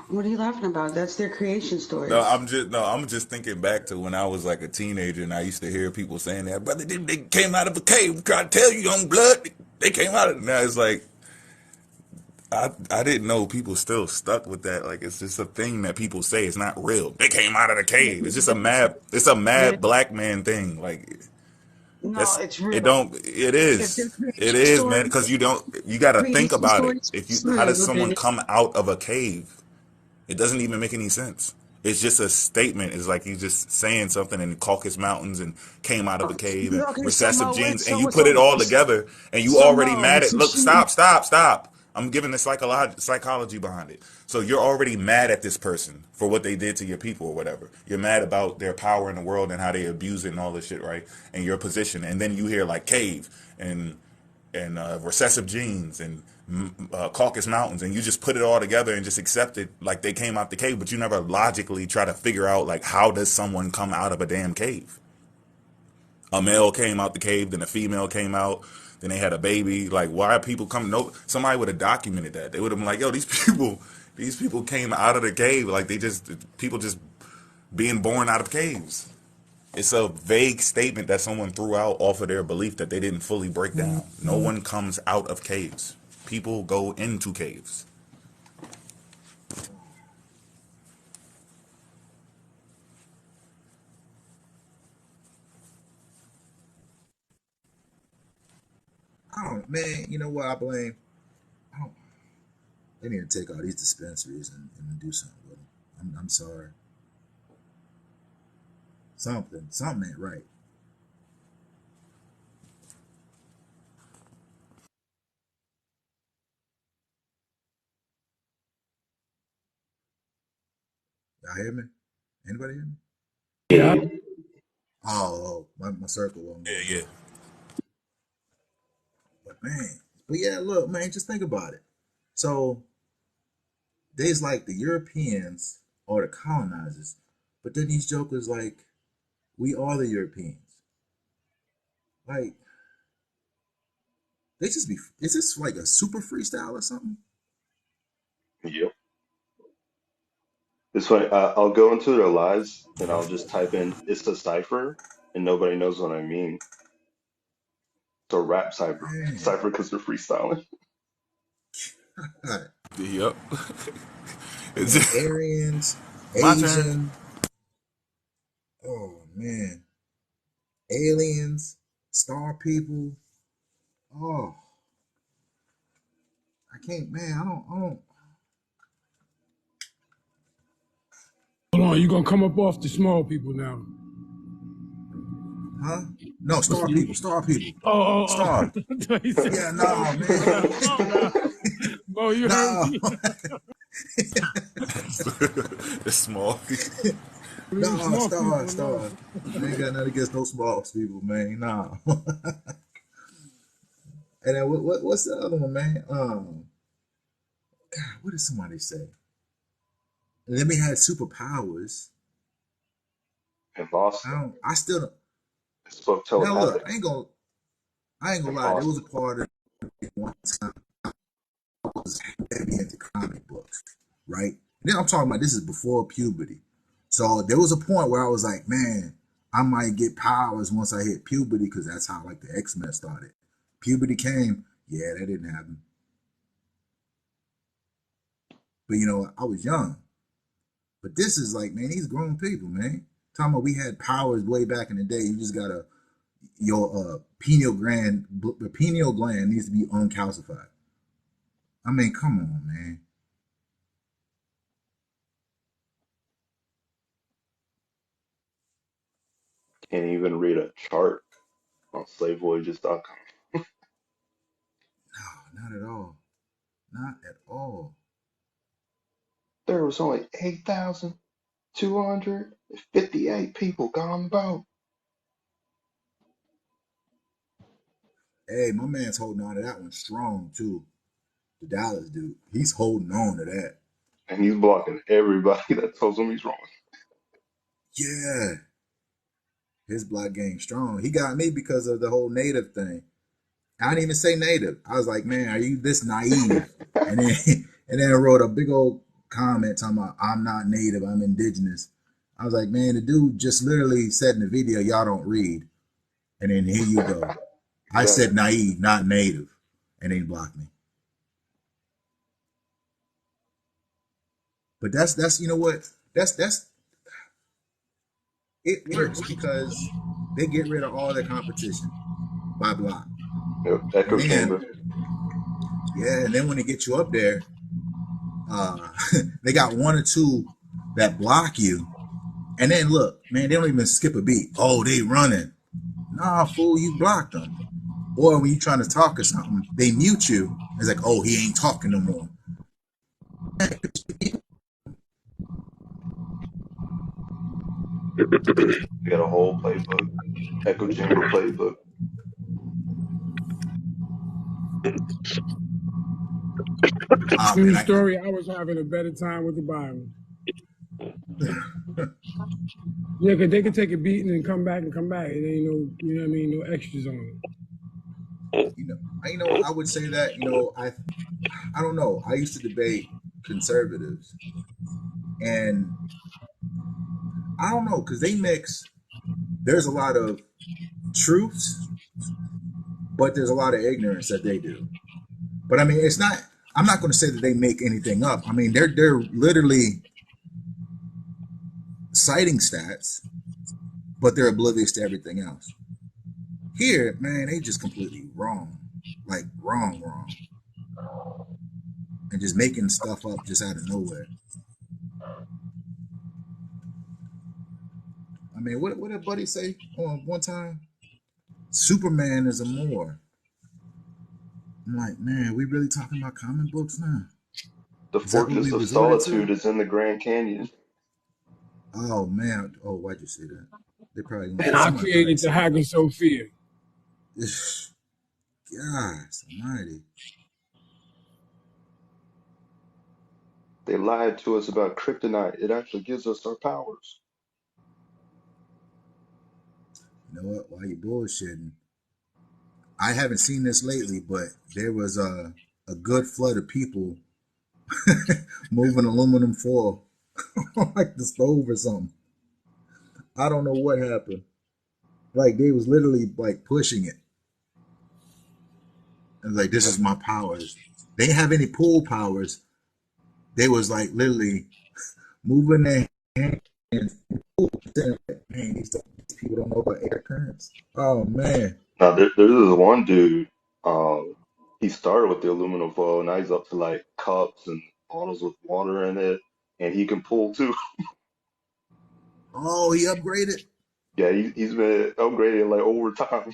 What are you laughing about? That's their creation No, stories. I'm just thinking back to when I was like a teenager and I used to hear people saying that, brother, they came out of a cave. I'm trying to tell you, young blood, they came out of it. Now it's like I didn't know people still stuck with that. Like it's just a thing that people say. It's not real. They came out of the cave. It's just a mad. It's a That- mad black man thing. Like No, that's it's it. real. Don't it If their is. It creation is, man. story, Because you don't. You got to think creation about it. stories If you, is how does real, someone then come out of a cave? It doesn't even make any sense. It's just a statement. It's like he's just saying something in the Caucasus Mountains and came out of a cave and okay. So recessive Mo, genes, and so you put it so all together, and you so already Mo, mad at. Look, since stop, stop, stop. I'm giving the psychology behind it. So you're already mad at this person for what they did to your people or whatever. You're mad about their power in the world and how they abuse it and all this shit, right? And your position, and then you hear like cave and recessive genes and Caucasus Mountains, and you just put it all together and just accept it like they came out the cave, but you never logically try to figure out like how does someone come out of a damn cave? A male came out the cave, then a female came out, then they had a baby. Like why are people coming? No, somebody would have documented that. They would have been like, yo, these people came out of the cave, like people just being born out of caves. It's a vague statement that someone threw out off of their belief that they didn't fully break down. No one comes out of caves. People go into caves. I don't, man. You know what I blame? I don't, they need to take all these dispensaries and do something with them. I'm sorry. Something ain't right. Y'all hear me? Anybody hear me? Yeah. My circle wasn't Yeah, going yeah. off. But man, but yeah, look, man, just think about it. So there's like the Europeans or the colonizers, but then these jokers like we are the Europeans. Like they just be. Is this like a super freestyle or something? Yep. It's funny. I'll go into their lives and I'll just type in "it's a cipher" and nobody knows what I mean. It's a rap cipher. Man, Cipher because they're freestyling. God. Yep. And It's then just, Aryans, my turn. Asian. Oh man, aliens, star people. Oh, I can't, man. I don't. Hold on, you gonna come up off the small people now. Huh? No, What's star the, people, star people, oh, oh, star. oh. He said Yeah, small no, people now. man. Slow down. Mo, you heard No, me? The small. These no, small star, people, no. star. I ain't got nothing against no small people, man. Nah. And then what's the other one, man? God, what did somebody say? And then we had superpowers. and lost them. I still don't. It spoke Now look, telepathic I ain't gonna and lie. There lost was a them. part of it one time I was heavy into comic books, right? And then I'm talking about this is before puberty. So there was a point where I was like, man, I might get powers once I hit puberty because that's how like the X-Men started. Puberty came, yeah, that didn't happen. But I was young. But this is like, man, these grown people, man. Talking about we had powers way back in the day. You just gotta your pineal gland needs to be uncalcified. I mean, come on, man. Can't even read a chart on slavevoyages.com. No, not at all. Not at all. There was only 8,258 people gone about. Hey, my man's holding on to that one strong too. The Dallas dude, he's holding on to that. And he's blocking everybody that tells him he's wrong. Yeah, his black game strong. He got me because of the whole native thing. I didn't even say native. I was like, man, are you this naive? And then and then I wrote a big old comment talking about I'm not native, I'm indigenous. I was like, man, the dude just literally said in the video, y'all don't read. And then here you go. I said Exactly. naive, not native, and they blocked me. But that's you know what? That's it works because they get rid of all their competition by block. Yep. And Echo then chamber. yeah, and then when they get you up there, uh they got one or two that block you. And then look, man, they don't even skip a beat. Oh, they running. Nah, fool, you blocked them. Or when you trying to talk or something, they mute you. It's like, oh, he ain't talking no more. They got a whole playbook. Echo chamber playbook. Ah, True man, story, I was having a better time with the Bible. Yeah, because they could take a beating and come back and come back. It ain't no, you know what I mean, no extras on it. you know, I would say that, I don't know. I used to debate conservatives, and I don't know because they mix. There's a lot of truths, but there's a lot of ignorance that they do. But I mean, it's not. I'm not going to say that they make anything up. I mean, they're literally citing stats, but they're oblivious to everything else. Here, man, they just completely wrong, like wrong, wrong, and just making stuff up just out of nowhere. I mean, what did Buddy say on one time? Superman is a Moor. I'm like, man, we really talking about comic books now? The Is that what Fortress we of resorted Solitude to? is in the Grand Canyon. Oh man, oh why'd you say that? They probably gonna And I somebody probably created the say that. Hagia Sophia. God Almighty. They lied to us about kryptonite. It actually gives us our powers. You know what? Why you bullshitting? I haven't seen this lately, but there was a good flood of people moving aluminum foil like the stove or something. I don't know what happened. Like they was literally like pushing it. And like this is my powers. They didn't have any pull powers. They was like literally moving their hands. Saying, man, these people don't know about air currents. Oh man. Now there's this one dude. He started with the aluminum foil. Now he's up to like cups and bottles with water in it, and he can pull too. Oh, he upgraded. Yeah, he's been upgraded like over time.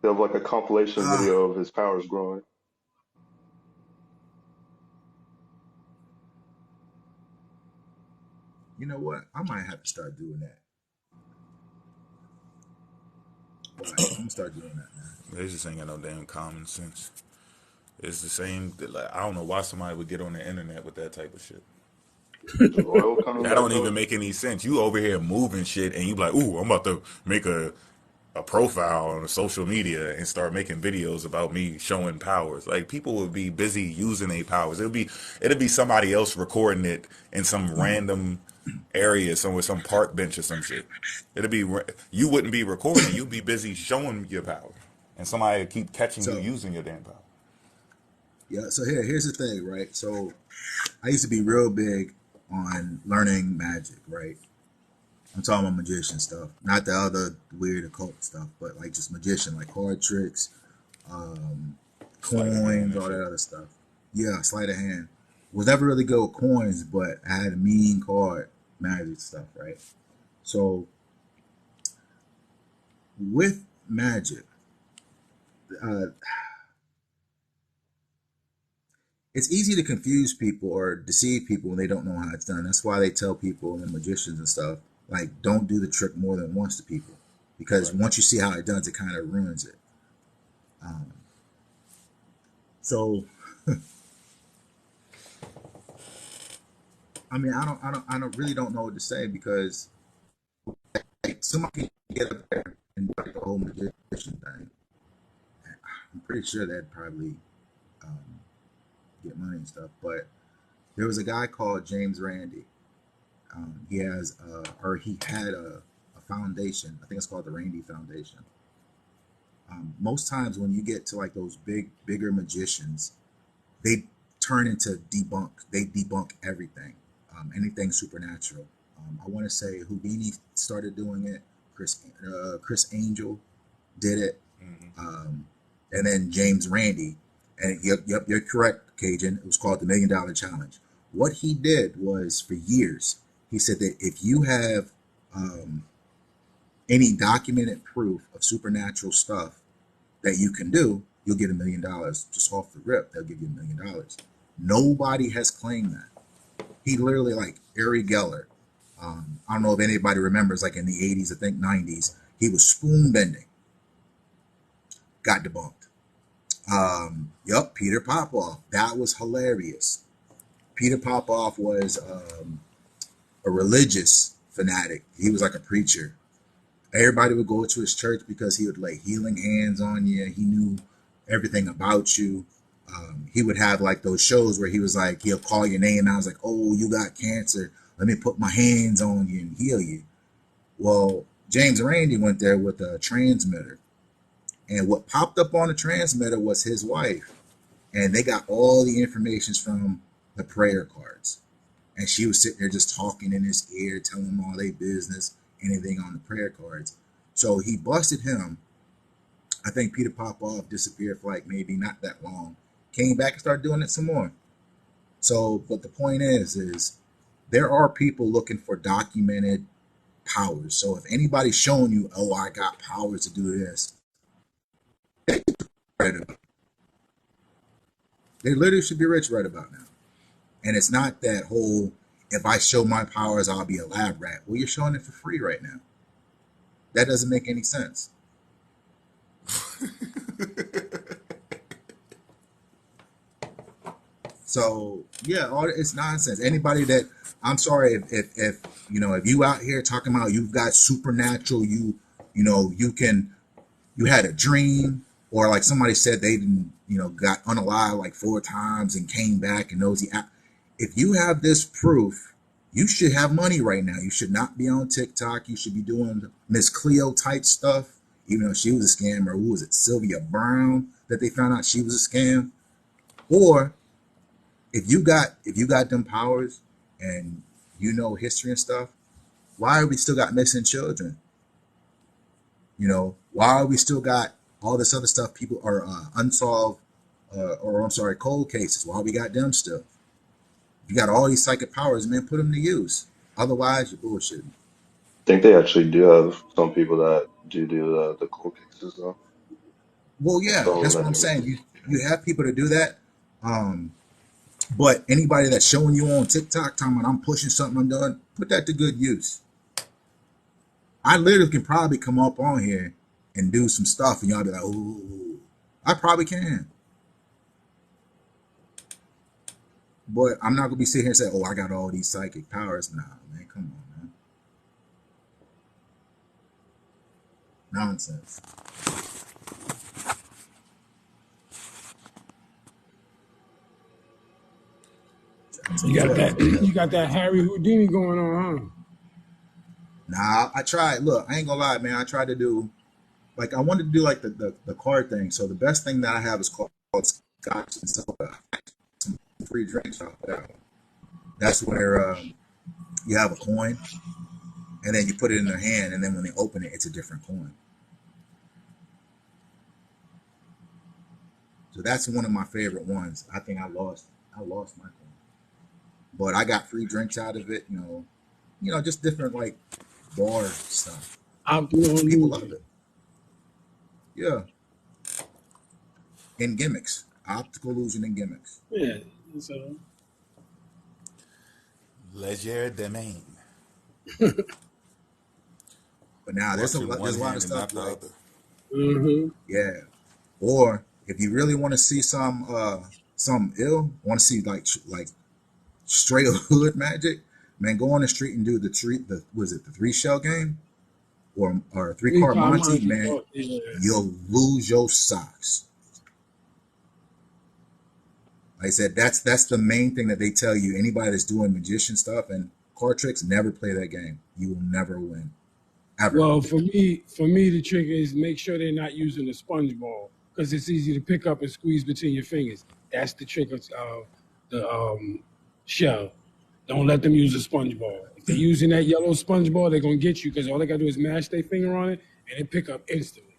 They have like a compilation Ah, video of his powers growing. You know what? I might have to start doing that. Watch, I'm gonna start doing that, man. They just ain't got no damn common sense. It's the same. Like, I don't know why somebody would get on the internet with that type of shit. Is Royal coming That back don't even up? make any sense. You over here moving shit, and you be like, "Ooh, I'm about to make a profile on social media and start making videos about me showing powers." Like, people would be busy using their powers. It'll be somebody else recording it in some random area somewhere, some park bench or some shit. You wouldn't be recording it. You'd be busy showing your power, and somebody would keep catching you So using your damn power. yeah, so here's the thing, right? So I used to be real big on learning magic, right? I'm talking about magician stuff, not the other weird occult stuff, but like just magician, like card tricks, um, Sleight of hand coins, and all shit. that other stuff. Yeah, sleight of hand. Was never really good with coins, but I had a mean card magic stuff, right? So with magic, uh, it's easy to confuse people or deceive people when they don't know how it's done. That's why they tell people and magicians and stuff like don't do the trick more than once to people, because Right. once you see how it does, it kind of ruins it. Um, so I mean, really don't know what to say because like, somebody can get up there and do like the whole magician thing. I'm pretty sure that'd probably um, get money and stuff. But there was a guy called James Randi. He has, or he had a foundation. I think it's called the Randi Foundation. Most times when you get to like those bigger magicians, they turn into debunk. They debunk everything, anything supernatural. I want to say Houdini started doing it. Chris Angel did it, um, and then James Randi. And yep, you're correct, Cajun. It was called the $1 Million Challenge. What he did was for years, he said that if you have um, any documented proof of supernatural stuff that you can do, you'll get $1 million just off the rip. They'll give you $1 million. Nobody has claimed that. He literally, like Ari Geller. I don't know if anybody remembers, like in the 80s, I think 90s, he was spoon bending, got debunked. Yup, Peter Popoff. That was hilarious. Peter Popoff was a religious fanatic. He was like a preacher. Everybody would go to his church because he would lay healing hands on you. He knew everything about you. He would have like those shows where he was like, he'll call your name. And I was like, oh, you got cancer. Let me put my hands on you and heal you. Well, James Randi went there with a transmitter. And what popped up on the transmitter was his wife. And they got all the information from the prayer cards. And she was sitting there just talking in his ear, telling him all their business, anything on the prayer cards. So he busted him. I think Peter Popoff disappeared for like maybe not that long. Came back and started doing it some more. So, but the point is there are people looking for documented powers. So if anybody's showing you, oh, I got powers to do this, they literally should be rich right about now. And it's not that whole, if I show my powers, I'll be a lab rat. Well, you're showing it for free right now. That doesn't make any sense. So yeah, it's nonsense. Anybody that I'm sorry if if you out here talking about you've got supernatural, you can you had a dream, or like somebody said they didn't got unalive like 4 times and came back and knows if you have this proof, you should have money right now. You should not be on TikTok. You should be doing Miss Cleo type stuff, even though she was a scam. Or who was it, Sylvia Brown, that they found out she was a scam? Or if you got them powers and you know history and stuff, why are we still got missing children? Why are we still got all this other stuff? People are unsolved, or I'm sorry, cold cases. Why we got them still? You got all these psychic powers, man. Put them to use. Otherwise, you're bullshitting. I think they actually do have some people that do the court cases though. Well, Like yeah, some of that's them what that I'm do saying. You have people to do that. Um, but anybody that's showing you on TikTok, talking about I'm pushing something I'm doing, Put that to good use. I literally can probably come up on here and do some stuff, and y'all be like, "Ooh, I probably can." But I'm not gonna be sitting here and say, "Oh, I got all these psychic powers." Nah, man, come on, man, nonsense. I tell You you got what. that. You got that Harry Houdini going on, huh? Nah, I tried. Look, I ain't gonna lie, man. I tried to do like I wanted to do like the card thing. So the best thing that I have is called Scotch and soda. Some free drinks off of that one. That's where you have a coin, and then you put it in their hand, and then when they open it, it's a different coin. So that's one of my favorite ones. I think I lost my coin, but I got free drinks out of it. Just different like bar stuff. Optimal People love illusion. it. Yeah, and gimmicks, optical illusion and gimmicks. Yeah. So. Leisure domain. But now there's Works a in one there's a lot of hand and stuff not the like other. Mm-hmm. yeah. Or if you really want to see some ill, want to see like straight hood magic, man, go on the street and do the was it the 3 shell game or 3 card Three-card Monty, Monte. man, Oh, yeah. you'll lose your socks. Like I said, that's the main thing that they tell you. Anybody that's doing magician stuff and card tricks, never play that game. You will never win. Ever. Well, for me, the trick is make sure they're not using a sponge ball because it's easy to pick up and squeeze between your fingers. That's the trick of the shell. Don't let them use a sponge ball. If they're using that yellow sponge ball, they're gonna get you because all they gotta do is mash their finger on it and it pick up instantly.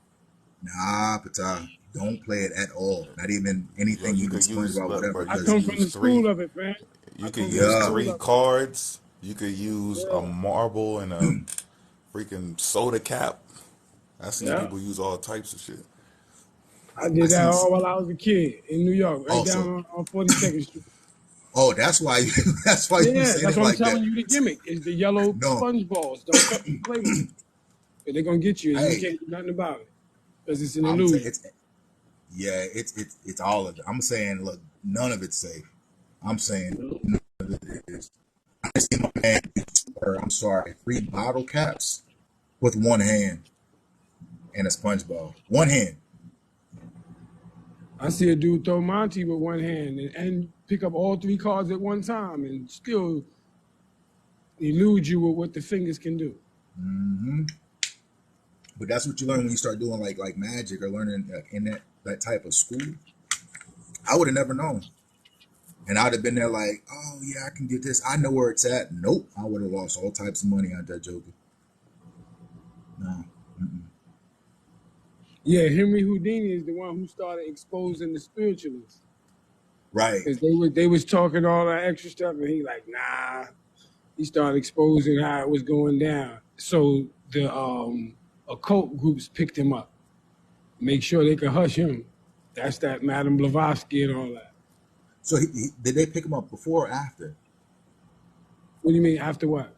Nah, Pata, don't play it at all. Not even Bro, anything you even could use SpongeBob, look, bro, whatever. you I could Because come from use the three school of it, man. you I could come from the use yeah, school three of cards, you could use it. a marble and a freaking soda cap. I've Yeah, seen yeah. people use all types of shit. I I did that seen all while I was a kid in New York, right down also. on 42nd Street. Oh, that's why you, that's why you Yeah, saying that's it what I'm like that. telling you. The gimmick is the yellow No, sponge balls. Don't play with them. They're gonna get you, and you hey, can't do nothing about it because it's an I'm saying illusion. it's yeah, it's all of it. I'm saying look, none of it's safe. I'm saying none of it is. I see my man, or I'm sorry, 3 bottle caps with one hand and a sponge ball. One hand. I see a dude throw Monty with one hand and pick up all three cards at one time and still elude you with what the fingers can do. Hmm. But that's what you learn when you start doing like magic or learning in that type of school. I would have never known. And I'd have been there like, oh yeah, I can get this. I know where it's at. Nope, I would have lost all types of money on that joker. No, mm-mm. Yeah, Henry Houdini is the one who started exposing the spiritualists Right. because they was talking all that extra stuff, and he like, nah. He started exposing how it was going down. So the occult groups picked him up, make sure they could hush him. That's that Madame Blavatsky and all that. So did they pick him up before or after? What do you mean after what?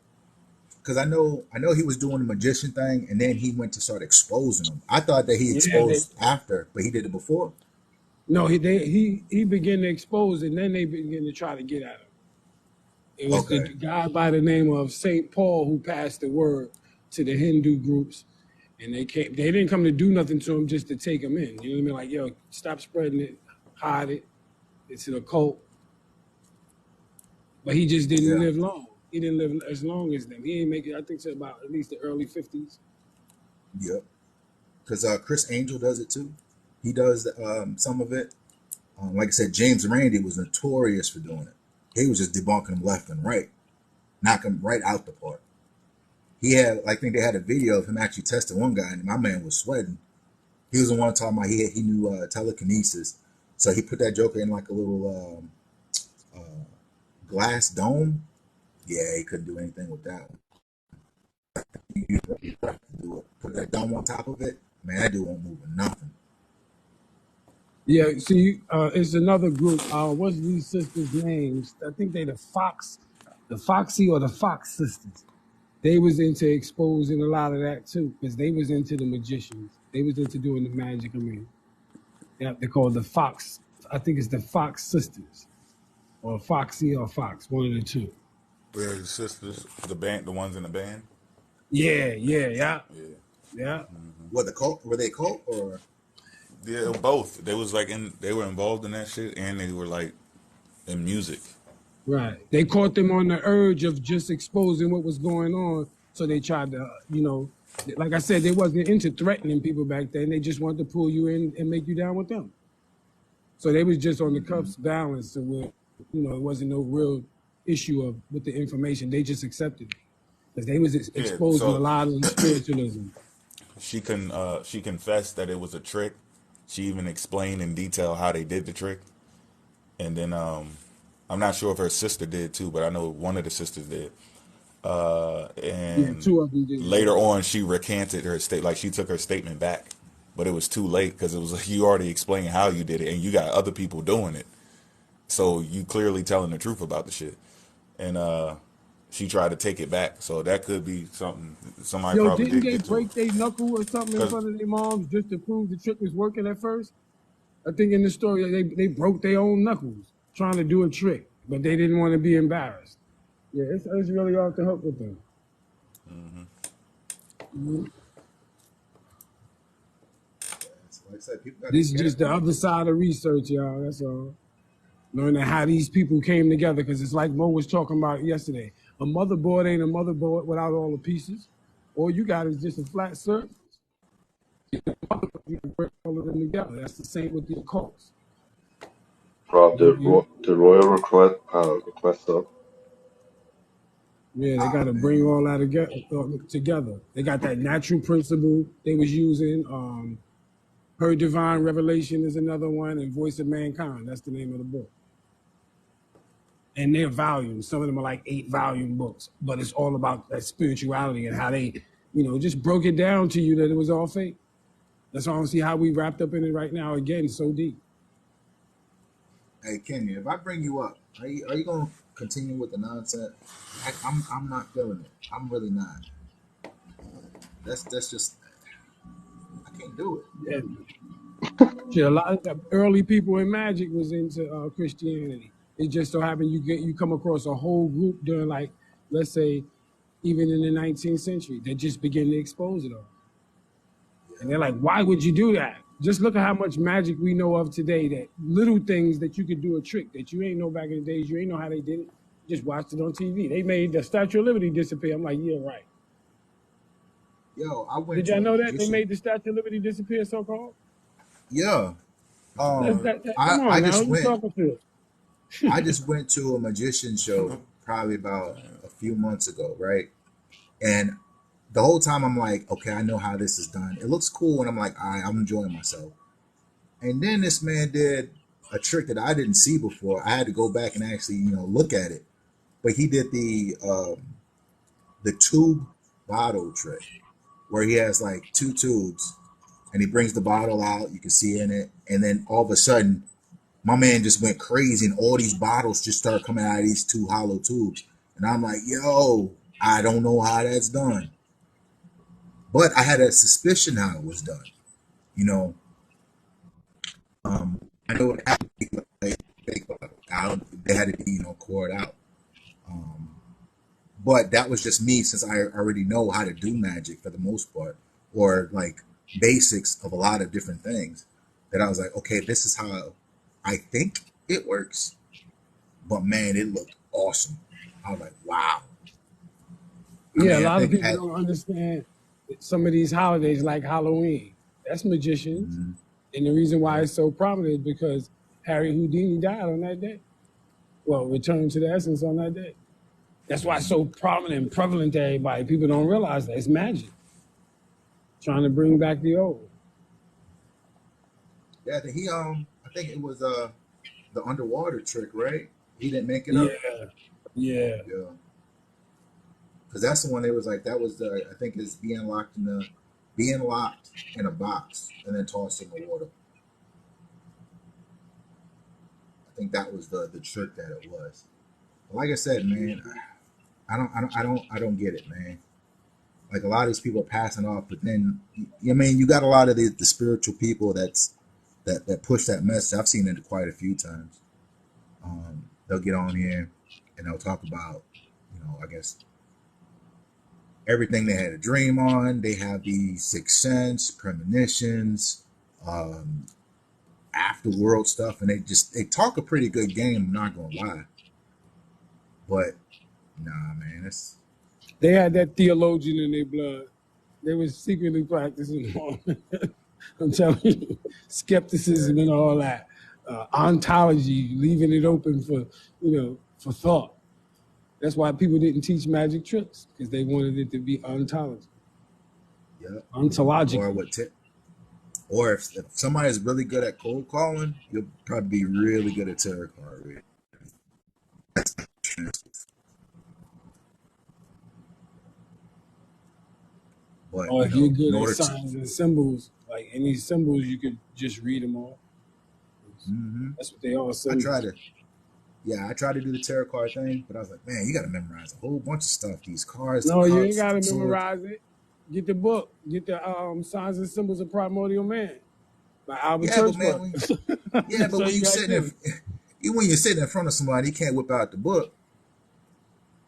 Because I know he was doing the magician thing, and then he went to start exposing them. I thought that he Yeah, exposed after, but he did it before. no, he began to expose, and then they began to try to get at him. It was the Okay. guy by the name of Saint Paul who passed the word to the Hindu groups, and they came. They didn't come to do nothing to him, just to take him in. You know what I mean? Like, yo, stop spreading it, hide it. It's an occult. But he just didn't Yeah. live long. He didn't live as long as them. He didn't make it. I think it's about at least the early 50s. Yep. Because Chris Angel does it too. He does some of it. Like I said, James Randi was notorious for doing it. He was just debunking them left and right, knocking them right out the park. He had, I think they had a video of him actually testing one guy, and my man was sweating. He was the one talking about he knew telekinesis, so he put that joker in like a little glass dome. Yeah, he couldn't do anything with that one. You have to do it. Put that dome on top of it. Man, that dude won't move or nothing. Yeah, see, it's another group. What's these sisters' names? I think they the Fox. The Foxy or the Fox sisters. They was into exposing a lot of that too, because they was into the magicians. They was into doing the magic. I mean, yeah, they're called the Fox. I think it's the Fox sisters, or Foxy or Fox, one of the two. Where the sisters, the band, the ones in the band. Yeah, yeah, yeah, Yeah, yeah. What the cult? Were they cult or? yeah, both. They was like they were involved in that shit, and they were like in music. Right. They caught them on the urge of just exposing what was going on, so they tried to, like I said, they wasn't into threatening people back then. They just wanted to pull you in and make you down with them. So they was just on the Mm-hmm. cuffs balance, to where, it wasn't no real issue of with the information. They just accepted it because they was Yeah, exposing a so lot of spiritualism. she confessed that it was a trick. She even explained in detail how they did the trick, and then I'm not sure if her sister did too, but I know one of the sisters did. Yeah, And two of them did. later on, she recanted her state, like she took her statement back, but it was too late because it was like you already explained how you did it, and you got other people doing it, so you clearly telling the truth about the shit. And she tried to take it back, so that could be something. Somebody Yo, probably didn't did they get to her break their knuckle or something in because front of their moms just to prove the trick was working at first? I think in the story they broke their own knuckles trying to do a trick, but they didn't want to be embarrassed. Yeah, it's really off the hook with them. Mhm. Like I said, people got to be This is just the careful. other side of research, y'all. That's all. Learning how these people came together, because it's like Mo was talking about yesterday. A motherboard ain't a motherboard without all the pieces. All you got is just a flat surface. You can break all of them together. That's the same with the occults. Rob, You, you, the royal request up. Yeah, they got Ah to bring man, all that together. They got that natural principle they was using. Her Divine Revelation is another one, and Voice of Mankind. That's the name of the book. And they're volumes. Some of them are like 8-volume books, but it's all about that spirituality and how they, just broke it down to you that it was all fake. That's why I don't see how we wrapped up in it right now again so deep. hey Kenya, if I bring you up, are you gonna continue with the nonsense? I'm not feeling it. I'm really not. That's just I can't do it. And shit, a lot of the early people in magic was into Christianity. It just so happened you come across a whole group during, like, let's say, even in the 19th century, that just begin to expose it all. And they're Yeah. like, why would you do that? Just look at how much magic we know of today, that little things that you could do a trick that you ain't know back in the days. You ain't know how they did it. You just watched it on TV. They made the Statue of Liberty disappear. I'm like, yeah, right. Yo, I went Did y'all to a know that they magician. made the Statue of Liberty disappear, so called? Yeah. Come I on now, just who you went. talking to? I just went to a magician show probably about a few months ago, right? And the whole time I'm like, okay, I know how this is done. It looks cool, and I'm like, all right, I'm enjoying myself. And then this man did a trick that I didn't see before. I had to go back and actually, look at it. But he did the tube bottle trick, where he has like two tubes, and he brings the bottle out. You can see in it, and then all of a sudden, my man just went crazy, and all these bottles just start coming out of these two hollow tubes. And I'm like, yo, I don't know how that's done, but I had a suspicion how it was done. You know, I know it had to be like fake bottle. They had to be, poured out. Um, but that was just me, since I already know how to do magic for the most part, or like basics of a lot of different things. That I was like, okay, this is how I think it works. But man, it looked awesome. I was like, wow. I Yeah, a mean, I lot of think it people had. don't understand some of these holidays like Halloween. That's magicians. Mhm, And the reason why yeah. it's so prominent is because Harry Houdini died on that day. Well, returned to the essence on that day. That's why it's Mhm. so prominent and prevalent to everybody. People don't realize that it's magic, trying to bring back the old. Yeah, I think it was the underwater trick, right? He didn't make it Yeah, up. yeah. Yeah, because that's the one. They was like that was the, I think, is being locked in a box and then tossed in the water. I think that was the trick that it was. But like I said, man, I don't get it, man. Like a lot of these people are passing off, but then I mean, you got a lot of the spiritual people that push that message. I've seen it quite a few times. They'll get on here and they'll talk about, I guess everything they had a dream on. They have these sixth sense, premonitions, um, afterworld stuff, and they talk a pretty good game. I'm not gonna lie, but nah, man, it's They had that theologian in their blood. They were secretly practicing on. I'm telling you, yeah, skepticism and all that. Ontology, leaving it open for thought. That's why people didn't teach magic tricks, because they wanted it to be ontology, yeah. Or ontological. what? Or if somebody's really good at cold calling, you'll probably be really good at tarot card reading. But Or if you're in good at order to, signs and symbols, like any symbols, you could just read them all. hmm That's what they all I try symbols. to, yeah, I try to do the tarot card thing, but I was like, man, you got to memorize a whole bunch of stuff. These cards, the No, you ain't cups, the gotta swords. memorize it. Get the book. Get the signs and symbols of primordial man by Albert Yeah, but man, Churchward. but That's all when you you gotta sitting do. when you're sitting in front of somebody, you can't whip out the book.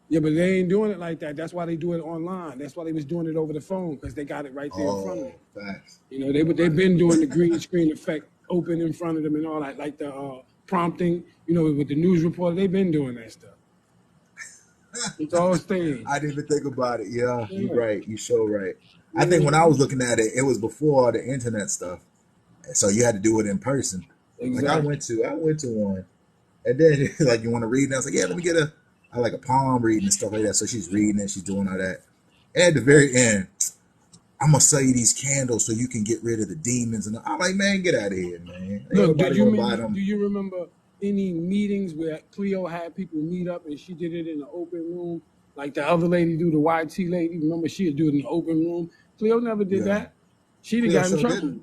Yeah, but they ain't doing it like that. That's why they do it online. That's why they was doing it over the phone, because they got it right there in front of them. Oh, facts. They've been doing the green screen effect open in front of them and all that, like the prompting. With the news reporter, they've been doing that stuff. It's all staged. I didn't even think about it. Yeah, you're Yeah, right. You so right. I think when I mhm, was looking at it, it was before all the internet stuff, so you had to do it in person. Like exactly. I went to one, and then like you want to read, and I was like, yeah, let me get I like a palm reading and stuff like that. So she's reading and she's doing all that. And at the very end, I'm gonna sell you these candles so you can get rid of the demons. And I'm like, man, get out of here, man. Ain't Look, nobody gonna buy do them. you remember any meetings where Cleo had people meet up and she did it in an open room, like the other lady do, the YT lady? Remember, she'd do it in an open room. Cleo never did Yeah, that. She'd have Cleo got in show didn't. trouble.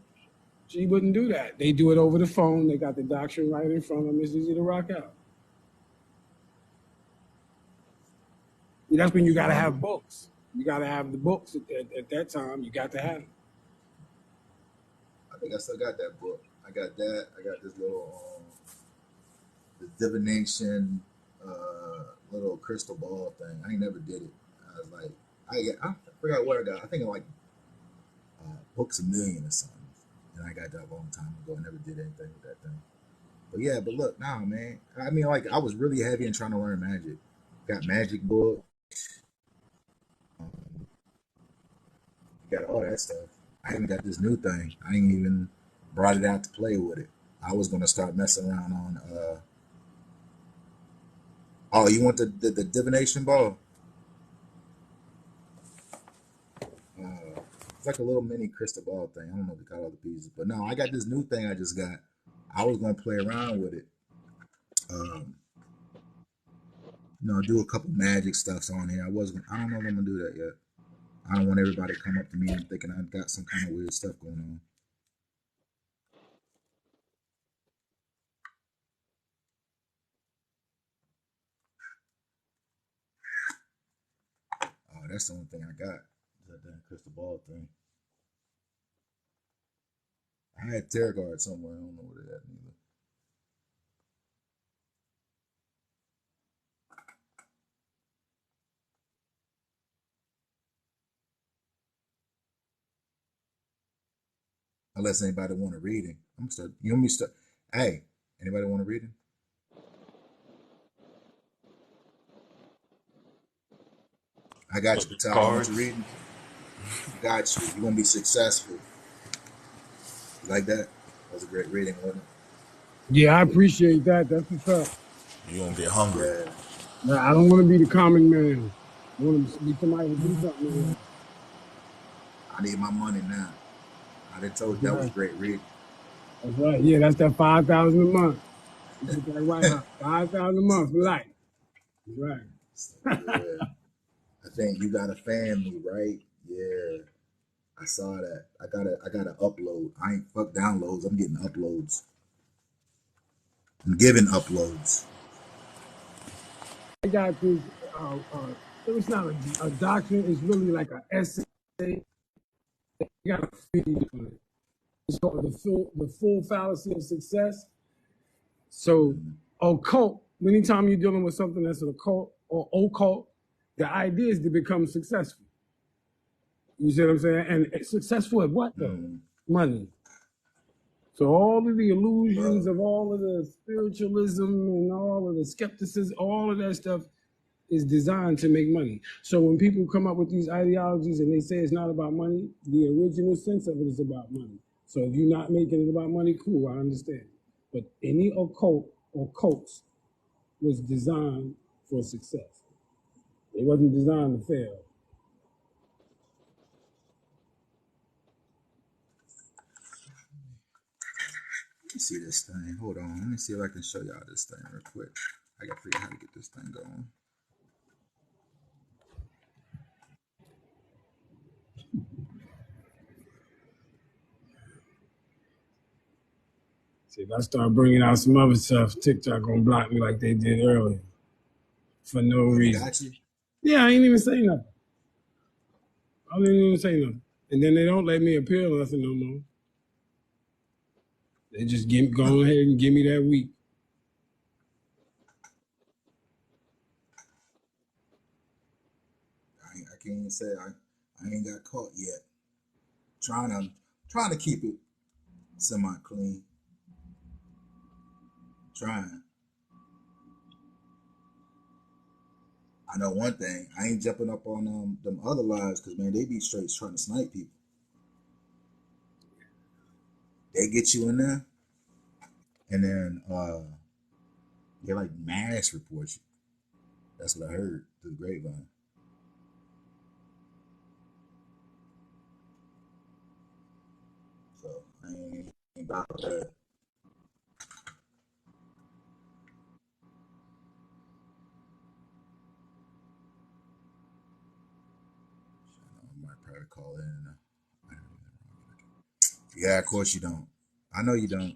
She wouldn't do that. They do it over the phone. They got the doctrine right in front of them. It's easy to rock out. That's when you got to Yeah, have books. You got to have the books at that time. You got to have them. I think I still got that book. I got that. I got this little the divination little crystal ball thing. I ain't never did it. I was like, I forgot what I got. I think I like Books a Million or something. And I got that a long time ago. I never did anything with that thing. But yeah, but look, nah, man. I mean, like, I was really heavy in trying to learn magic. Got magic book, um, got all that stuff. I even got this new thing. I ain't even brought it out to play with it. I was gonna start messing around on. Oh, you want the divination ball? It's like a little mini crystal ball thing. I don't know what to call all the pieces, but no, I got this new thing I just got. I was gonna play around with it. Um, do a couple magic stuffs on here. I don't know if I'm gonna do that yet. I don't want everybody to come up to me and thinking I've got some kind of weird stuff going on. That's the only thing I got. Is that damn crystal ball thing. I had tarot cards somewhere. I don't know where they're at neither. Unless anybody want a reading, I'm gonna start. You want me to start? Hey, anybody want a reading? I got you, Patal. You want your Cards. reading? I got you. You're gonna be successful. You like that? That was a great reading, wasn't Yeah, I appreciate that. That's what's up. You gonna get it? hungry. Yeah. I don't want to be the common man. I want to be somebody to do something in life. I need my money now. I done told That's you that was right. a great reading. That's right. Yeah, that's that 5,000 a month. You get that right, huh? 5,000 a month for life. That's right. So, yeah. I think you got a family, right? Yeah. I saw that. I gotta upload. I ain't fuck downloads. I'm getting uploads. I'm giving uploads. I got this It's not a doctrine. It's really like an essay. You got to feed on it. It's called the full fallacy of success. So, occult. Anytime you're dealing with something that's an occult or occult, the idea is to become successful. You see what I'm saying? And successful at what though? Money. So all of the illusions of all of the spiritualism and all of the skepticism, all of that stuff is designed to make money. So when people come up with these ideologies and they say it's not about money, the original sense of it is about money. So if you're not making it about money, cool, I understand. But any occult or cults was designed for success. It wasn't designed to fail. Let me see this thing. Hold on. Let me see if I can show y'all this thing real quick. I gotta figure out how to get this thing going. See, if I start bringing out some other stuff, TikTok gonna block me like they did earlier for no reason. Got you? Yeah, I ain't even say nothing. I didn't even say nothing. And then they don't let me appeal nothing no more. They just go ahead and give me that week. I can't even say I ain't got caught yet. Trying to keep it semi clean. Trying. I know one thing. I ain't jumping up on them other lives because man, they be straight trying to snipe people. They get you in there, and then they like mass report you. That's what I heard through the grapevine. So I ain't about that. I might probably call in. Yeah, of course you don't. I know you don't.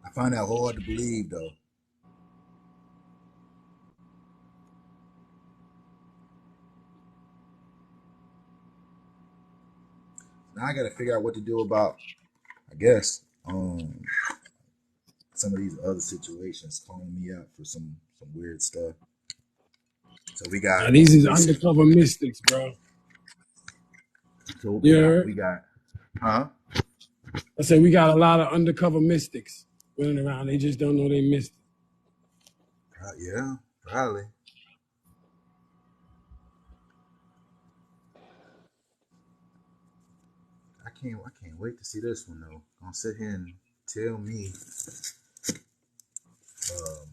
I find that hard to believe though. Now I got to figure out what to do about, I guess, some of these other situations calling me out for some weird stuff. So we got Now, these is undercover mystics, bro. so Yeah, we got huh? I said we got a lot of undercover mystics running around. They just don't know they missed it. Yeah, probably. I can't wait to see this one though. Gonna sit here and tell me um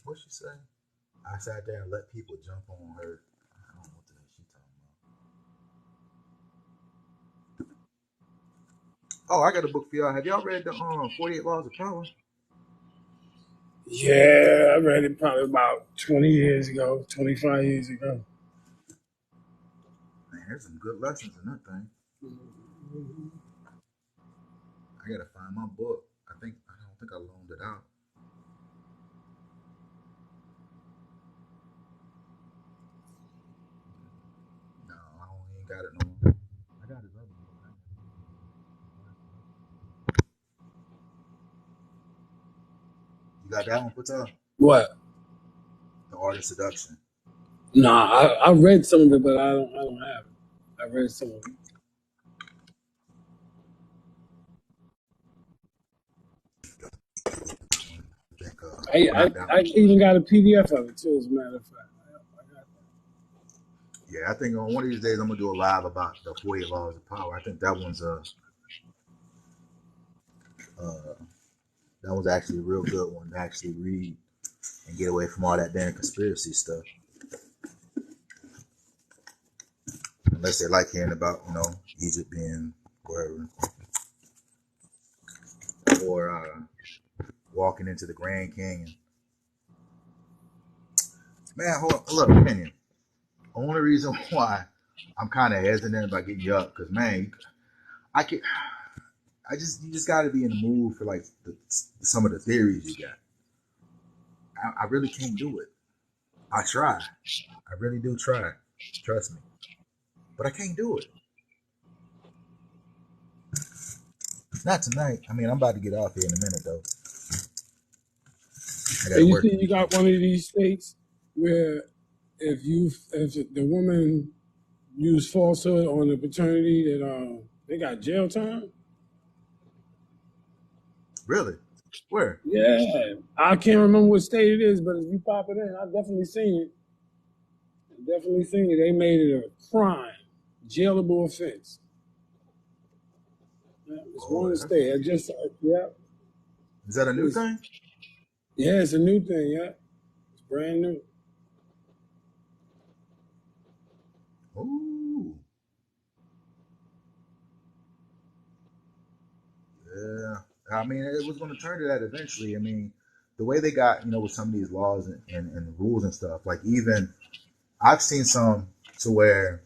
what she say? I sat there and let people jump on her. I don't know what the hell she talking about. Oh, I got a book for y'all. Have y'all read the 48 Laws of Power? Yeah, I read it probably about 20 years ago, 25 years ago. Man, there's some good lessons in that thing. I gotta find my book. I don't think I loaned it out. No, I don't even got it no more. I got his other book. You got that one put up? What? The Art of Seduction. Nah, I read some of it, but I don't have it. I read some of it. I think I, not that I one. even got a PDF of it too, as a matter of fact. Yeah, I think on one of these days I'm gonna do a live about the 48 Laws of Power. I think uh, that was actually a real good one to actually read and get away from all that damn conspiracy stuff. Unless they like hearing about, Egypt being wherever, or walking into the Grand Canyon. Man, look, opinion. Only reason why I'm kind of hesitant about getting you up, because man, I can, you just got to be in the mood for like some of the theories you got. I really can't do it. I try. I really do try. Trust me. But I can't do it. Not tonight. I mean, I'm about to get off here in a minute though. I got to And you work see, you tomorrow. got one of these states where if the woman used falsehood on the paternity, that they got jail time. Really? Where? Yeah, I can't remember what state it is, but if you pop it in, I've definitely seen it. Definitely seen it. They made it a crime, jailable offense. Yeah, it's Oh, one that's state. I just yeah, is that a new it's thing? yeah, it's a new thing. Yeah, it's brand new. Ooh, yeah. I mean, it was going to turn to that eventually. I mean, the way they got, with some of these laws and rules and stuff, like even I've seen some to where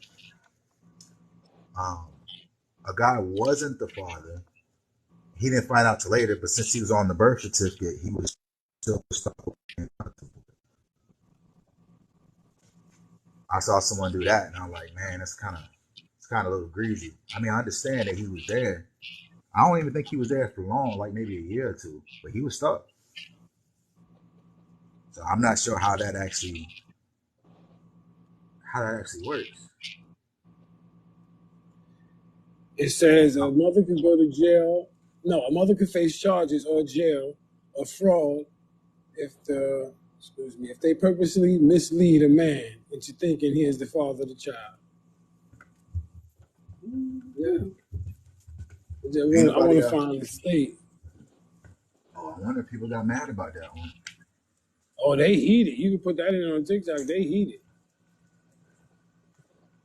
um, a guy wasn't the father. He didn't find out till later, but since he was on the birth certificate, he was still stuck. I saw someone do that, and I'm like, man, it's kind of a little greasy. I mean, I understand that he was there. I don't even think he was there for long, like maybe a year or two, but he was stuck. So I'm not sure how that actually works. It says a Oh, mother could go to jail. No, a mother could face charges or jail of fraud if they purposely mislead a man into thinking he is the father of the child. Yeah, ain't I want nobody. to find the state. Oh, I wonder if people got mad about that one. Oh, they heat it. You can put that in on TikTok. They heat it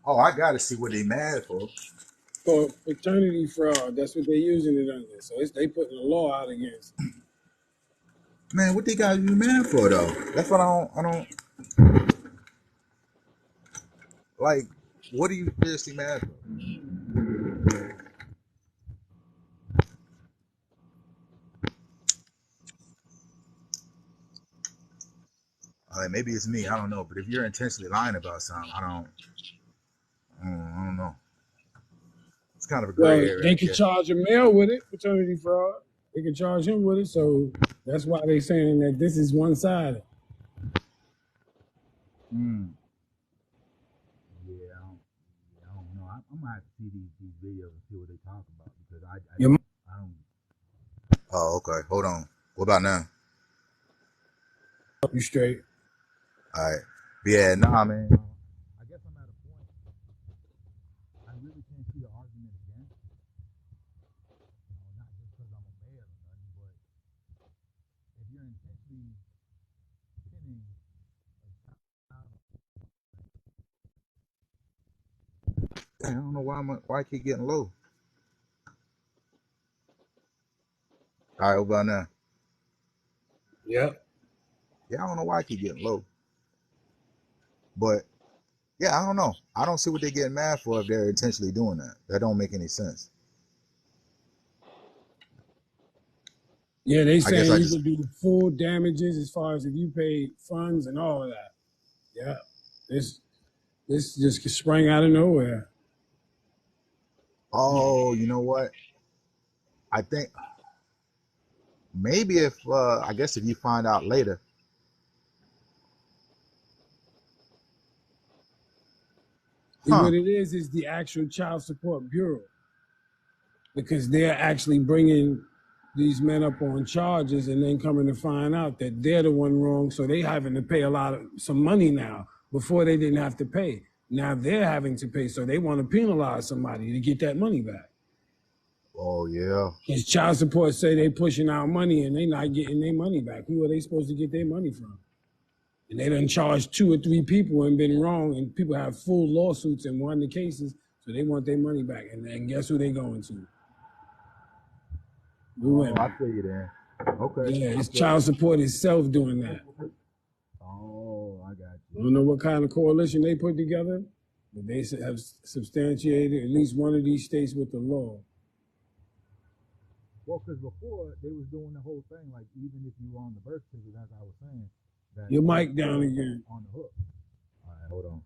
Oh, I gotta see what they mad for. for paternity fraud. That's what they're using it under. So they putting a law out against it. Man, what they got you mad for though? That's what I don't like. What are you seriously mad for? Maybe it's me. I don't know. But if you're intentionally lying about something, I don't know. It's kind of a gray Well, area, they I could guess. charge a male with it, paternity fraud. They could charge him with it. So that's why they're saying that this is one sided. Mm. Yeah, I don't know. I'm gonna have to see these videos and see what they talk about because I You don't I don't. Oh, okay. Hold on. What about now? you straight. All right. Yeah, nah, man. I guess I'm at a point. I really can't see the argument against. Not just because I'm a male or nothing, but if you're intentionally pinning a child, I don't know why I keep getting low. All right, what about now? Yep. Yeah, I don't know why I keep getting low, but yeah, I don't know. I don't see what they're getting mad for if they're intentionally doing that. That don't make any sense. Yeah, they I guess saying I you just. could do full damages as far as if you pay funds and all of that. Yeah. This this just sprang out of nowhere. Oh, you know what? I think maybe if I guess if you find out later, See, huh? what it is the actual child support bureau because they're actually bringing these men up on charges and then coming to find out that they're the one wrong. So they having to pay some money now. Before they didn't have to pay. Now they're having to pay. So they want to penalize somebody to get that money back. Oh yeah. Because child support say they pushing out money and they not getting their money back. Who are they supposed to get their money from? And they done charged 2 or 3 people and been wrong, and people have full lawsuits and won the cases, so they want their money back. And guess who they going to? The Oh, I women. feel you there. Okay, Yeah, I it's feel child it. support itself doing that. Oh, I got I you. don't know what kind of coalition they put together, but they have substantiated at least one of these states with the law. Well, because before they was doing the whole thing, like even if you were on the birth certificate, as I was saying, Your mic down again. On the hook. All right, hold on.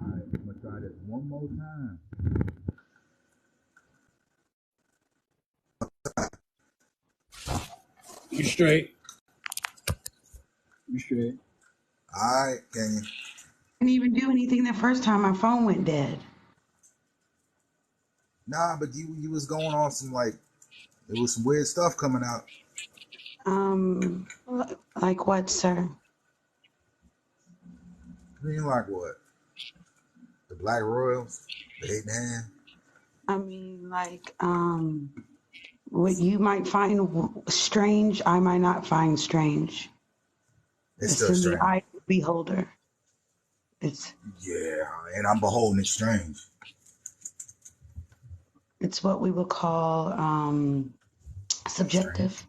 All right, I'm gonna try this one more time. You straight. You straight. All right, can you? Didn't even do anything the first time my phone went dead. Nah, but you was going on some like there was some weird stuff coming out. Like what, sir? I mean, like what? The Black Royals, the Eight Man. I mean, like, what you might find strange, I might not find strange. It's It's still in the strange. eye of the beholder. It's Yeah, and I'm beholding it strange. it's what we would call Strange? subjective.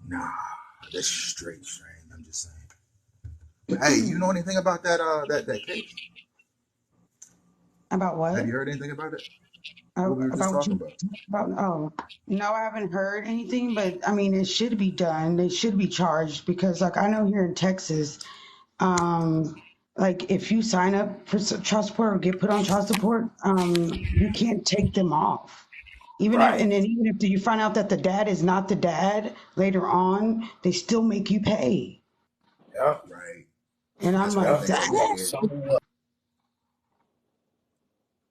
Nah, that's straight strange. I'm just saying. But hey, you know anything about that case? About Have you what? heard anything about it? What we were just About what talking you about? about? Oh, no, I haven't heard anything, but I mean, it should be done. They should be charged because, like, I know here in Texas, um, like if you sign up for child support or get put on child support, you can't take them off. Even if, Right. and then even if you find out that the dad is not the dad later on, they still make you pay. Yeah. Right. And I'm That's why I like, think they make dang. it.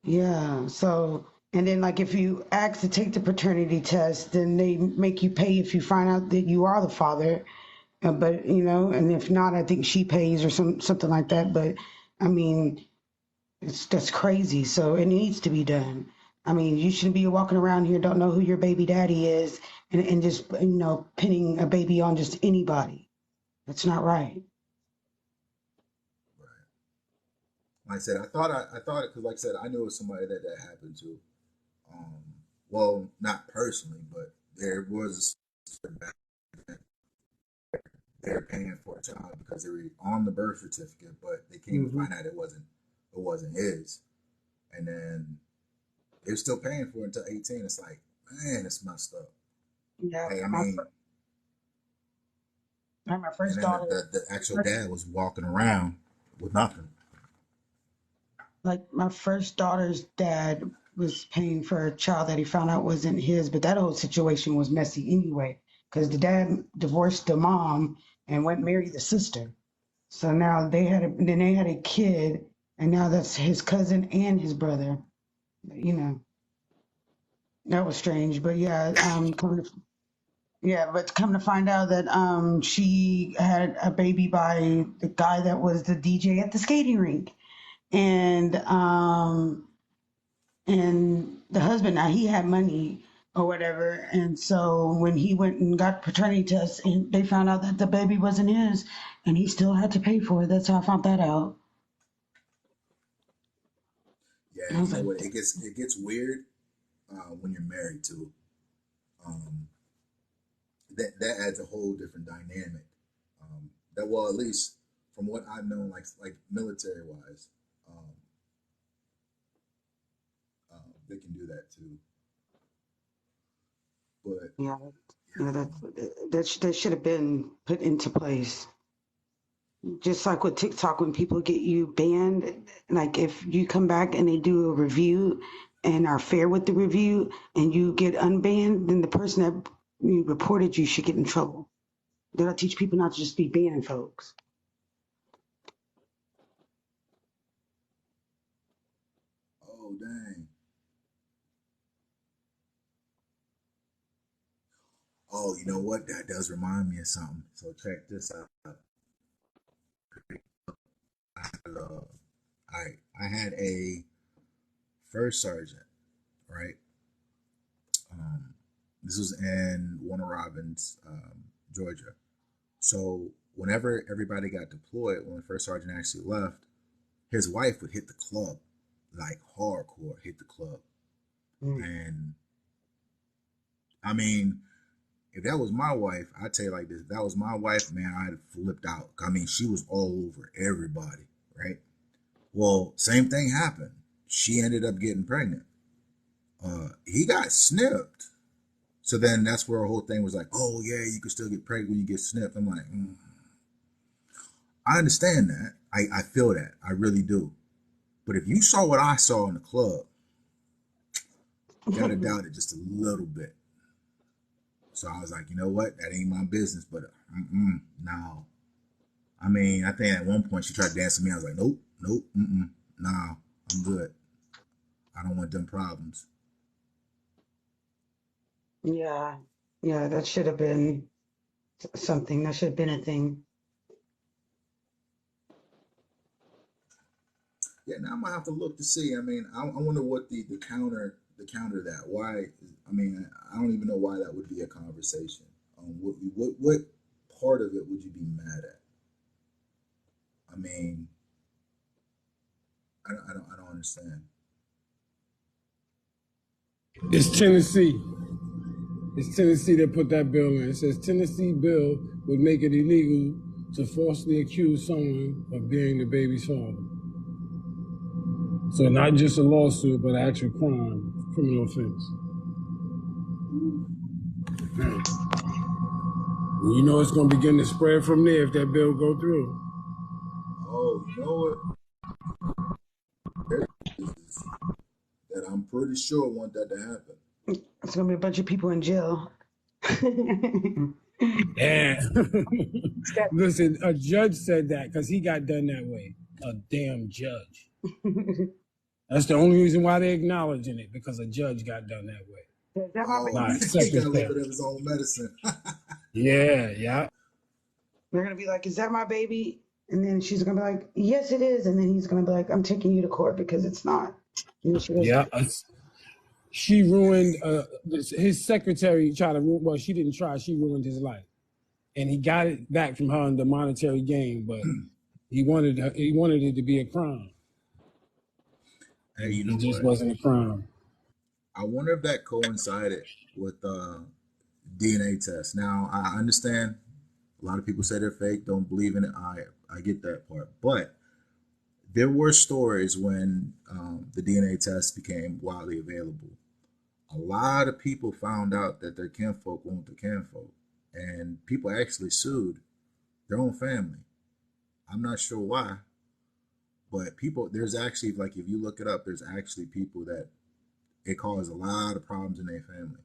Yeah. So, and then like if you ask to take the paternity test, then they make you pay if you find out that you are the father. But you know, and if not, I think she pays or something like that. But I mean, that's crazy. So it needs to be done. I mean, you shouldn't be walking around here don't know who your baby daddy is and just pinning a baby on just anybody. That's not right. Right. Like I said, I thought it because, like I said, I knew it was somebody that happened to. Um, well, not personally, but there was they're paying for a child because they were on the birth certificate, but they came to Hmm. find out it wasn't his, and then they're still paying for it until 18. It's like, man, it's messed up. Yeah, Hey, I mean, my and first then daughter. the actual dad was walking around with nothing. Like my first daughter's dad was paying for a child that he found out wasn't his, but that whole situation was messy anyway, because the dad divorced the mom and went marry the sister. So now then they had a kid, and now that's his cousin and his brother. You know, that was strange, but yeah, but come to find out that she had a baby by the guy that was the DJ at the skating rink, and the husband now he had money or whatever, and so when he went and got paternity tests and they found out that the baby wasn't his and he still had to pay for it. That's how I found that out. Yeah, And I and you was know like, what? It gets weird when you're married too. Um, that adds a whole different dynamic. That well, at least from what I've known, like military wise, um, they can do that too. But yeah, yeah, yeah, that should have been put into place. Just like with TikTok, when people get you banned, like if you come back and they do a review and are fair with the review and you get unbanned, then the person that reported you should get in trouble. They don't teach people not to just be banning folks. oh dang. Oh, you know what? That does remind me of something. So check this out. I had a first sergeant, right? Um, this was in Warner Robins, Georgia. So whenever everybody got deployed, when the first sergeant actually left, his wife would hit the club, like hardcore, hit the club. Mm. And I mean, if that was my wife, I'd tell you like this: if that was my wife, man, I'd have flipped out. I mean, she was all over everybody, right? Well, same thing happened. She ended up getting pregnant. He got snipped. So then that's where her whole thing was like, oh yeah, you can still get pregnant when you get snipped. I'm like, I understand that. I feel that. I really do. But if you saw what I saw in the club, you gotta doubt it just a little bit. So I was like, you know what? That ain't my business. But no. I mean, I think at one point she tried to dance with me. I was like, nope, no, I'm good. I don't want them problems. Yeah, yeah, that should have been something. That should have been a thing. Yeah, now I'm gonna have to look to see. I mean, I wonder what the counter that. Why? I mean, I don't even know why that would be a conversation. What part of it would you be mad at? I mean, I don't understand. It's Tennessee. It's Tennessee that put that bill in. It says Tennessee bill would make it illegal to falsely accuse someone of being the baby's father. So not just a lawsuit, but an actual crime, criminal offense. And you know it's going to begin to spread from there if that bill go through. Oh, you know what? That I'm pretty sure want that to happen. It's gonna be a bunch of people in jail. Yeah. Listen, a judge said that because he got done that way. A damn judge. That's the only reason why they're acknowledging it, because a judge got done that way. Is that my Oh, Not he got a little secretary. bit of his own medicine. Yeah. They're gonna be like, "Is that my baby?" And then she's gonna be like, "Yes, it is." And then he's gonna be like, "I'm taking you to court because it's not." And she goes, Yeah. She ruined his secretary tried to ruin, well, she didn't try, she ruined his life. And he got it back from her in the monetary gain, but he wanted it to be a crime. Hey, you know It just what? wasn't a crime. I wonder if that coincided with DNA tests. Now I understand a lot of people say they're fake, don't believe in it. I get that part, but there were stories when the DNA test became widely available. A lot of people found out that their kinfolk weren't their kinfolk, and people actually sued their own family. I'm not sure why, but people, there's actually, like, if you look it up, there's actually people that it caused a lot of problems in their family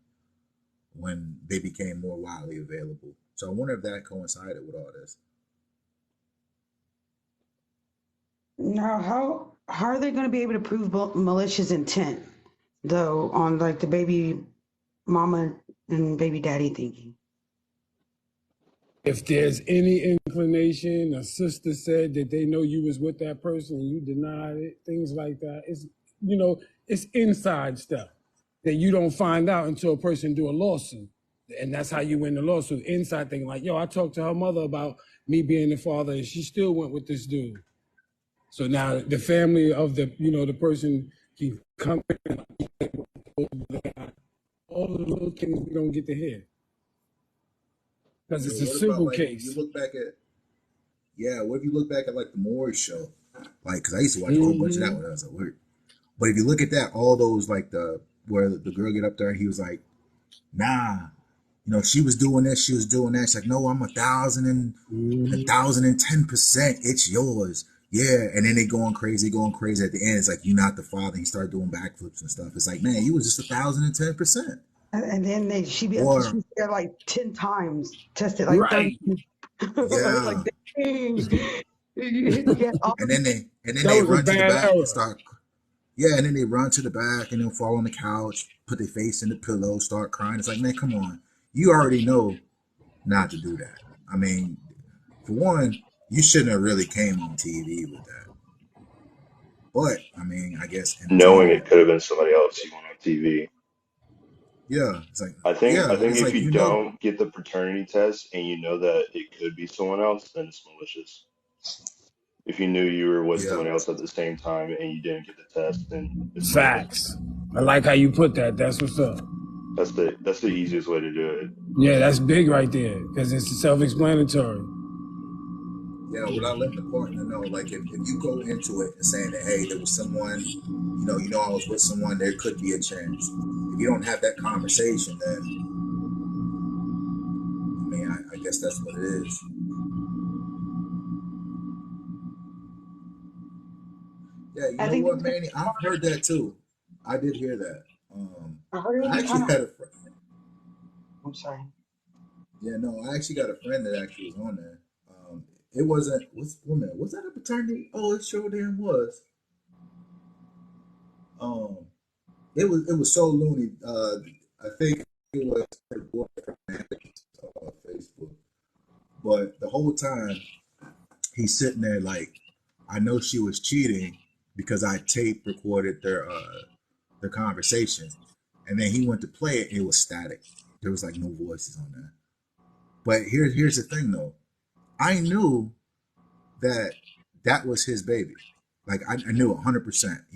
when they became more widely available. So I wonder if that coincided with all this. "Now, how are they gonna be able to prove malicious intent though on like the baby mama and baby daddy thinking?" If there's any inclination, a sister said that they know you was with that person and you denied it, things like that. It's inside stuff that you don't find out until a person do a lawsuit. And that's how you win the lawsuit. Inside thing, like, yo, I talked to her mother about me being the father and she still went with this dude. So now the family of the person can come in, all the little things we don't get to hear. Because it's a What about, civil like, if you case. look back at, yeah, what if you look back at like the Maury show? Like, because I used to watch a whole bunch of that when I was at work. But if you look at that, all those, like, where the girl get up there and he was like, nah, she was doing this, she was doing that. She's like, no, I'm 1,010%. It's yours. Yeah. And then they going crazy. At the end, it's like, you're not the father. He started doing backflips and stuff. It's like, man, you was just 1,010%. And then Or, she's there like 10 times, tested like 30. Right. Like, yeah. dang. Yeah, And then That they was a run to the bad back and error. start, yeah. And then they run to the back and then fall on the couch, put their face in the pillow, start crying. It's like, man, come on. You already know not to do that. I mean, for one, you shouldn't have really came on TV with that. But I mean, I guess Knowing it entertainment. could have been somebody else you went on TV. Yeah, it's like, I think it's if like, you don't get the paternity test and you know that it could be someone else, then it's malicious. If you knew you were with yeah, someone else at the same time and you didn't get the test, then it's malicious. Facts. I like how you put that. That's what's up. That's the easiest way to do it. Yeah, that's big right there because it's self-explanatory. Yeah, without letting the partner know, like if you go into it and saying that, hey, there was someone, I was with someone, there could be a chance. If you don't have that conversation, then I mean, I guess that's what it is. Yeah, you I know think what, it's gonna Manny? be I've heard that too. I did hear that. I heard it'll I be actually kind of. had a friend. I'm sorry. Yeah, no, I actually got a friend that actually was on there. It wasn't. What's woman? Was that a paternity? Oh, it sure damn was. Um, it was so loony. I think it was her boyfriend on Facebook, but the whole time he's sitting there like, I know she was cheating because I tape recorded their conversation, and then he went to play it. It was static. There was like no voices on there. But here's the thing though. I knew that that was his baby. Like I knew 100%.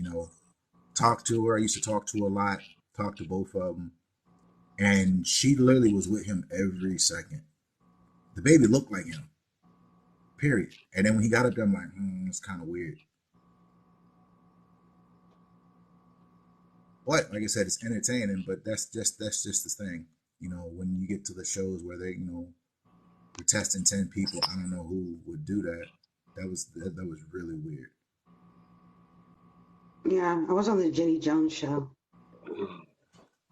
Talked to her. I used to talk to her a lot. Talked to both of them, and she literally was with him every second. The baby looked like him. Period. And then when he got up there, I'm like, it's kind of weird. But like I said, it's entertaining. But that's just the thing. When you get to the shows where they're testing 10 people, I don't know who would do that. That was really weird. Yeah, I was on the Jenny Jones show.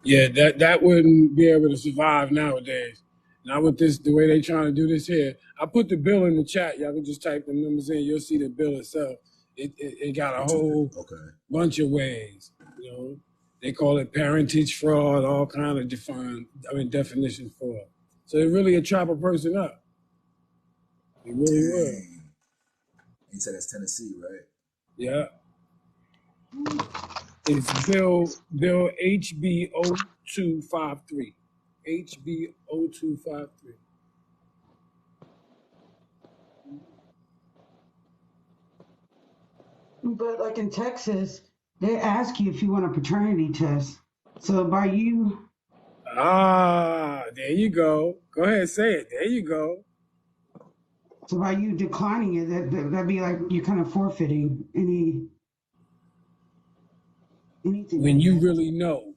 Yeah, that wouldn't be able to survive nowadays. Not with this, the way they trying to do this here. I put the bill in the chat. Y'all can just type the numbers in. You'll see the bill itself. It got a It took it. whole Okay. bunch of ways. They call it parentage fraud, all kind of definitions for it. So it really a trap a person up. It really will. Dang. You said that's Tennessee, right? Yeah. It's Bill HB 0253. HB 0253. But like in Texas, they ask you if you want a paternity test. So by you, Ah, there you go. Go ahead, say it. There you go. declining it, that'd be like you're kind of forfeiting anything When like you that. really know.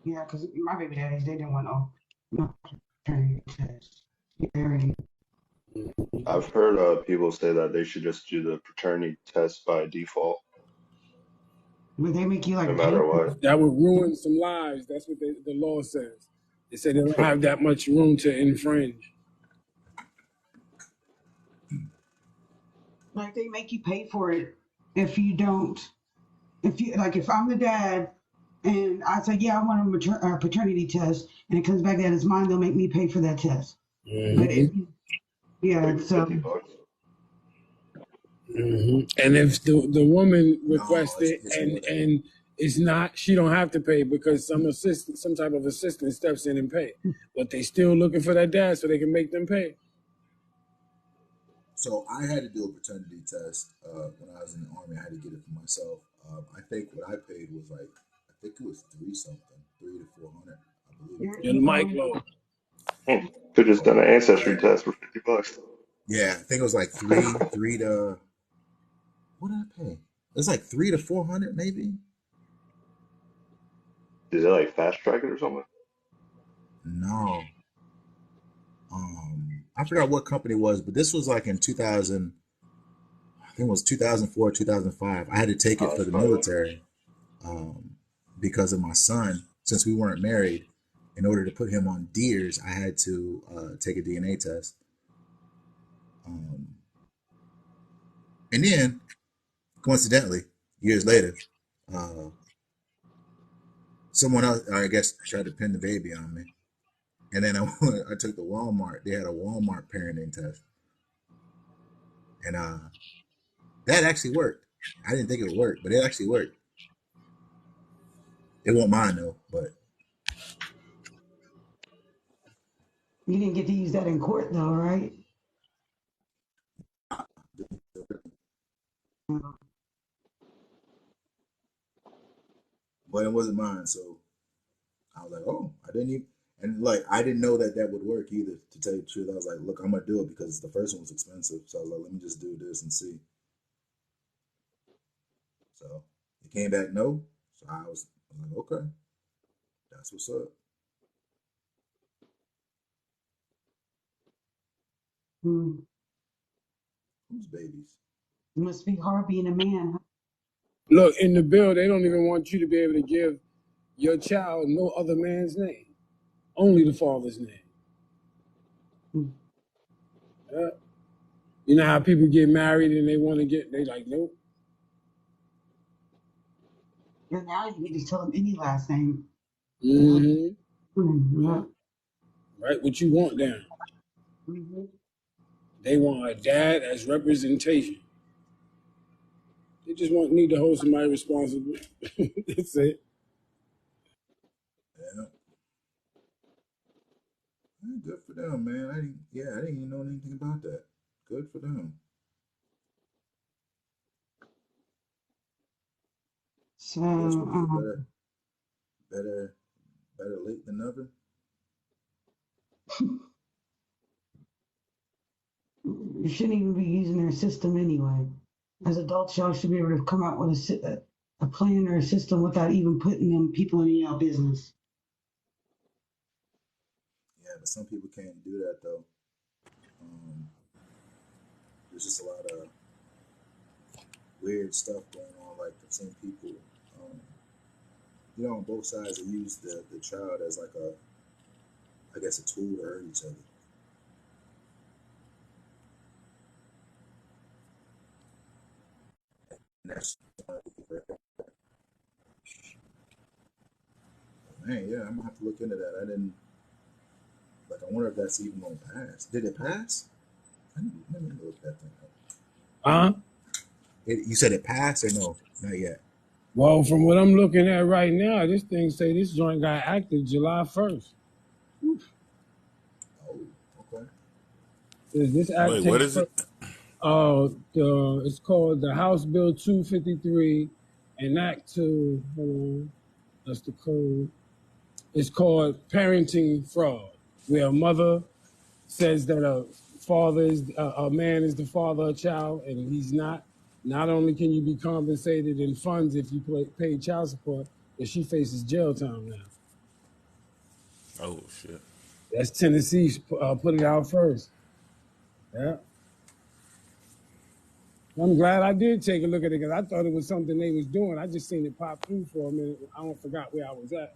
Yeah, because my baby daddies, they didn't want no paternity test. Very. I've heard people say that they should just do the paternity test by default, But they make you no like pay matter for what. it. That would ruin some lives. That's what the law says. They say they don't have that much room to infringe. Like they make you pay for it if you don't. If you like, if I'm the dad and I say, yeah, I want a paternity test, and it comes back that it's mine, they'll make me pay for that test. But Hmm. if yeah, Like so 50 bucks. And if the woman No, requests it's, it it's more and than that. and it's not, she don't have to pay because some type of assistant steps in and pay. But they still looking for that dad so they can make them pay. So I had to do a paternity test when I was in the army. I had to get it for myself. I think what I paid was like, I think it was three something, 300 to 400, I believe. Your mic low. Could just done an ancestry Yeah, test for 50 bucks. yeah. I think it was like three to what did I pay? It was like 300 to 400, maybe. Is it like fast track it or something? No, I forgot what company it was, but this was like in 2000. I think it was 2004, 2005. I had to take it Oh, for that's the probably what it military because of my son. Since we weren't married, in order to put him on deers, I had to take a DNA test. Um, and then, coincidentally, years later, uh, someone else, I guess, tried to pin the baby on me. And then I took the Walmart. They had a Walmart parenting test, and that actually worked. I didn't think it would work, but it actually worked. It won't mine though, but you didn't get to use that in court though, right? it wasn't mine. So I was like, oh, I didn't even. And like I didn't know that that would work either. To tell you the truth, I was like, look, I'm gonna do it because the first one was expensive. So I was like, let me just do this and see. So it came back no. So I was like, okay, that's what's up. Mm. Who's babies? It must be hard being a man. Look, in the bill, they don't even want you to be able to give your child no other man's name, only the father's name. Mm. Yeah. You know how people get married and they like, nope. And now you can just tell them any last name. Mm-hmm. Mm. Yeah. Write what you want down. Mm-hmm. They want a dad as representation. They just need to hold somebody responsible. That's it. Yeah, good for them, man. I didn't even know anything about that. Good for them. So, I guess what is it better, better late than never? you shouldn't even be using their system anyway. As adults, y'all should be able to come out with a plan or a system without even putting them people in your business. Yeah, but some people can't do that though. Um, there's just a lot of weird stuff going on, like between people. Um, on both sides, they use the child as like I guess, a tool to hurt each other. And that's man, yeah, I'm gonna have to look into that. I didn't like. I wonder if that's even gonna pass. Did it pass? Let me look that thing up. Huh? You said it passed or no? Not yet. Well, from what I'm looking at right now, this thing say this joint got active July 1st. Oh, okay. This act Wait, what takes is it? it's called the House Bill 253 and Act 2. Hold on, that's the code. It's called parenting fraud, where a mother says that a man is the father of a child and he's not. Not only can you be compensated in funds if you pay child support, but she faces jail time now. Oh shit. That's Tennessee put it out first. Yeah. I'm glad I did take a look at it because I thought it was something they was doing. I just seen it pop through for a minute. I don't forgot where I was at.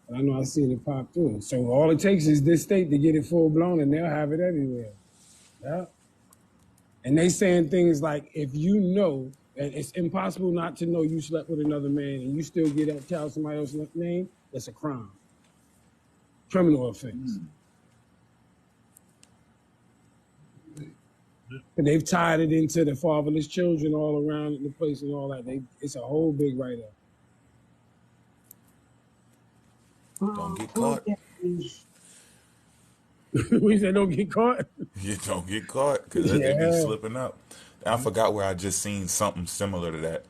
But I know I seen it pop through. So all it takes is this state to get it full blown and they'll have it everywhere. Yeah. And they saying things like, if you know that it's impossible not to know you slept with another man and you still get that child somebody else's name, that's a crime. Criminal offense. Hmm. And they've tied it into the fatherless children all around the place and all that. It's a whole big write-up. Don't get Poor caught. daddies. We said don't get caught. You don't get caught because they be Yeah. slipping up. I forgot where I just seen something similar to that.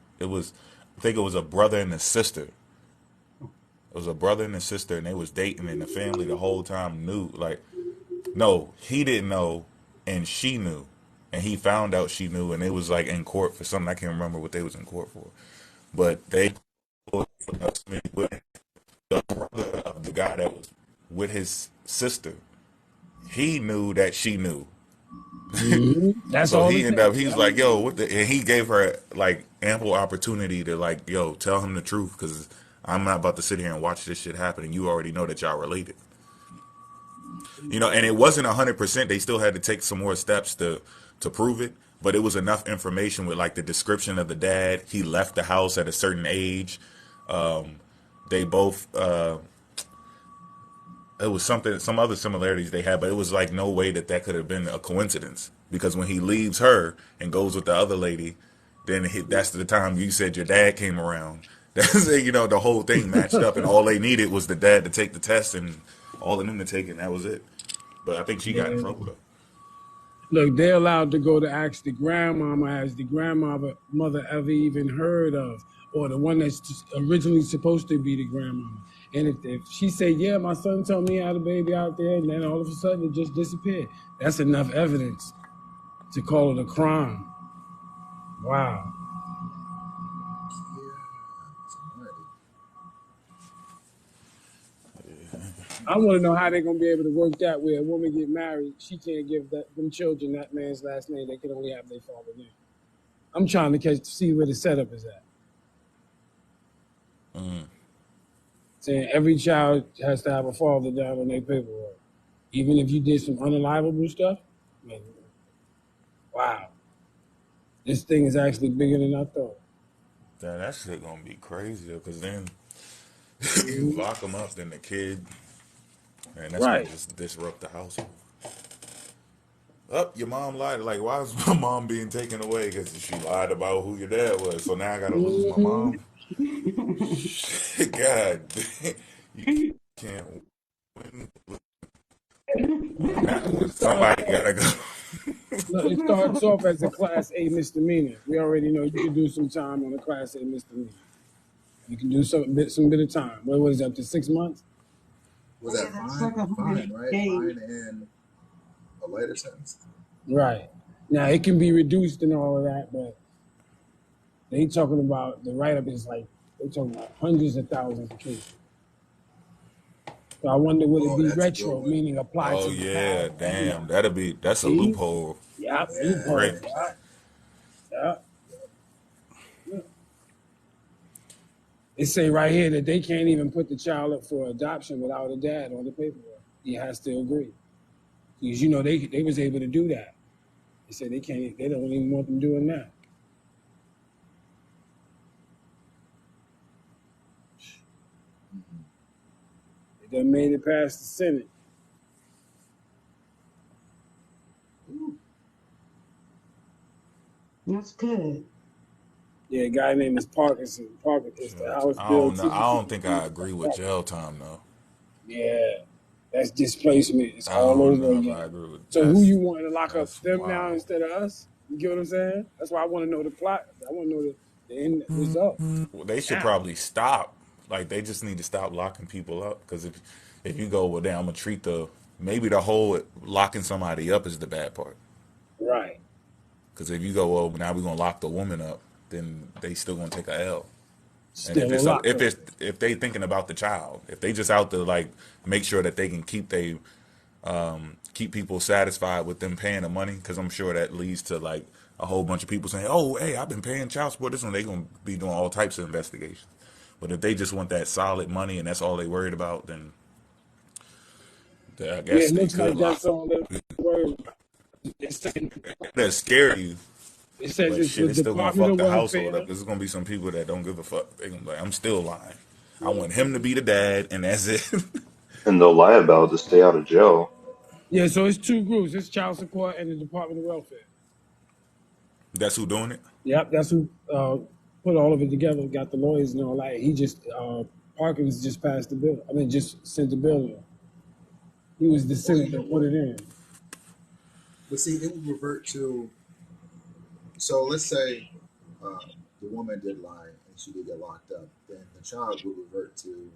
I think it was a brother and a sister. It was a brother and a sister, and they was dating, and the family the whole time knew. Like, no, he didn't know, and she knew, and he found out she knew, and it was like in court for something. I can't remember what they was in court for, but they with the brother of the guy that was with his sister. He knew that she knew. Mm-hmm. That's So all he it ended up, takes. he was like, yo, what the, and he gave her like ample opportunity to like, yo, tell him the truth because I'm not about to sit here and watch this shit happen. And you already know that y'all related. And it wasn't 100%. They still had to take some more steps to prove it. But it was enough information with like the description of the dad. He left the house at a certain age. Um, they both it was some other similarities they had, but it was like no way that could have been a coincidence because when he leaves her and goes with the other lady, then that's the time you said your dad came around. That's the whole thing matched up, and all they needed was the dad to take the test and all of them to take it, and that was it. But I think she got in Yeah. trouble though. Look, they're allowed to go to ask the grandmama, has the grandmother ever even heard of, or the one that's originally supposed to be the grandmama. And if she say, yeah, my son told me I had a baby out there, and then all of a sudden it just disappeared, that's enough evidence to call it a crime. Wow. I want to know how they're gonna be able to work that where a woman get married, she can't give them children that man's last name. They can only have their father's name. I'm trying to see where the setup is at. Saying every child has to have a father down on their paperwork, even if you did some unalivable stuff. Man, wow, this thing is actually bigger than I thought. That shit gonna be crazy because then you lock them up, then the kid, and that's gonna Right. just disrupt the household. Up, your mom lied. Like, why is my mom being taken away? Because she lied about who your dad was. So now I gotta lose my mom. God, you can't win. Somebody gotta go. It starts off as a Class A misdemeanor. We already know you can do some time on a Class A misdemeanor. You can do some bit of time. What was it, up to 6 months? Was that That's fine? like 100 Fine, right? days. Fine and a later sentence. Right. Now it can be reduced and all of that, but they talking about the write-up is like they talking about hundreds of thousands of cases. So I wonder will it Oh, be that's a good retro, one. meaning applied Oh to the yeah, past? damn. That's a See? loophole. Yeah, Yeah, Right. loophole. Yeah. Yeah. It say right here that they can't even put the child up for adoption without a dad on the paperwork. He has to agree. Because you know they was able to do that. They said they don't even want them doing that. They done made it past the Senate. That's good. Yeah, a guy named is Parkinson. Parkinson is the House I Bill don't know. I 2. don't think I agree with jail time though. Yeah, that's displacement. It's I all don't over know if I again. agree with So who you want to lock up that's them now wild. instead of us? You get what I'm saying? That's why I want to know the plot. I want to know the end result. Well, they should Now, probably stop. Like they just need to stop locking people up because if you go, well, damn, I'm gonna treat maybe the whole locking somebody up is the bad part. right. Because if you go, well, now we're gonna lock the woman up, then they still gonna take a L. And Still a lockup. if they thinking about the child, if they just out to like make sure that they can keep people satisfied with them paying the money, because I'm sure that leads to like a whole bunch of people saying, "Oh, hey, I've been paying child support." This one, they gonna be doing all types of investigations. But if they just want that solid money and that's all they worried about, then I Yeah, guess it they looks could like lock. that's all they're worried about. It's saying, That scare you, it says but it's shit, the it's still gonna Department fuck of the household Welfare. up. There's gonna be some people that don't give a fuck. They gonna be like, I'm still lying. I Yeah, want him to be the dad, and that's it. And they'll lie about it to stay out of jail. yeah. So it's two groups. It's child support and the Department of Welfare. That's who doing it. Yep, that's who put all of it together. Got the lawyers and all that. He just Parkins just passed the bill. I mean, just sent the bill in. He was the Well, you senator know that put what? it in. But see, it would revert to. So let's say the woman did lie and she did get locked up. Then the child would revert to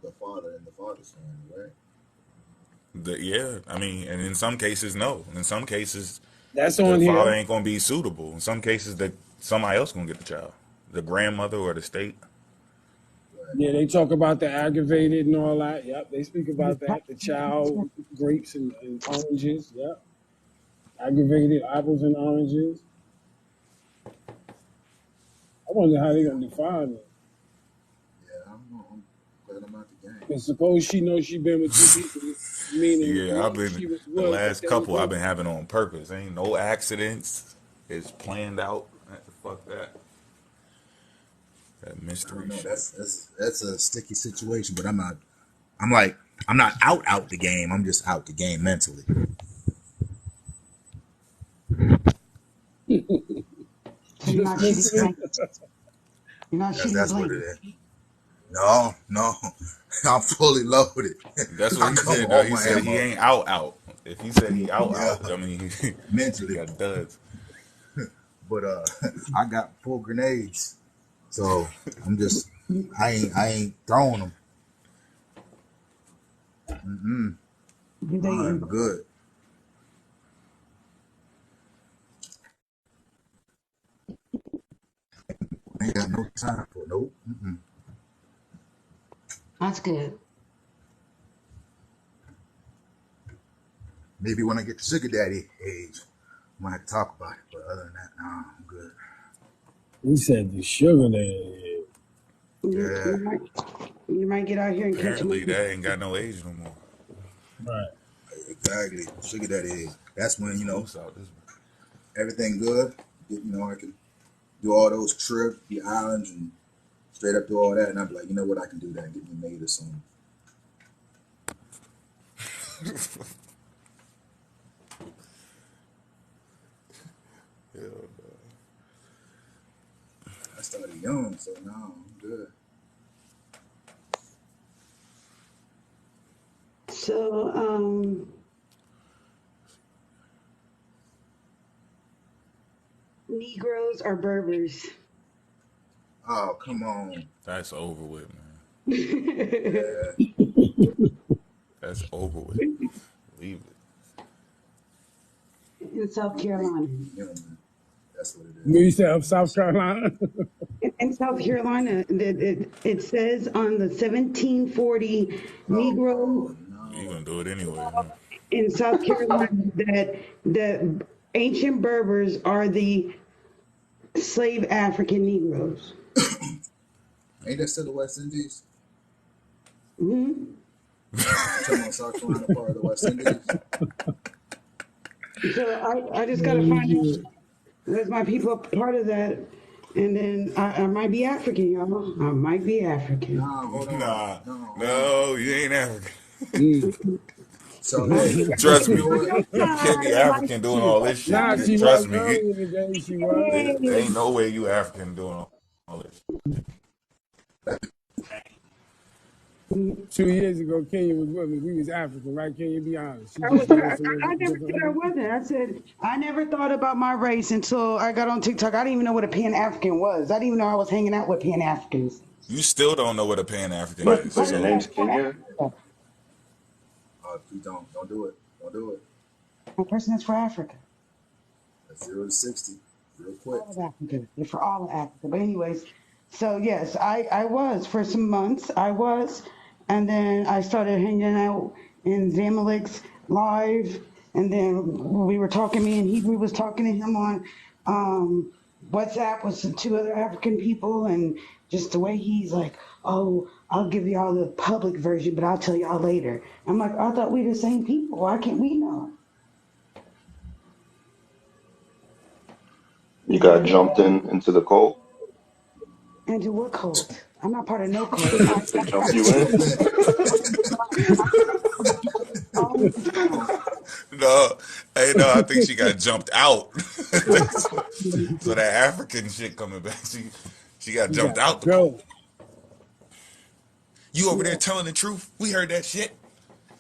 the father and the father's family, right? Yeah, I mean, and in some cases, no. In some cases, That's the on father here. ain't gonna be suitable. In some cases, that somebody else gonna get the child, the grandmother or the state. Right. Yeah, they talk about the aggravated and all that. Yep, they speak about that. The child grapes and oranges. Yep, aggravated apples and oranges. I wonder how they're gonna define it. Yeah, I don't know. I'm glad I'm out the game. Because suppose she knows she been with two people, meaning Yeah, I've one been she was the with, but last they couple I've both. been having on purpose. Ain't no accidents. It's planned out. Fuck that. That I don't mystery know. shit. That's a sticky situation, but I'm not. I'm like I'm not out the game. I'm just out the game mentally. So you're Just not shooting mentally. blank. You're not shooting That's what it blank. is. No, no, I'm fully loaded. That's what I he come with said though. all He my said he ammo. ain't out. If he said he Yeah, out, I mean he mentally, got duds. but I got full grenades, so I'm just I ain't throwing them. Mm-mm. Do they I'm include? good. I ain't got no time for nope. Mm-mm. That's good. Maybe when I get to sugar daddy age, we might have to talk about it. But other than that, no, I'm good. He said the sugar daddy. You, Yeah, you might you might get out here and catch them. Apparently, that ain't got no age no more. Right. exactly. Sugar daddy age. That's when Loose out this. everything good. I can do all those trips, the islands, and straight up do all that, and I'd be like, you know what, I can do that and get me made or something. I started young, so now I'm good. So, Negroes are Berbers. Oh, come on. That's over with, man. Yeah, That's over with. Leave it. In South Carolina. human. That's what it You is. said of South Carolina? In South Carolina, it says on the 1740 Oh Negro You no. gonna do it anyway, huh? in South Carolina that the ancient Berbers are the slave African Negroes. Ain't that still the West Indies? Hmm. You talking about South Carolina part of the West Indies? So I just got to find out was my people a part of that, and then I might be African, y'all. I might be African. Nah, hold on. Nah, No, hold on. no, you ain't African. Mm. So I, hey, Trust you me, know what? you can't be like African doing all this shit. Nah, she was Trust me, earlier today. She was. there ain't no way you African doing all this. 2 years ago, Kenya was with me. We was African, right? Kenya, be honest. She I was. just mentioned I it never said I differently. wasn't. I said I never thought about my race until I got on TikTok. I didn't even know what a Pan African was. I didn't even know I was hanging out with Pan Africans. You still don't know what a Pan African But is. I But your didn't So know name's for Kenya? Africa. Please don't do it. Don't do it. My person is for Africa. That's 0 to 60, real quick. All of Africa. They're for all of Africa. But anyways, so yes, I was for some months. I was, and then I started hanging out in Zamalik's live, and then we were talking. Me and Hebrew was talking to him on WhatsApp with some two other African people, and just the way he's like, "Oh, I'll give y'all the public version, but I'll tell y'all later." I'm like, "I thought we were the same people. Why can't we know?" You So got jumped into the cult? into what cult? I'm not part of no cult. They jumped you in? All the time. no, hey, no, I think she got jumped out. So that African shit coming back. She got You got jumped to out the cold. go. You over there Yeah. telling the truth? We heard that shit.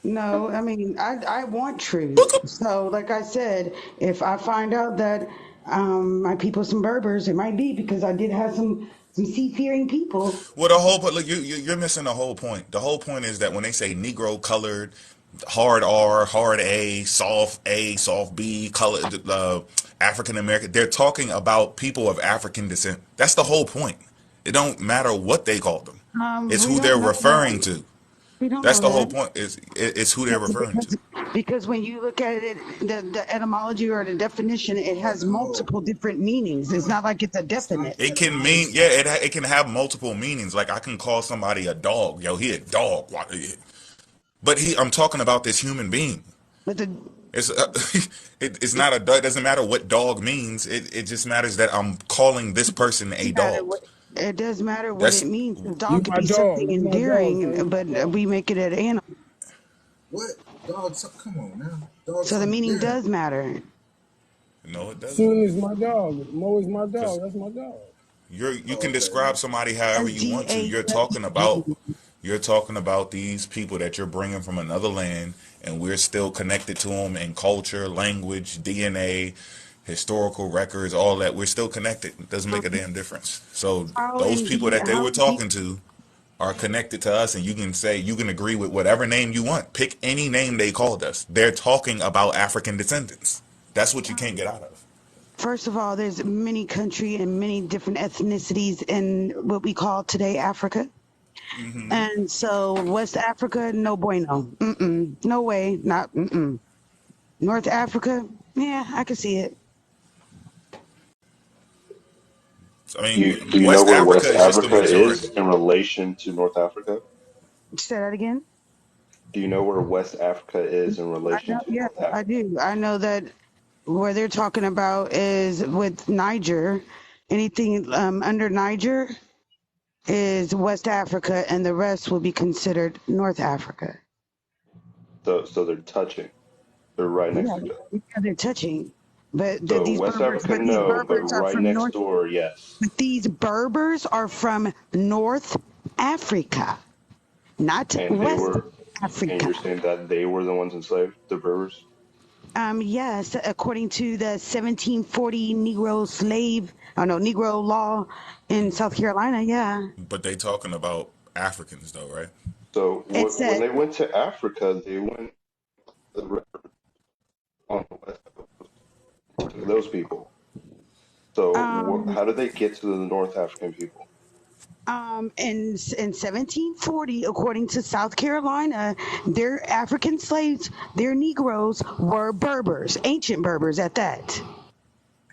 No, I mean, I want truth. So, like I said, if I find out that my people some Berbers, it might be because I did have some sea-fearing people. Well, the whole point, look, you're missing the whole point. The whole point is that when they say Negro colored, hard R, hard A, soft B, colored African American, they're talking about people of African descent. That's the whole point. It don't matter what they call them. It's We who they're don't know referring that. to. We don't That's know the whole that. point. It's who they're referring to. Because when you look at it, the etymology or the definition, it Oh has no. multiple different meanings. It's not like it's a Stop definite. It that can mean, yeah, nonsense. it can have multiple meanings. Like I can call somebody a dog. Yo, he a dog. But I'm talking about this human being. But the It's it's not a. It doesn't matter what dog means. It just matters that I'm calling this person a matter dog. what it does matter what That's it means. The You dog could my be something dog. You my dog, endearing, Kenya. but we make it an animal. What? Dogs, come on now. Dogs So the something meaning different. does matter. no, it doesn't. Soon is my dog. Mo is my dog. Because That's my dog. you Oh, can okay, describe no. somebody however you want to. SDAWG. You're talking about these people that you're bringing from another land, and we're still connected to them in culture, language, DNA, historical records, all that. We're still connected. It doesn't make a damn difference. So How those in people D, that they how were in D, talking to, are connected to us, and you can say you can agree with whatever name you want. Pick any name they called us. They're talking about African descendants. That's what you can't get out of. First of all, there's many country and many different ethnicities in what we call today Africa. And so West Africa, no bueno. No way. Not North Africa, yeah, I can see it. I Do mean, you know West where Africa West is just the Africa is majority. in relation to North Africa? Say that again. Do you know where West Africa is in I relation know, to yeah, North I Africa? do. I know that where they're talking about is with Niger. Anything under Niger is West Africa, and the rest will be considered North Africa. So they're touching. They're right next Yeah, to each other. yeah, they're touching. But So West Africa, These no, but Berbers are right from next North. door, yes. But these Berbers are from North Africa, not And they West were, and Africa. you're saying that they were the ones enslaved, the Berbers? Yes, according to the 1740 Negro slave, oh no, Negro law in South Carolina, yeah. But they talking about Africans though, right? So It when said, they went to Africa, they went to the river on the west coast, those people. So um, how did they get to the North African people? in 1740, according to South Carolina, their African slaves, their Negroes were Berbers, ancient Berbers at that.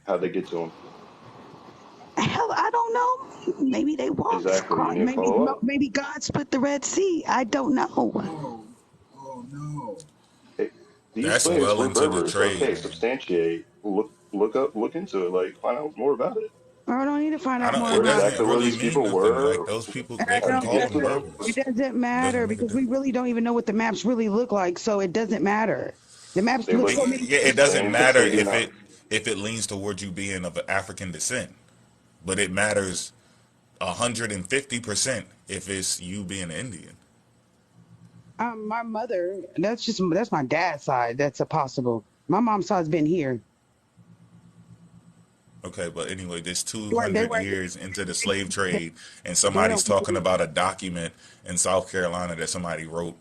How'd they get to them? Hell, I don't know. Maybe they walked Exactly. You across. need to follow up. Maybe God split the Red Sea. I don't know. Oh, oh no. Hey, these That's slaves well were into the Berbers. trade, Okay, man. substantiate. Look up, look into it. Like, find out more about it. I don't need to find I out don't. more It Where about it. doesn't exactly where really these mean people nothing. Like were? those people, I they How'd can you don't. call get them to them? It Berbers. doesn't It matter doesn't make a because we difference. really don't even know what the maps really look like, so it doesn't matter. The maps They look look so many. Yeah, the it doesn't same to matter 89. if it leans towards you being of African descent, but it matters 150% if it's you being an Indian. My mother. That's my dad's side. That's a possible. My mom's side's been here. Okay, but anyway, this They 200 were. years into the slave They, trade, and they somebody's don't. talking about a document in South Carolina that somebody wrote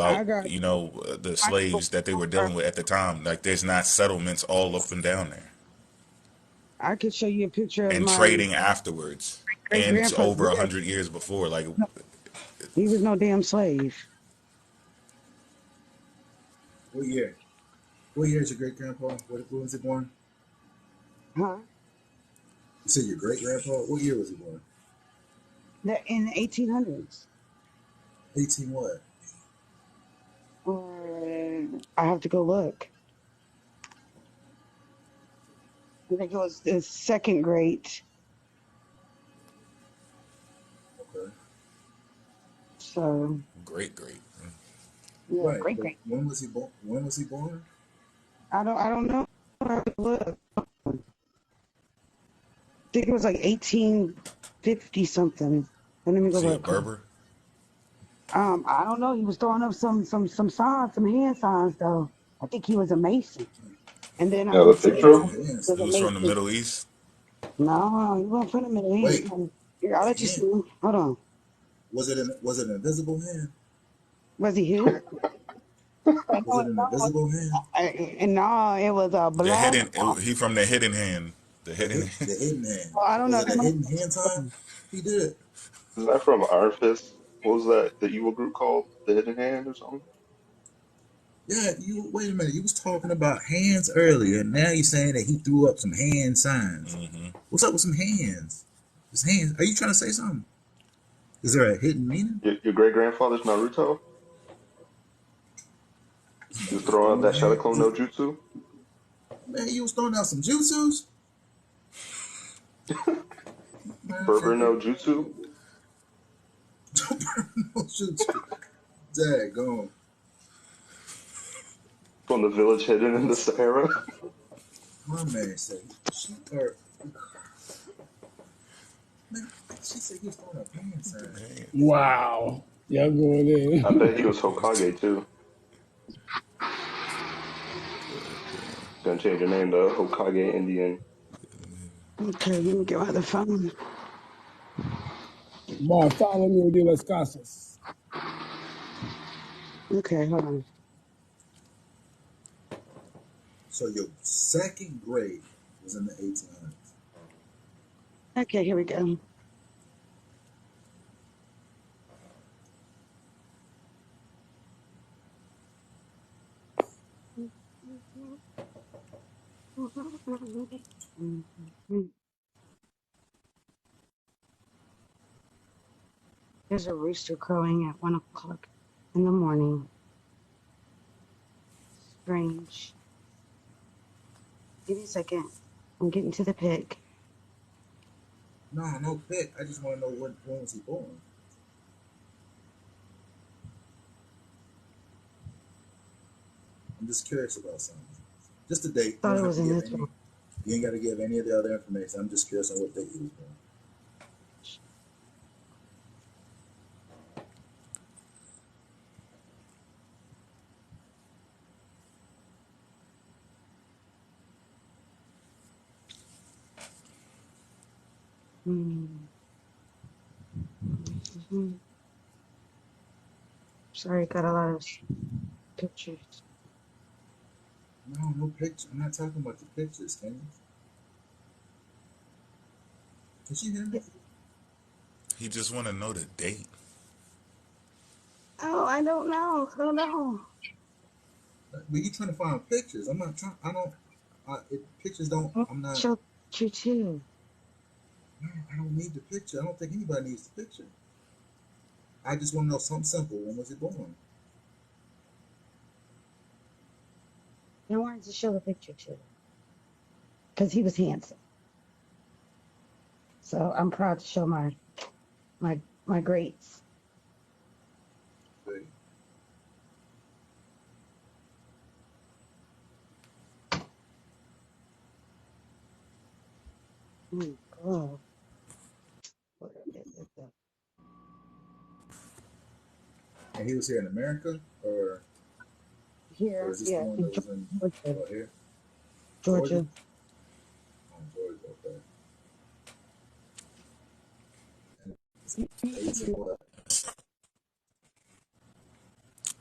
I about, got you know, the my people. slaves that they were dealing with at the time. Like, there's not settlements all up and down there, I could show you a picture of and my trading afterwards, great and it's grandfather. over 100 years before. Like, He was no damn slave. What year? What year is your great grandpa? When was he born? Huh? You said your great grandpa? What year was he born? In the 1800s. 18 what? I have to go look. I think it was the second great. Okay. So great, great. yeah, Right, great but great. when was he born? When was he born? I don't know. I have to look. I think it was like 1850 something. Let me go Was he a look. Berber? I don't know. He was throwing up some signs, some hand signs though. I think he was a Mason. And then I Now the was He saying was picture. a he hands. was He a was from the Mason. Middle East. No, he wasn't from the Middle East. Wait, Here, I'll a let you hand. see. Hold on. Was it an invisible hand? Was he who? Was it an invisible hand? No, it was a The black. hidden. He from the hidden hand. The hidden. The hidden hand. I don't Was know. it a hidden hand time? He did. Is that from Iron Fist? What was that? The evil group called the Hidden Hand or something? Yeah, you wait a minute. You was talking about hands earlier, and now you're saying that he threw up some hand signs. What's up with some hands? His hands. Are you trying to say something? Is there a hidden meaning? Your great grandfather's Naruto. This He was man was throwing out throwing that hand. Shadowclone no jutsu. Man, you was throwing out some jutsus. Berber Motherfucker. no jutsu No jutsu. Daggone. from the village hidden in the Sahara. My man said she or man, she said he was throwing up hand signs. Wow. Y'all going in. I bet he was Hokage too. Gonna change your name to Hokage Indian. Okay, let me get out of the phone. Bartholomew de las Casas. Okay, hold on. So your second grade was in the 1800s. Okay, here we go. There's a rooster crowing at 1 o'clock in the morning. Strange. Give me a second. I'm getting to the pic. No pick. I just want to know when was he born. I'm just curious about something. Just a date. You Thought don't it have was to in give this any. one. You ain't got to give any of the other information. I'm just curious on what date he was born. Sorry, got a lot of pictures. No picture. I'm not talking about the pictures, can you? Can she hear me? He just want to know the date. Oh, I don't know. I don't know. But you trying to find pictures. I'm not trying. I don't. Pictures don't. I'll I'm not. show you too. No, I don't need the picture. I don't think anybody needs the picture. I just want to know something simple. When was he born? I wanted to show the picture too. Because he was handsome. So I'm proud to show my greats. Wait, Oh, where is it? and he was here in America, or Here, is this the yeah, one in that was in Georgia. here, Georgia? Georgia. Oh, Georgia. Okay. And it's 18 what?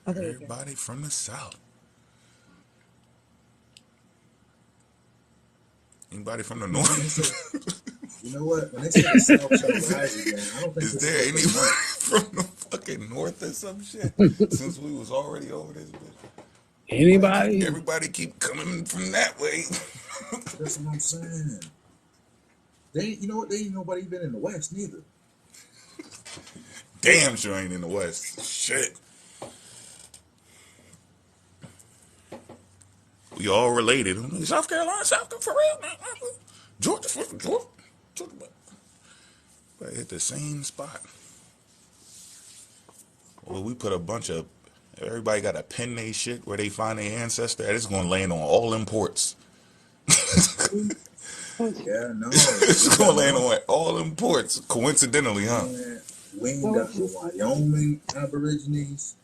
Oh, there you go. Everybody from the South. Anybody from the When they say, North? you know what? When they say the South shall rise again, I don't think Is this is there what they anybody meant. from the fucking North or some shit? Since we was already over this bitch. Anybody? Everybody keep coming from that way. That's what I'm saying. They ain't, you know what? They ain't nobody been in the West neither. Damn sure ain't in the West. Shit. We all related. South Carolina, South Carolina, for real, man. Georgia, Georgia. But hit the same spot. Well, we put a bunch of everybody got to pin they shit where they find their ancestor. It's gonna land on all imports. Yeah, no, we It's ain't gonna got land no. on all imports. Coincidentally, huh? Man, we ain't Oh, got no Wyoming Aborigines.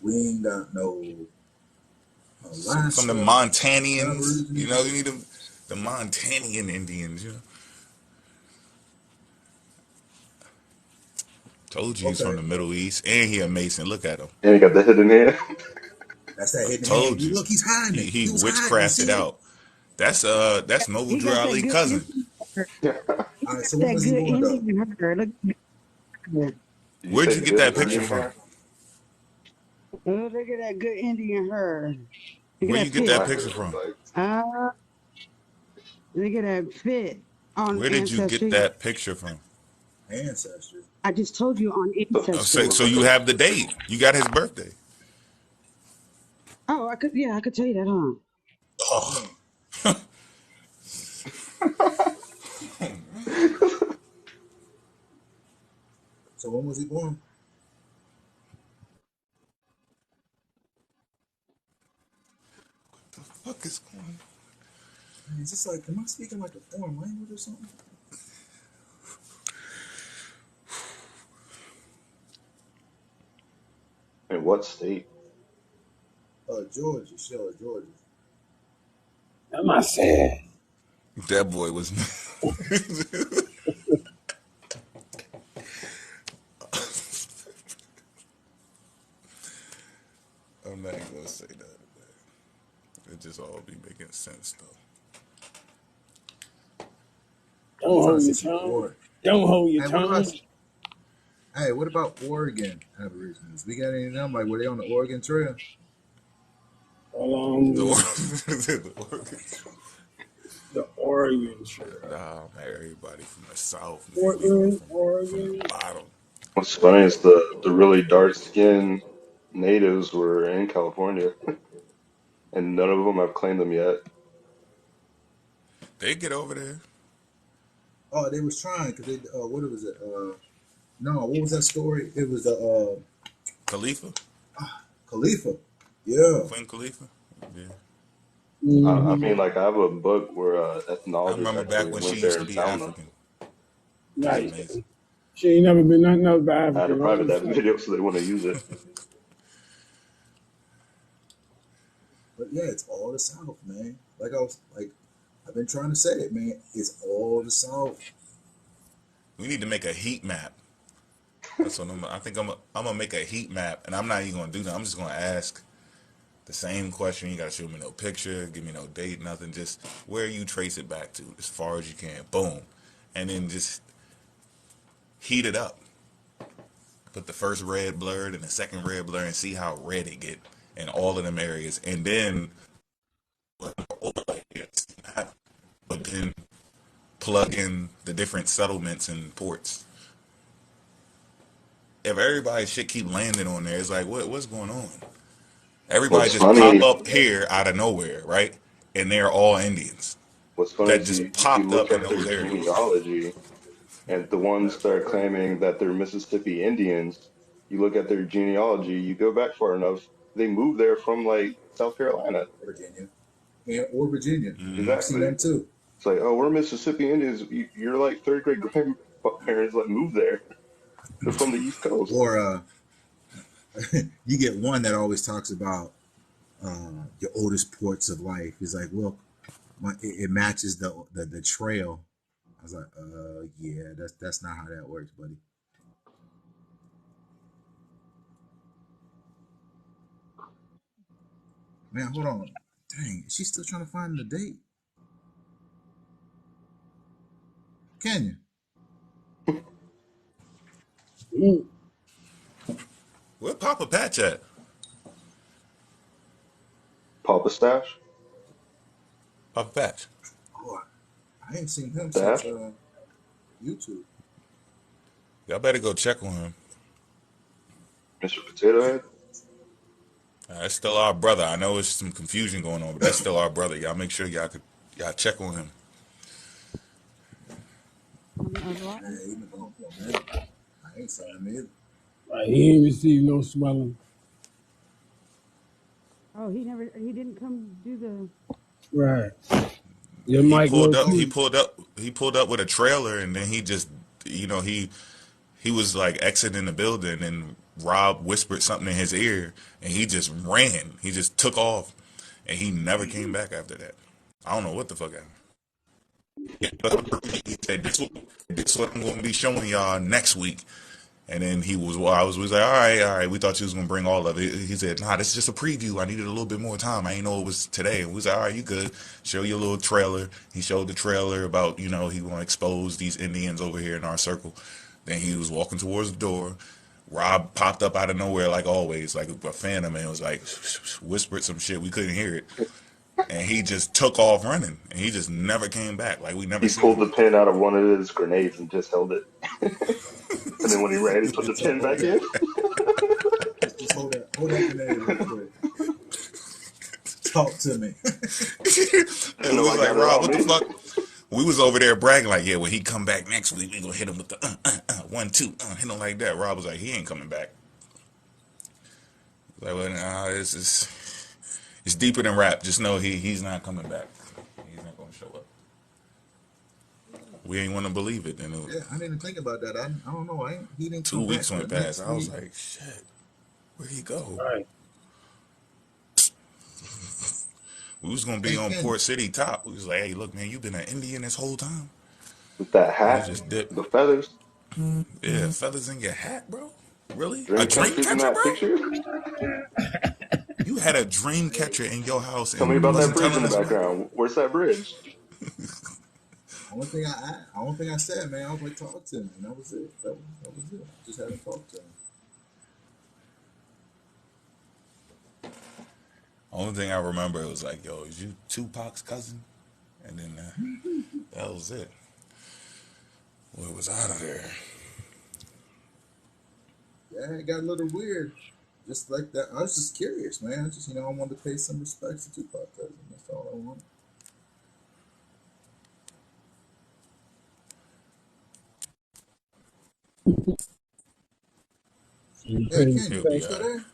We ain't got no Some of the Alaska Montanians. You know, Aborigines. you need the Montanian Indians. You know, told you he's from Okay, the Middle East, and he a Mason. Look at him. And you got the hidden hand. that's that hidden hand. Told you. Look, he's hiding it. He He was hiding. You witchcrafted see it? out. That's Noble he Drew got that Ali good cousin. Indian hair. All right. So when That was he good born, though? Indian hair. Look at that. Did you Where'd say you get good that picture Indian from? hair? Oh, look at that good Indian hair. Look at Where you that get fit. that Black or picture from? like Ah, look at that fit on Where did you get Ancestry. that picture from? Ancestry. I just told you on So, Ancestry. so you have the date. You got his birthday. Oh, I could tell you that, huh? Hold on. So when was he born? Fuck is going on? Man, it's just like, am I speaking like a foreign language or something? in what state? Georgia. Sure, Georgia. Am I sad? That boy was. this all be making sense though. I'm Don't trying to hold see your some tongue. Oregon. Don't hold your Hey, what about tongue. what about Oregon Aborigines? We got any of them? Like, were they on the Oregon Trail? Along The the Oregon Trail. nah, man, everybody from the south, man. We go Portland, from the Oregon. bottom. What's funny is the really dark skinned natives were in California, and none of them have claimed them yet. They get over there. Oh, they was trying because they. What was it? No, what was that story? It was the Khalifa, Khalifa. Yeah. Queen Khalifa. Yeah. I Mm-hmm. mean, like I have a book where I ethnologists remember back actually when she went there used to and be found them. African. It was Right. amazing. She ain't never been nothing else but I had to African all private this that time. video so they want to use it. But yeah, it's all the South, man. I've been trying to say it, man. It's all the South. We need to make a heat map. That's what I think I'm gonna make a heat map, and I'm not even gonna do that. I'm just gonna ask the same question. You gotta show me no picture, give me no date, nothing. Just where you trace it back to as far as you can. Boom, and then just heat it up. Put the first red blurred and the second red blur, and see how red it get in all of them areas, and then but then plug in the different settlements and ports. If everybody shit keep landing on there, it's like what's going on? Everybody What's just pop funny, up here out of nowhere, right? And they're all Indians what's funny that is just you popped look up in at those their areas. genealogy, and the ones that are claiming that they're Mississippi Indians, you look at their genealogy, you go back far enough, they moved there from like South Carolina. Virginia. Yeah, or Virginia. Mm-hmm. I've seen Exactly. them too. It's like, oh, we're Mississippi Indians. You're like third great grandparents that moved there. They're from the East Coast. Or you get one that always talks about your oldest ports of life. He's like, look, it matches the trail. I was like, yeah, that's not how that works, buddy. Man, hold on. Dang, she's still trying to find the date. Can you? Mm. Where Papa Patch at? Papa Stash? Papa Patch. Oh, I ain't seen him since Stash? YouTube. Y'all better go check on him. Mr. Potato Head? That's still our brother. I know there's some confusion going on, but that's still our brother. Y'all make sure y'all check on him. Man, he been gone for a minute. I ain't seen him either. Right. He ain't received no swelling. Oh, he didn't come do the. Right. Your He mic low pulled up. He key. pulled up. He pulled up with a trailer, and then he just, he was like exiting the building, and Rob whispered something in his ear, and he just ran. He just took off, and he never came back after that. I don't know what the fuck happened. He said, this what I'm going to be showing y'all next week. And then was like, all right. We thought you was going to bring all of it. He said, nah, this is just a preview. I needed a little bit more time. I didn't know it was today. And we was like, all right, you good. Show you a little trailer. He showed the trailer about, he want to expose these Indians over here in our circle. Then he was walking towards the door. Rob popped up out of nowhere like always, like a phantom, and was like, whispered some shit. We couldn't hear it. And he just took off running. And he just never came back. Like we never He seen pulled him. the pin out of one of his grenades and just held it. And then when he ran, he put the pin back in. Just hold that grenade real quick. Talk to me. Just And we know was I like, got it Rob, on what the me. fuck? We was over there bragging like, yeah, when he come back next week, we gonna hit him with the 1, 2, hit him like that. Rob was like, he ain't coming back. Like, well, nah, it's deeper than rap. Just know he's not coming back. He's not gonna show up. We ain't want to believe it. And Yeah, I didn't even think about that. I don't know. He didn't two come back weeks the went past. next I was week. like, shit, where'd he go? Right. We was gonna be Hey, on Ken. Port City top. We was like, hey, look, man, you been an Indian this whole time. With that And he hat, just dipped. the feathers. Yeah, feathers in your hat, bro. Really? A Dream dream catcher in catcher, that bro? picture. You had a dream catcher in your house Tell me and about that wasn't bridge in telling the us about it? background. Where's that bridge? Only thing I said, man, I was like, talk to him, and that was it. That was it. Just had to talk to him. Only thing I remember, it was like, yo, is you Tupac's cousin? And then that was it. Well, it was out of there. Yeah, it got a little weird. Just like that. I was just curious, man. I wanted to pay some respects to Tupac cousin. That's all I want. You Yeah, pay Ken, He'll you be respect. still all right. there?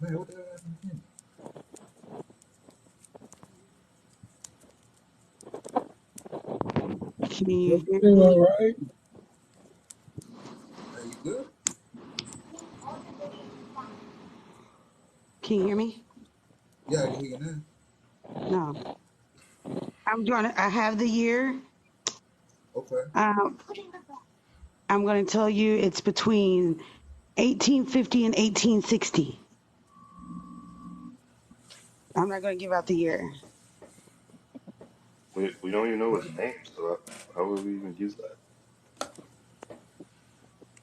Man, what the hell happened to Ken? Can you hear Everything me? all right? Hey, you good? Can you hear me? Yeah, I can hear you now. No. I have the year. Okay. Um, I'm going to tell you it's between 1850 and 1860. I'm not going to give out the year. We don't even know What? his name, so how would we even use that?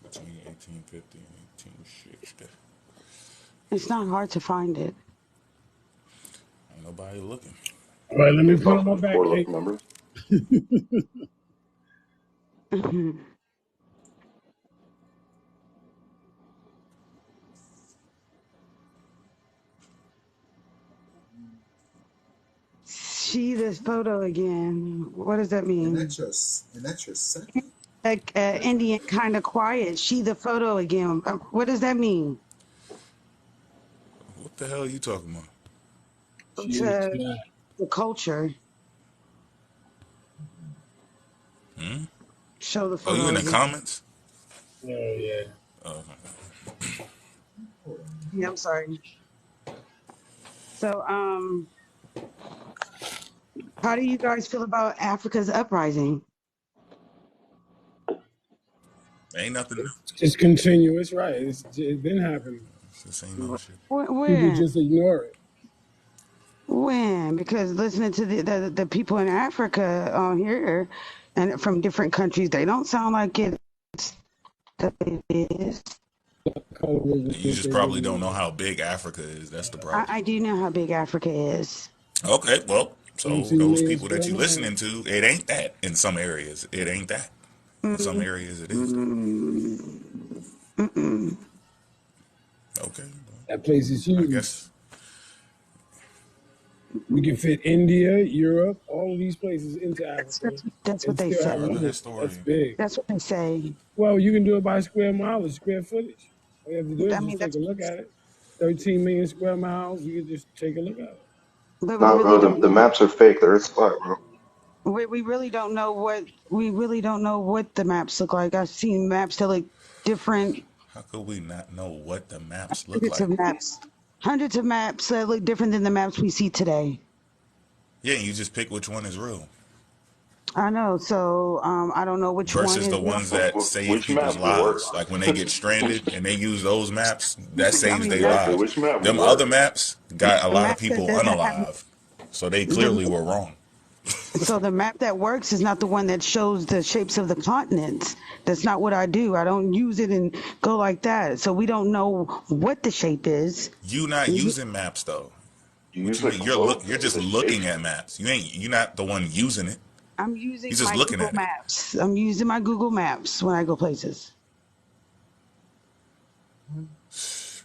Between 1850 and 1860. It's not hard to find it. Ain't nobody looking. All right, let me Based put off on of my the back four cake. numbers. See this photo again. What does that And mean? that's your second? Like Indian kind of quiet. See the photo again. What does that mean? What the hell are you talking about? She in the To sky. the culture. Hmm? Show the Oh, you in photo the again. comments? Oh yeah. Oh, Hold on. Yeah, I'm sorry. So, how do you guys feel about Africa's uprising? ain't nothing new. It's continuous, right? It's been happening. It's the same old shit. People When? just ignore it. When? Because listening to the people in Africa on here and from different countries, they don't sound like it's that it is. And you Colorism just they probably really don't know is. how big Africa is. That's the I, problem. I do know how big Africa is. Okay, well, so 17 those million people that square you miles. listening to, it ain't that. In some areas, it ain't that. In some Mm, areas, it is. mm, mm-mm. Okay, well, That place is I huge. guess. We can fit India, Europe, all of these places into Africa That's what and they still say. have You're the limits. That's historian. big. That's what they say. Well, you can do it by square mileage, square footage. All you have to do I is mean, just take that's a look at it. 13 million square miles, you can just take a look at it. but we No, really bro, don't the know. maps are fake. There is flat, bro. We really don't know what the maps look like. I've seen maps that look different, How could we not know what the maps look hundreds like? of maps, hundreds of maps that look different than the maps we see today. Yeah, you just pick which one is real I know. So I don't know which one versus is the ones real. that save Which people's map works? lives. Like when they get stranded and they use those maps, that I saves mean, their Exactly. lives. Which map Them other works? maps got a the lot of map that people doesn't have unalive, so they the clearly were wrong. so the map that works is not the one that shows the shapes of the continents. That's not what I do. I don't use it and go like that. So we don't know what the shape is. You not using maps though. You What use you a mean? globe You're as just a shape? looking at maps. You're not the one using it. I'm You're using just my looking Google at it. Maps. I'm using my Google Maps when I go places.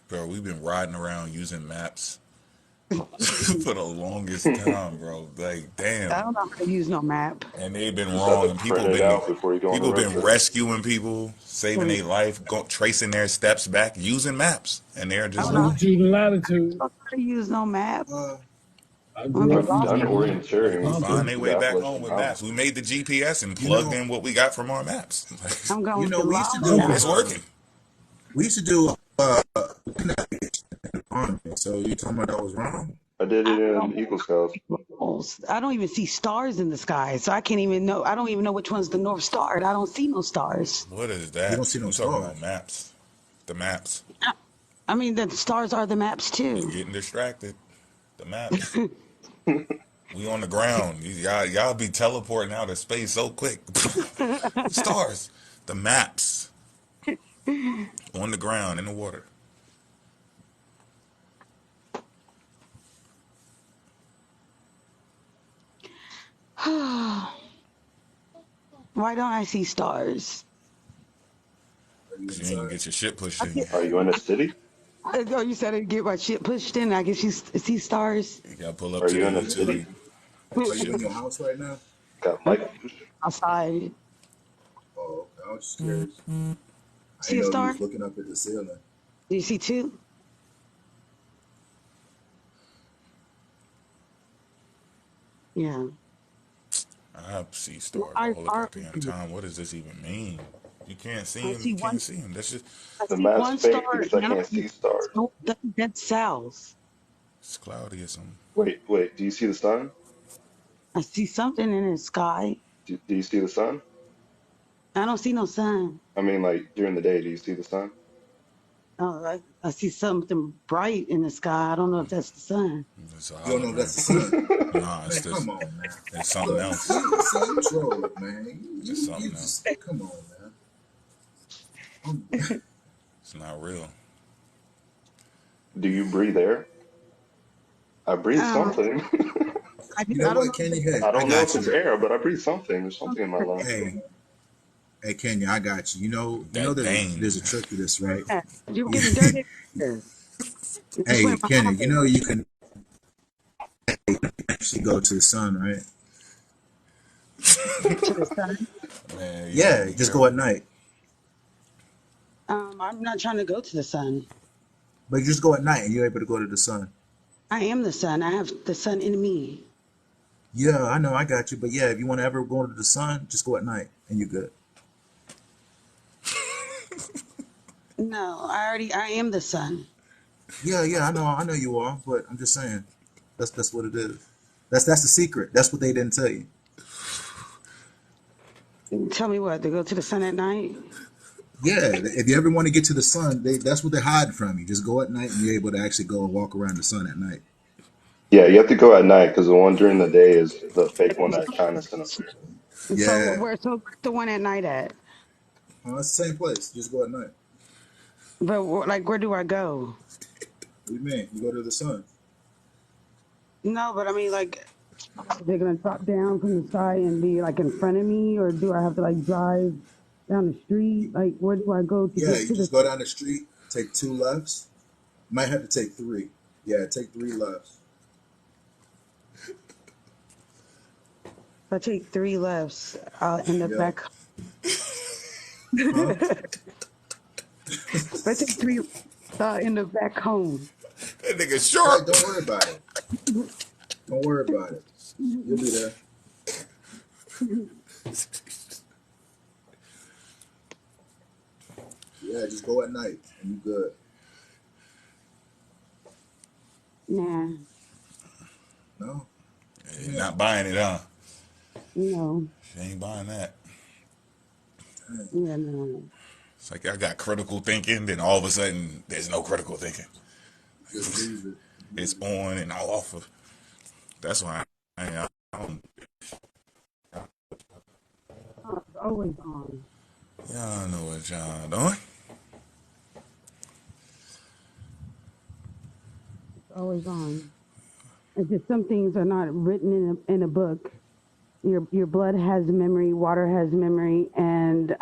Bro, we've been riding around using maps for the longest time, bro. Like, I damn. don't know how to use no map. And they've You been just have wrong, to and print it out before you go on a people road been trip. rescuing people, saving their life, tracing their steps back using maps, and they're I just don't know lying. Longitude and latitude. how to use no map. Uh, I I'm gonna grew be up I've lost. using done maps. I People orienteering find conquered. their through the way back Appalachian home with maps. We Mountains. made the GPS and you plugged know, in what we got from our maps. I'm gonna be we used to lost do Conquered. It's working. we used to do navigation in the army. So you talking about that was wrong? I did I it in don't Eagle Scouts. know. I don't even see stars in the sky, so I can't even know. I don't even know which one's the North Star. I don't see no stars. What is You don't that? see no You talking about stars. maps? The maps. I mean, the stars are the maps You too. getting distracted. The maps. We on the ground. Y'all be teleporting out of space so quick. Stars. The maps. On the ground, in the water. Why don't I see stars? Are you Because you ain't inside? get your shit pushed I in get, you. Are you in a city? oh, you said I get my shit pushed in. I guess you see stars. You gotta pull up Are to you the in a Are city? utility. you, are you in your house right now? Got I'm light pollution? outside. Oh, okay. I was just curious. I See didn't a know you star? was looking up at the ceiling. Do you see two? Yeah. I see stars I all the are. goddamn time. What does this even mean? You can't see I them. You see can't one. see them. That's just I The see math's one fake star, because I and I can't don't. see stars. No, that's south. it's cloudy or something. Wait. Do you see the sun? I see something in the sky. Do you see the sun? I don't see no sun. I mean, like during the day, do you see the sun? Oh, I see something bright in the sky. I don't know if that's the sun. It's a You don't know if hologram. that's the sun. Nah, it's Man, this. come on, man. It's something Look, else. you trolling, man. It's You something else. just come on, man. It's not real. Do you breathe air? I breathe Um, something. You know I don't what, know if Kenya? that's Hey, I I don't know if got it's you. air, but I breathe something. There's something in my lungs. Hey, hey, Kenya, I got you. You know, That there's vein. a trick to this, right? that. You were Yeah. getting dirty. Here. You just Hey, went Kenya, you behind. know you can actually go to the sun, right? To the sun. Man, you gotta Yeah, be just go careful. at night. I'm not trying to go to the sun. But you just go at night and you're able to go to the sun. I am the sun. I have the sun in me. Yeah, I know, I got you. But yeah, if you want to ever go to the sun, just go at night and you're good. No, I am the sun. Yeah, I know you are. But I'm just saying, that's what it is. That's the secret. That's what they didn't tell you. Tell me what, to go to the sun at night? Yeah, if you ever want to get to the sun, that's what they're hiding from you. Just go at night and you're able to actually go and walk around the sun at night. Yeah, you have to go at night because the one during the day is the fake one that China sent us here. So Yeah, where's the one at night at? it's the same place. Just go at night. But like, where do I go? What do you mean? You go to the sun. No, but I mean, like, they're gonna drop down from the sky and be like in front of me, or do I have to like drive down the street? Like, where do I go to Yeah, get you to the just go down the street, take two lefts. Might have to take three. Yeah, take three lefts. If I take three lefts, I'll end up Yeah. back. Huh? If I take three, I'll end up back home. That nigga Hey, sharp. don't worry about it. Don't worry about it. You'll be there. Yeah, just go at night and you good. Nah, No? You're Yeah. not buying it, huh? no, She ain't buying that. Dang. yeah, no. It's like I got critical thinking, then all of a sudden there's no critical thinking. Just lose it. It's on and off of. That's why I don't. Oh, it's always on. Y'all know what y'all doing. It's always on. It's just some things are not written in a book. Your blood has memory, water has memory, and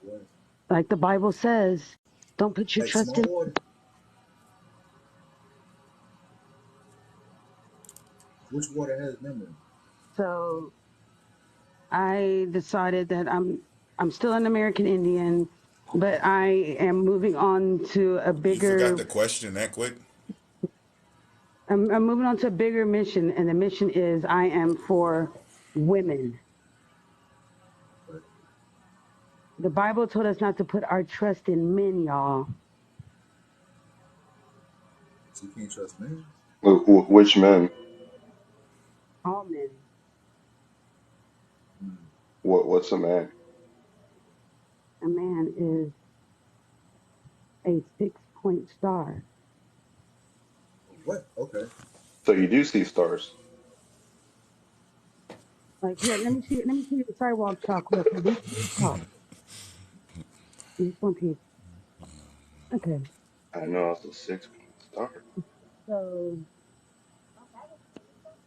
What? like the Bible says, don't put your Like trust small in. water? Which water has memory? So I decided that I'm still an American Indian, but I am moving on to a You forgot bigger. the question that quick. I'm moving on to a bigger mission, and the mission is I am for women. But The Bible told us not to put our trust in men, y'all. so you can't trust men? Which men? All men. Hmm. What's a man? A man is a 6-point star. What? Okay. So you do see stars. Like here, let me see the sidewalk chalk real quick. Let me see the chalk. Just one piece. Okay. I know it's a 6-point star. So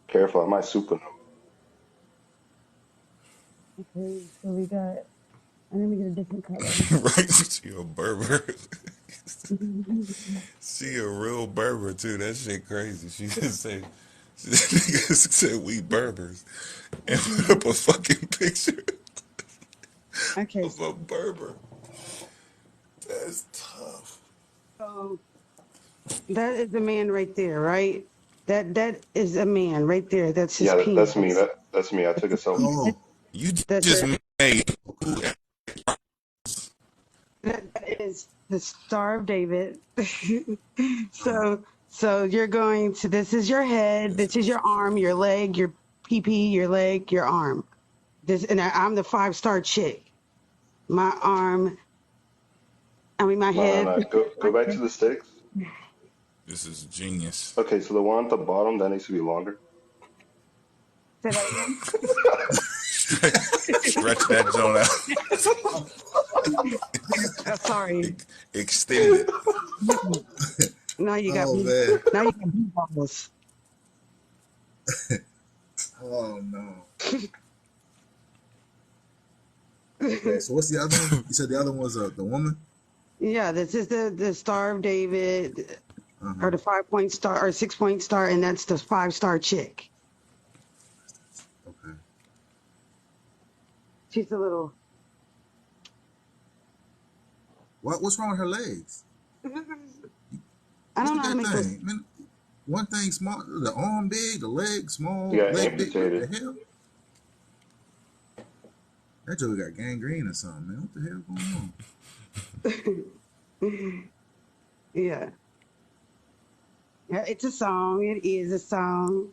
Careful, I might supernova. okay, so we got and then we get a different color. Right? She a Berber. She a real Berber too. That shit crazy. She just say, niggas said we Berbers and put up a fucking picture Okay, of a Berber. That's tough. so that is a man right there, right? That is a man right there. That's his Yeah, that's me. penis. That's me. I took a selfie. Oh, You That's just a made. that is the Star of David. So you're going to this is your head, this is your arm, your leg, your PP, your leg, your arm. This and I'm the 5-star chick. My arm, my No, no, head. no. Go back to the sticks. This is genius. Okay, so the one at the bottom that needs to be longer. Say that again. Stretch that joint out. Sorry. Extend it. Now you got oh man. now you got blue balls. Oh no. Okay, so what's the other one? You said the other one was the woman? Yeah, this is the Star of David, Uh-huh. or the 5-point star or 6-point star, and that's the 5-star chick. Okay. She's a little. What's wrong with her legs? I Look don't know at how to that make those. thing. Man, one thing small, the arm big, the leg You small, got leg big. What the amputated. hell? That joke got gangrene or something, man. What the hell going on? Yeah. Yeah, it's a song. It is a song.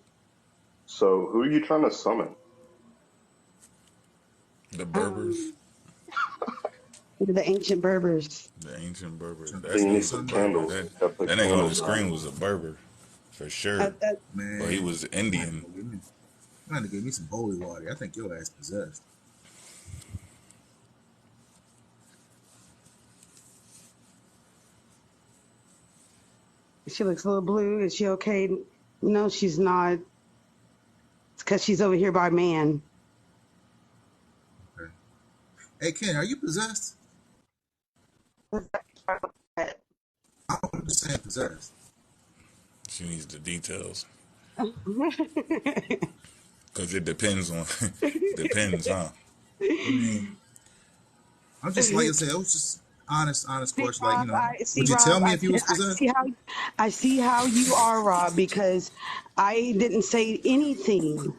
So who are you trying to summon? The Berbers. Um, the ancient Berbers. The ancient Berber. Trying, Then That's you trying to need he's a some summon. Berber. candles. That You gotta put that nigga on the candles around screen it. was a Berber. For Uh, sure. uh, But he Man, was I'm gonna have to Indian. go get me. I'm gonna have to get me some holy water. I think your ass possessed. she looks a little blue. Is she okay? No, she's not. It's because she's over here by man. Okay. Hey Ken, are you possessed? I'm just saying possessed. She needs the details. Cause it depends on depends, huh? I mean, I'm just like I said, it was just honest See, question. Like, Rob, would you tell me if you was I possessed? see how you are, Rob, because I didn't say anything.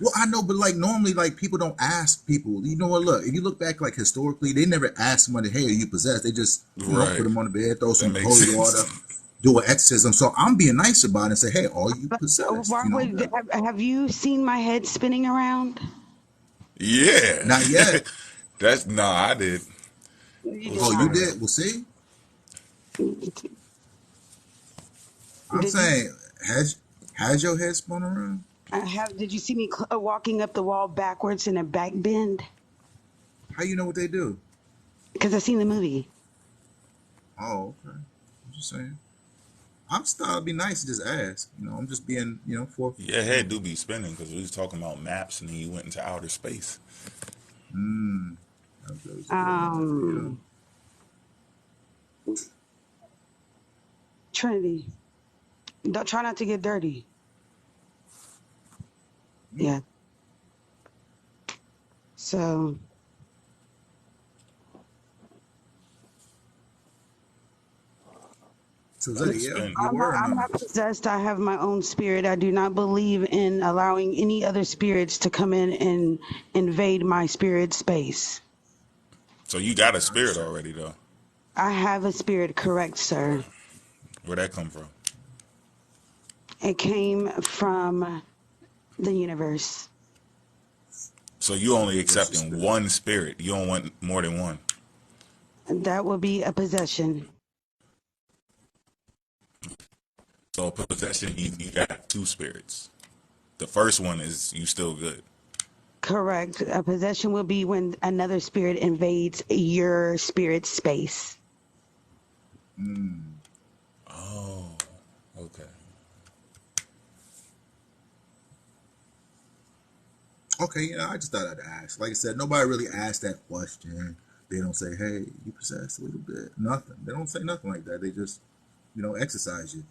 Well, I know, but like normally, like people don't ask people. You know what? Look, if you look back, like historically, they never ask somebody, "Hey, are you possessed?" They just, put Right. them on the bed, throw That some makes holy water, sense. do an exorcism. So I'm being nice about it and say, "Hey, are you But possessed?" why would have you seen my head spinning around? Yeah. Not yet. That's nah, I did. You We'll did Oh, you not. swear. did. Well, see, I'm Did you? saying, has your head spun around? Did you see me walking up the wall backwards in a back bend? How you know what they do? Because I seen the movie. Oh, okay. I'm just saying. I'm still I'd be nice to just ask. I'm just being, forthright. Your head do be spinning because we was talking about maps and then you went into outer space. Mm, that was a good analogy. Yeah. Um, Trinity, don't try not to get dirty. Mm. Yeah. So So is that Gotta a yeah? spin. You were or I'm no? not possessed. I have my own spirit. I do not believe in allowing any other spirits to come in and invade my spirit space. So you got a spirit Gotcha. already though. I have a spirit, correct, sir. Where'd that come from? It came from the universe. So you only Universal accepting spirit. one spirit. You don't want more than one. That would be a possession. So possession, you got two spirits. The first one is you still good. Correct. A possession will be when another spirit invades your spirit space. Oh, okay. Okay, I just thought I'd ask. Like I said, nobody really asked that question. They don't say, "Hey, you possessed a little bit." Nothing. They don't say nothing like that. They just, exercise you.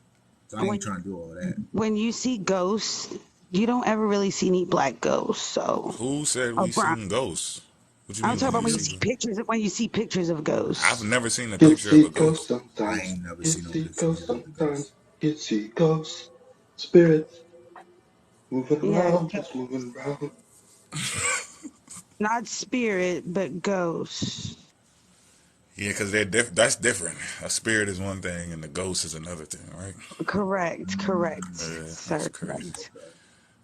So I ain't When trying to do all that. when you see ghosts, you don't ever really see any black ghosts. So, Who said oh, we Brian, seen ghosts? What you I'm mean talking when about you when you see see them? pictures. When you see pictures of I've ghosts. never seen a Can picture of see a ghosts ghost. I sometimes. ain't never Can seen no see picture ghosts neither of the ghosts. sometimes. Can see ghosts. Spirits moving Yeah, around, just moving around. not spirit, but ghosts. Yeah, because that's different. A spirit is one thing, and the ghost is another thing, right? Correct. Correct, That's sir. crazy. Correct.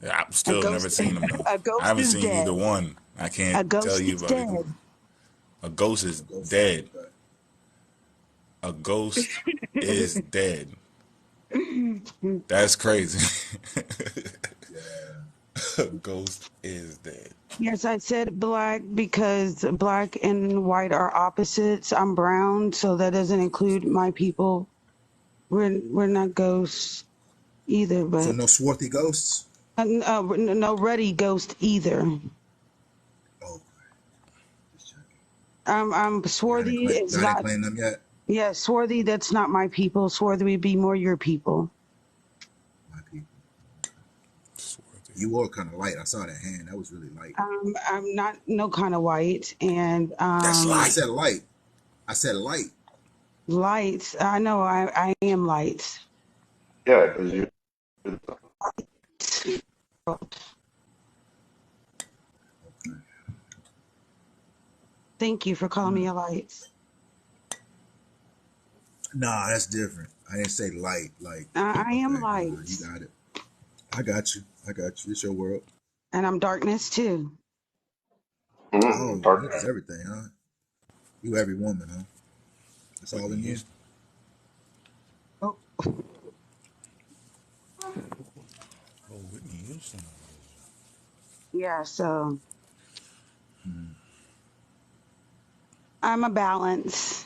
Yeah, I've A still never ghost. seen them though. A I ghost haven't is seen dead. either one. I can't A tell ghost you is about either dead. one. A ghost A is ghost is dead. okay. A ghost is dead. That's crazy. Yeah. A ghost is dead. Yes, I said black because black and white are opposites. I'm brown, so that doesn't include my people. We're not ghosts either, So but no swarthy ghosts. no ruddy ghost either. Oh, just checking. I'm swarthy. It's Y'all didn't not. claim them yet. Yeah, swarthy. That's not my people. Swarthy would be more your people. My people. Swarthy. You were kind of light. I saw that hand. That was really light. I'm not no kind of white and That's I light. said light. I said light. lights. I know I am light. Yeah, because you're Okay. Thank you for calling me Hmm. a light. Nah, that's different. I didn't say light. Like, I am okay, nah, you light, got it. I got you. I got you. It's your world. and I'm darkness too. Oh, you just dark. everything, huh? You every woman, huh? That's all Whitney in you. Houston. Oh, Oh, Whitney Houston. yeah. So Hmm. I'm a balance.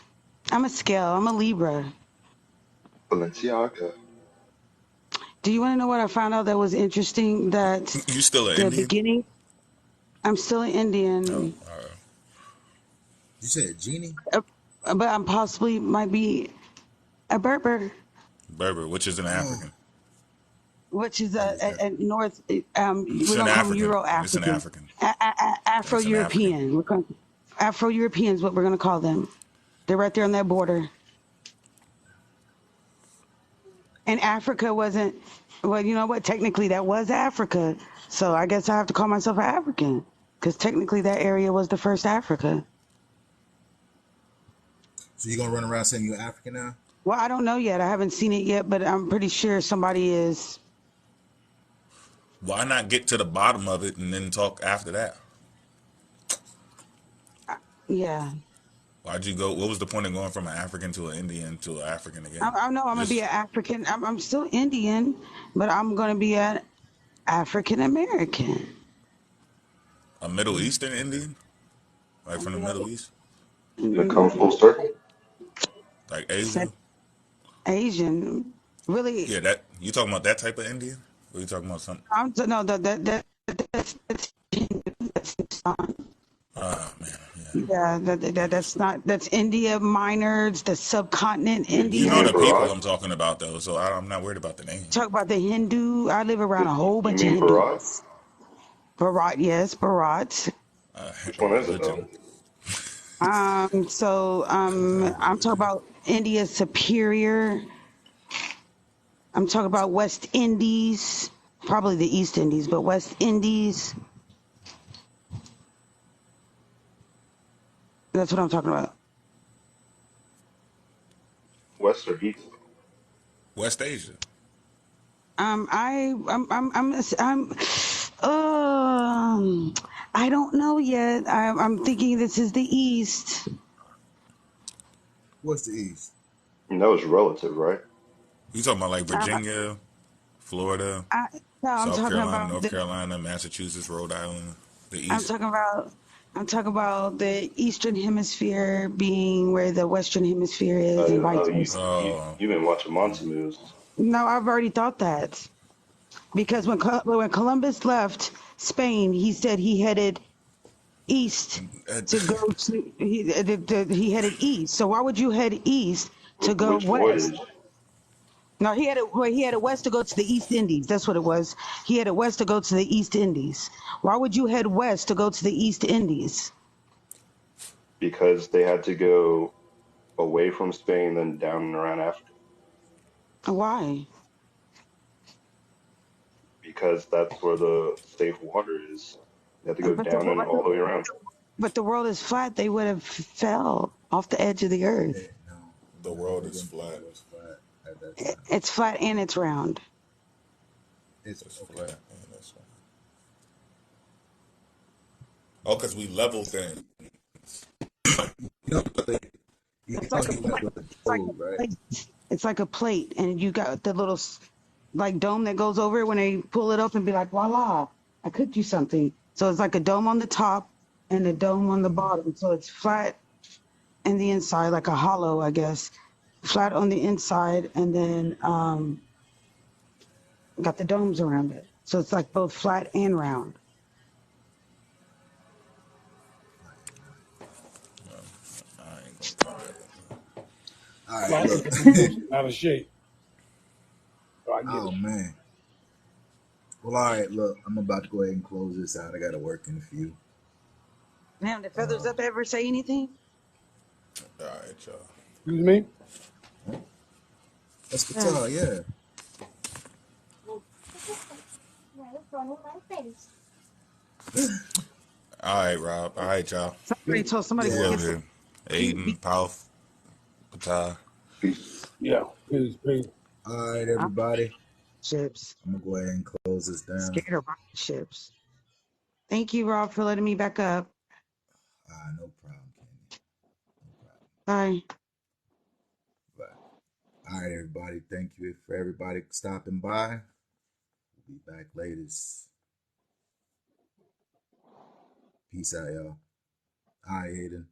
I'm a scale. I'm a Libra. Balenciaga. Do you want to know what I found out that was interesting? That You still an the Indian? beginning. I'm still an Oh, Indian, all right. You said genie? uh, but I'm possibly might be a Berber, Berber, which is an Oh, African. which is what is that? a North. It's We're an gonna call them African. Euro It's an African, African. Afro It's an African. European. Afro Europeans, what we're gonna call them. They're right there on that border. And Africa wasn't. Well, you know what? Technically, that was Africa. So I guess I have to call myself an African because technically that area was the first Africa. So you gonna run around saying you're African now? Well, I don't know yet. I haven't seen it yet, but I'm pretty sure somebody is. Why not get to the bottom of it and then talk after that? Yeah. Why'd you go? What was the point of going from an African to an Indian to an African again? I know I'm gonna be Just an African. I'm still Indian, but I'm gonna be an African American. a Middle Eastern Indian, like from the Middle East, Did it come full circle? like Asia. Asian, really. Yeah, that you talking about that type of Indian? Or you talking about something? No, that's Ah, man, yeah. yeah, that's India minor, the subcontinent You You know mean the India. people Bharat? I'm talking about though, so I'm not worried about the name. Talk about the Hindu. I live around a whole You bunch of mean Bharat? Hindus. Bharat, yes, Bharat. Which A one is it though? religion. I'm talking about India superior. I'm talking about West Indies, probably the East Indies, but West Indies. That's what I'm talking about. West or East? West Asia. I'm, I don't know yet. I'm thinking this is the East. What's the East? And that was relative, right? You talking about like Um, Virginia, Florida, I, no, South Carolina, North Carolina, Massachusetts, Rhode Island, the I'm East. talking about I'm talking about the Eastern Hemisphere being where the Western Hemisphere is, and Oh, vice you versa. you Oh, you've been watching Monty moves. No, I've already thought that because when Columbus left Spain, he said he headed east to go to he headed east. So why would you head east to go Which west? voyage? No, he headed west to go to the East Indies. That's what it was. He headed west to go to the East Indies. Why would you head west to go to the East Indies? Because they had to go away from Spain, then down and around Africa. Why? Because that's where the safe water is. They had to go But down and all the way around. the world is flat. They would have fell off the edge of the earth. No, the no, world they is didn't think flat. it was flat at that time. It's flat and it's round. It's It's okay. flat. Man, that's right. Oh, because we level things. You know, but you It's know like a he went plate. with the It's like code, a right? plate. It's like a plate, and you got the little like dome that goes over it when they pull it up and be like, voila, I cooked you something. So it's like a dome on the top and a dome on the bottom. So it's flat in the inside, like a hollow, I guess. Flat on the inside, and then got the domes around it. So it's like both flat and round. I ain't gonna do that. All right, Flat look. is a position, not a shape. So I get Oh it. man. Well, all right, look. I'm about to go ahead and close this out. I got to work in a few. Now, did Feathers Up ever say anything? All right, y'all. Excuse me? That's Yeah. Qatar, yeah. All right, Rob. All right, y'all. Somebody told somebody Who go Yeah. get else some here? be Aiden, Pauth, Patah. Peace. Yeah. Peace. All right, I'm everybody. ships. I'm gonna go ahead and close this down. Scared of rocket ships. Thank you, Rob, for letting me back up. No problem, Candy. No problem. Bye. But all right, everybody. Thank you for everybody stopping by. We'll be back later. Peace out, y'all. All right, Hayden.